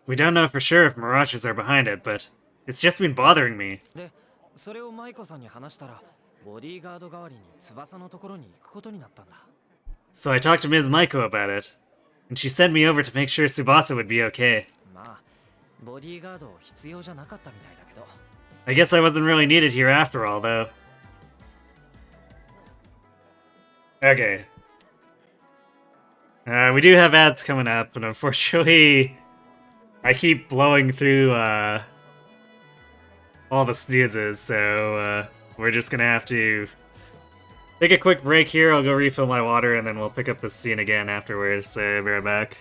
We don't know for sure if Mirages are behind it, but it's just been bothering me. で、それを舞子さんに話したら、ボディーガード代わりに翼のところに行くことになったんだ。 So I talked to Ms. Maiko about it, and she sent me over to make sure Tsubasa would be okay. まあ、ボディーガード必要じゃなかったみたいだけど。 I guess I wasn't really needed here after all, though. Okay. We do have ads coming up, but unfortunately, I keep blowing through all the snoozes, so we're just gonna have to take a quick break here. I'll go refill my water, and then we'll pick up the scene again afterwards, so I'll be right back.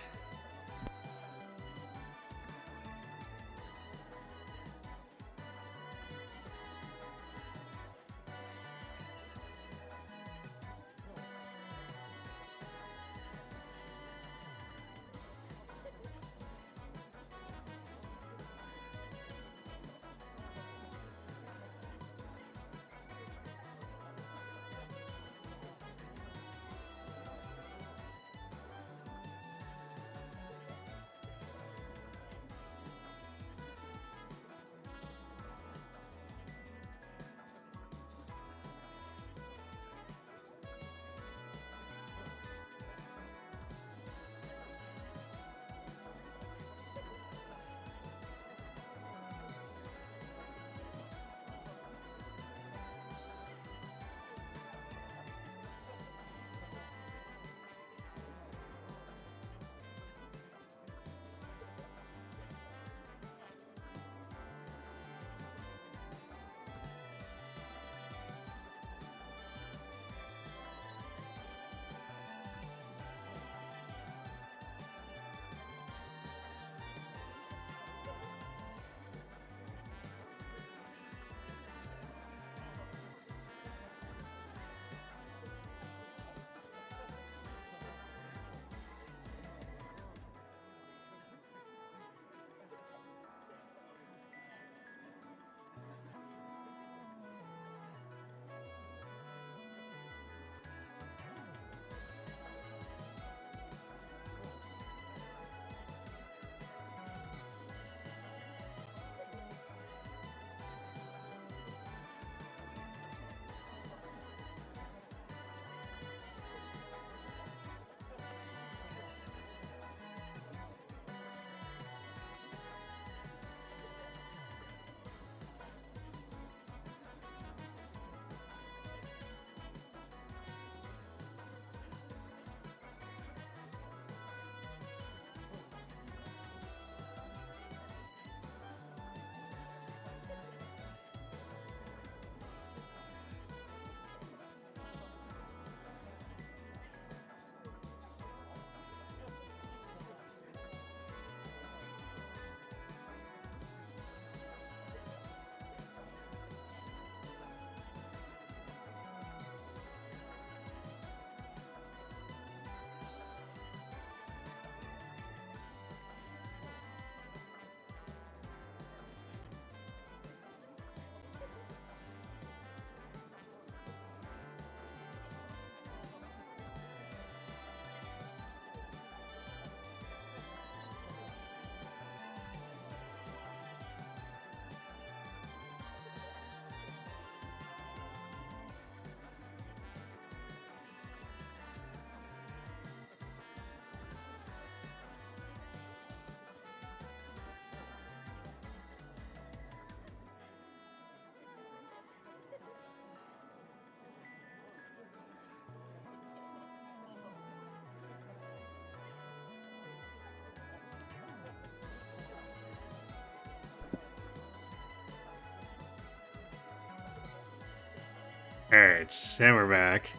Alright, and we're back.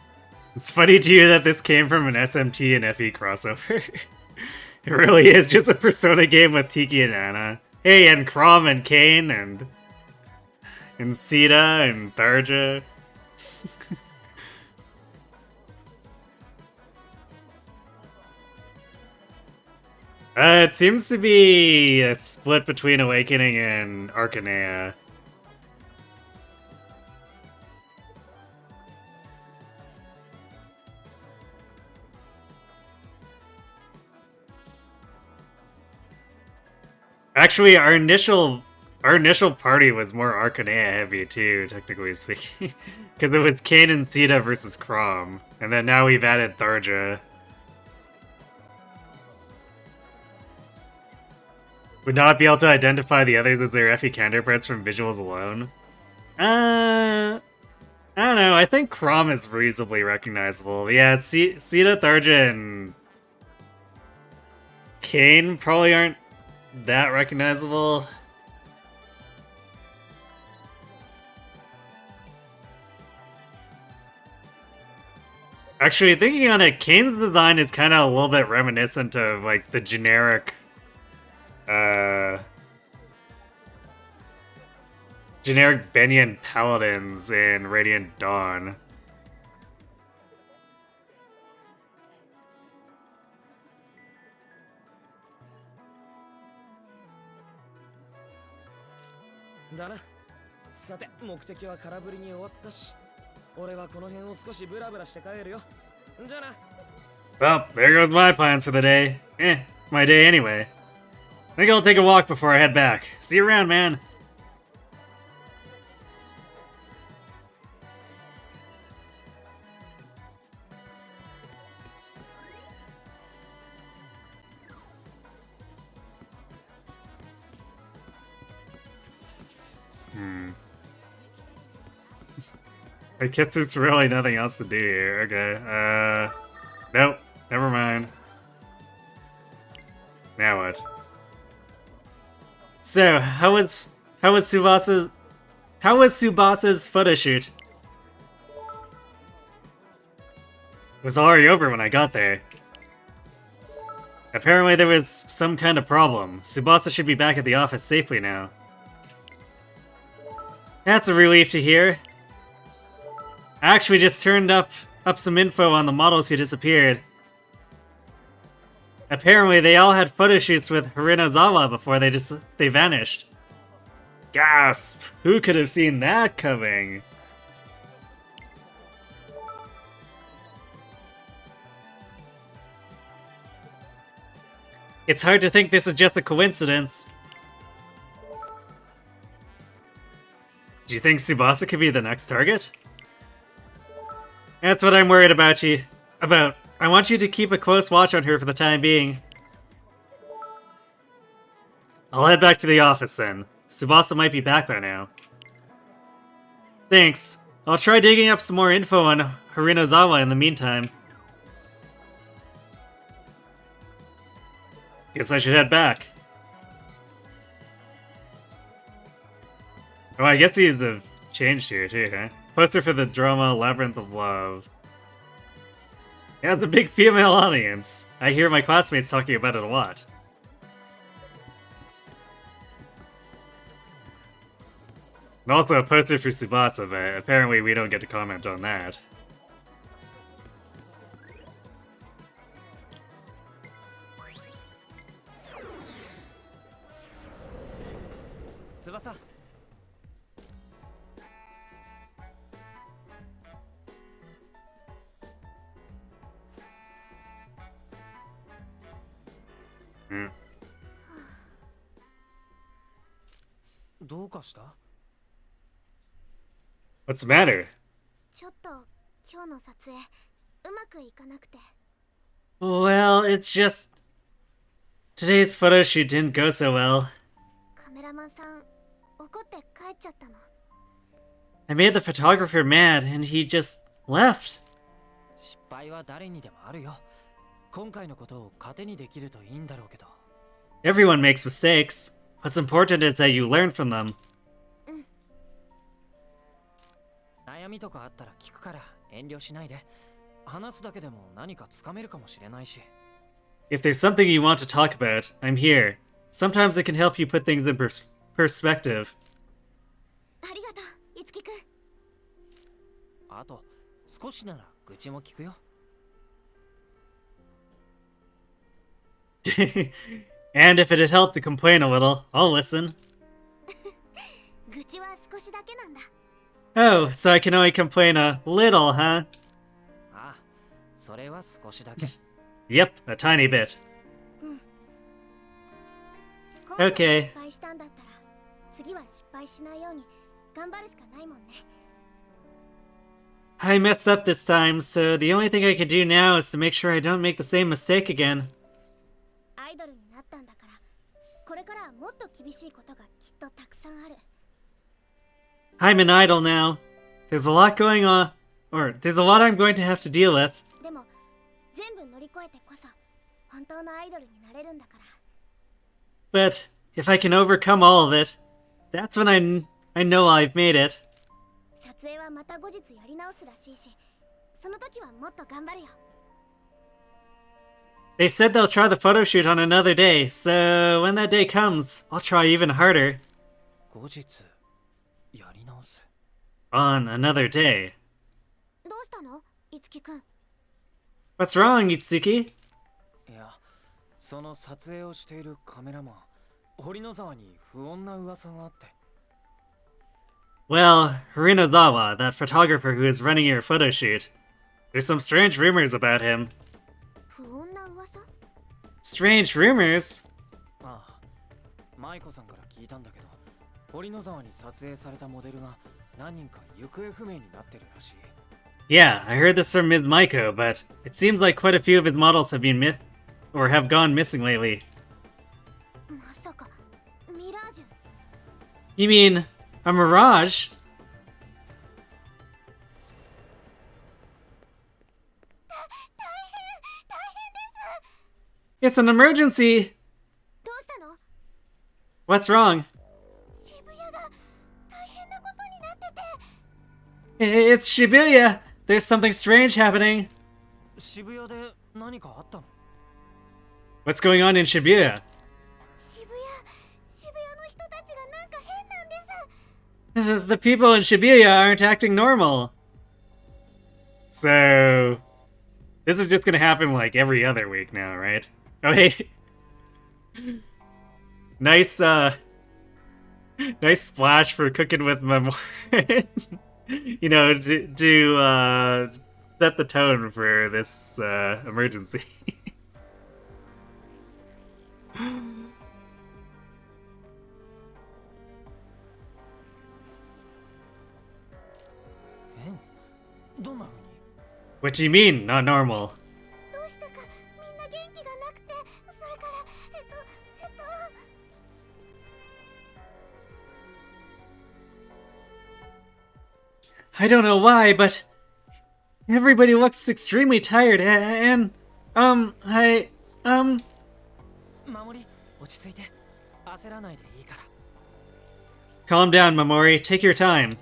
It's funny to you that this came from an SMT and FE crossover. It really is just a Persona game with Tiki and Anna. Hey, and Crom and Kane and Sita and Tharja. It seems to be a split between Awakening and Arcanea. Actually, our initial party was more Arcanea heavy too, technically speaking, because it was Kane and Sita versus Crom, and then now we've added Tharja. Would not be able to identify the others as their FE counterparts from visuals alone. I don't know. I think Crom is reasonably recognizable. Yeah, Sita, Tharja, and Kane probably aren't that recognizable. Actually, thinking on it, Kane's design is kind of a little bit reminiscent of like the generic Benyan Paladins in Radiant Dawn. Dana. さて、目的は空振りに終わったし、俺はこの辺を少しブラブラして帰るよ。じゃあな。Well, there goes my plans for the day. My day anyway. I think I'll take a walk before I head back. See you around, man. I guess there's really nothing else to do here. Okay, nope, never mind. Now what? So, how was Tsubasa's photo shoot? It was already over when I got there. Apparently there was some kind of problem. Tsubasa should be back at the office safely now. That's a relief to hear. I actually just turned up some info on the models who disappeared. Apparently, they all had photo shoots with Hirinozawa before they vanished. Gasp! Who could have seen that coming? It's hard to think this is just a coincidence. Do you think Tsubasa could be the next target? That's what I'm worried about I want you to keep a close watch on her for the time being. I'll head back to the office then. Tsubasa might be back by now. Thanks. I'll try digging up some more info on Hirinozawa in the meantime. Guess I should head back. Oh, I guess he's the change here too, huh? Poster for the drama Labyrinth of Love. It has a big female audience. I hear my classmates talking about it a lot. And also a poster for Tsubasa, but apparently we don't get to comment on that. Tsubasa. Hmm. どうかした? What's the matter? ちょっと今日の撮影うまくいかなくて。 Well, it's just... Today's photo shoot didn't go so well. カメラマンさん怒って帰っちゃったの。 I made the photographer mad and he just left. 失敗は誰にでもあるよ。今回のことを糧にできるといいんだろうけど。 Everyone makes mistakes. What's important is that you learn from them. 悩悩みとかあったら聞くから遠慮しないで。話すだけでも何かつかめるかもしれないし。 If there's something you want to talk about, I'm here. Sometimes it can help you put things in perspective. ありがとう、いつきくん。あと少しなら愚痴も聞くよ。And if it had helped to complain a little, I'll listen. 愚痴は少しだけなんだ。 Oh, so I can only complain a little, huh? ああ、それは少しだけ。 Yep, a tiny bit. 今度は Okay. 失敗したんだったら、次は失敗しないように頑張るしかないもんね。 I messed up this time, so the only thing I can do now is to make sure I don't make the same mistake again. アイドルになったんだから、これからはもっと厳しいことがきっとたくさんある。 I'm an idol now. There's a lot going on, or there's a lot I'm going to have to deal with. でも全部乗り越えてこそ本当のアイドルになれるんだから。 But if I can overcome all of it, that's when I know I've made it. 撮影はまた後日やり直すらしいし、その時はもっと頑張るよ。 They said they'll try the photo shoot on another day, so when that day comes, I'll try even harder. 後日やり直す。 On another day. どうしたの、いつきくん。 What's wrong, Itsuki? いや、その撮影をしているカメラマン堀野沢に不穏な噂があって。 Well, Rinozawa, that photographer who is running your photo shoot. There's some strange rumors about him. 不穏な噂？ Strange rumors? ああ、舞子さんから聞いたんだけど、堀野沢に撮影されたモデルが何人か行方不明になってるらしい。 Yeah, I heard this from Ms. Maiko, but it seems like quite a few of his models have been or have gone missing lately. まさかミラージュ？ You mean a Mirage? 大変です。 It's an emergency! どうしたの？ What's wrong? 渋谷が大変なことになってて。 It's Shibuya! There's something strange happening! 渋谷で何かあったの？ What's going on in Shibuya? 渋谷の人たちがなんか変なんです。 The people in Shibuya aren't acting normal. So, this is just gonna happen like every other week now, right? Oh, hey. Nice, nice splash for cooking with Memoir. You know, to set the tone for this, emergency. どんな風に？ What do you mean, not normal? どうしたかみんな元気がなくて、それからI don't know why, but everybody looks extremely tired, and,守り、落ち着いて。焦らないでいいから。 Calm down, Mamori. Take your time.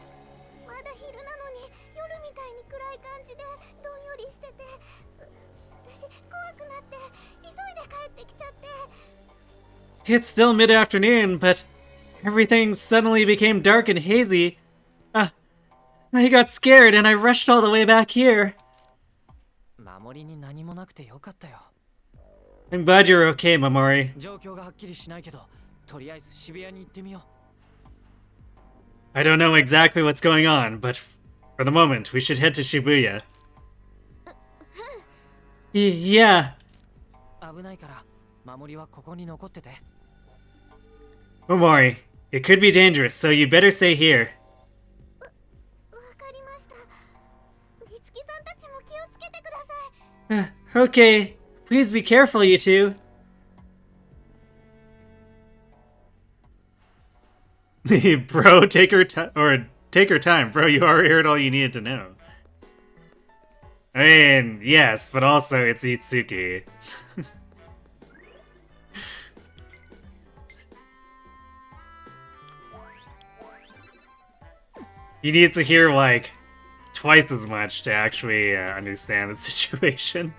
まだ昼なのに夜みたいに暗い感じでどんよりしてて、私怖くなって急いで帰ってきちゃって。 It's still mid-afternoon, but everything suddenly became dark and hazy. I got scared and I rushed all the way back here. 守りに何もなくてよかったよ。 I'm glad you're okay, Mamori. 状況がはっきりしないけど、とりあえず渋谷に行ってみよう。 I don't know exactly what's going on, but for the moment, we should head to Shibuya. Yeah. 危ないから、守りはここに残ってて。 Mamori, it could be dangerous, so you better stay here. わかりました。いつきさんたちも気をつけてください。 Okay. Please be careful, you two. Bro, take her time. Bro, you already heard all you needed to know. I mean, yes, but also it's Itsuki. You need to hear, like, twice as much to actually understand the situation.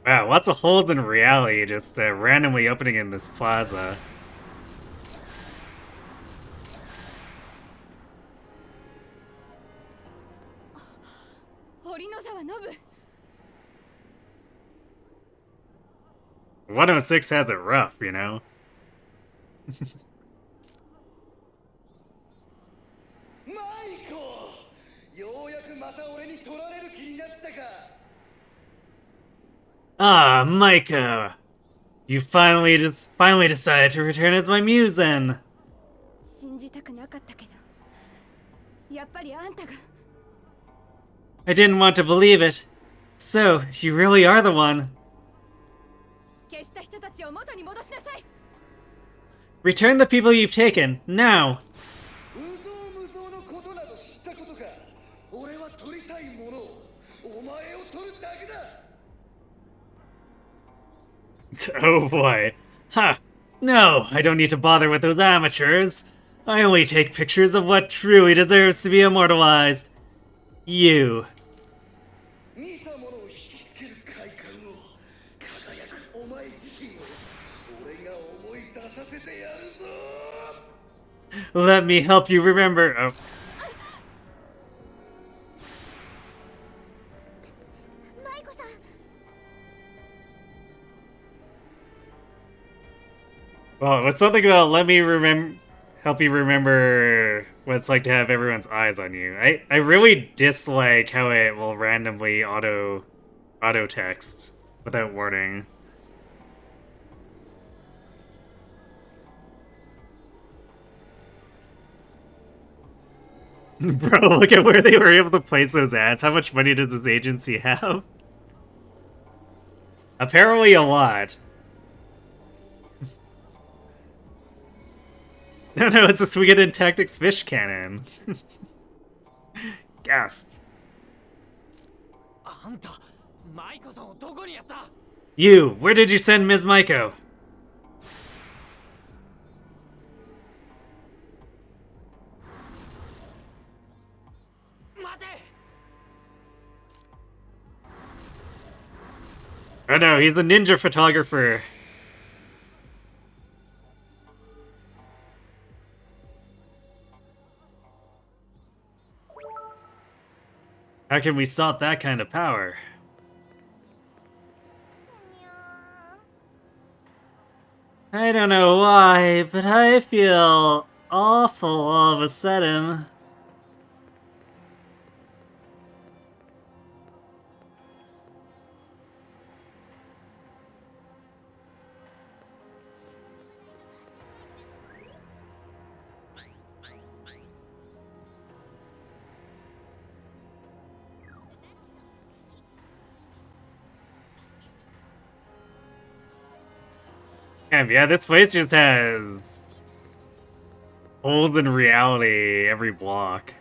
Wow, lots of holes in reality just randomly opening in this plaza. Nobu. 106 has it rough, you know? マイコ、ようやくまた俺に取られる気になったか。 Ah, Micah! You finally decided to return as my muse then! 信じたくなかったけど、やっぱりあんたが。 I didn't want to believe it. So, you really are the one. 消した人たちを元に戻しなさい。 Return the people you've taken, now! 無造無造のことなど知ったことか。俺は取りたいものを、お前を取るだけだ。 Oh boy. Huh. No, I don't need to bother with those amateurs. I only take pictures of what truly deserves to be immortalized. You. 見たものを引きつける快感を、輝くお前自身を、俺が思い出させてやるぞ。 Let me help you remember. Oh. マイコさん。 Well, it was something about let me help you remember what it's like to have everyone's eyes on you. I really dislike how it will randomly auto text without warning. Bro, look at where they were able to place those ads. How much money does this agency have? Apparently a lot. No, it's a Suikoden Tactics fish cannon. Gasp. あんた、マイコさんをどこにやった？ You, where did you send Ms. Maiko? 待て！ Oh no, he's the ninja photographer. How can we stop that kind of power? I don't know why, but I feel awful all of a sudden. Damn, yeah, this place just has holes in reality every block.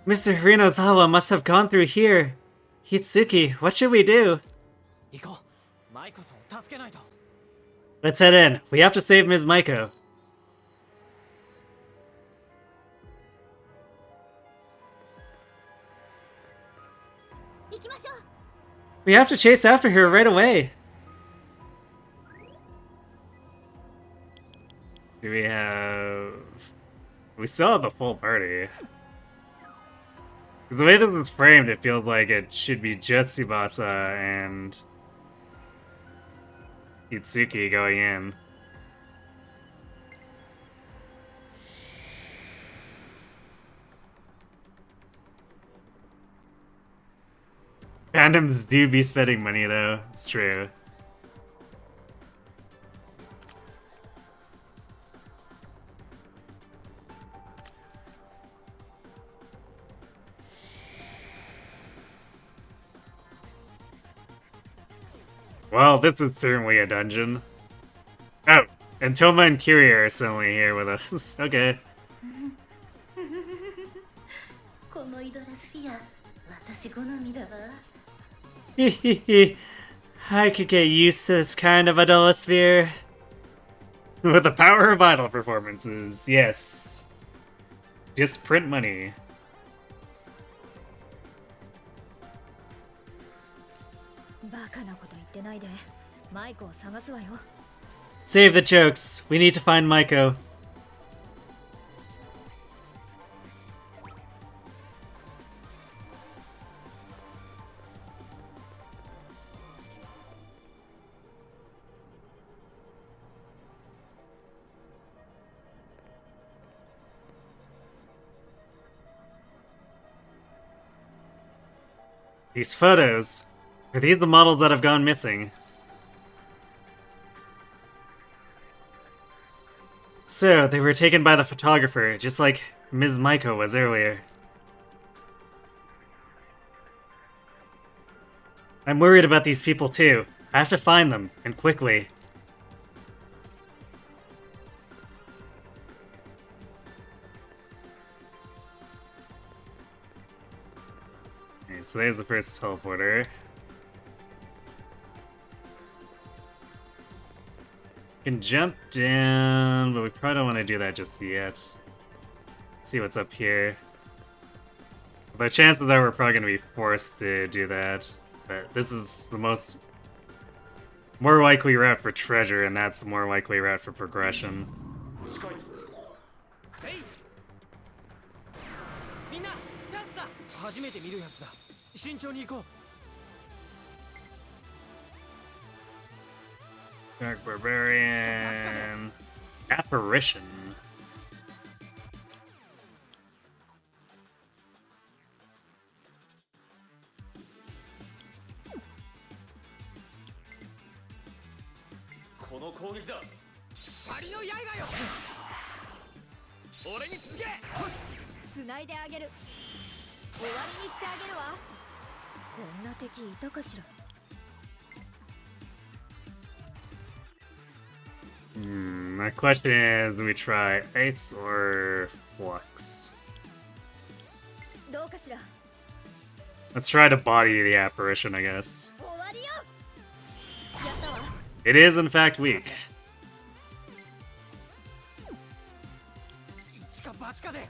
Mr. Hiranozawa must have gone through here. Hitsuki, what should we do? 行こう。マイコさんを助けないと。 Let's head in. We have to save Ms. Maiko. 行きましょう。 We have to chase after her right away. Do we have... We still have the full party. Because the way this is framed, it feels like it should be just Tsubasa and Itsuki going in. Fandoms do be spending money though, it's true. Well, this is certainly a dungeon. Oh, and Toma and Kyria are suddenly here with us. Okay. このイドラスフィア私好みだわ I could get used to this kind of idolosphere. With the power of idol performances, yes. Just print money. バカなこと言ってないでマイコを探すわよ Save the jokes. We need to find Maiko. These photos. Are these the models that have gone missing? So, they were taken by the photographer, just like Ms. Maiko was earlier. I'm worried about these people too. I have to find them, and quickly. Okay, so there's the first teleporter. Can jump down, but we probably don't want to do that just yet. Let's see what's up here. The chances are we're probably going to be forced to do that, but this is the more likely route for treasure, and that's the more likely route for progression. せいみんなチャンスだ初めて見るやつだ慎重に行こう Dark Barbarian... Apparition. Tsunaide あげる終わりにしてあげるわこんな敵いたかしら My question is, do we try ice or flux? どうかしら Let's try to body the apparition, I guess. 終わりよやったわ It is, in fact, weak. 一か八かで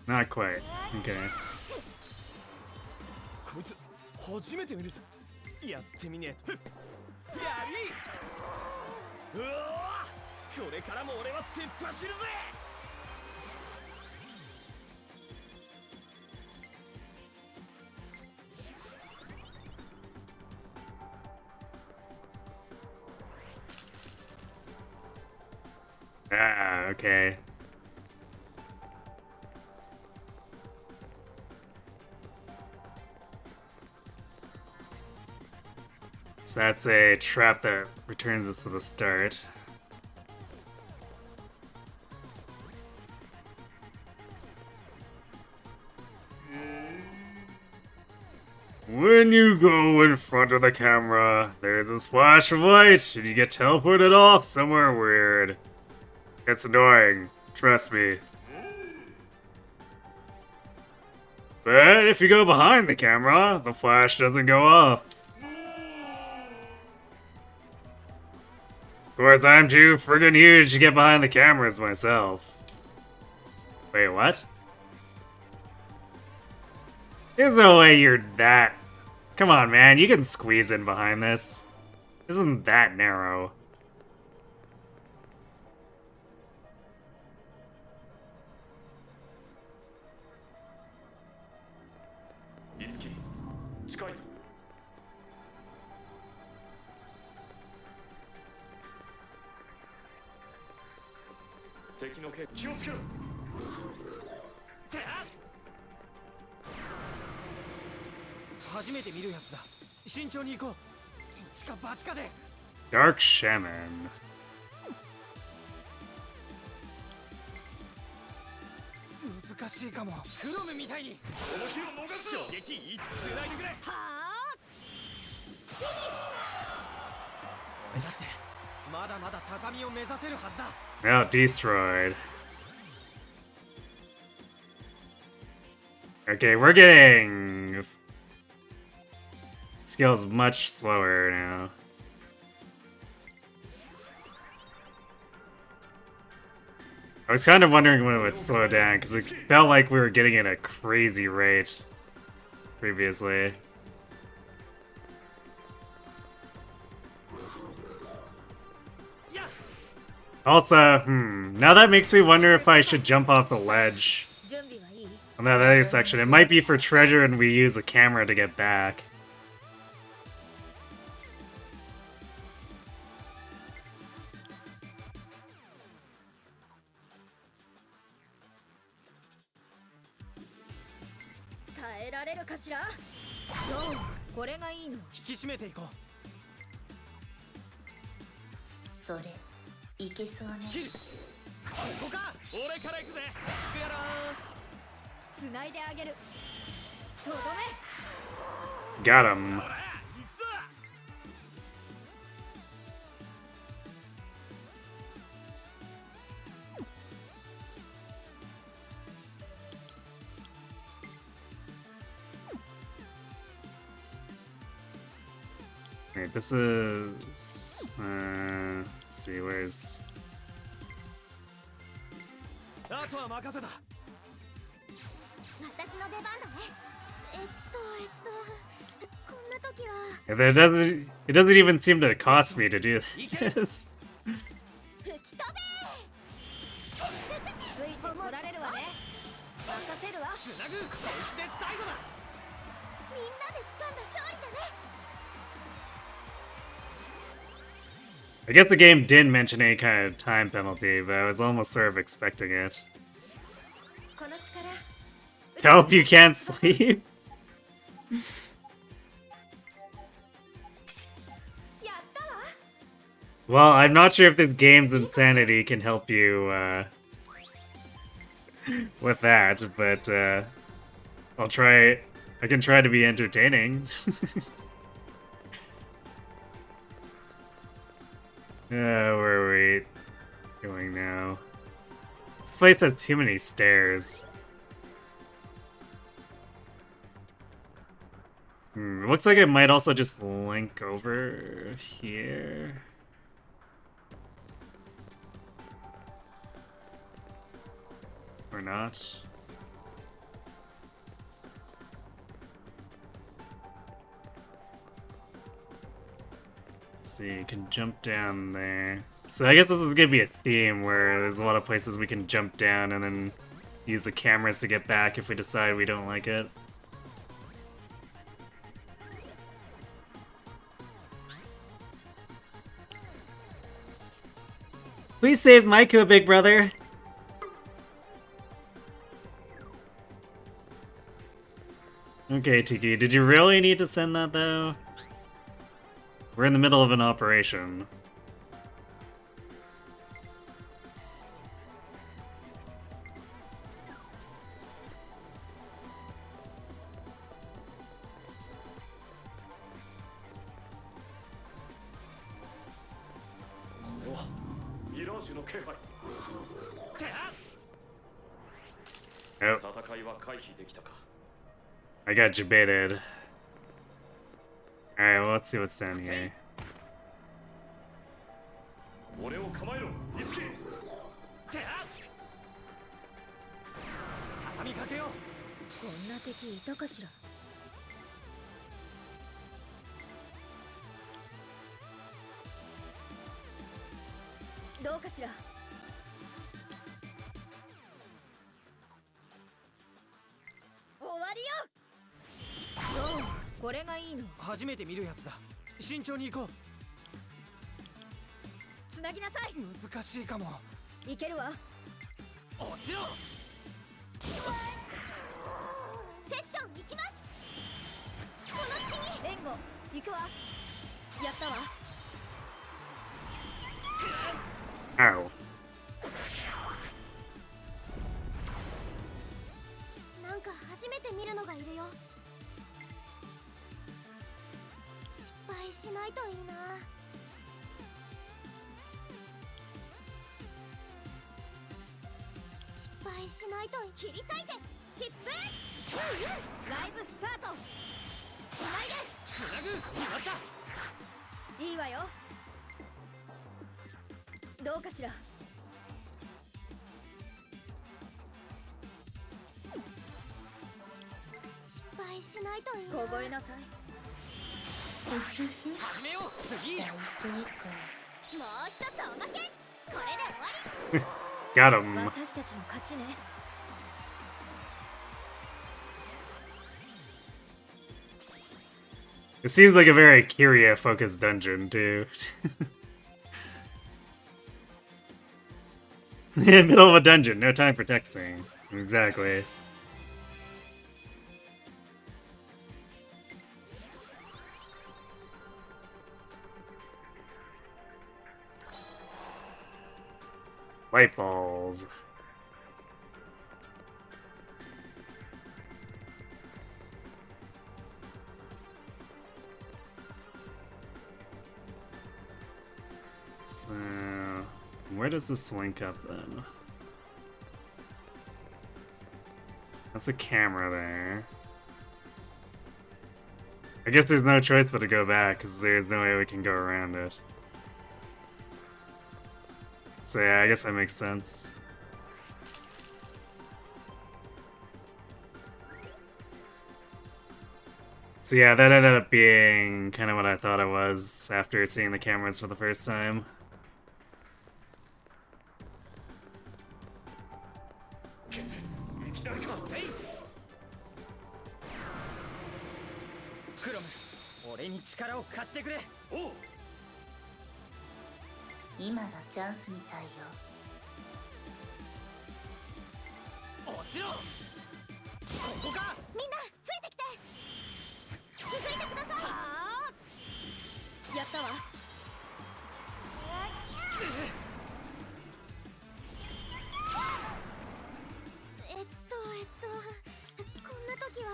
Not quite. Okay. こいつ初めて見るぞやってみねえとやりうわこれからも俺は突っ走るぜ Ah, okay. So that's a trap that returns us to the start. When you go in front of the camera, there's a splash of light, and you get teleported off somewhere weird. It's annoying, trust me. But if you go behind the camera, the flash doesn't go off. Of course, I'm too friggin' huge to get behind the cameras myself. Wait, what? There's no way you're that... Come on, man, you can squeeze in behind this. This isn't that narrow. 敵の気をつけろ。初めて見るやつだ。慎重に行こう。一か八かで。 Dark Shaman. 難しいかも。クロムみたいに。この日を逃す衝撃いつ繋いでくれ。はあ俺だってまだまだ高みを目指せるはずだ。 Now destroyed. Okay, we're getting skills much slower now. I was kind of wondering when it would slow down because it felt like we were getting at a crazy rate previously. Also, now that makes me wonder if I should jump off the ledge 準備はいい？ on that other section. It might be for treasure and we use a camera to get back. 耐えられるかしら？そう、これがいいの。引き締めていこう。それいけそうね。切る。ここか。俺から行くぜ。スクやらつないであげる。とどめ。 Got him. ほら行くぞ。 Wait, this is... let's see, where's... あとは任せた。私の出番だね。こんな時は It doesn't even seem to cost me to do this. 吹き飛べ。ついてこられるわね。任せるわ。つなぐ。こいつで最後だ。みんなで掴んだ勝利だね。 I guess the game didn't mention any kind of time penalty, but I was almost sort of expecting it. この力。 To help you can't sleep? やったわ。 Well, I'm not sure if this game's insanity can help you, with that, but, I'll try... I can try to be entertaining. Where are we going now? This place has too many stairs. It looks like it might also just link over here. Or not. See, you can jump down there. So I guess this is gonna be a theme where there's a lot of places we can jump down and then use the cameras to get back if we decide we don't like it. Please save Maiku, big brother! Okay, Tiki, did you really need to send that though? We're in the middle of an operation. Mirage の気配。 Oh, 戦いは回避できたか。 I got debated. Alright, well, let's see what's down here. 俺を構えろ、いつき。畳みかけよう。こんな敵いたかしら。どうかしら。終わりよ。そう、これがいいの。初めて見るやつだ。慎重に行こう。つなぎなさい。難しいかも。いけるわ。落ちろ。セッション行きます。この隙に援護行くわ。やったわ。 Ow. なんか初めて見るのがいるよ。失敗しないといいな。失敗しないと切り裂いて疾風。ライブスタート。つないで。つなぐ。決まった。いいわよ。どうかしら。失敗しないといいな。凍えなさい。始めよう。次。もう一つおまけ。これで終わり。 Got him. 私たちの勝ちね。 It seems like a very Kyria-focused dungeon, too. In the middle of a dungeon, no time for texting. Exactly. Light balls. So, where does this link up then? That's a camera there. I guess there's no choice but to go back, because there's no way we can go around it. So yeah, I guess that makes sense. So yeah, that ended up being kind of what I thought it was after seeing the cameras for the first time. Oh. 今がチャンスみたいよ。落ちろ。ここか。みんなついてきて。続いてください。やったわ。こんな時は。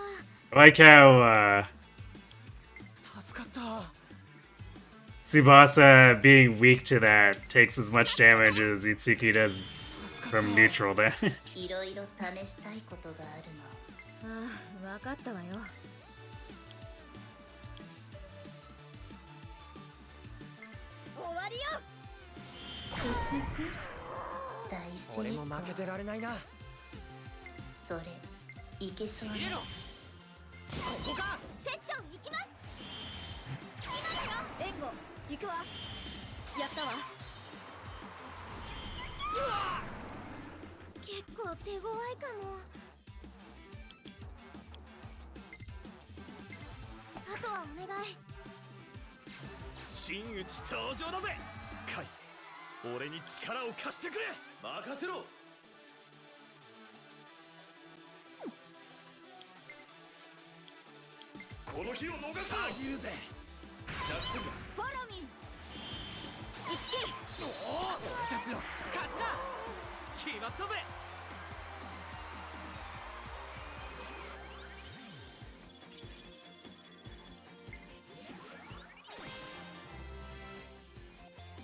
I like how, 助かった。 Tsubasa being weak to that takes as much damage as Itsuki does from neutral damage. いろいろ試したいことがあるの。ああ、わかったわよ。終わりよ。大俺成も負けてられないな。それいけそうね。入れろ。ここか。セッション行きます。今だよ。援護行くわ。やったわ。結構手強いかも。あとはお願い。真打ち登場だぜ。カイ、俺に力を貸してくれ。任せろ。この日を逃すな。言うぜ。100点だ。フォローミー。いつき。おお、俺たちの勝ちだ。決まったぜ。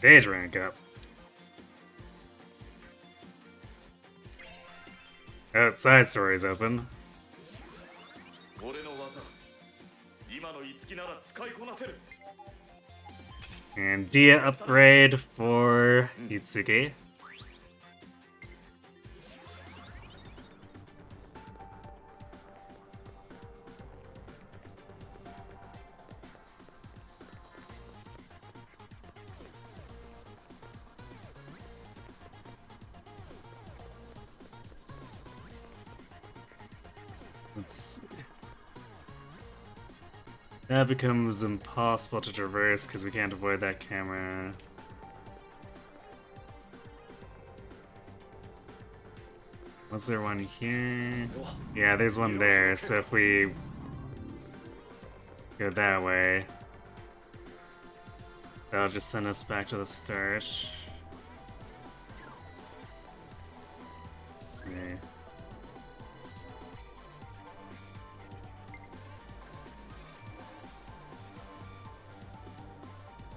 Stage rank up. Side story's open. 俺の技今の五木なら使いこなせる。 And Dia upgrade for Itsuki. Let's see. That becomes impossible to traverse because we can't avoid that camera. Was there one here? Yeah, there's one there, so if we go that way, that'll just send us back to the start. Let's see.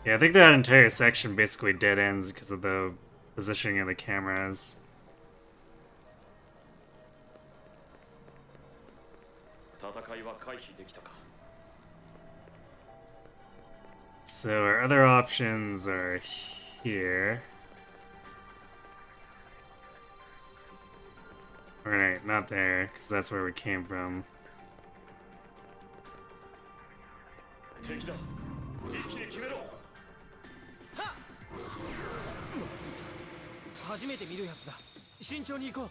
Yeah, I think that entire section basically dead ends because of the positioning of the cameras. So our other options are here. Right, not there, because that's where we came from. 敵だ一気に決めろ 初めて見るやつだ。慎重に行こ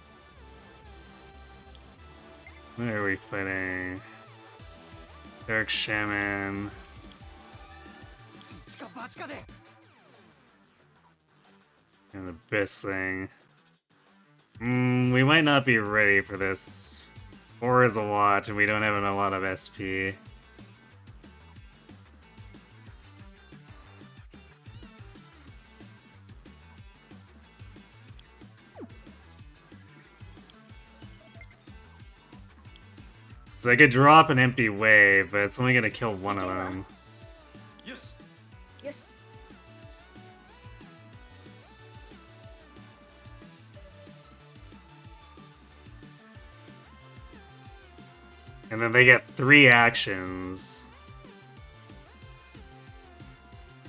Where are we fighting? Dark Shaman. う。一か八かで。 And Abyss thing. We might not be ready for this. 4 is a lot, and we don't have a lot of SP. So I could drop an empty wave, but it's only gonna kill one of them. よしよし。 And then they get 3 actions.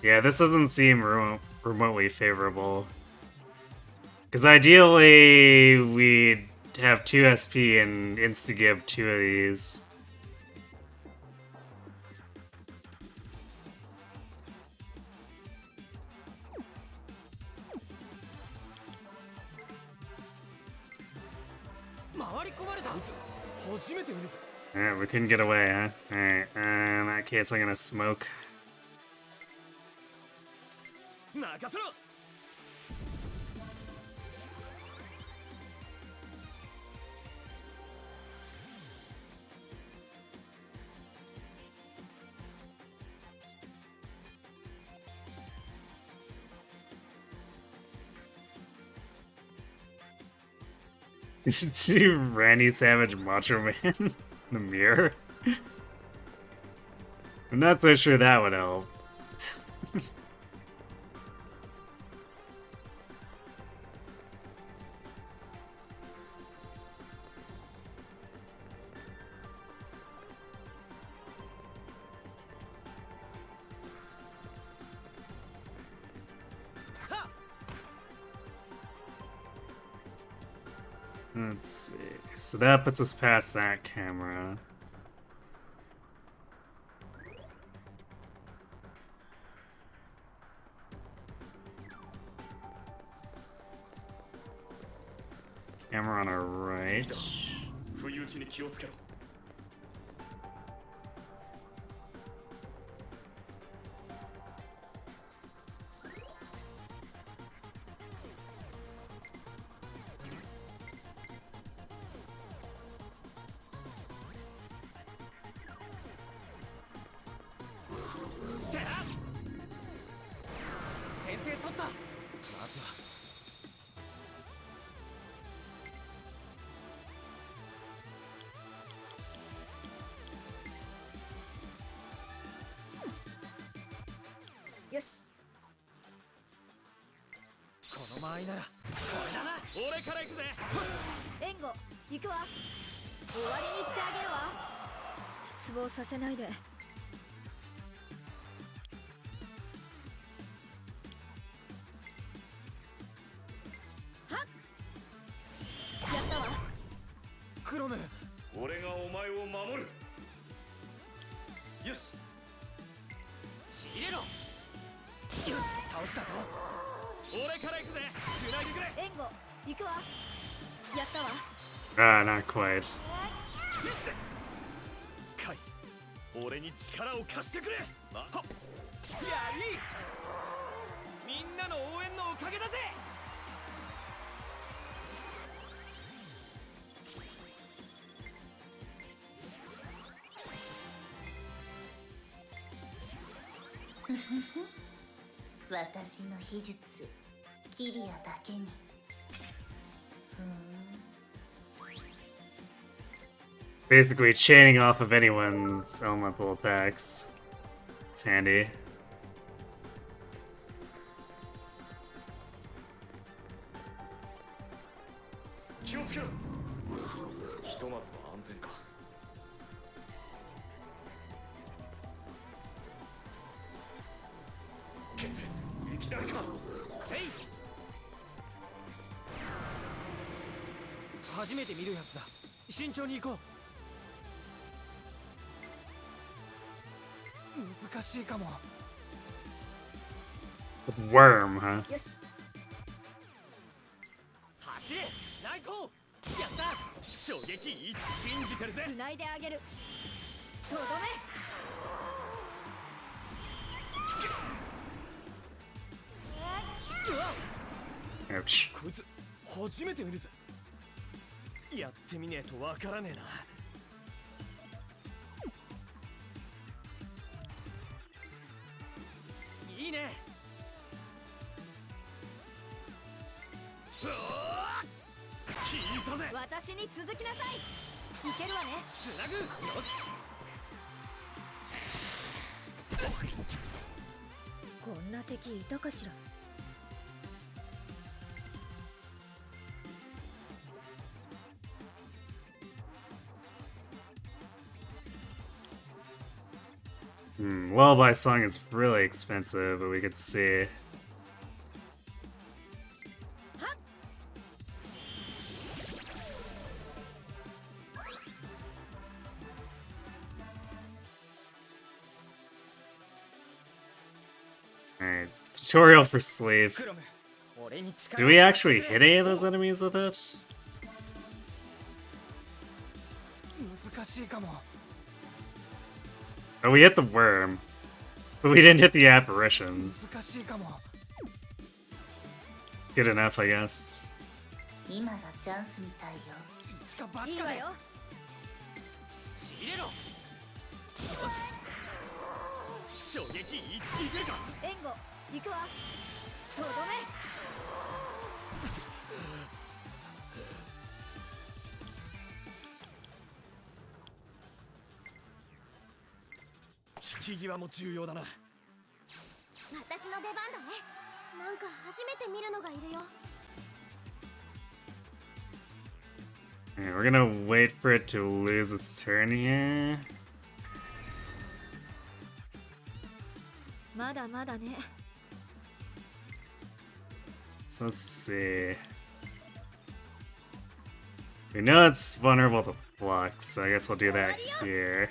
Yeah, this doesn't seem remotely favorable. Because ideally, we'd have 2 SP and insta-give 2 of these. Alright, we couldn't get away, huh? Alright, in that case, I'm gonna smoke. 任せろ You should see Randy Savage Macho Man in the mirror. I'm not so sure that would help. Let's see. So that puts us past that camera. Camera on our right. 不意打ちに気をつけろ 先制取った。まずは。 よし。 この間合いならこれだな。俺から行くぜ 援護行くわ。終わりにしてあげるわ。失望させないで。 クロム。 俺がお前を守るよし 仕入れろ。よし、倒したぞ。 俺から行くぜつないでくれ 援護行くわ。やったわ。 Ah, not quite. カイ俺に力を貸してくれはっやりみんなの応援のおかげだぜ私の秘術キリアだけに。Basically chaining off of anyone's elemental attacks. It's handy. 気をつけろ。ひとまずは安全か。いきなりか。せい。初めて見るやつだ。慎重に行こう。難しいかも。Worm, huh? よし。走れ、ライコー。やった。衝撃いい。信じてるぜ。繋いであげる。とどめ。Ouch. こいつ初めて見るぜ。やってみねえとわからねえな。いいね。聞いたぜ。私に続きなさい。いけるわね。つなぐ。よし。こんな敵いたかしら。Lullaby song is really expensive, but we could see. Alright, tutorial for sleep. クロム、俺に力 Do we actually hit any of those enemies with it? 難しいかも。 Oh, we hit the worm, but we didn't hit the apparitions. 難しいかも。 Good enough, I guess. 今がチャンスみたいよ。一か八かで。いいわよ。ちぎれろ。よし。衝撃いけるか。援護行くわ。とどめ。引き際も重要だな。私の出番だね。なんか初めて見るのがいるよ。 Alright, we're gonna wait for it to lose its turn here. まだまだね。 So let's see. We know it's vulnerable to flux, so I guess we'll do that here.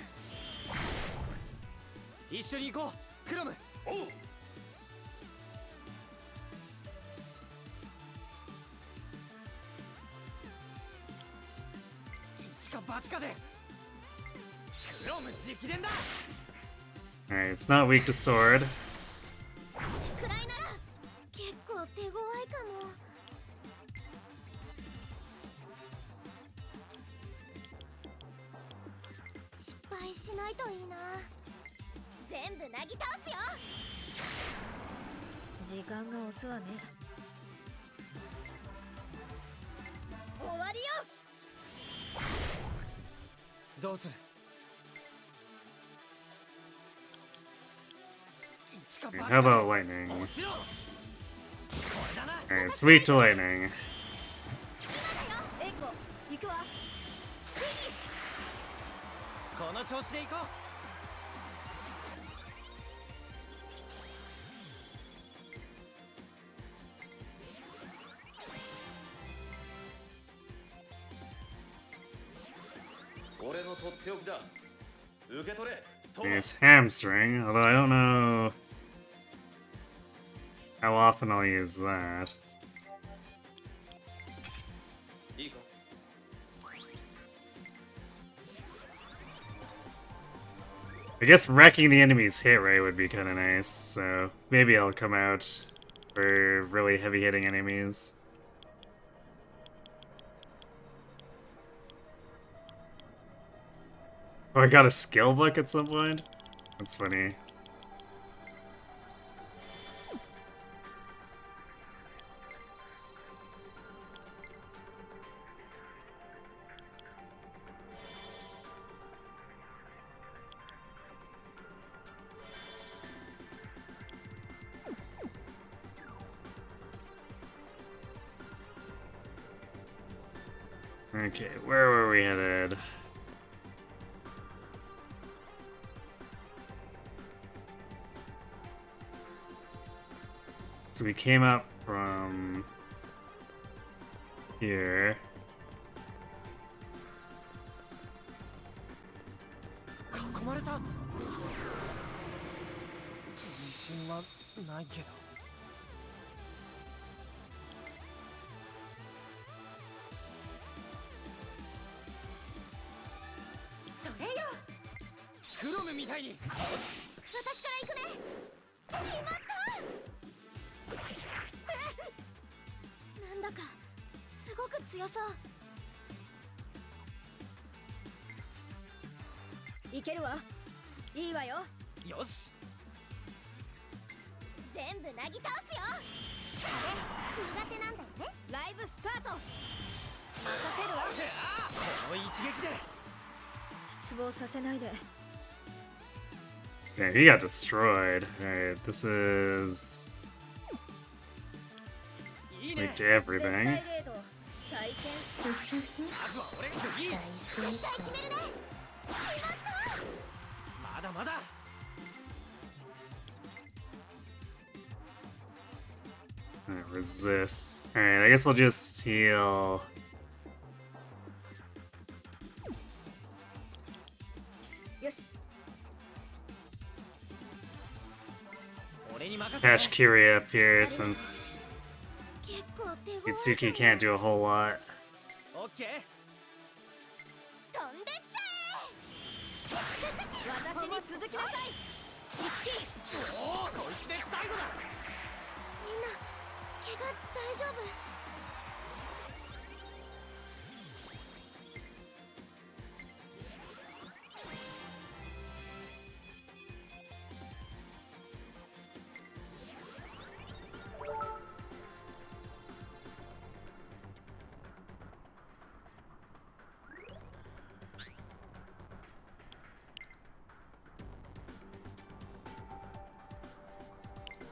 一緒に行こう。クロム。おう。一か八かで。クロム直伝だ。 Alright, it's not weak to sword. くらいなら結構手強いかも。失敗しないといいな。全部なぎ倒すよ。時間が押すわね。終わりよ。どうする。一か Alright, 八 how か about で。 lightning? もちろん。これだな。 Alright, it's weak to lightning. 援護行くわ。この調子で行こう。俺のとっておきだ。受け取れ。トマ There's hamstring, although I don't know how often I'll use that. いいか。 I guess wrecking the enemy's hit rate would be kind of nice, so maybe I'll come out for really heavy hitting enemies. Oh, I got a skill book at some point? That's funny. Okay, where were we headed? So we came up from here. 囲まれた。自信はないけど。それよ。クロムみたいに。私から行くね。決まった。なんだかすごく強そう。いけるわ。いいわよ。よし。全部なぎ倒すよ。あれ苦手なんだよね。ライブスタート。任せるわ。この一撃で。失望させないで。Yeah, he got destroyed. Alright, this is いいね。 like to everything. 絶対レード体験した。まずは俺がいい。絶対決めるね。まだまだ。 Alright, resist. Alright, I guess we'll just heal. よし。俺に任せて。 Cash Kyrie up here since 結構手強い。 Itsuki can't do a whole lot. オッケー。飛んでっちゃえ。私に続きなさい。おお、こいつで最後だ。みんな怪我大丈夫？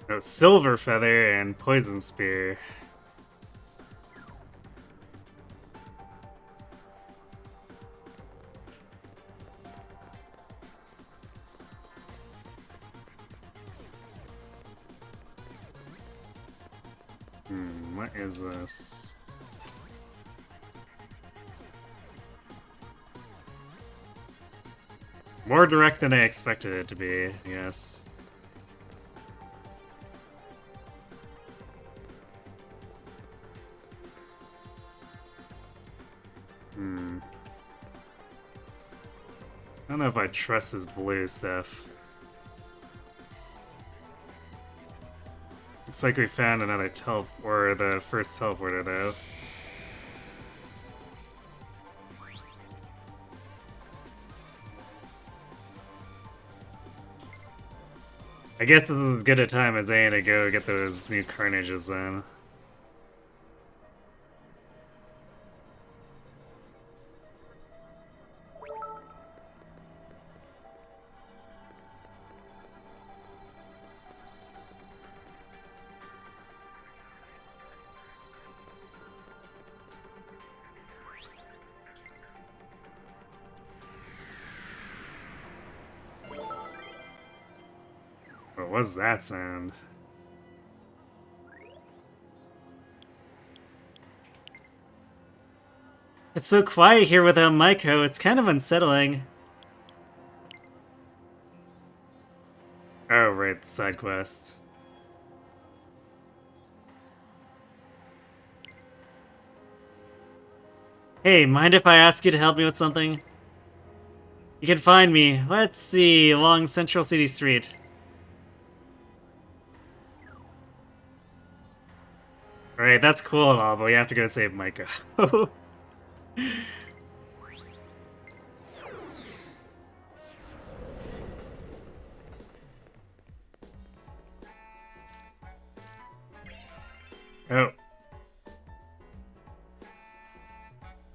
Oh, Silver Feather and Poison Spear. What is this? More direct than I expected it to be, yes. I don't know if I trust his blue stuff. Looks like we found another or the first teleporter though. I guess this is as good a time as any to go get those new carnages then. What was that sound? It's so quiet here without Maiko, it's kind of unsettling. Oh, right, the side quest. Hey, mind if I ask you to help me with something? You can find me, let's see, along Central City Street. Alright, that's cool and all, but we have to go save Maiko. Oh.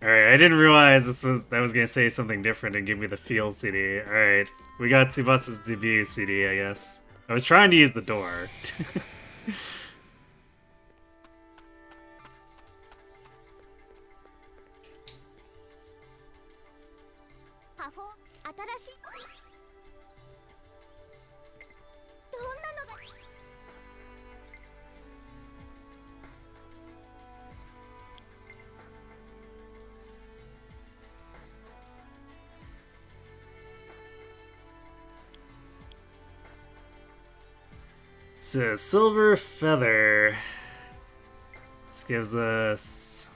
Alright, I didn't realize that was gonna say something different and give me the feel CD. Alright, we got Tsubasa's debut CD, I guess. I was trying to use the door. 新しいどんなのが So, silver feather. This gives us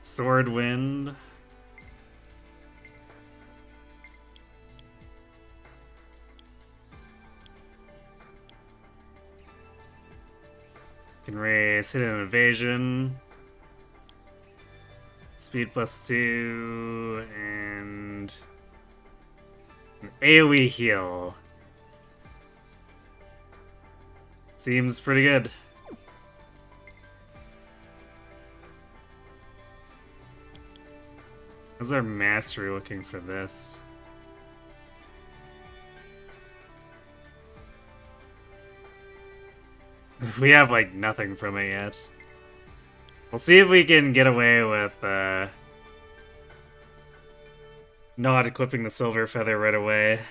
sword wind. Can raise hidden evasion. Speed +2 and an AoE heal. Seems pretty good. How's our mastery looking for this? We have like nothing from it yet. We'll see if we can get away with not equipping the silver feather right away.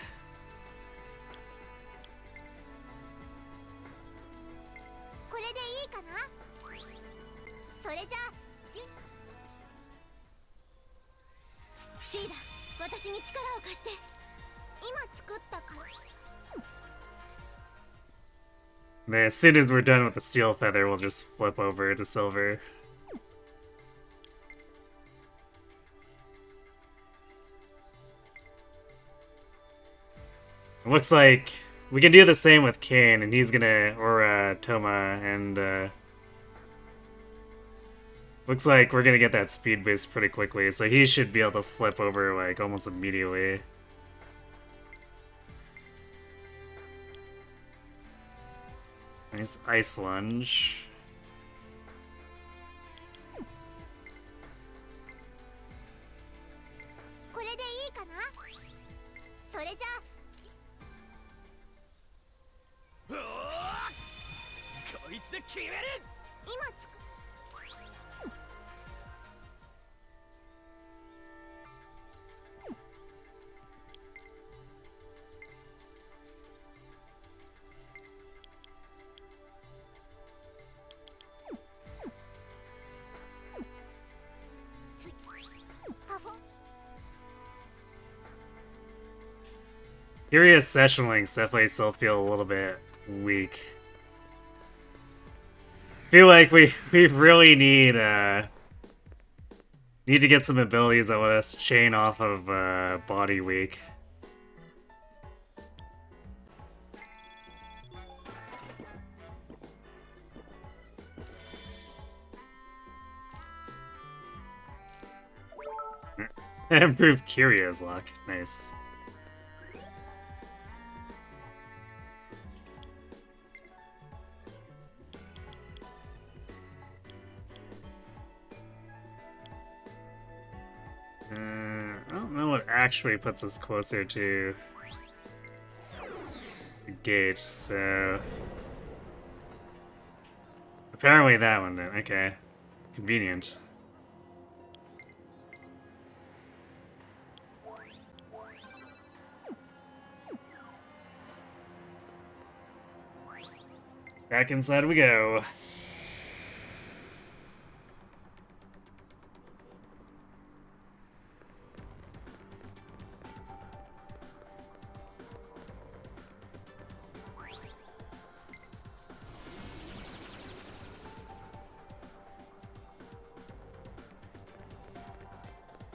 Then as soon as we're done with the steel feather, we'll just flip over to silver. It looks like we can do the same with Kane, and he's gonna, or Toma, and looks like we're gonna get that speed boost pretty quickly, so he should be able to flip over like almost immediately. Nice ice lunge. Curious session links definitely still feel a little bit weak. Feel like we really need to get some abilities that let us chain off of body weak. Improved Kirio's luck. Nice. I don't know what actually puts us closer to the gate, so... Apparently that one did. Okay. Convenient. Back inside we go.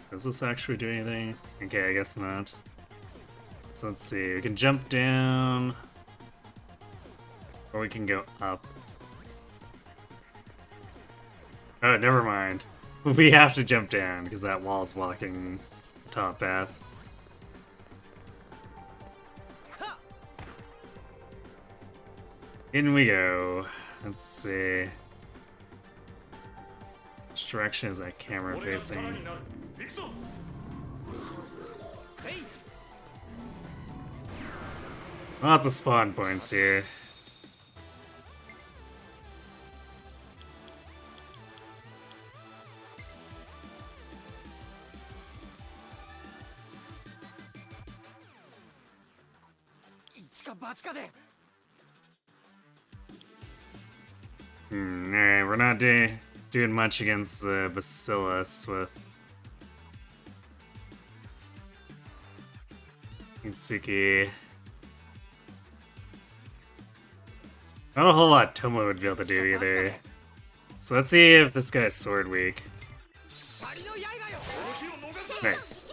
Does this actually do anything? Okay, I guess not. So let's see, we can jump down, or we can go up. Oh, never mind. We have to jump down, because that wall's blocking the top path. In we go. Let's see. Which direction is that camera facing? Lots of spawn points here. チかバチかで。 Alright, we're not doing much against the Bacillus with Itsuki. Not a whole lot Tomo would be able to do either. So let's see if this guy's sword weak. 光の刃よ。 Nice.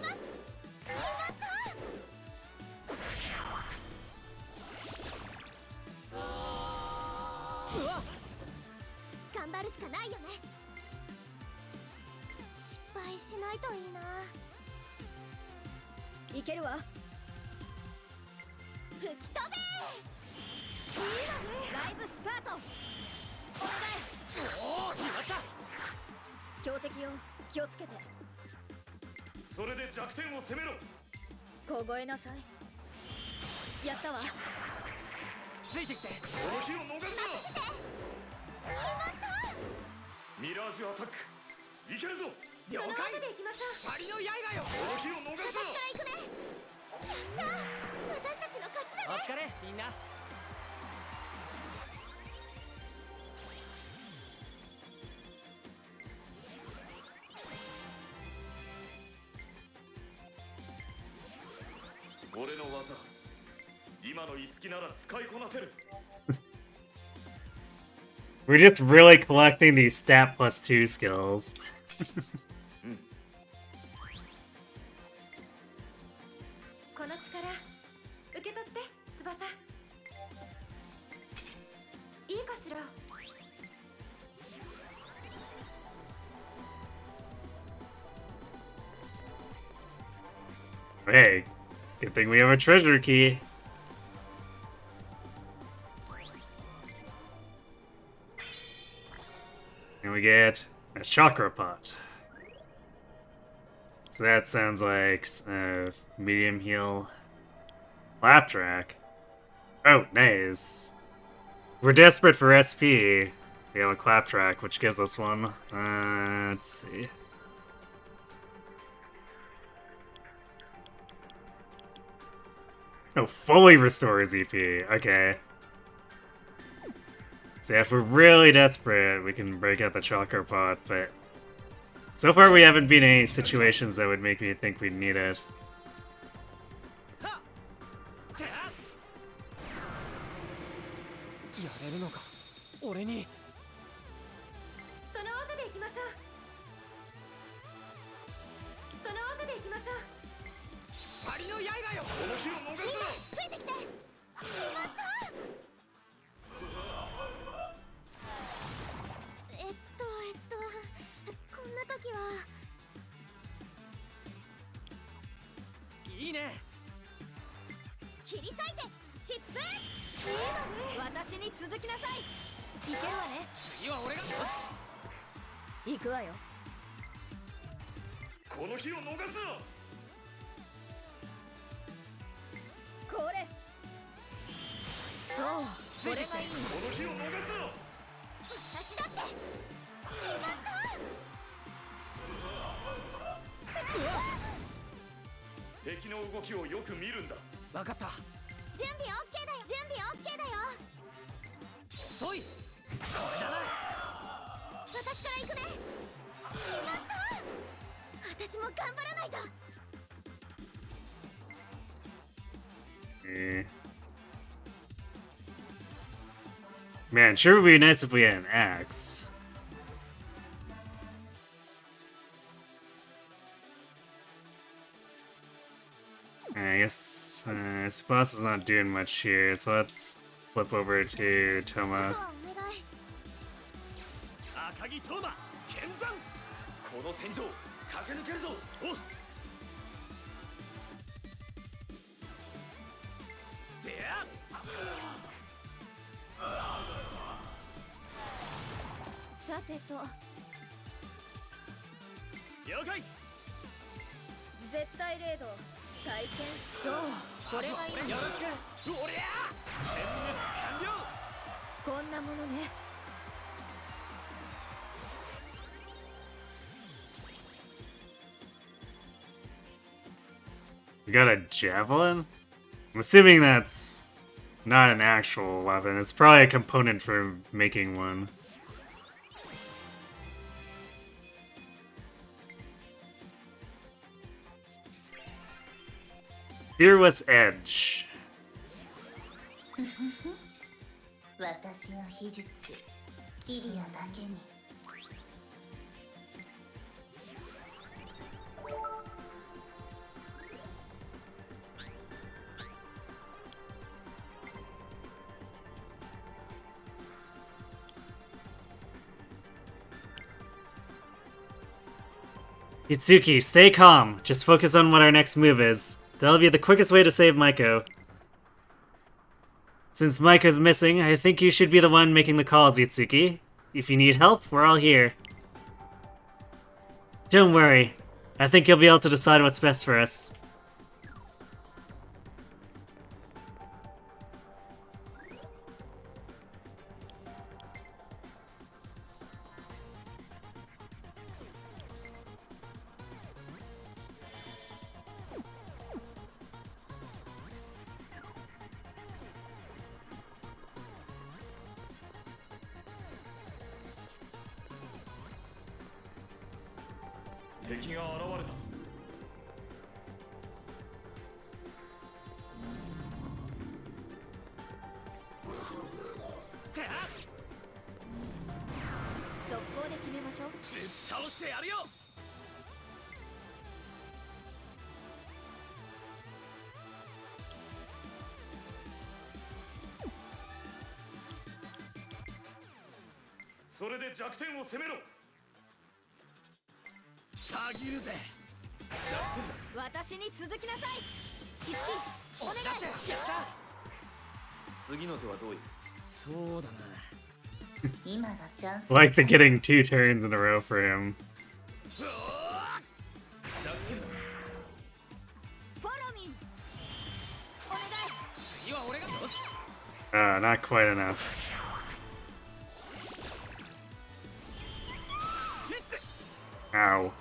頑張るしかないよね。失敗しないといいな。いけるわ。吹き飛べ。いいわね。ライブスタート。お願い。おお、決まった。強敵よ、気をつけて。それで弱点を攻めろ。凍えなさい。やったわ。ついてきて。この日を逃すな。ミラージュアタック。いけるぞ。了解。その後で行きましょう。光の刃よ。この日を逃す私から行くね。やった。私たちの勝ちだね。お疲れみんな。俺の技、今の五木なら使いこなせる。 We're just really collecting these stat plus 2 skills. この力受け取って翼。いいかしら。 Hey, good thing we have a treasure key. And we get a chakra pot. So that sounds like medium heal flapjack. Oh, nice. We're desperate for SP. We have a claptrap, which gives us one. Let's see. Oh, fully restores EP. Okay. So if we're really desperate, we can break out the chakra pot, but so far we haven't been in any situations that would make me think we need it. やれるのか俺に。その技で行きましょう。その技で行きましょう。光の刃よ。この日を逃すな。ついてきて。やったこんな時はいいね。切り裂いて疾風。いいわね。私に続きなさい。いけるわね。次は俺が。よし。行くわよ。この日を逃すな。これ。そう、これがいい。この日を逃すな。私だって。やった敵の動きをよく見るんだ。わかった。準備 OK だよ。準備 OK だよ。そい。これだな。私から行くね。やった私も頑張らないと。Man, sure would be nice if we had an axe. I guess this boss is not doing much here, so let's flip over to Toma. 赤木トーマ剣山。この戦場駆け抜けるぞ。おっ。でや。さてと。了解。絶対レード体験しそう。これがいい。よろしく。おりゃ。殲滅完了。こんなものね。We got a javelin? I'm assuming that's not an actual weapon. It's probably a component for making one. Fearless Edge. 私の秘術キリアだけに Itsuki, stay calm. Just focus on what our next move is. That'll be the quickest way to save Maiko. Since Maiko's missing, I think you should be the one making the calls, Itsuki. If you need help, we're all here. Don't worry. I think you'll be able to decide what's best for us. Like the getting 2 turns in a row for him. Not quite enough. Ow.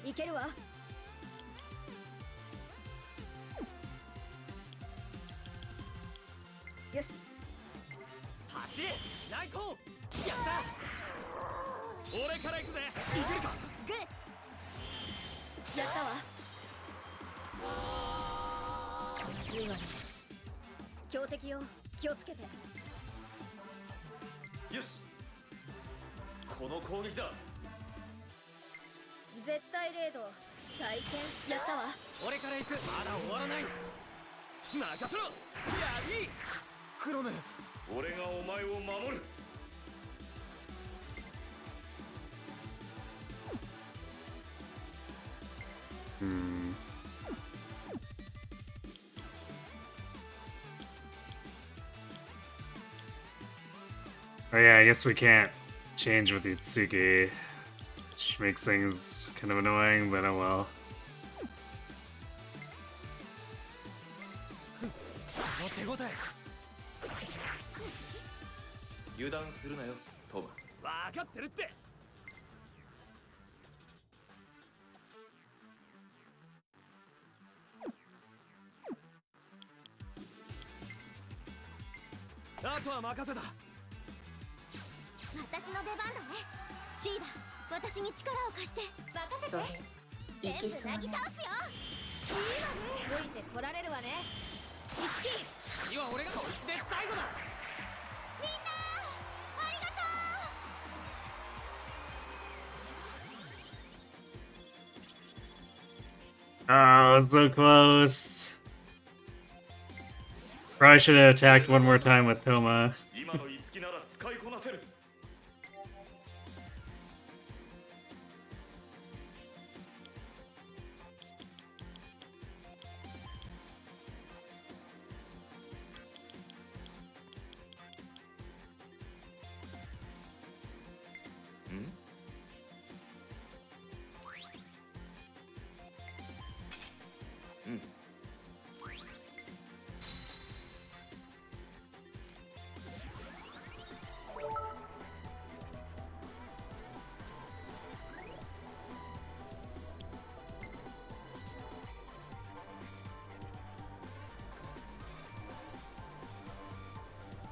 いけるわ。よし。走れ、ナイコー。やった。俺から行くぜ。いけるか。グッ。やったわ。いいわね。強敵よ、気をつけて。よし。この攻撃だ。絶対レード体験やったわ。俺から行く。まだ終わらない。任せろ。やり。クロム。俺がお前を守る。Oh yeah, I guess we can't change with Itsuki, which makes things kind of annoying, but oh well. 手応え。油断するなよ、トム。分かってるって。あとは任せた。私の出番だね。シーダ、私に力を貸して。任せて。いけそうね。全部なぎ倒すよ。いいわね。ついてこられるわね。いつき。次は俺がこいつで最後だ。みんな、ありがとう。Oh, so close. Probably should have attacked one more time with Toma. 今のいつきなら使いこなせる。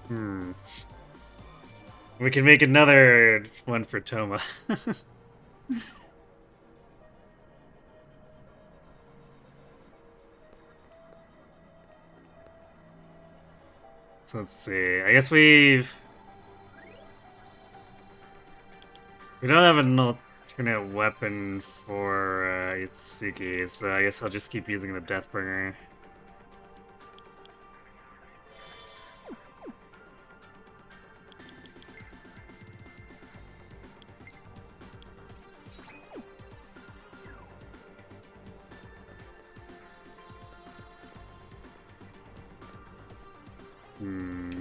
Hmm. We can make another one for Toma. So let's see. I guess we don't have an alternate weapon for Itsuki, so I guess I'll just keep using the Deathbringer.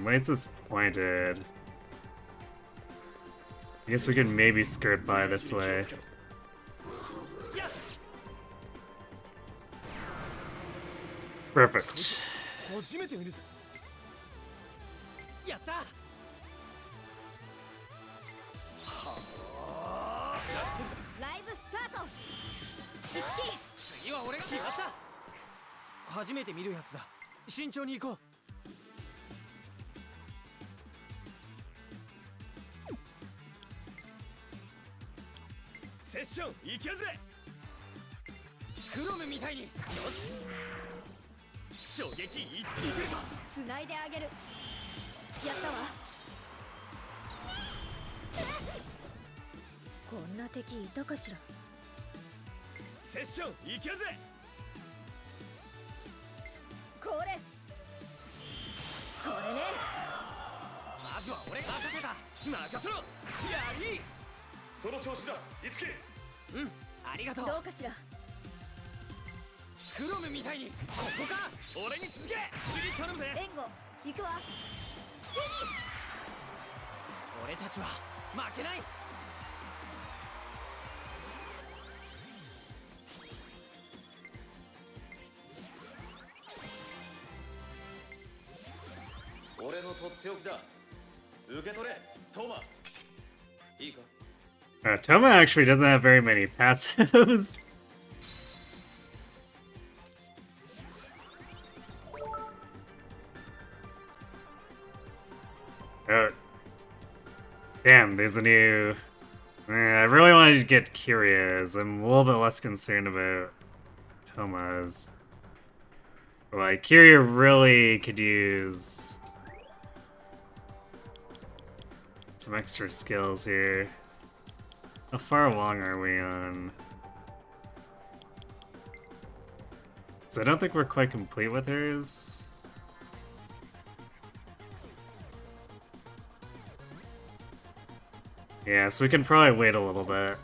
Why is this pointed? I guess we could maybe skirt by this way. Perfect. 初めて見るぜ。やった。ライブスタート。いつき。次は俺が決まった。初めて見るやつだ。慎重に行こう。セッションいけるぜ。クロムみたいに。よし。衝撃いっていくか。つないであげる。やったわ。こんな敵いたかしら。セッションいけるぜ。これね。まずは俺が任せた。任せろ。やり。その調子だ、いつき。うん、ありがとう。どうかしら。クロムみたいに。ここか。俺に続け。次頼むぜ。援護行くわ。フィニッシュ。俺たちは負けない。俺のとっておきだ。受け取れ、トーマ。いいか。Toma actually doesn't have very many passives. Oh. Damn, there's a new... I really wanted to get Kyria's. I'm a little bit less concerned about Toma's. Like, Kyria really could use some extra skills here. How far along are we on? So I don't think we're quite complete with hers. Yeah, so we can probably wait a little bit.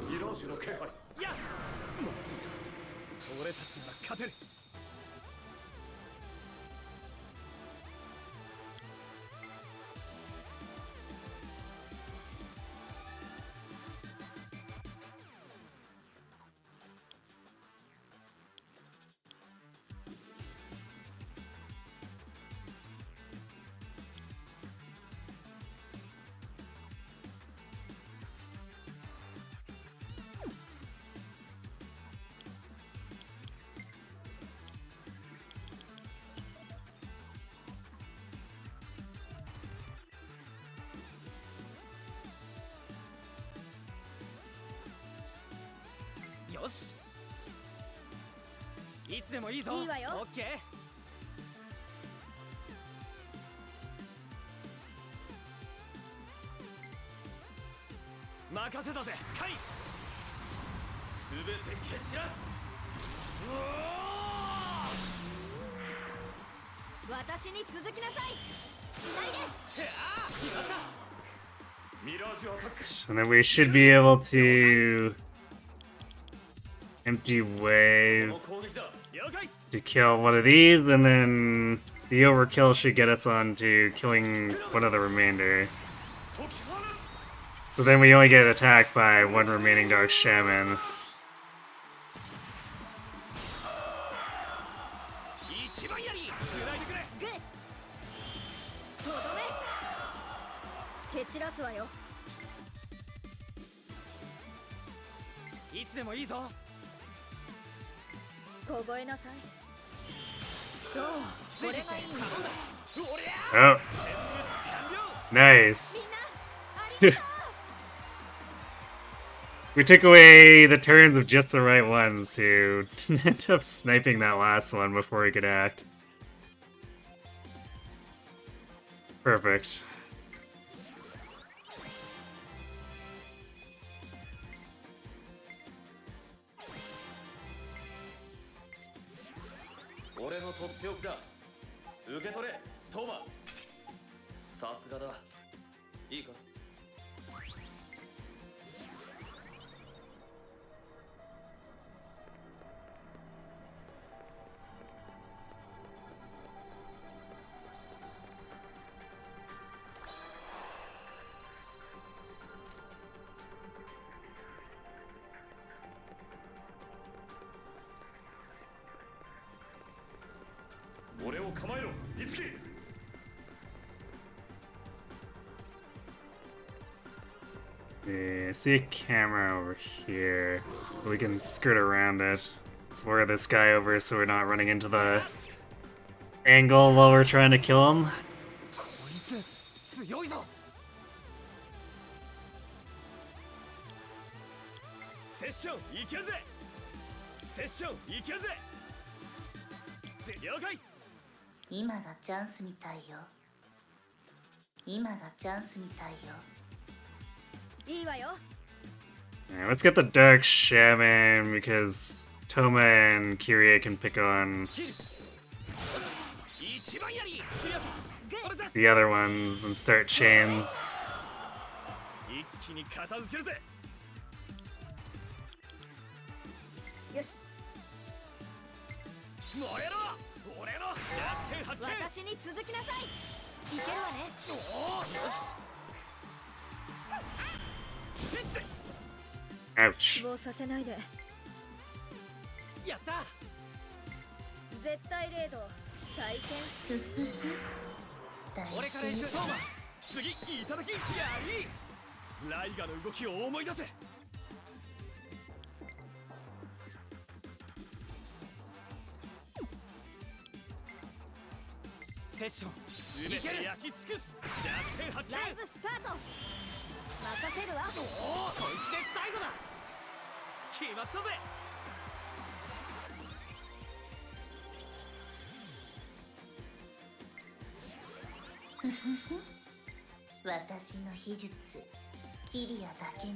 Mirage の気配。いや、まずい。俺たちなら勝てる。よし。いつでもいいぞ。いいわよ。オッケー。任せたぜ、カイ。すべて蹴散らす。私に続きなさい。つないで。決まった。And then we should be able to empty wave to kill one of these, and then the overkill should get us on to killing one of the remainder. So then we only get attacked by one remaining Dark Shaman. 一番やり繋いでくれ。グッとどめ蹴散らすわよ。いつでもいいぞ。凍えなさい。そうこれがいいんだ。 Oh, nice. We took away the turns of just the right ones to end up sniping that last one before he could act. Perfect. Yeah, I see a camera over here. We can skirt around it. Let's lure this guy over so we're not running into the angle while we're trying to kill him. こいつ強いぞ。セッションいけるぜ。セッションいけるぜ。了解。今がチャンスみたいよ。今がチャンスみたいよ。いいわよ。 Yeah, let's get the Dark Shaman because Toma and Kyrie can pick on 一番やり。 the other ones and start chains. 一気に片付けるぜ。よし。燃えろ。俺の弱点発見。私に続きなさい。いけるわね。おお、よし。 Ouch. 死亡させないで。やった。絶対レード体験して。俺から行く。トーマ次いただきやり。ライガの動きを思い出せ。セッション全て焼き尽くす。弱点発見。ライブスタート。任せるわ。おお、こいつで最後だ。決まったぜ。私の秘術キリアだけに。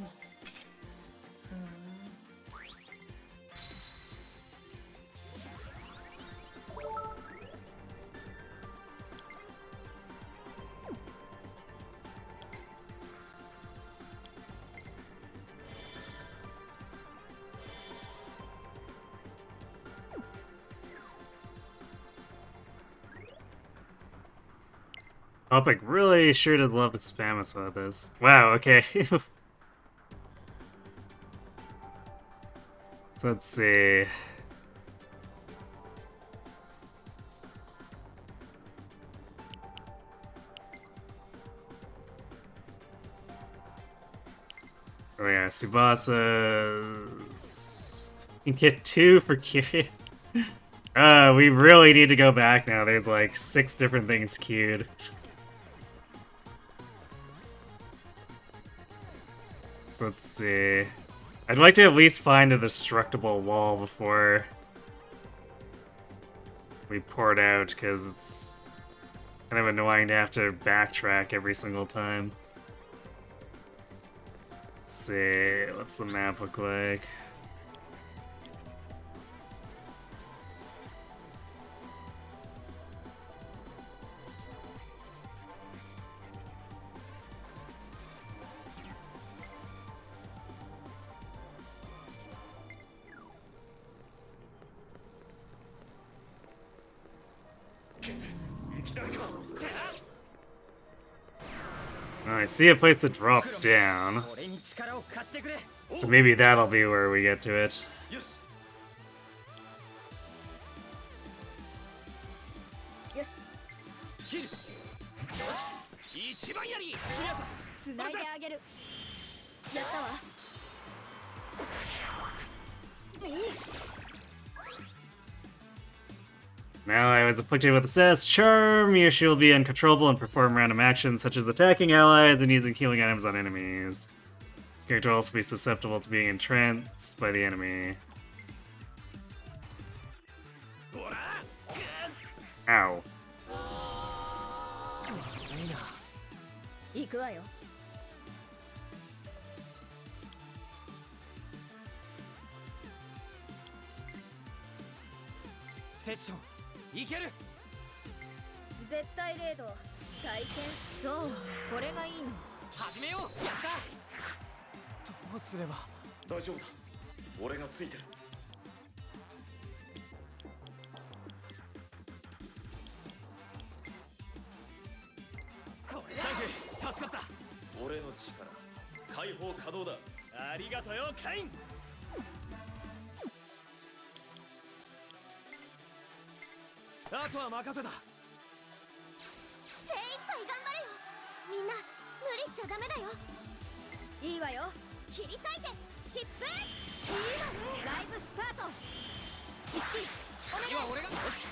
Topic really sure does love to spam us with this. Wow, okay. So let's see. Oh yeah, Tsubasa. You can get 2 for Kyrie. We really need to go back now. There's like 6 different things queued. So let's see. I'd like to at least find a destructible wall before we pour it out, because it's kind of annoying to have to backtrack every single time. Let's see, what's the map look like? I see a place to drop down. 俺に力を貸してくれ So maybe that'll be where we get to it. よしよし切るよし一番やりクリアさつないであげるやったわ Now I was afflicted with assess charm. Your shield will be uncontrollable and perform random actions such as attacking allies and using healing items on enemies. Character will also be susceptible to being entranced by the enemy. ほら Ow. まずいな行くわよセッションいける絶対レード体験しそうこれがいいの始めようやったどうすれば大丈夫だ俺がついてるこれサンキュー助かった俺の力解放可能だありがとよカインあとは任せた精一杯頑張れよみんな無理しちゃダメだよいいわよ切り裂いて疾風いいわねライブスタート一気次は俺がよし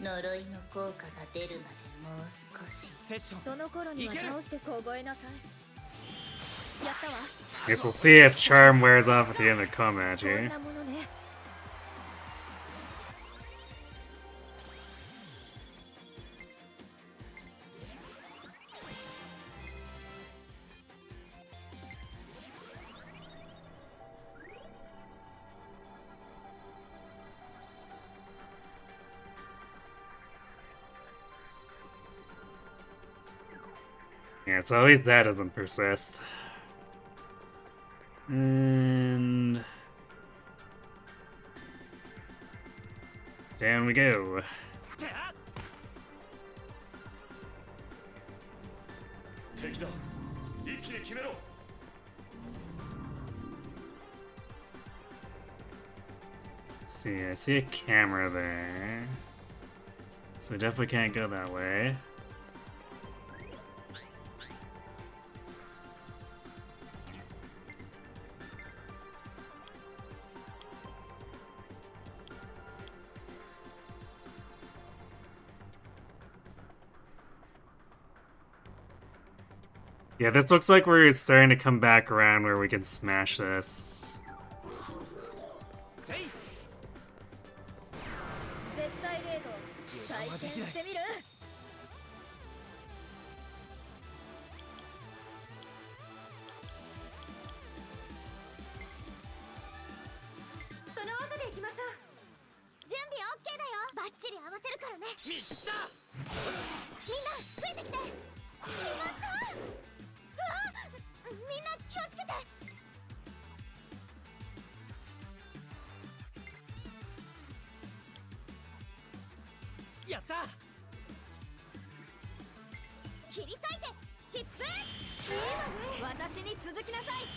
呪いの効果が出るまでもう少しセッションその頃には倒して凍えなさいやったわ Guess we'll see if charm wears off at the end of combat こん here. なものね Yeah, so at least that doesn't persist. And down we go. 敵だ一気に決めろ Let's see, I see a camera there. So we definitely can't go that way. Yeah, this looks like we're starting to come back around where we can smash this. せい絶対レード体験してみるその技でいきましょう準備 OK だよバッチリ合わせるからね見切ったみんなついてきて決まったうわみんな気をつけてやった切り裂いて疾風私に続きなさい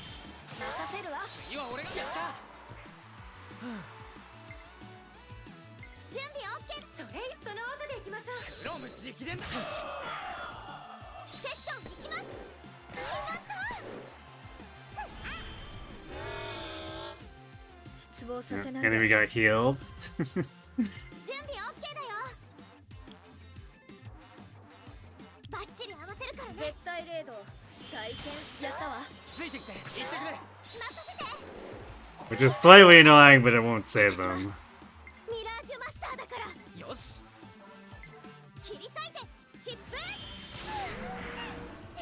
任せるわ次は俺がやった準備 OK その技でいきましょうクロム直伝だセッションいきます決まった失望させない Enemy got healed. 準備 OK だよバッチリ合わせるからね絶対レード体験しやったわついてきて行ってくれ任せて Which is slightly annoying, but it won't save them. ミラージュマスターだからよし切り裂いて疾風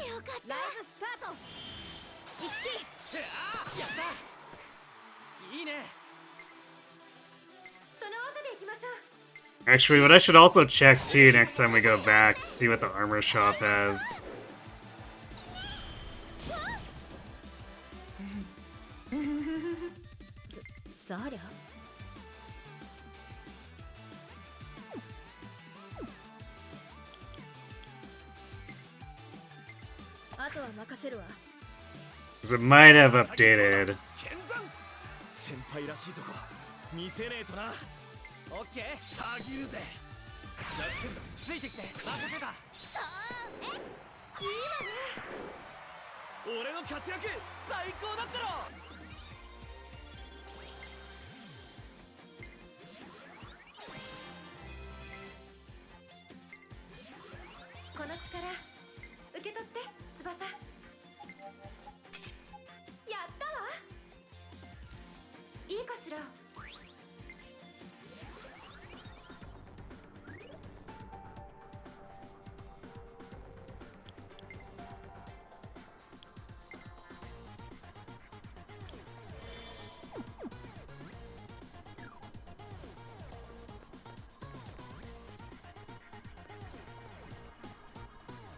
よかったライブスタート一気やったいいねその技でいきましょう Actually, what I should also check too next time we go back, see what the armor shop has. さありゃあとは任せるわ。 Because it might have updated. 剣山先輩らしいとこ見せねえとな。オッケーたぎるぜ。弱点だついてきて任せた。そうね、いいわね。俺の活躍最高だったろ。この力受け取って翼。やったわ。いいかしら。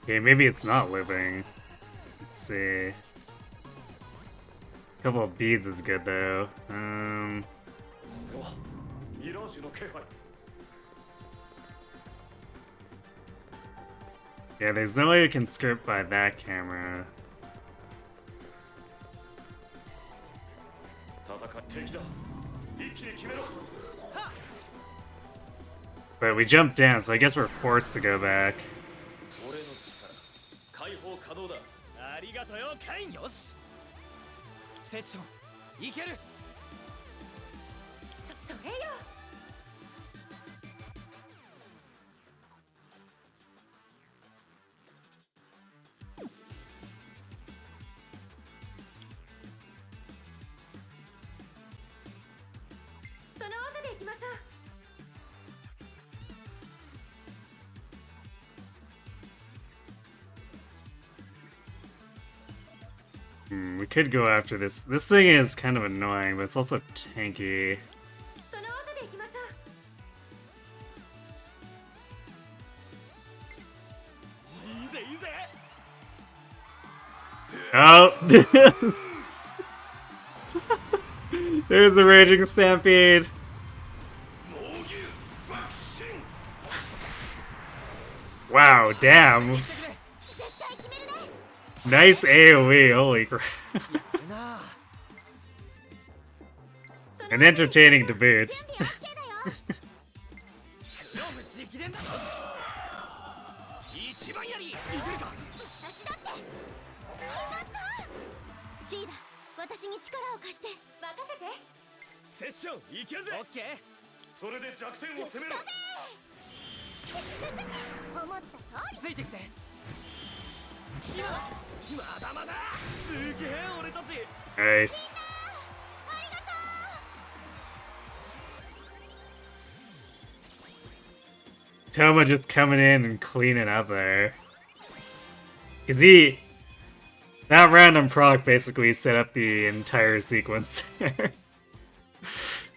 Okay, maybe it's not living. Let's see. A couple of beads is good though. Mirage の気配。 Yeah, there's no way you can script by that camera. 戦い敵だ。一気に決めろ。 But we jumped down, so I guess we're forced to go back. 俺の力解放可能だ。ありがとよカイン。よしセッションいける。それよ。 その技でいきましょう。 We could go after this. This thing is kind of annoying, but it's also tanky. その技でいきましょう。 いいぜいいぜ。 Oh! There's the Raging Stampede! 猛牛爆心。 Wow, damn! 絶対決めるね。 Nice AoE, holy crap. なあ And entertaining to boot. 準備 OK だよ。黒部直伝だ。よし一番やりいけるか。私だって。ありがとう。シーダ、私に力を貸して。任せて。セッションいけるぜ。オッケー。それで弱点を攻めろ。思った通り。ついてきて。今まだまだ。すげえ俺たち。 Nice. Toma just coming in and cleaning up there. Cause that random proc basically set up the entire sequence there.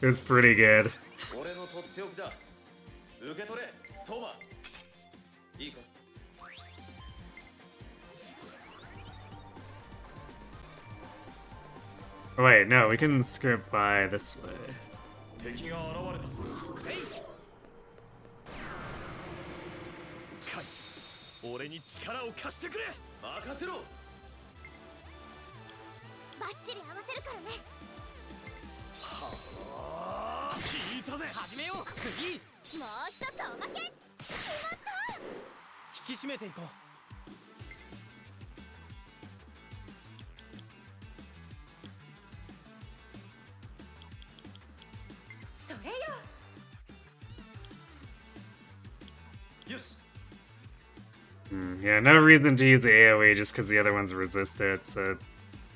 It was pretty good. 俺のとっておきだ。受け取れ、トーマ。いいか。 Oh, wait, no, we can script by this way. 敵が現れたぞ。カイ俺に力を貸してくれ。任せろ。バッチリ合わせるからね。はあ聞いたぜ。始めよう。次もう一つおまけ。決まった。引き締めていこう。それよ。 よし。 Yeah, no reason to use the AoE just because the other ones resist it, so it'd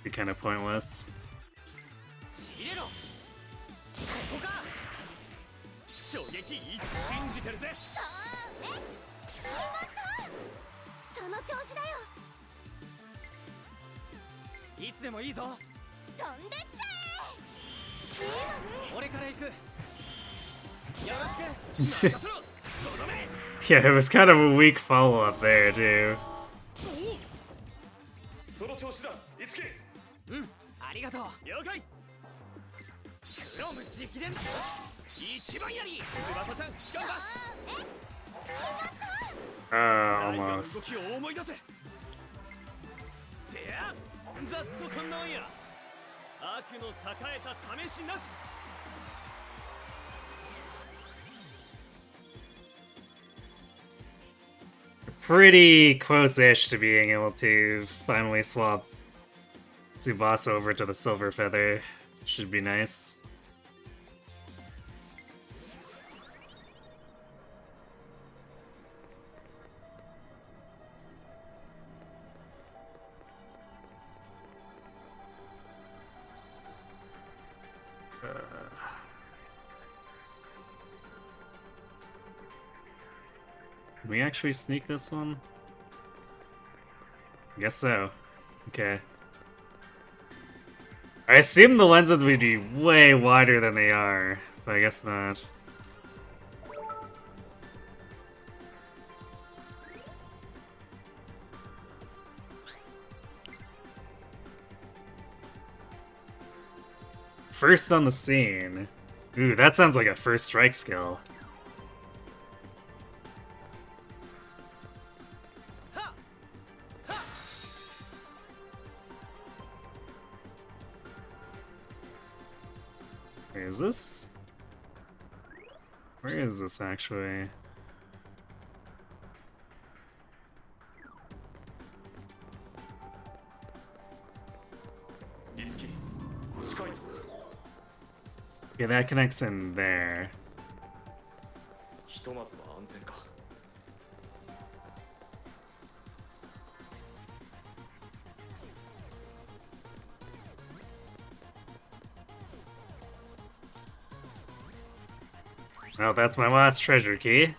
be kind of pointless. 仕入れろ。ここか。衝撃いいと信じてるぜ。そうね。決まった。その調子だよ。いつでもいいぞ。飛んでっちゃえ。いいわね。俺から行く。よろしく。任せろ。とどめ。 Yeah, it was kind of a weak follow-up there, too. その調子だ。いつけ。ありがとう。了解。クロム直伝だ。よし一番やり。翼ちゃん頑張っ。 Oh, ライガーの動 almost. きを思い出せ。ざっとこんなもんや。悪の栄えた試しなし。 Pretty close-ish to being able to finally swap Tsubasa over to the Silver Feather. Should be nice. Can we actually sneak this one? Guess so. Okay. I assume the lenses would be way wider than they are, but I guess not. First on the scene. Ooh, that sounds like a first strike skill. Wait, is this? Where is this actually? Yeah, that connects in there. ひとまずは安全か。 Well, that's my last treasure key.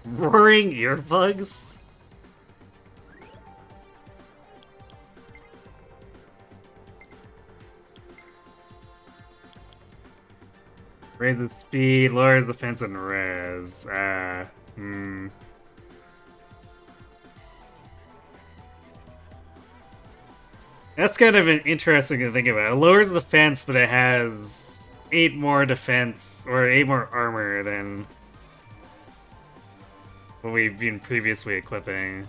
Roaring earbuds? Raises speed, lowers defense and res. That's kind of interesting to think about. It lowers defense, but it has 8 more defense, or 8 more armor than what we've been previously equipping.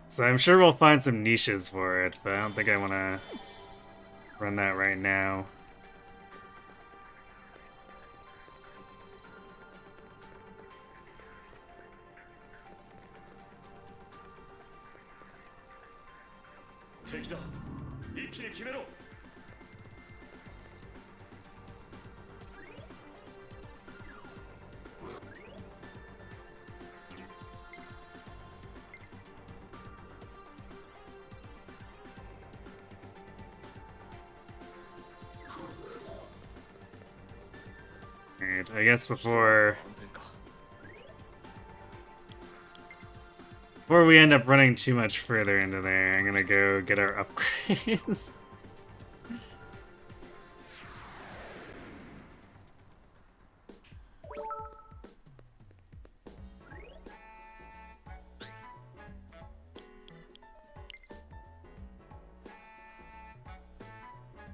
So I'm sure we'll find some niches for it, but I don't think I want to run that right now. Alright, I guess before we end up running too much further into there, I'm gonna go get our upgrades.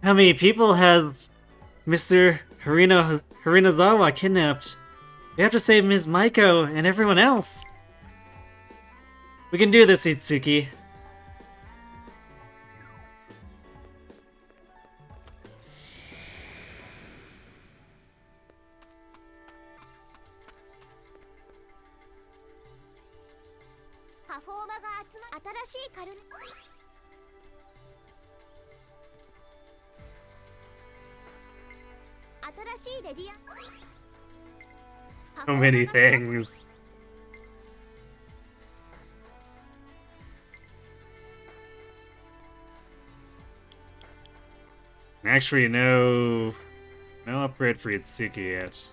How many people has Mr. Harinazawa kidnapped? We have to save Ms. Maiko and everyone else. We can do this, Itsuki. So many things. Actually, no upgrade for Itsuki yet.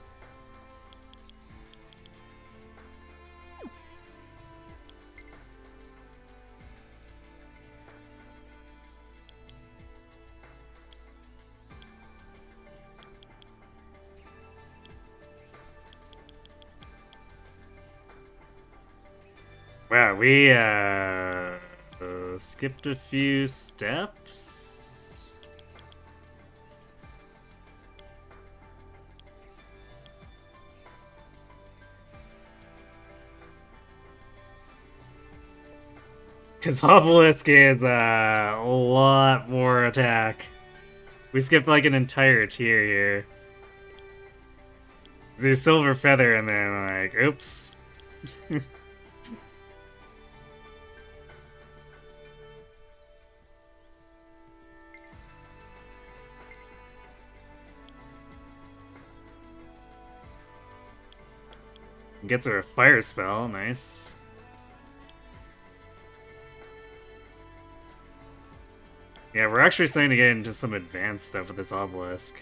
Wow, we skipped a few steps. Because Obelisk is a lot more attack. We skipped like an entire tier here. There's Silver Feather and then like, oops. Gets her a fire spell, nice. Yeah, we're actually starting to get into some advanced stuff with this obelisk.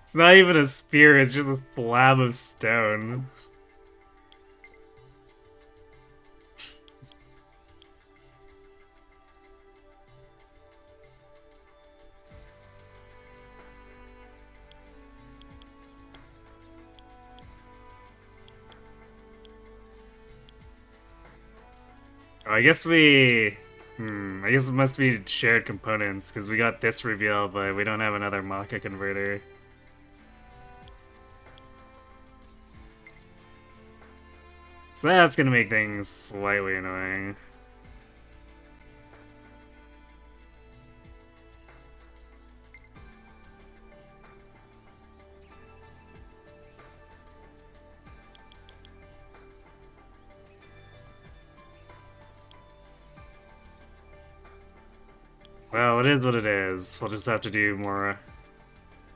It's not even a spear, it's just a slab of stone. Oh, I guess we... I guess it must be shared components, because we got this reveal, but we don't have another Maka converter. So that's gonna make things slightly annoying. Well, it is what it is. We'll just have to do more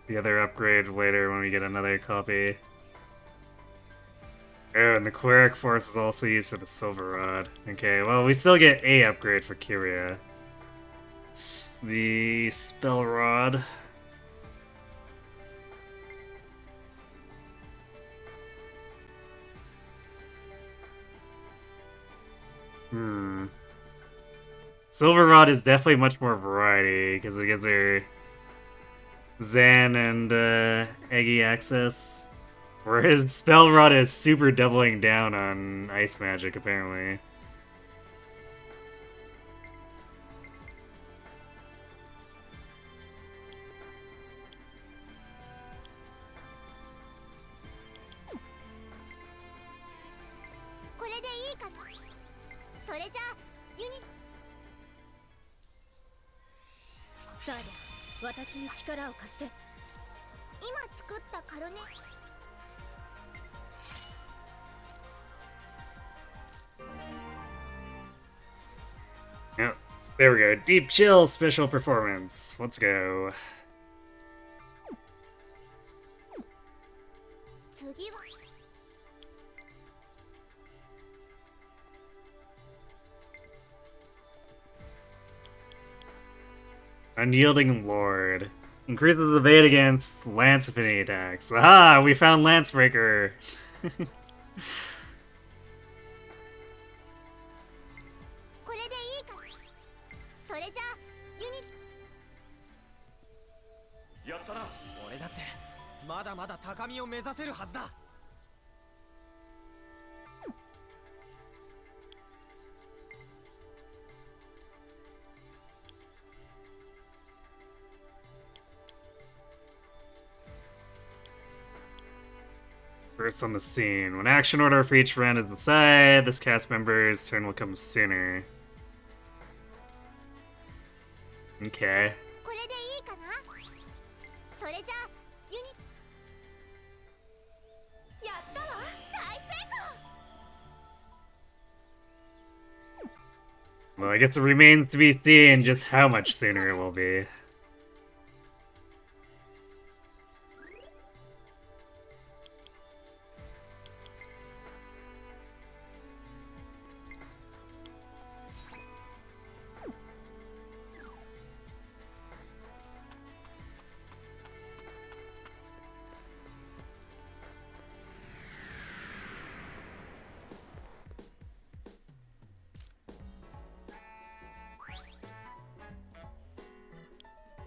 the other upgrade later when we get another copy. Oh, and the Cleric Force is also used for the Silver Rod. Okay, well, we still get a upgrade for Kyria. It's the Spell Rod. Silver Rod is definitely much more variety, because it gives her Zan and Eggy access. Whereas Spell Rod is super doubling down on ice magic, apparently. Yep, there we go. Deep Chill special performance. Let's go. Unyielding Lord. Increases the evade against Lance affinity attacks. Aha! We found Lance Breaker! First on the scene. When action order for each round is decided, this cast member's turn will come sooner. Okay. Well, I guess it remains to be seen just how much sooner it will be.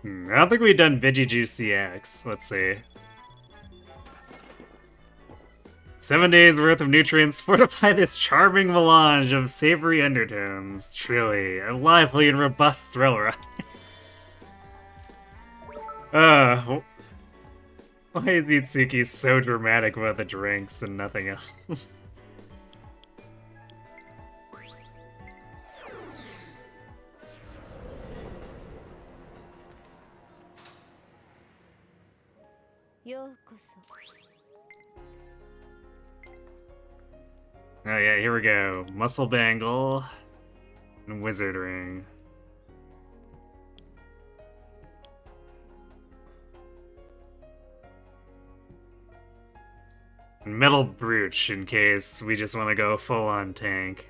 I don't think we've done Veggie Juice CX. Let's see. 7 days worth of nutrients fortify this charming melange of savory undertones. Truly, a lively and robust thrill ride. Why is Itsuki so dramatic about the drinks and nothing else? Oh yeah, here we go. Muscle bangle and wizard ring. And metal brooch in case we just want to go full on tank.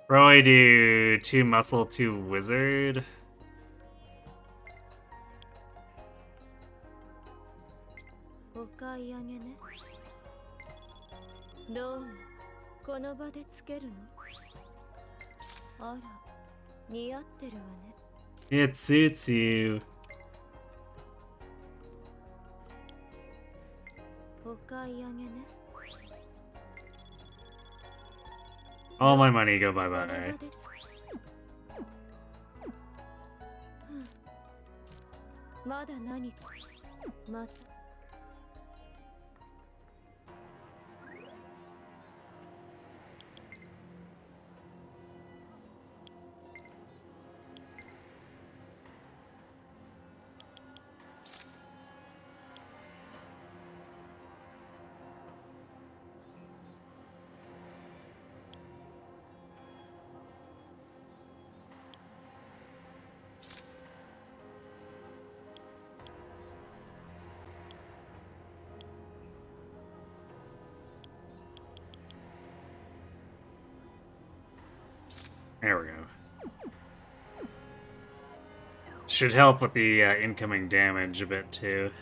Probably do 2 muscle, 2 wizard. It suits you. All my money go bye-bye. There we go. Should help with the incoming damage a bit too.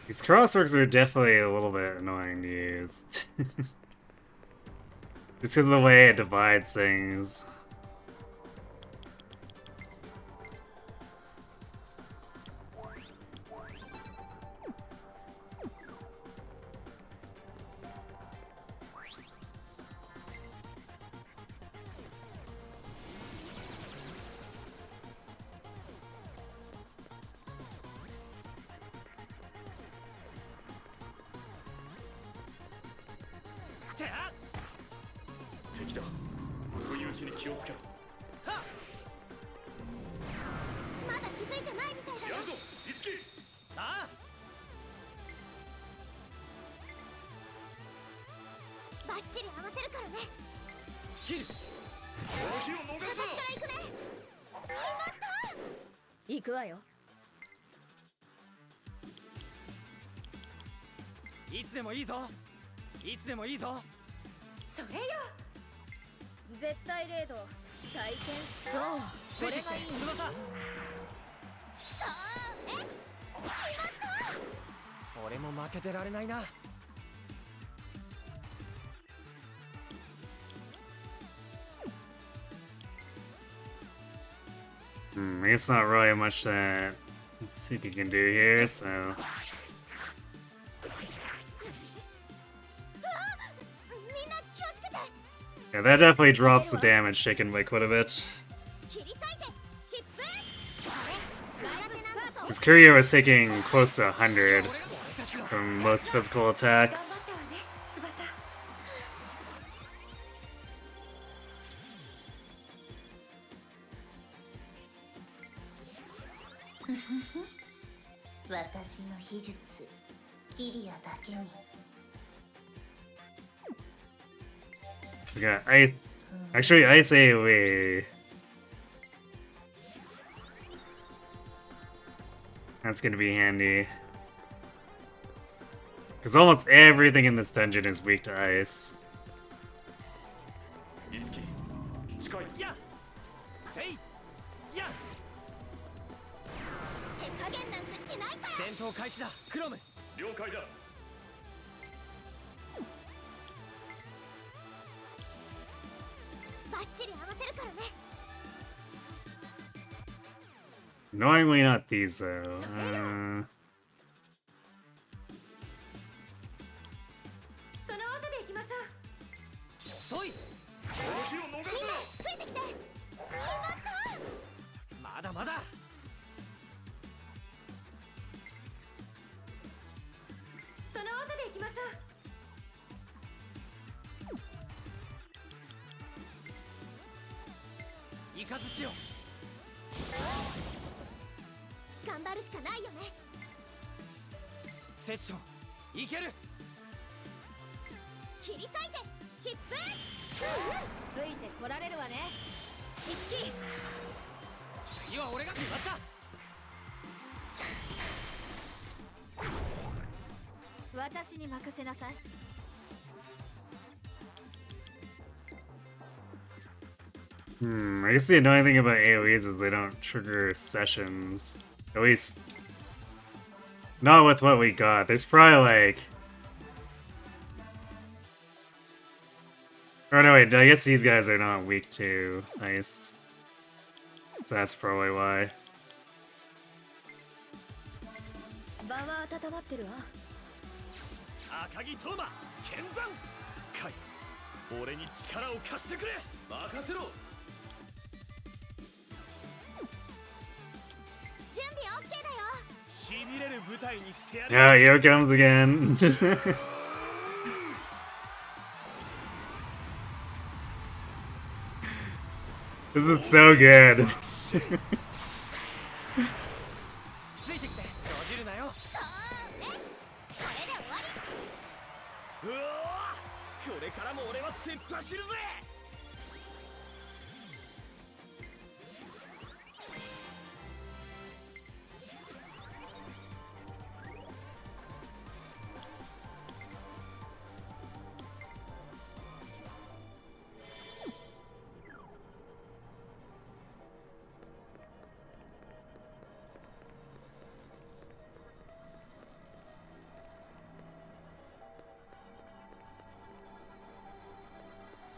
These crossworks are definitely a little bit annoying to use. Just because of the way it divides things. I guess not really much that Tsuki can do here, so. Yeah, that definitely drops the damage taken by quite a bit. Because Kiryu was taking close to 100 from most physical attacks. So we got ice. Actually, ice AoE. That's gonna be handy. Because almost everything in this dungeon is weak to ice. Yeah. Say. Yeah. 戦闘開始だ。クロム。了解だ。バッチリ合わせるからね。 Annoyingly not these though. その技でいきましょう。遅い。話を逃すな。ついてきて。まだまだ。その技でいきましょう。イカズチよ。頑張るしかないよね。セッションいける。切り裂いて疾風。ついてこられるわね。いつき。次は俺が決まった。私に任せなさい。 I guess the annoying thing about AoEs is they don't trigger sessions. At least, not with what we got. There's probably like... Oh no, wait, I guess these guys are not weak to ice. So that's probably why. 場は温まってるわ。赤木トーマ剣山カイ俺に力を貸してくれ。任せろ。準備 OK だよ。しびれる舞台にしてやる。 Yeah, here it comes again. This is so good. ついてきて。閉じるなよ。それ。これで終わり。うおーこれからも俺は突っ走るぜ。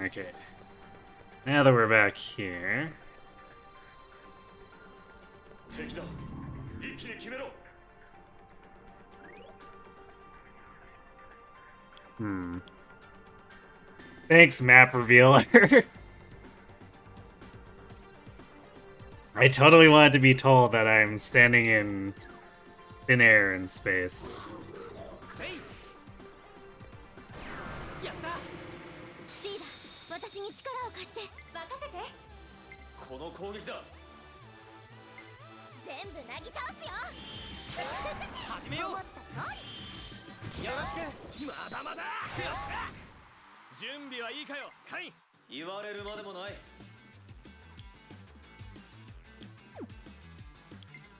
Okay. Now that we're back here. 敵だ。一気に決めろ。 Thanks, map revealer. I totally wanted to be told that I'm standing in thin air in space. やった。シーダ、私に力を貸して。任せて。この攻撃だ。全部なぎ倒すよ。始めよう。思った通り。よろしく。まだまだ。よっしゃ。準備はいいかよ、カイン。言われるまでもない。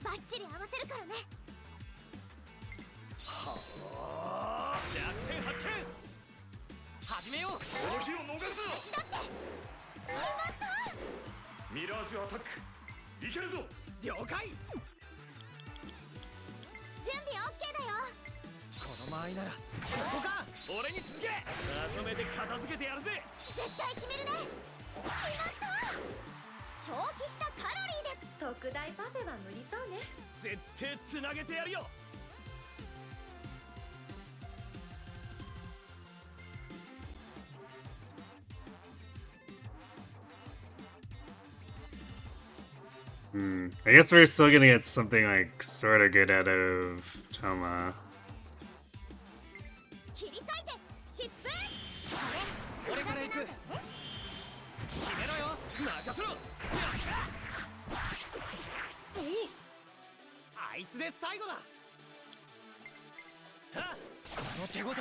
バッチリ合わせるからね。はあ。弱点発見。始めよう。この日を逃すな。私だって。ありがとう。ミラージュアタック。いけるぞ。了解。準備 OK だよ。この間合いならここか。俺に続け。まとめて片付けてやるぜ。絶対決めるね。決まった。消費したカロリーで特特大パフェは無理そうね。絶対つなげてやるよ。 I guess we're still gonna get something like sort of good out of Toma. 切り裂いて疾風。俺から行く。決めろよ。任せろ。よっしゃ。あいつで最後だ。はっ、この手応え。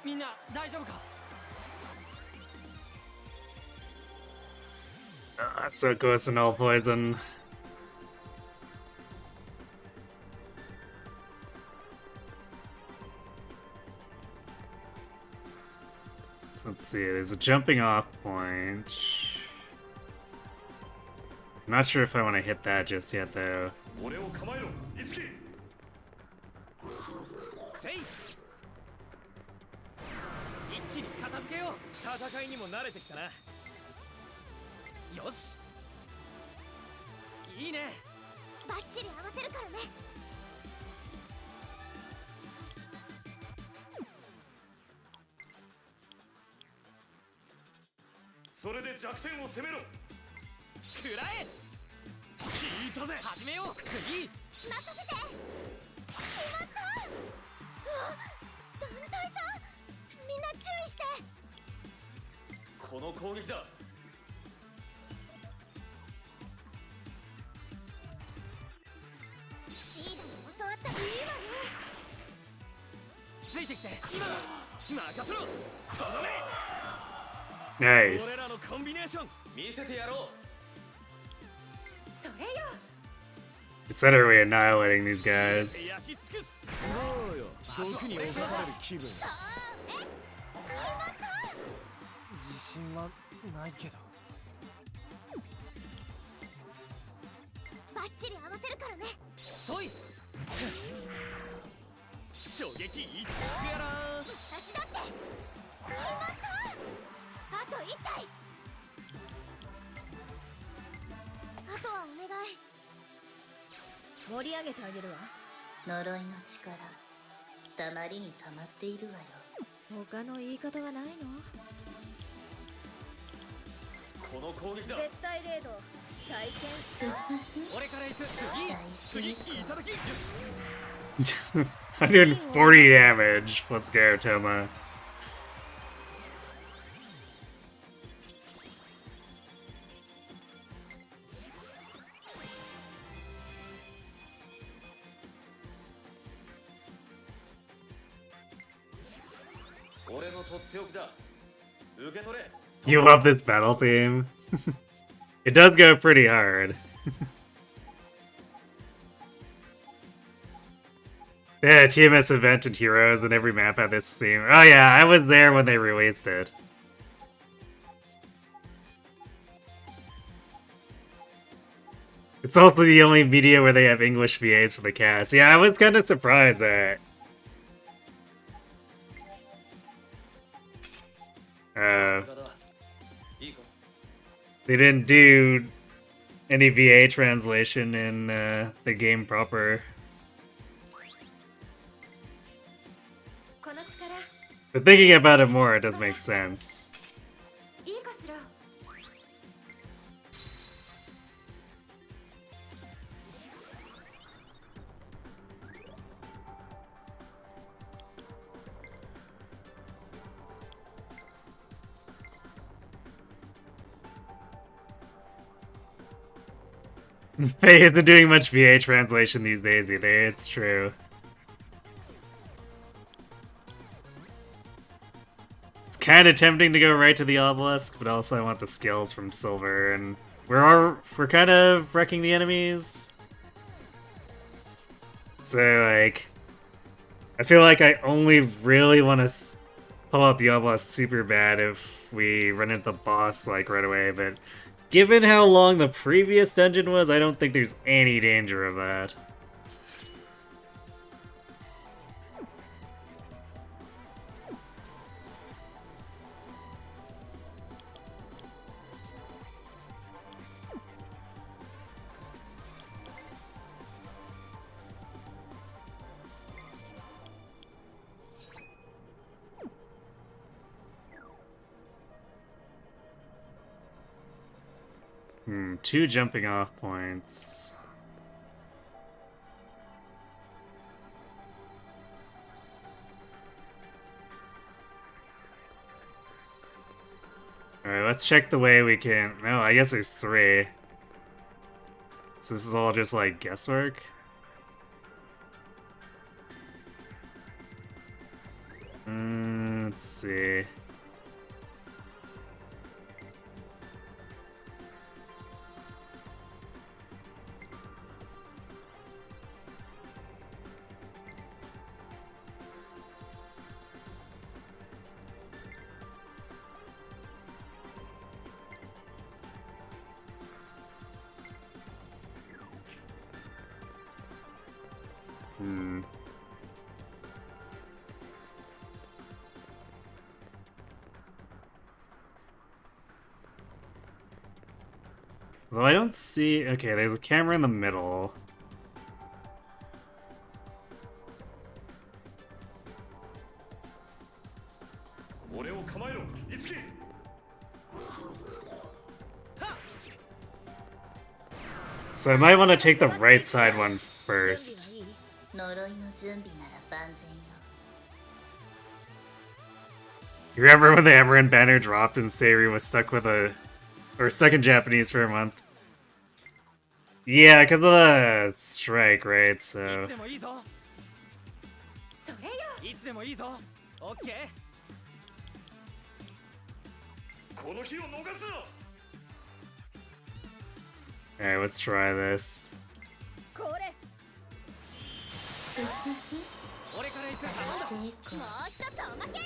みんな大丈夫か。 So close to null poison. So let's see, there's a jumping off point. I'm not sure if I want to hit that just yet though. 俺を構えろ、いつき。せい。一気に片付けよう。戦いにも慣れてきたな。よし。いいね。バッチリ合わせるからね。それで弱点を攻めろ。食らえ。聞いたぜ。始めよう。次。任せて。決まった。団体さん、みんな注意して。この攻撃だ。シーダに教わったらいいわね。ついてきて。今だ。任せろ。とどめ。 Nice. 俺らのコンビネーション見せてやろう。それよ。Just utterly annihilating these guys. 焼き尽くす。どうよ、毒に侵される気分。決まった。自信はないけど。バッチリ合わせるからね。そい。衝撃いってくやら。私だって。決まった。あと1体。あとはお願い。盛り上げてあげるわ。呪いの力たまりにたまっているわよ。他の言い方はないの？この攻撃だ。絶対レード体験した。俺から行く。次いただき。よし。 140 damage. Let's go, Toma. You love this battle theme? It does go pretty hard. Yeah, TMS event and heroes, and every map had this theme. Oh yeah, I was there when they released it. It's also the only media where they have English VAs for the cast. Yeah, I was kind of surprised that. They didn't do any VA translation in the game proper. But thinking about it more, it does make sense. いいかしら。Faye isn't doing much VA translation these days either, it's true. It's kind of tempting to go right to the obelisk, but also I want the skills from Silver, and we're kind of wrecking the enemies. So, like, I feel like I only really want to pull out the obelisk super bad if we run into the boss, like, right away, but given how long the previous dungeon was, I don't think there's any danger of that. 2 jumping off points. Alright, let's check the way we can... No, I guess there's 3. So this is all just like guesswork? Let's see. Well, I don't see... Okay, there's a camera in the middle. So I might want to take the right side one first. 呪いの準備なら万全よ。 You remember when the Amaranth banner dropped and Sayuri was stuck with a... Or stuck in Japanese for a month? Yeah, because of the strike, right? So... でもいいぞ。それよ。いつでもいいぞ。オッケー。この日を逃すな。 Alright, let's try this. これ。俺から行く。頼んだ。成功。もう一つおまけ。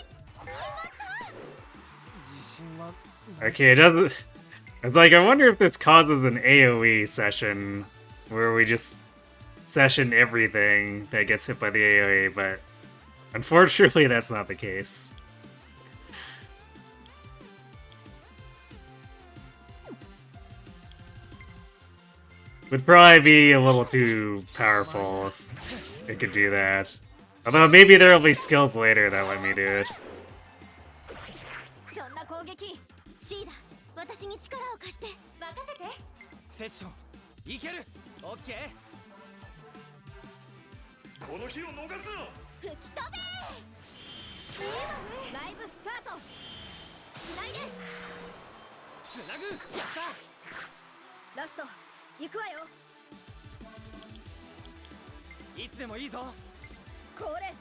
自信は。 Okay, it doesn't... It's like, I wonder if this causes an AoE session, where we just session everything that gets hit by the AoE, but unfortunately that's not the case. Would probably be a little too powerful if it could do that. Although maybe there will be skills later that let me do it. そんな攻撃。シーダ、私に力を貸して。任せて。セッション。いける。オッケー。この日を逃すな。吹き飛べ。ライブスタート。つないで。つなぐ。やった。ラスト。行くわよ。いつでもいいぞ。これ。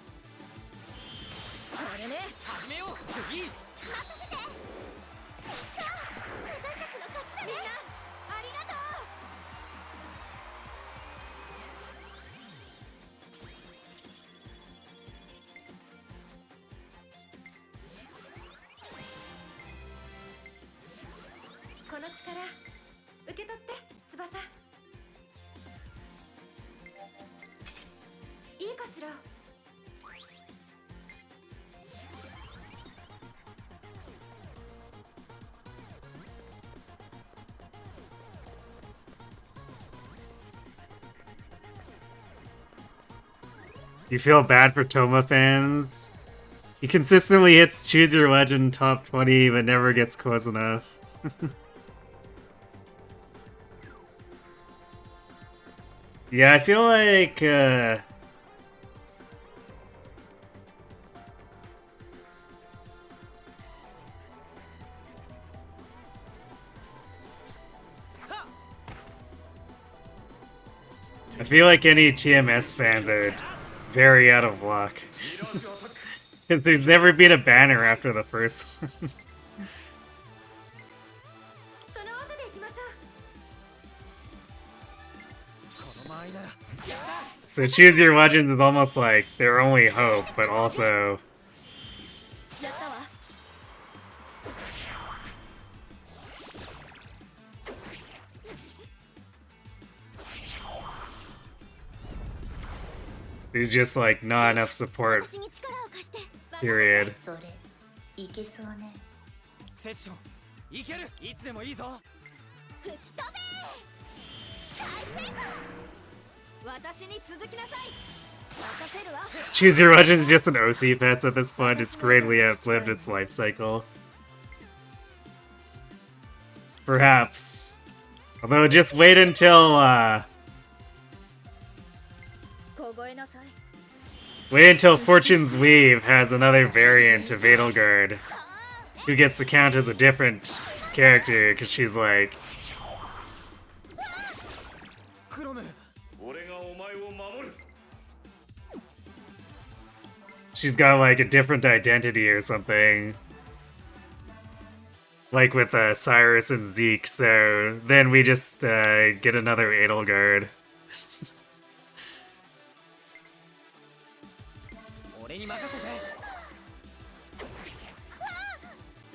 これね。始めよう。次。任せて。私たちの勝ちだね。みんな、ありがとう。この力、受け取って、翼。いいかしら。You feel bad for Toma fans? He consistently hits Choose Your Legend top 20 but never gets close enough. Yeah, I feel like I feel like any TMS fans are very out of luck. Because there's never been a banner after the first one. その技でいきましょう。この間合いなら。やった。 So Choose Your Legends is almost like their only hope, but also... やったわ。 There's just like not enough support, 私に力を貸して。 period. それいけそうね。セッション。いける。いつでもいいぞ。吹き飛べ。大成功。私に続きなさい。任せるわ。 Choose Your Legend is just an OC fest at this point. It's greatly outlived its life cycle. Perhaps Although, just wait until, wait until Fortune's Weave has another variant of Edelgard, who gets to count as a different character, because she's like... She's got like a different identity or something. Like with Cyrus and Zeke, so then we just get another Edelgard.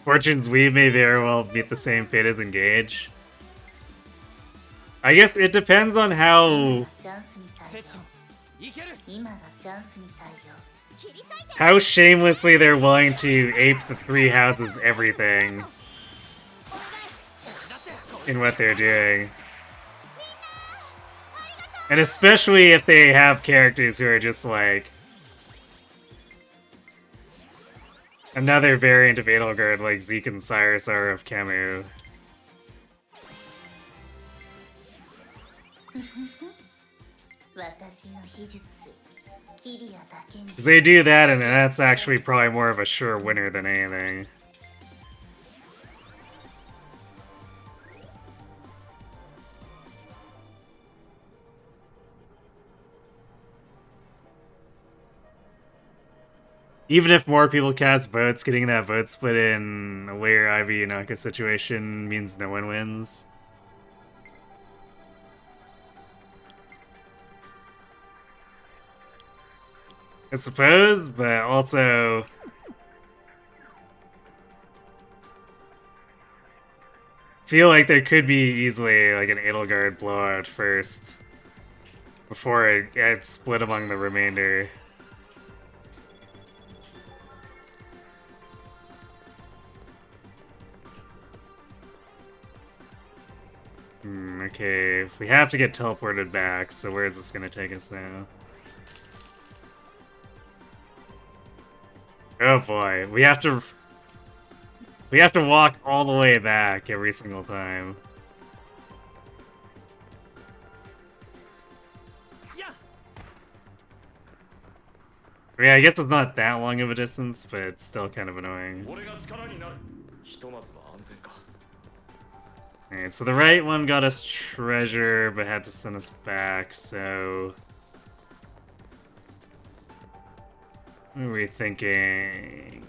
Fortune's Weave may very well meet the same fate as Engage. I guess it depends on how... チャンスみたいよ今がチャンスみたいよ how shamelessly they're willing to ape the three houses everything in what they're doing. And especially if they have characters who are just like another variant of Edelgard like Zeke and Cyrus are of Camus. Because they do that, and that's actually probably more of a sure winner than anything. Even if more people cast votes, getting that vote split in a Layer Ivy Inaka situation means no one wins. I suppose, but also... feel like there could be easily like an Edelgard blowout first before it gets split among the remainder. Okay, we have to get teleported back, so where is this gonna take us now? Oh boy, we have to walk all the way back every single time. Yeah, I guess it's not that long of a distance, but it's still kind of annoying. Alright, so the right one got us treasure, but had to send us back, so... what are we thinking?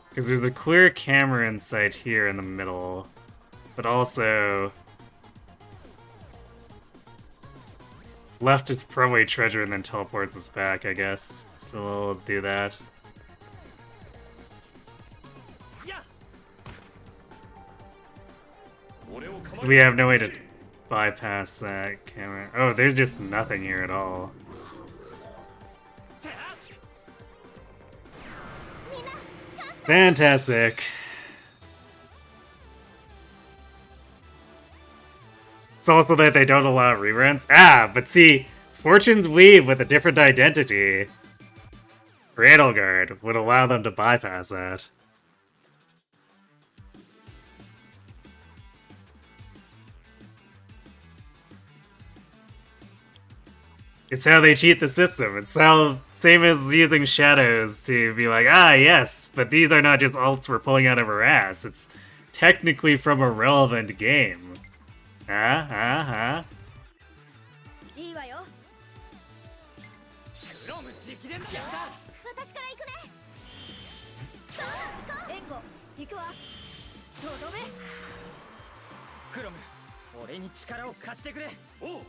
Because there's a clear camera in sight here in the middle, but also... left is probably treasure and then teleports us back, I guess. So we'll do that. So we have no way to bypass that camera. Oh, there's just nothing here at all. Fantastic. It's also that they don't allow reruns. Ah, but see, Fortune's Weave with a different identity for Edelgard would allow them to bypass that. It's how they cheat the system. It's how, same as using shadows to be like, ah, yes, but these are not just alts we're pulling out of our ass. It's technically from a relevant game. Huh? いいわよ。クロム直伝だ。私から行くね。エコ、行くわ。とどめ。クロム、俺に力を貸してくれ。おう。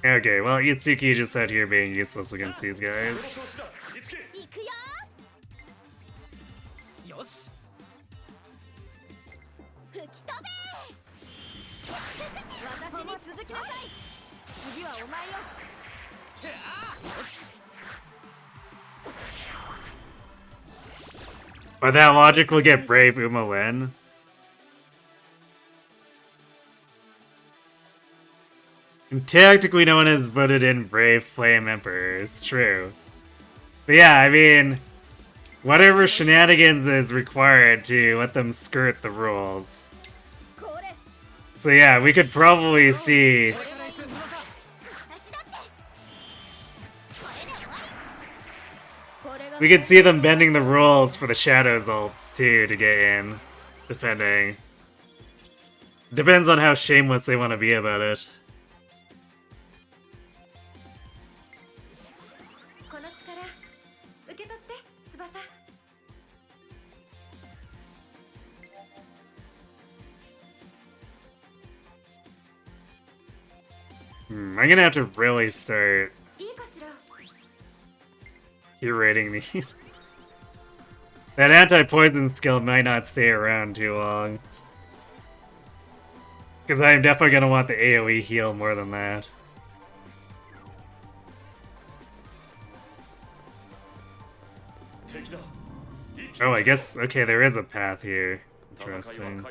Okay, well, Itsuki just out here being useless against these guys. 行くよ。よし。吹き飛べ。私に続きなさい。次はお前よ。よし。 By that logic, we'll get Brave Uma Wen. And technically, no one has voted in Brave Flame Emperor. It's true. But yeah, I mean, whatever shenanigans is required to let them skirt the rules. So yeah, we could probably see... We could see them bending the rules for the Shadows ults too to get in, depending. Depends on how shameless they want to be about it. I'm gonna have to really start curating these. That anti-poison skill might not stay around too long. Because I'm definitely gonna want the AoE heal more than that. Oh, I guess, okay, there is a path here. Interesting.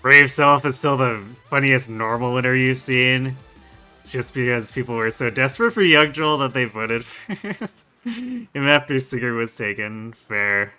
Brave Self is still the funniest normal winner you've seen. It's just because people were so desperate for Young Joel that they voted for him after Sigurd was taken. Fair.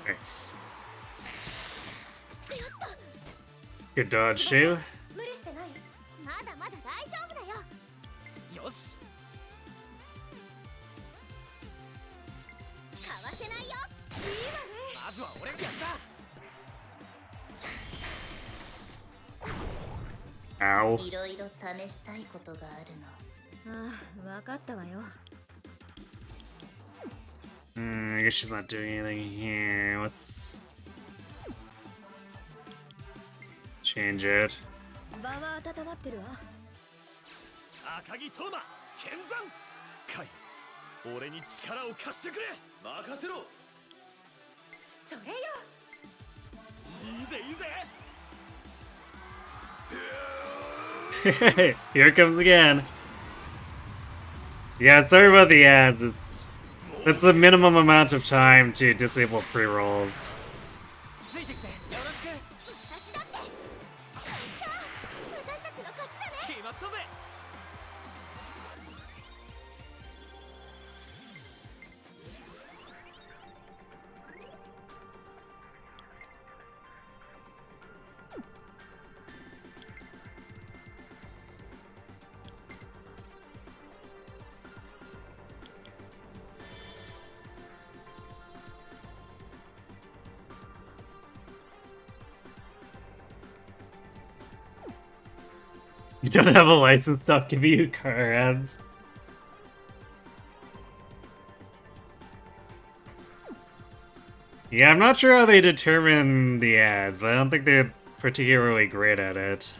Nice. Good dodge too. Ow. I guess she's not doing anything here. Let's change it. Here it comes again. Yeah, sorry about the ads. It's the minimum amount of time to disable pre-rolls. You don't have a license, stop giving you car ads. Yeah, I'm not sure how they determine the ads, but I don't think they're particularly great at it.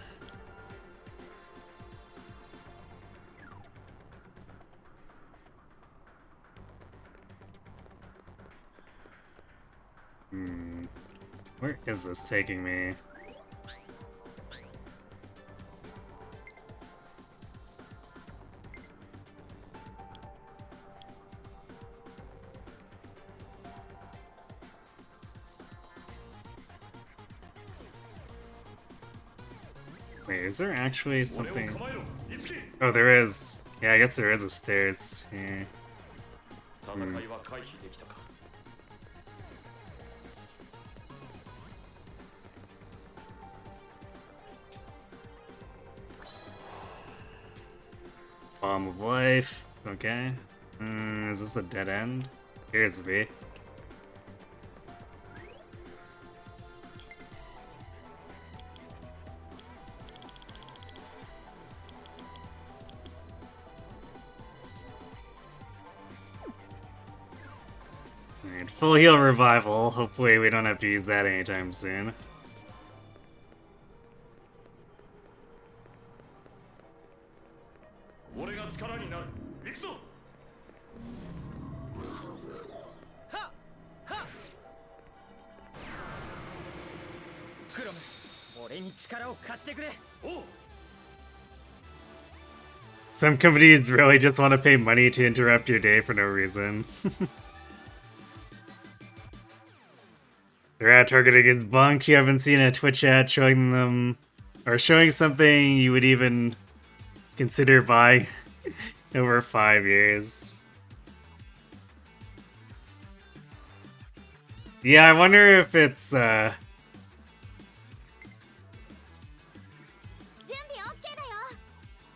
Where is this taking me? Wait, is there actually something? Oh, there is. Yeah, I guess there is a stairs here. 戦いは回避できたか。 Bomb of life. Okay. Is this a dead end? Appears to be. Alright, full heal revival. Hopefully we don't have to use that anytime soon. Some companies really just want to pay money to interrupt your day for no reason. They're at targeting his bunk. You haven't seen a Twitch ad showing them, or showing something you would even consider buying over 5 years. Yeah, I wonder if it's,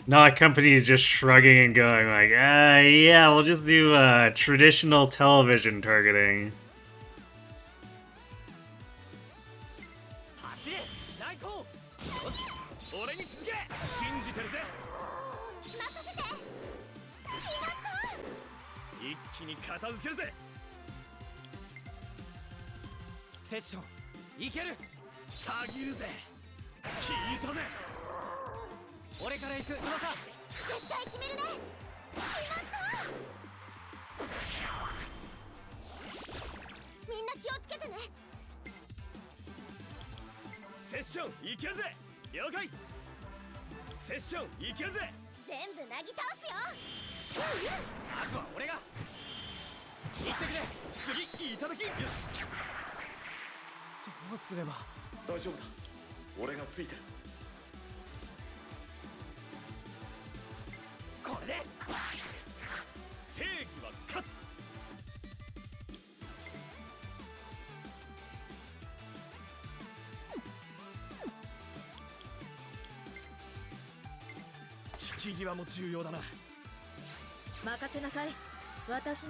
not companies just shrugging and going like, yeah, we'll just do traditional television targeting.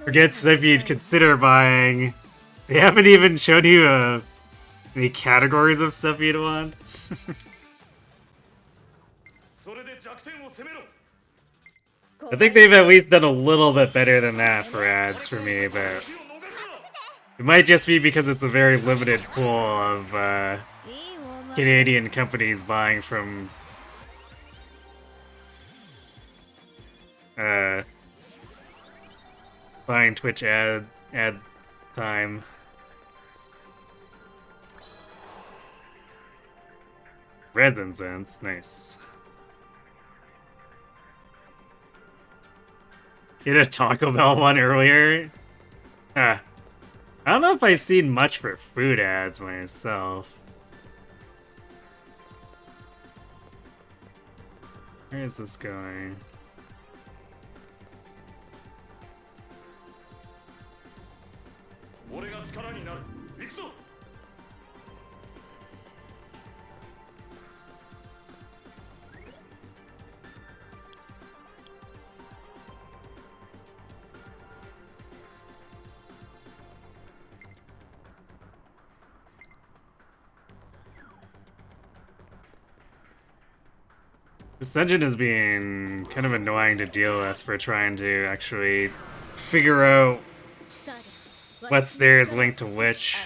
Forgets if you'd consider buying. They haven't even shown you any categories of stuff you'd want. I think they've at least done a little bit better than that for ads for me, but it might just be because it's a very limited pool of Canadian companies buying from buying Twitch ad time. Resin sense, nice. Get a Taco Bell one earlier. I don't know if I've seen much for food ads myself. Where is this going? This engine is being kind of annoying to deal with for trying to actually figure out what stair is linked to which.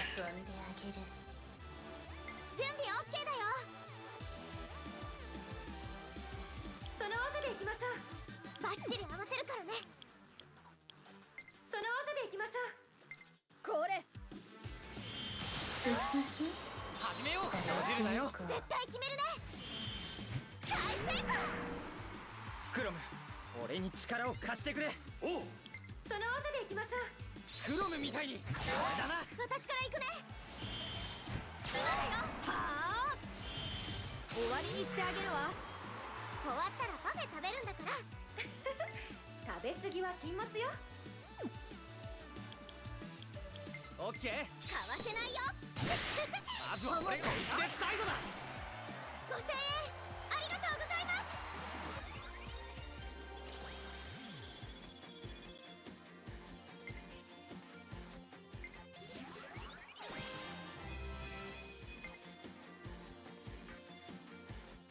るなよ。絶対決めるね。大成功。クロム、俺に力を貸してくれ。おう。その技でいきましょう。クロムみたいに。俺だな。私から行くね。今だよ。はあ。終わりにしてあげるわ。終わったらパフェ食べるんだから。食べ過ぎは禁物よ。オッケー。かわせないよ。まずは俺が本気で最後だ。5000円ありがとうございます。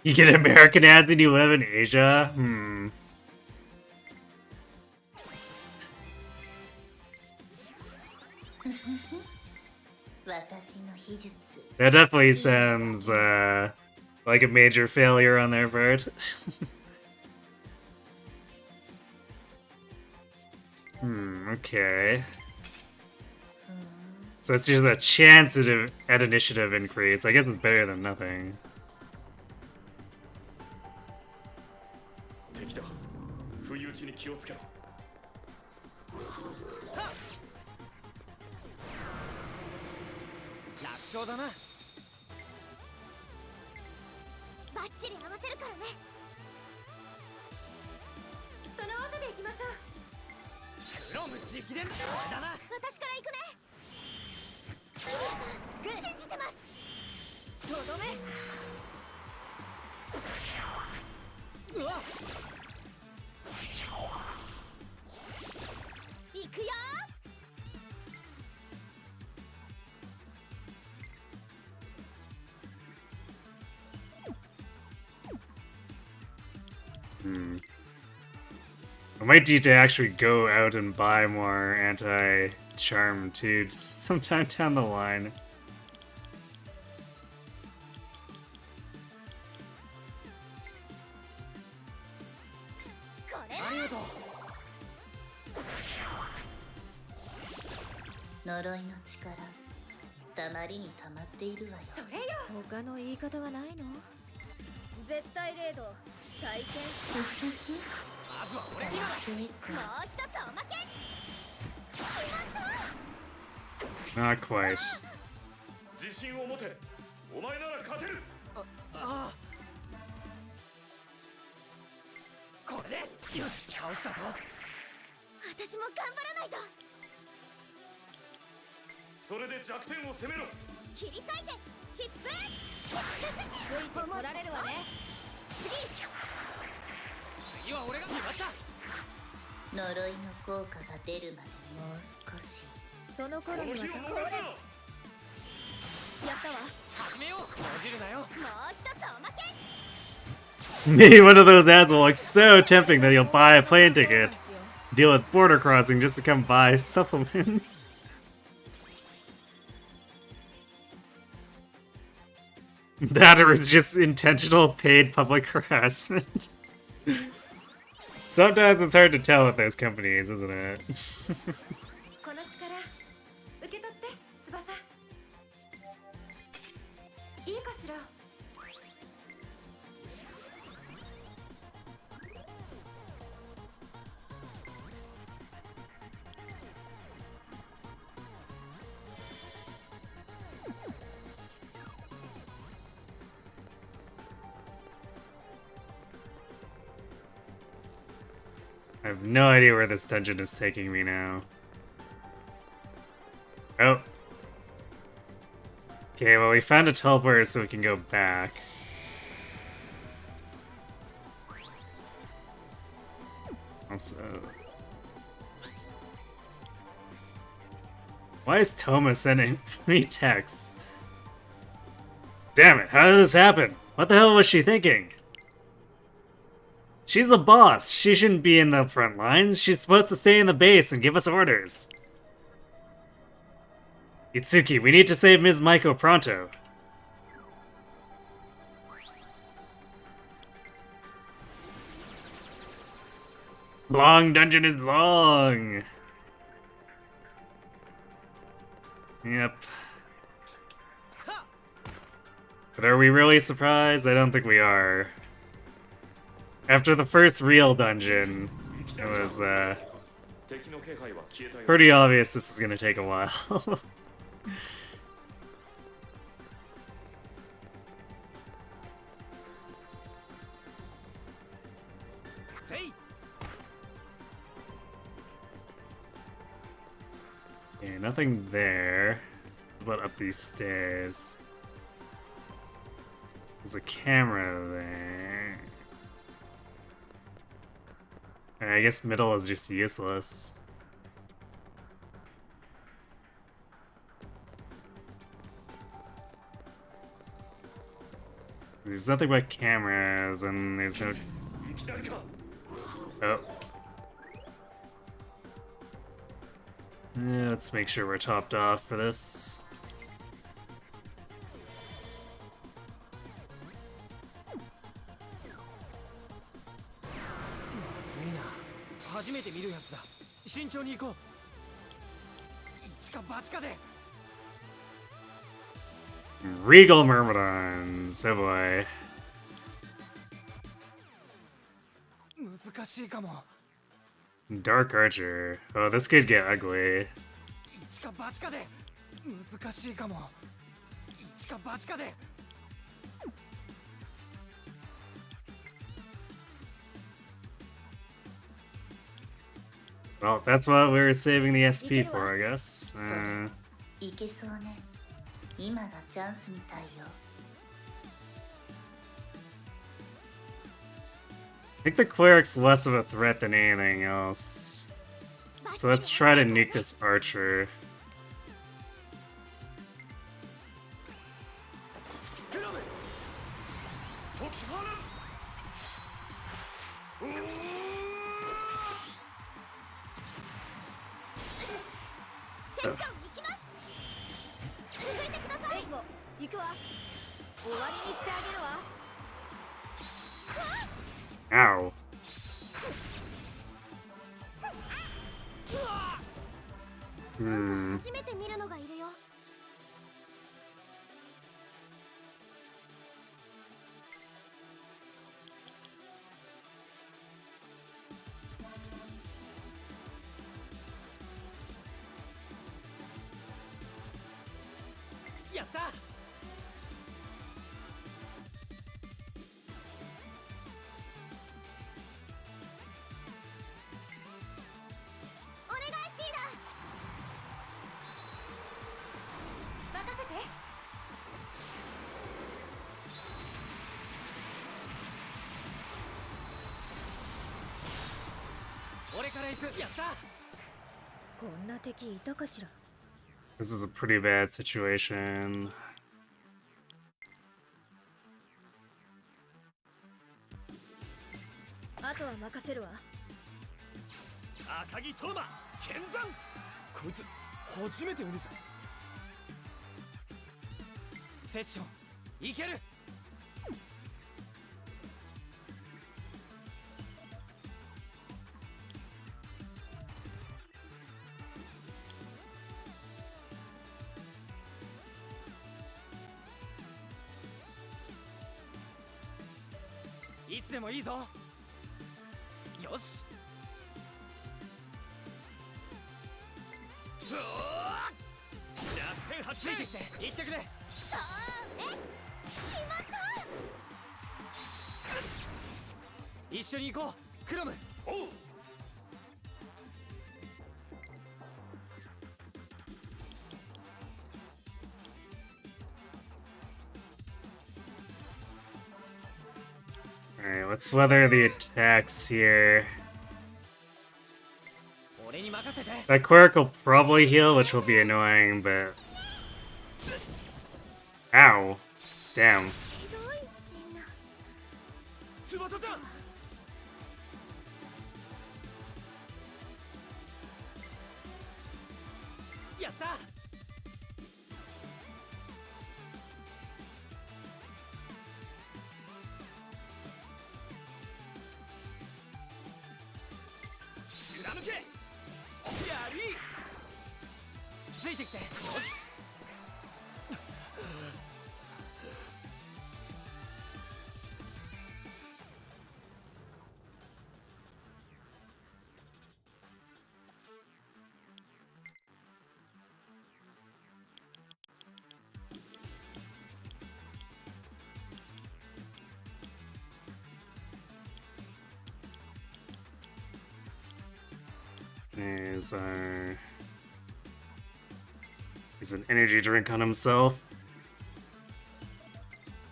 You get American ads and you live in Asia? Hmm. 私の秘術 That definitely sounds like a major failure on their part. Okay. So it's just a chance at initiative increase. I guess it's better than nothing. 敵だ。不意打ちに気をつけろ。楽勝だな。バッチリ合わせるからね。その技でいきましょう。クロム直伝。俺だな。私から行くね。信じてます。とどめ。うわ。行くよ。I might need to actually go out and buy more anti-charm too sometime down the line. Noroyの力たまりにたまっているわよ。それよ。他の言い方はないの？絶対零度体験した。まずは俺に。もう一つおまけ。決まった。 Not quite. 自信を持て。お前なら勝てる。ああ。これでよし倒したぞ。私も頑張らないと。それで弱点を攻めろ。切り裂いて疾風。ついてこられるわね。次は俺が決まった。呪いの効果が出るまでもう少し。その頃にはこの日を逃すな。やったわ。始めよう。閉じるなよ。もう一つおまけ。 Maybe one of those ads will look so tempting that you'll buy a plane ticket, deal with border crossing just to come buy supplements. That or is just intentional paid public harassment. Sometimes it's hard to tell with those companies, isn't it? この力受け取って翼。いいかしら。I have no idea where this dungeon is taking me now. Oh. Okay, well we found a teleporter so we can go back. Also... Why is Toma sending me texts? Damn it, how did this happen? What the hell was she thinking? She's the boss. She shouldn't be in the front lines. She's supposed to stay in the base and give us orders. Itsuki, we need to save Ms. Maiko pronto. Long dungeon is long. Yep. But are we really surprised? I don't think we are. After the first real dungeon, it was pretty obvious this was gonna take a while. Okay, nothing there. What about up these stairs? There's a camera there. I guess middle is just useless. There's nothing but cameras, and there's no... Oh. Yeah, let's make sure we're topped off for this. Regal Myrmidons, oh boy. Dark Archer. Oh, this could get ugly. Well, that's what we were saving the SP for, I guess. いけそうね。今がチャンスみたいよ。I think the cleric's less of a threat than anything else. So let's try to nuke this archer. Ow. Hmm. This is a pretty bad situation. Alright, let's weather the attacks here. That cleric will probably heal, which will be annoying, but... Ow. Damn. Is he's an energy drink on himself.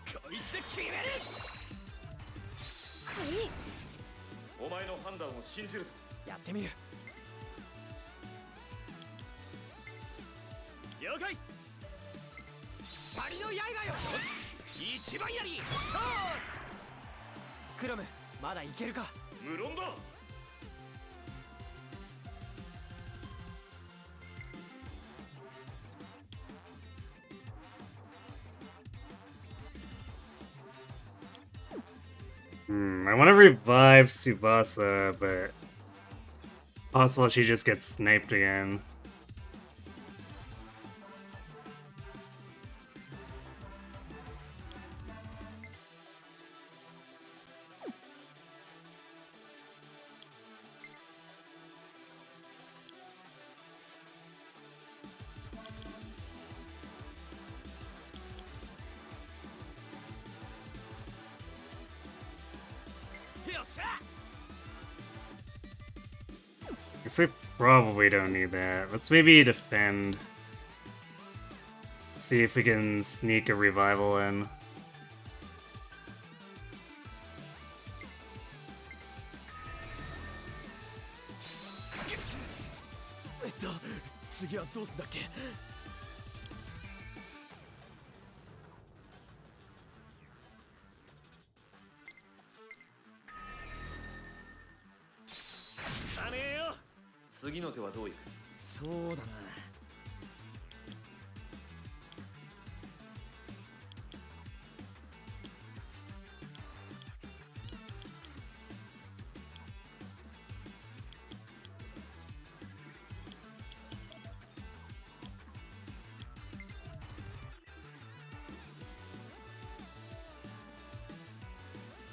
こいつで決める。お前の判断を信じるぞ。やってみる。了解。光の刃よ。よし。一番やり。勝負。クロム、まだいけるか。無論だ。I want to revive Tsubasa, but possible she just gets sniped again. Guess we probably don't need that. Let's maybe defend. See if we can sneak a revival in. Ane 次の手はどういく？そうだな。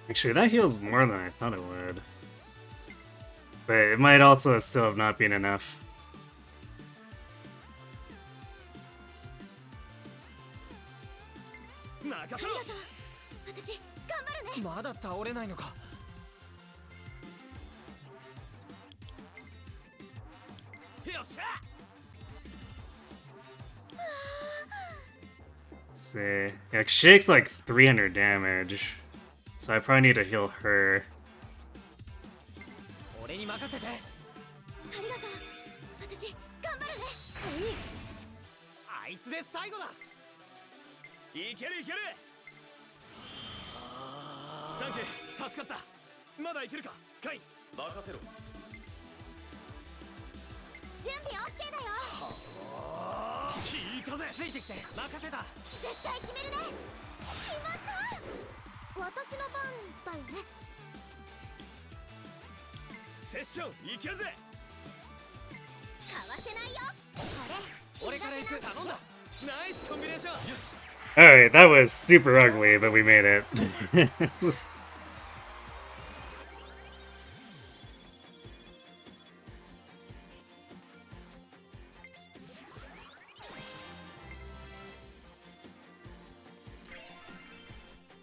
Actually, that heals more than I thought it would. But it might also still have not been enough. 任せろ。私頑張るね。まだ倒れないのか。よっしゃ。 Let's see. Yeah, she takes like 300 damage. So I probably need to heal her. 俺に任せて。ありがとう。私頑張るね。あいつで最後だ。いけるいける。サンキュー、助かった。まだいけるか、カイ。任せろ。準備 OK だよ。聞いたぜ。ついてきて。任せた。絶対決めるね。決まった。私の番だよね。セッションいけるぜ。かわせないよ。これ俺から行く。頼んだ。ナイスコンビネーション。よし。 Alright, that was super ugly, but we made it.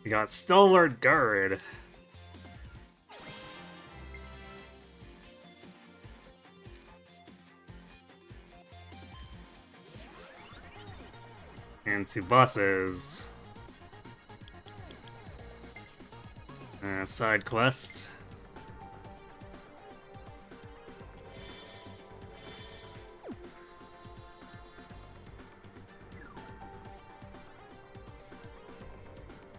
We got Stalwart Guard. And Tsubasa's side quest.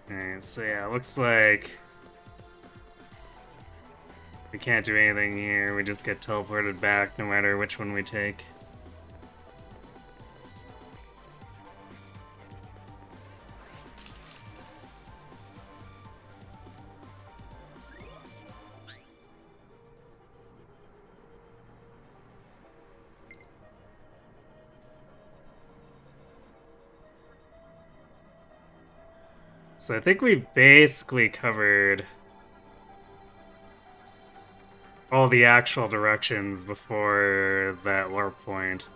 Alright, so yeah, looks like we can't do anything here. We just get teleported back no matter which one we take. So I think we basically covered all the actual directions before that warp point.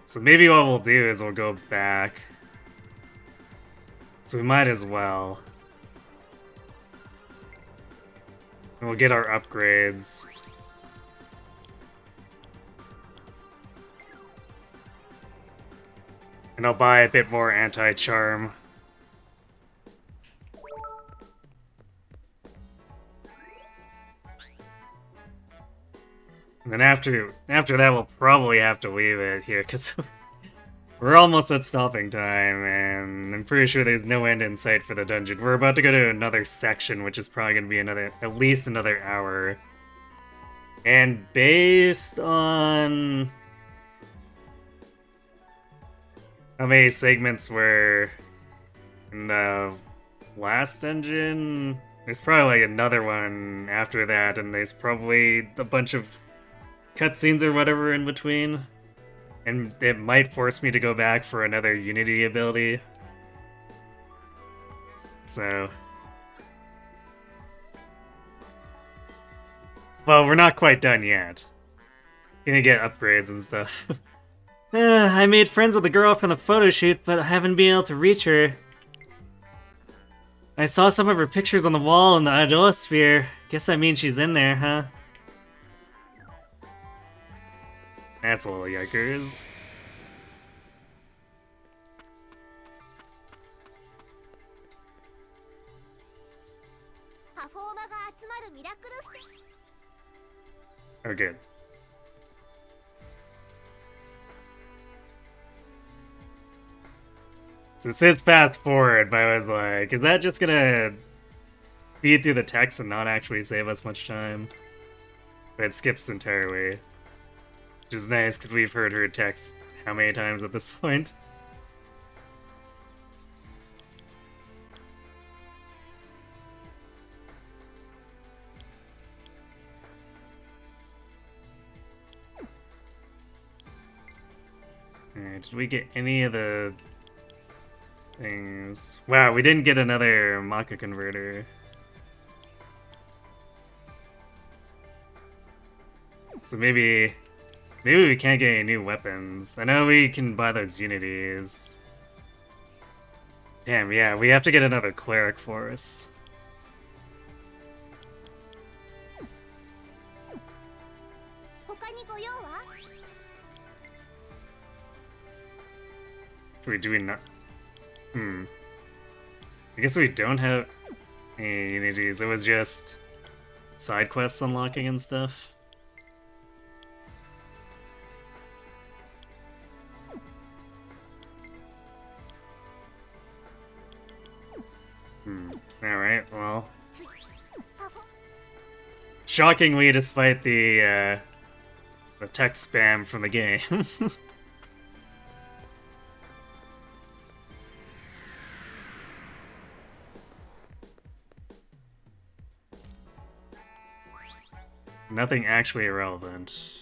So maybe what we'll do is we'll go back. So we might as well. And we'll get our upgrades. And I'll buy a bit more anti-charm. And then after that, we'll probably have to leave it here, because we're almost at stopping time, and I'm pretty sure there's no end in sight for the dungeon. We're about to go to another section, which is probably going to be at least another hour. And based on how many segments were in the last dungeon, there's probably like another one after that, and there's probably a bunch of cutscenes or whatever in between. And it might force me to go back for another Unity ability. So... well, we're not quite done yet. Gonna get upgrades and stuff. I made friends with the girl from the photo shoot, but I haven't been able to reach her. I saw some of her pictures on the wall in the idolosphere. Guess that means she's in there, huh? That's a little yikers. パフォーマが集まるミラクルステージ Oh, good. So it says fast forward, but I was like, is that just gonna feed through the text and not actually save us much time? But it skips entirely. Which is nice, because we've heard her text how many times at this point? Alright, did we get any of the things? Wow, we didn't get another Maka converter. So maybe we can't get any new weapons. I know we can buy those unities. Damn, yeah, we have to get another cleric for us. Do we not? I guess we don't have any unities. It was just side quests unlocking and stuff. Alright, well. Shockingly, despite the text spam from the game. Nothing actually irrelevant.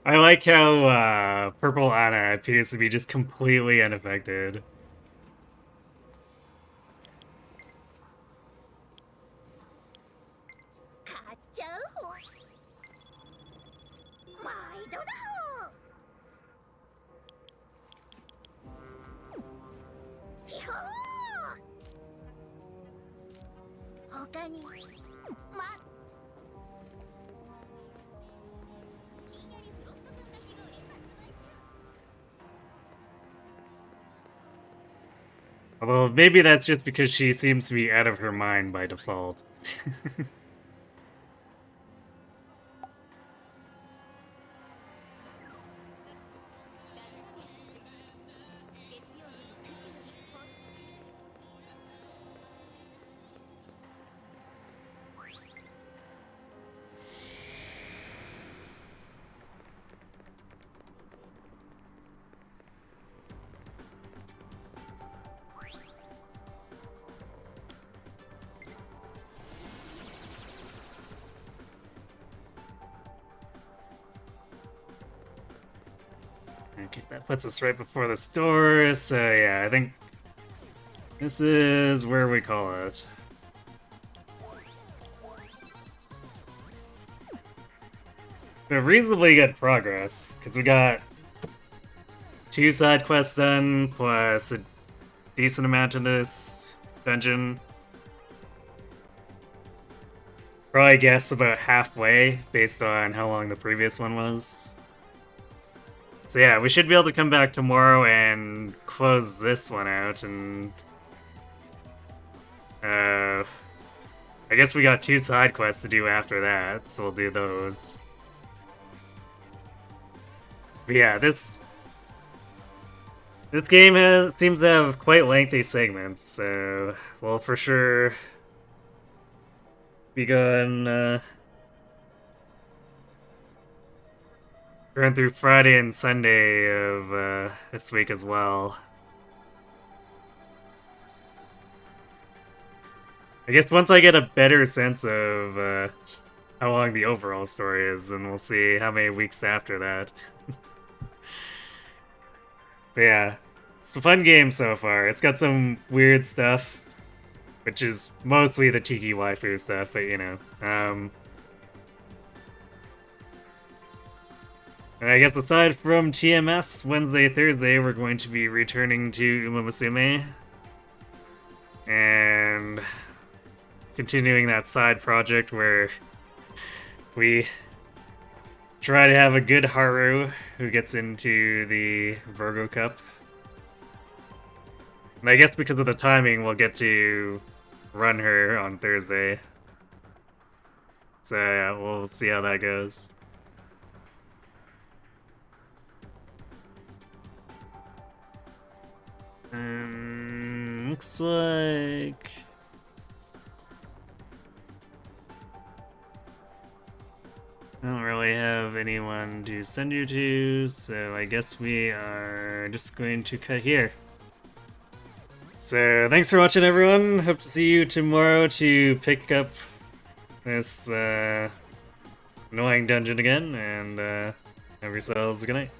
I like how Purple Anna appears to be just completely unaffected. Although maybe that's just because she seems to be out of her mind by default. Okay, that puts us right before the store, so yeah, I think this is where we call it. But reasonably good progress, because we got 2 side quests done, plus a decent amount in this dungeon. Probably guess about halfway, based on how long the previous one was. So yeah, we should be able to come back tomorrow and close this one out, and I guess we got 2 side quests to do after that, so we'll do those. But yeah, this game seems to have quite lengthy segments, so we'll for sure be going through Friday and Sunday of this week as well. I guess once I get a better sense of how long the overall story is, then we'll see how many weeks after that. But yeah, it's a fun game so far. It's got some weird stuff, which is mostly the Tiki waifu stuff, but you know. And I guess aside from TMS, Wednesday, Thursday, we're going to be returning to Uma Musume. And continuing that side project where we try to have a good Haru who gets into the Virgo Cup. And I guess because of the timing, we'll get to run her on Thursday. So yeah, we'll see how that goes. Looks like I don't really have anyone to send you to, so I guess we are just going to cut here. So thanks for watching, everyone. Hope to see you tomorrow to pick up this annoying dungeon again, and have yourselves a good night.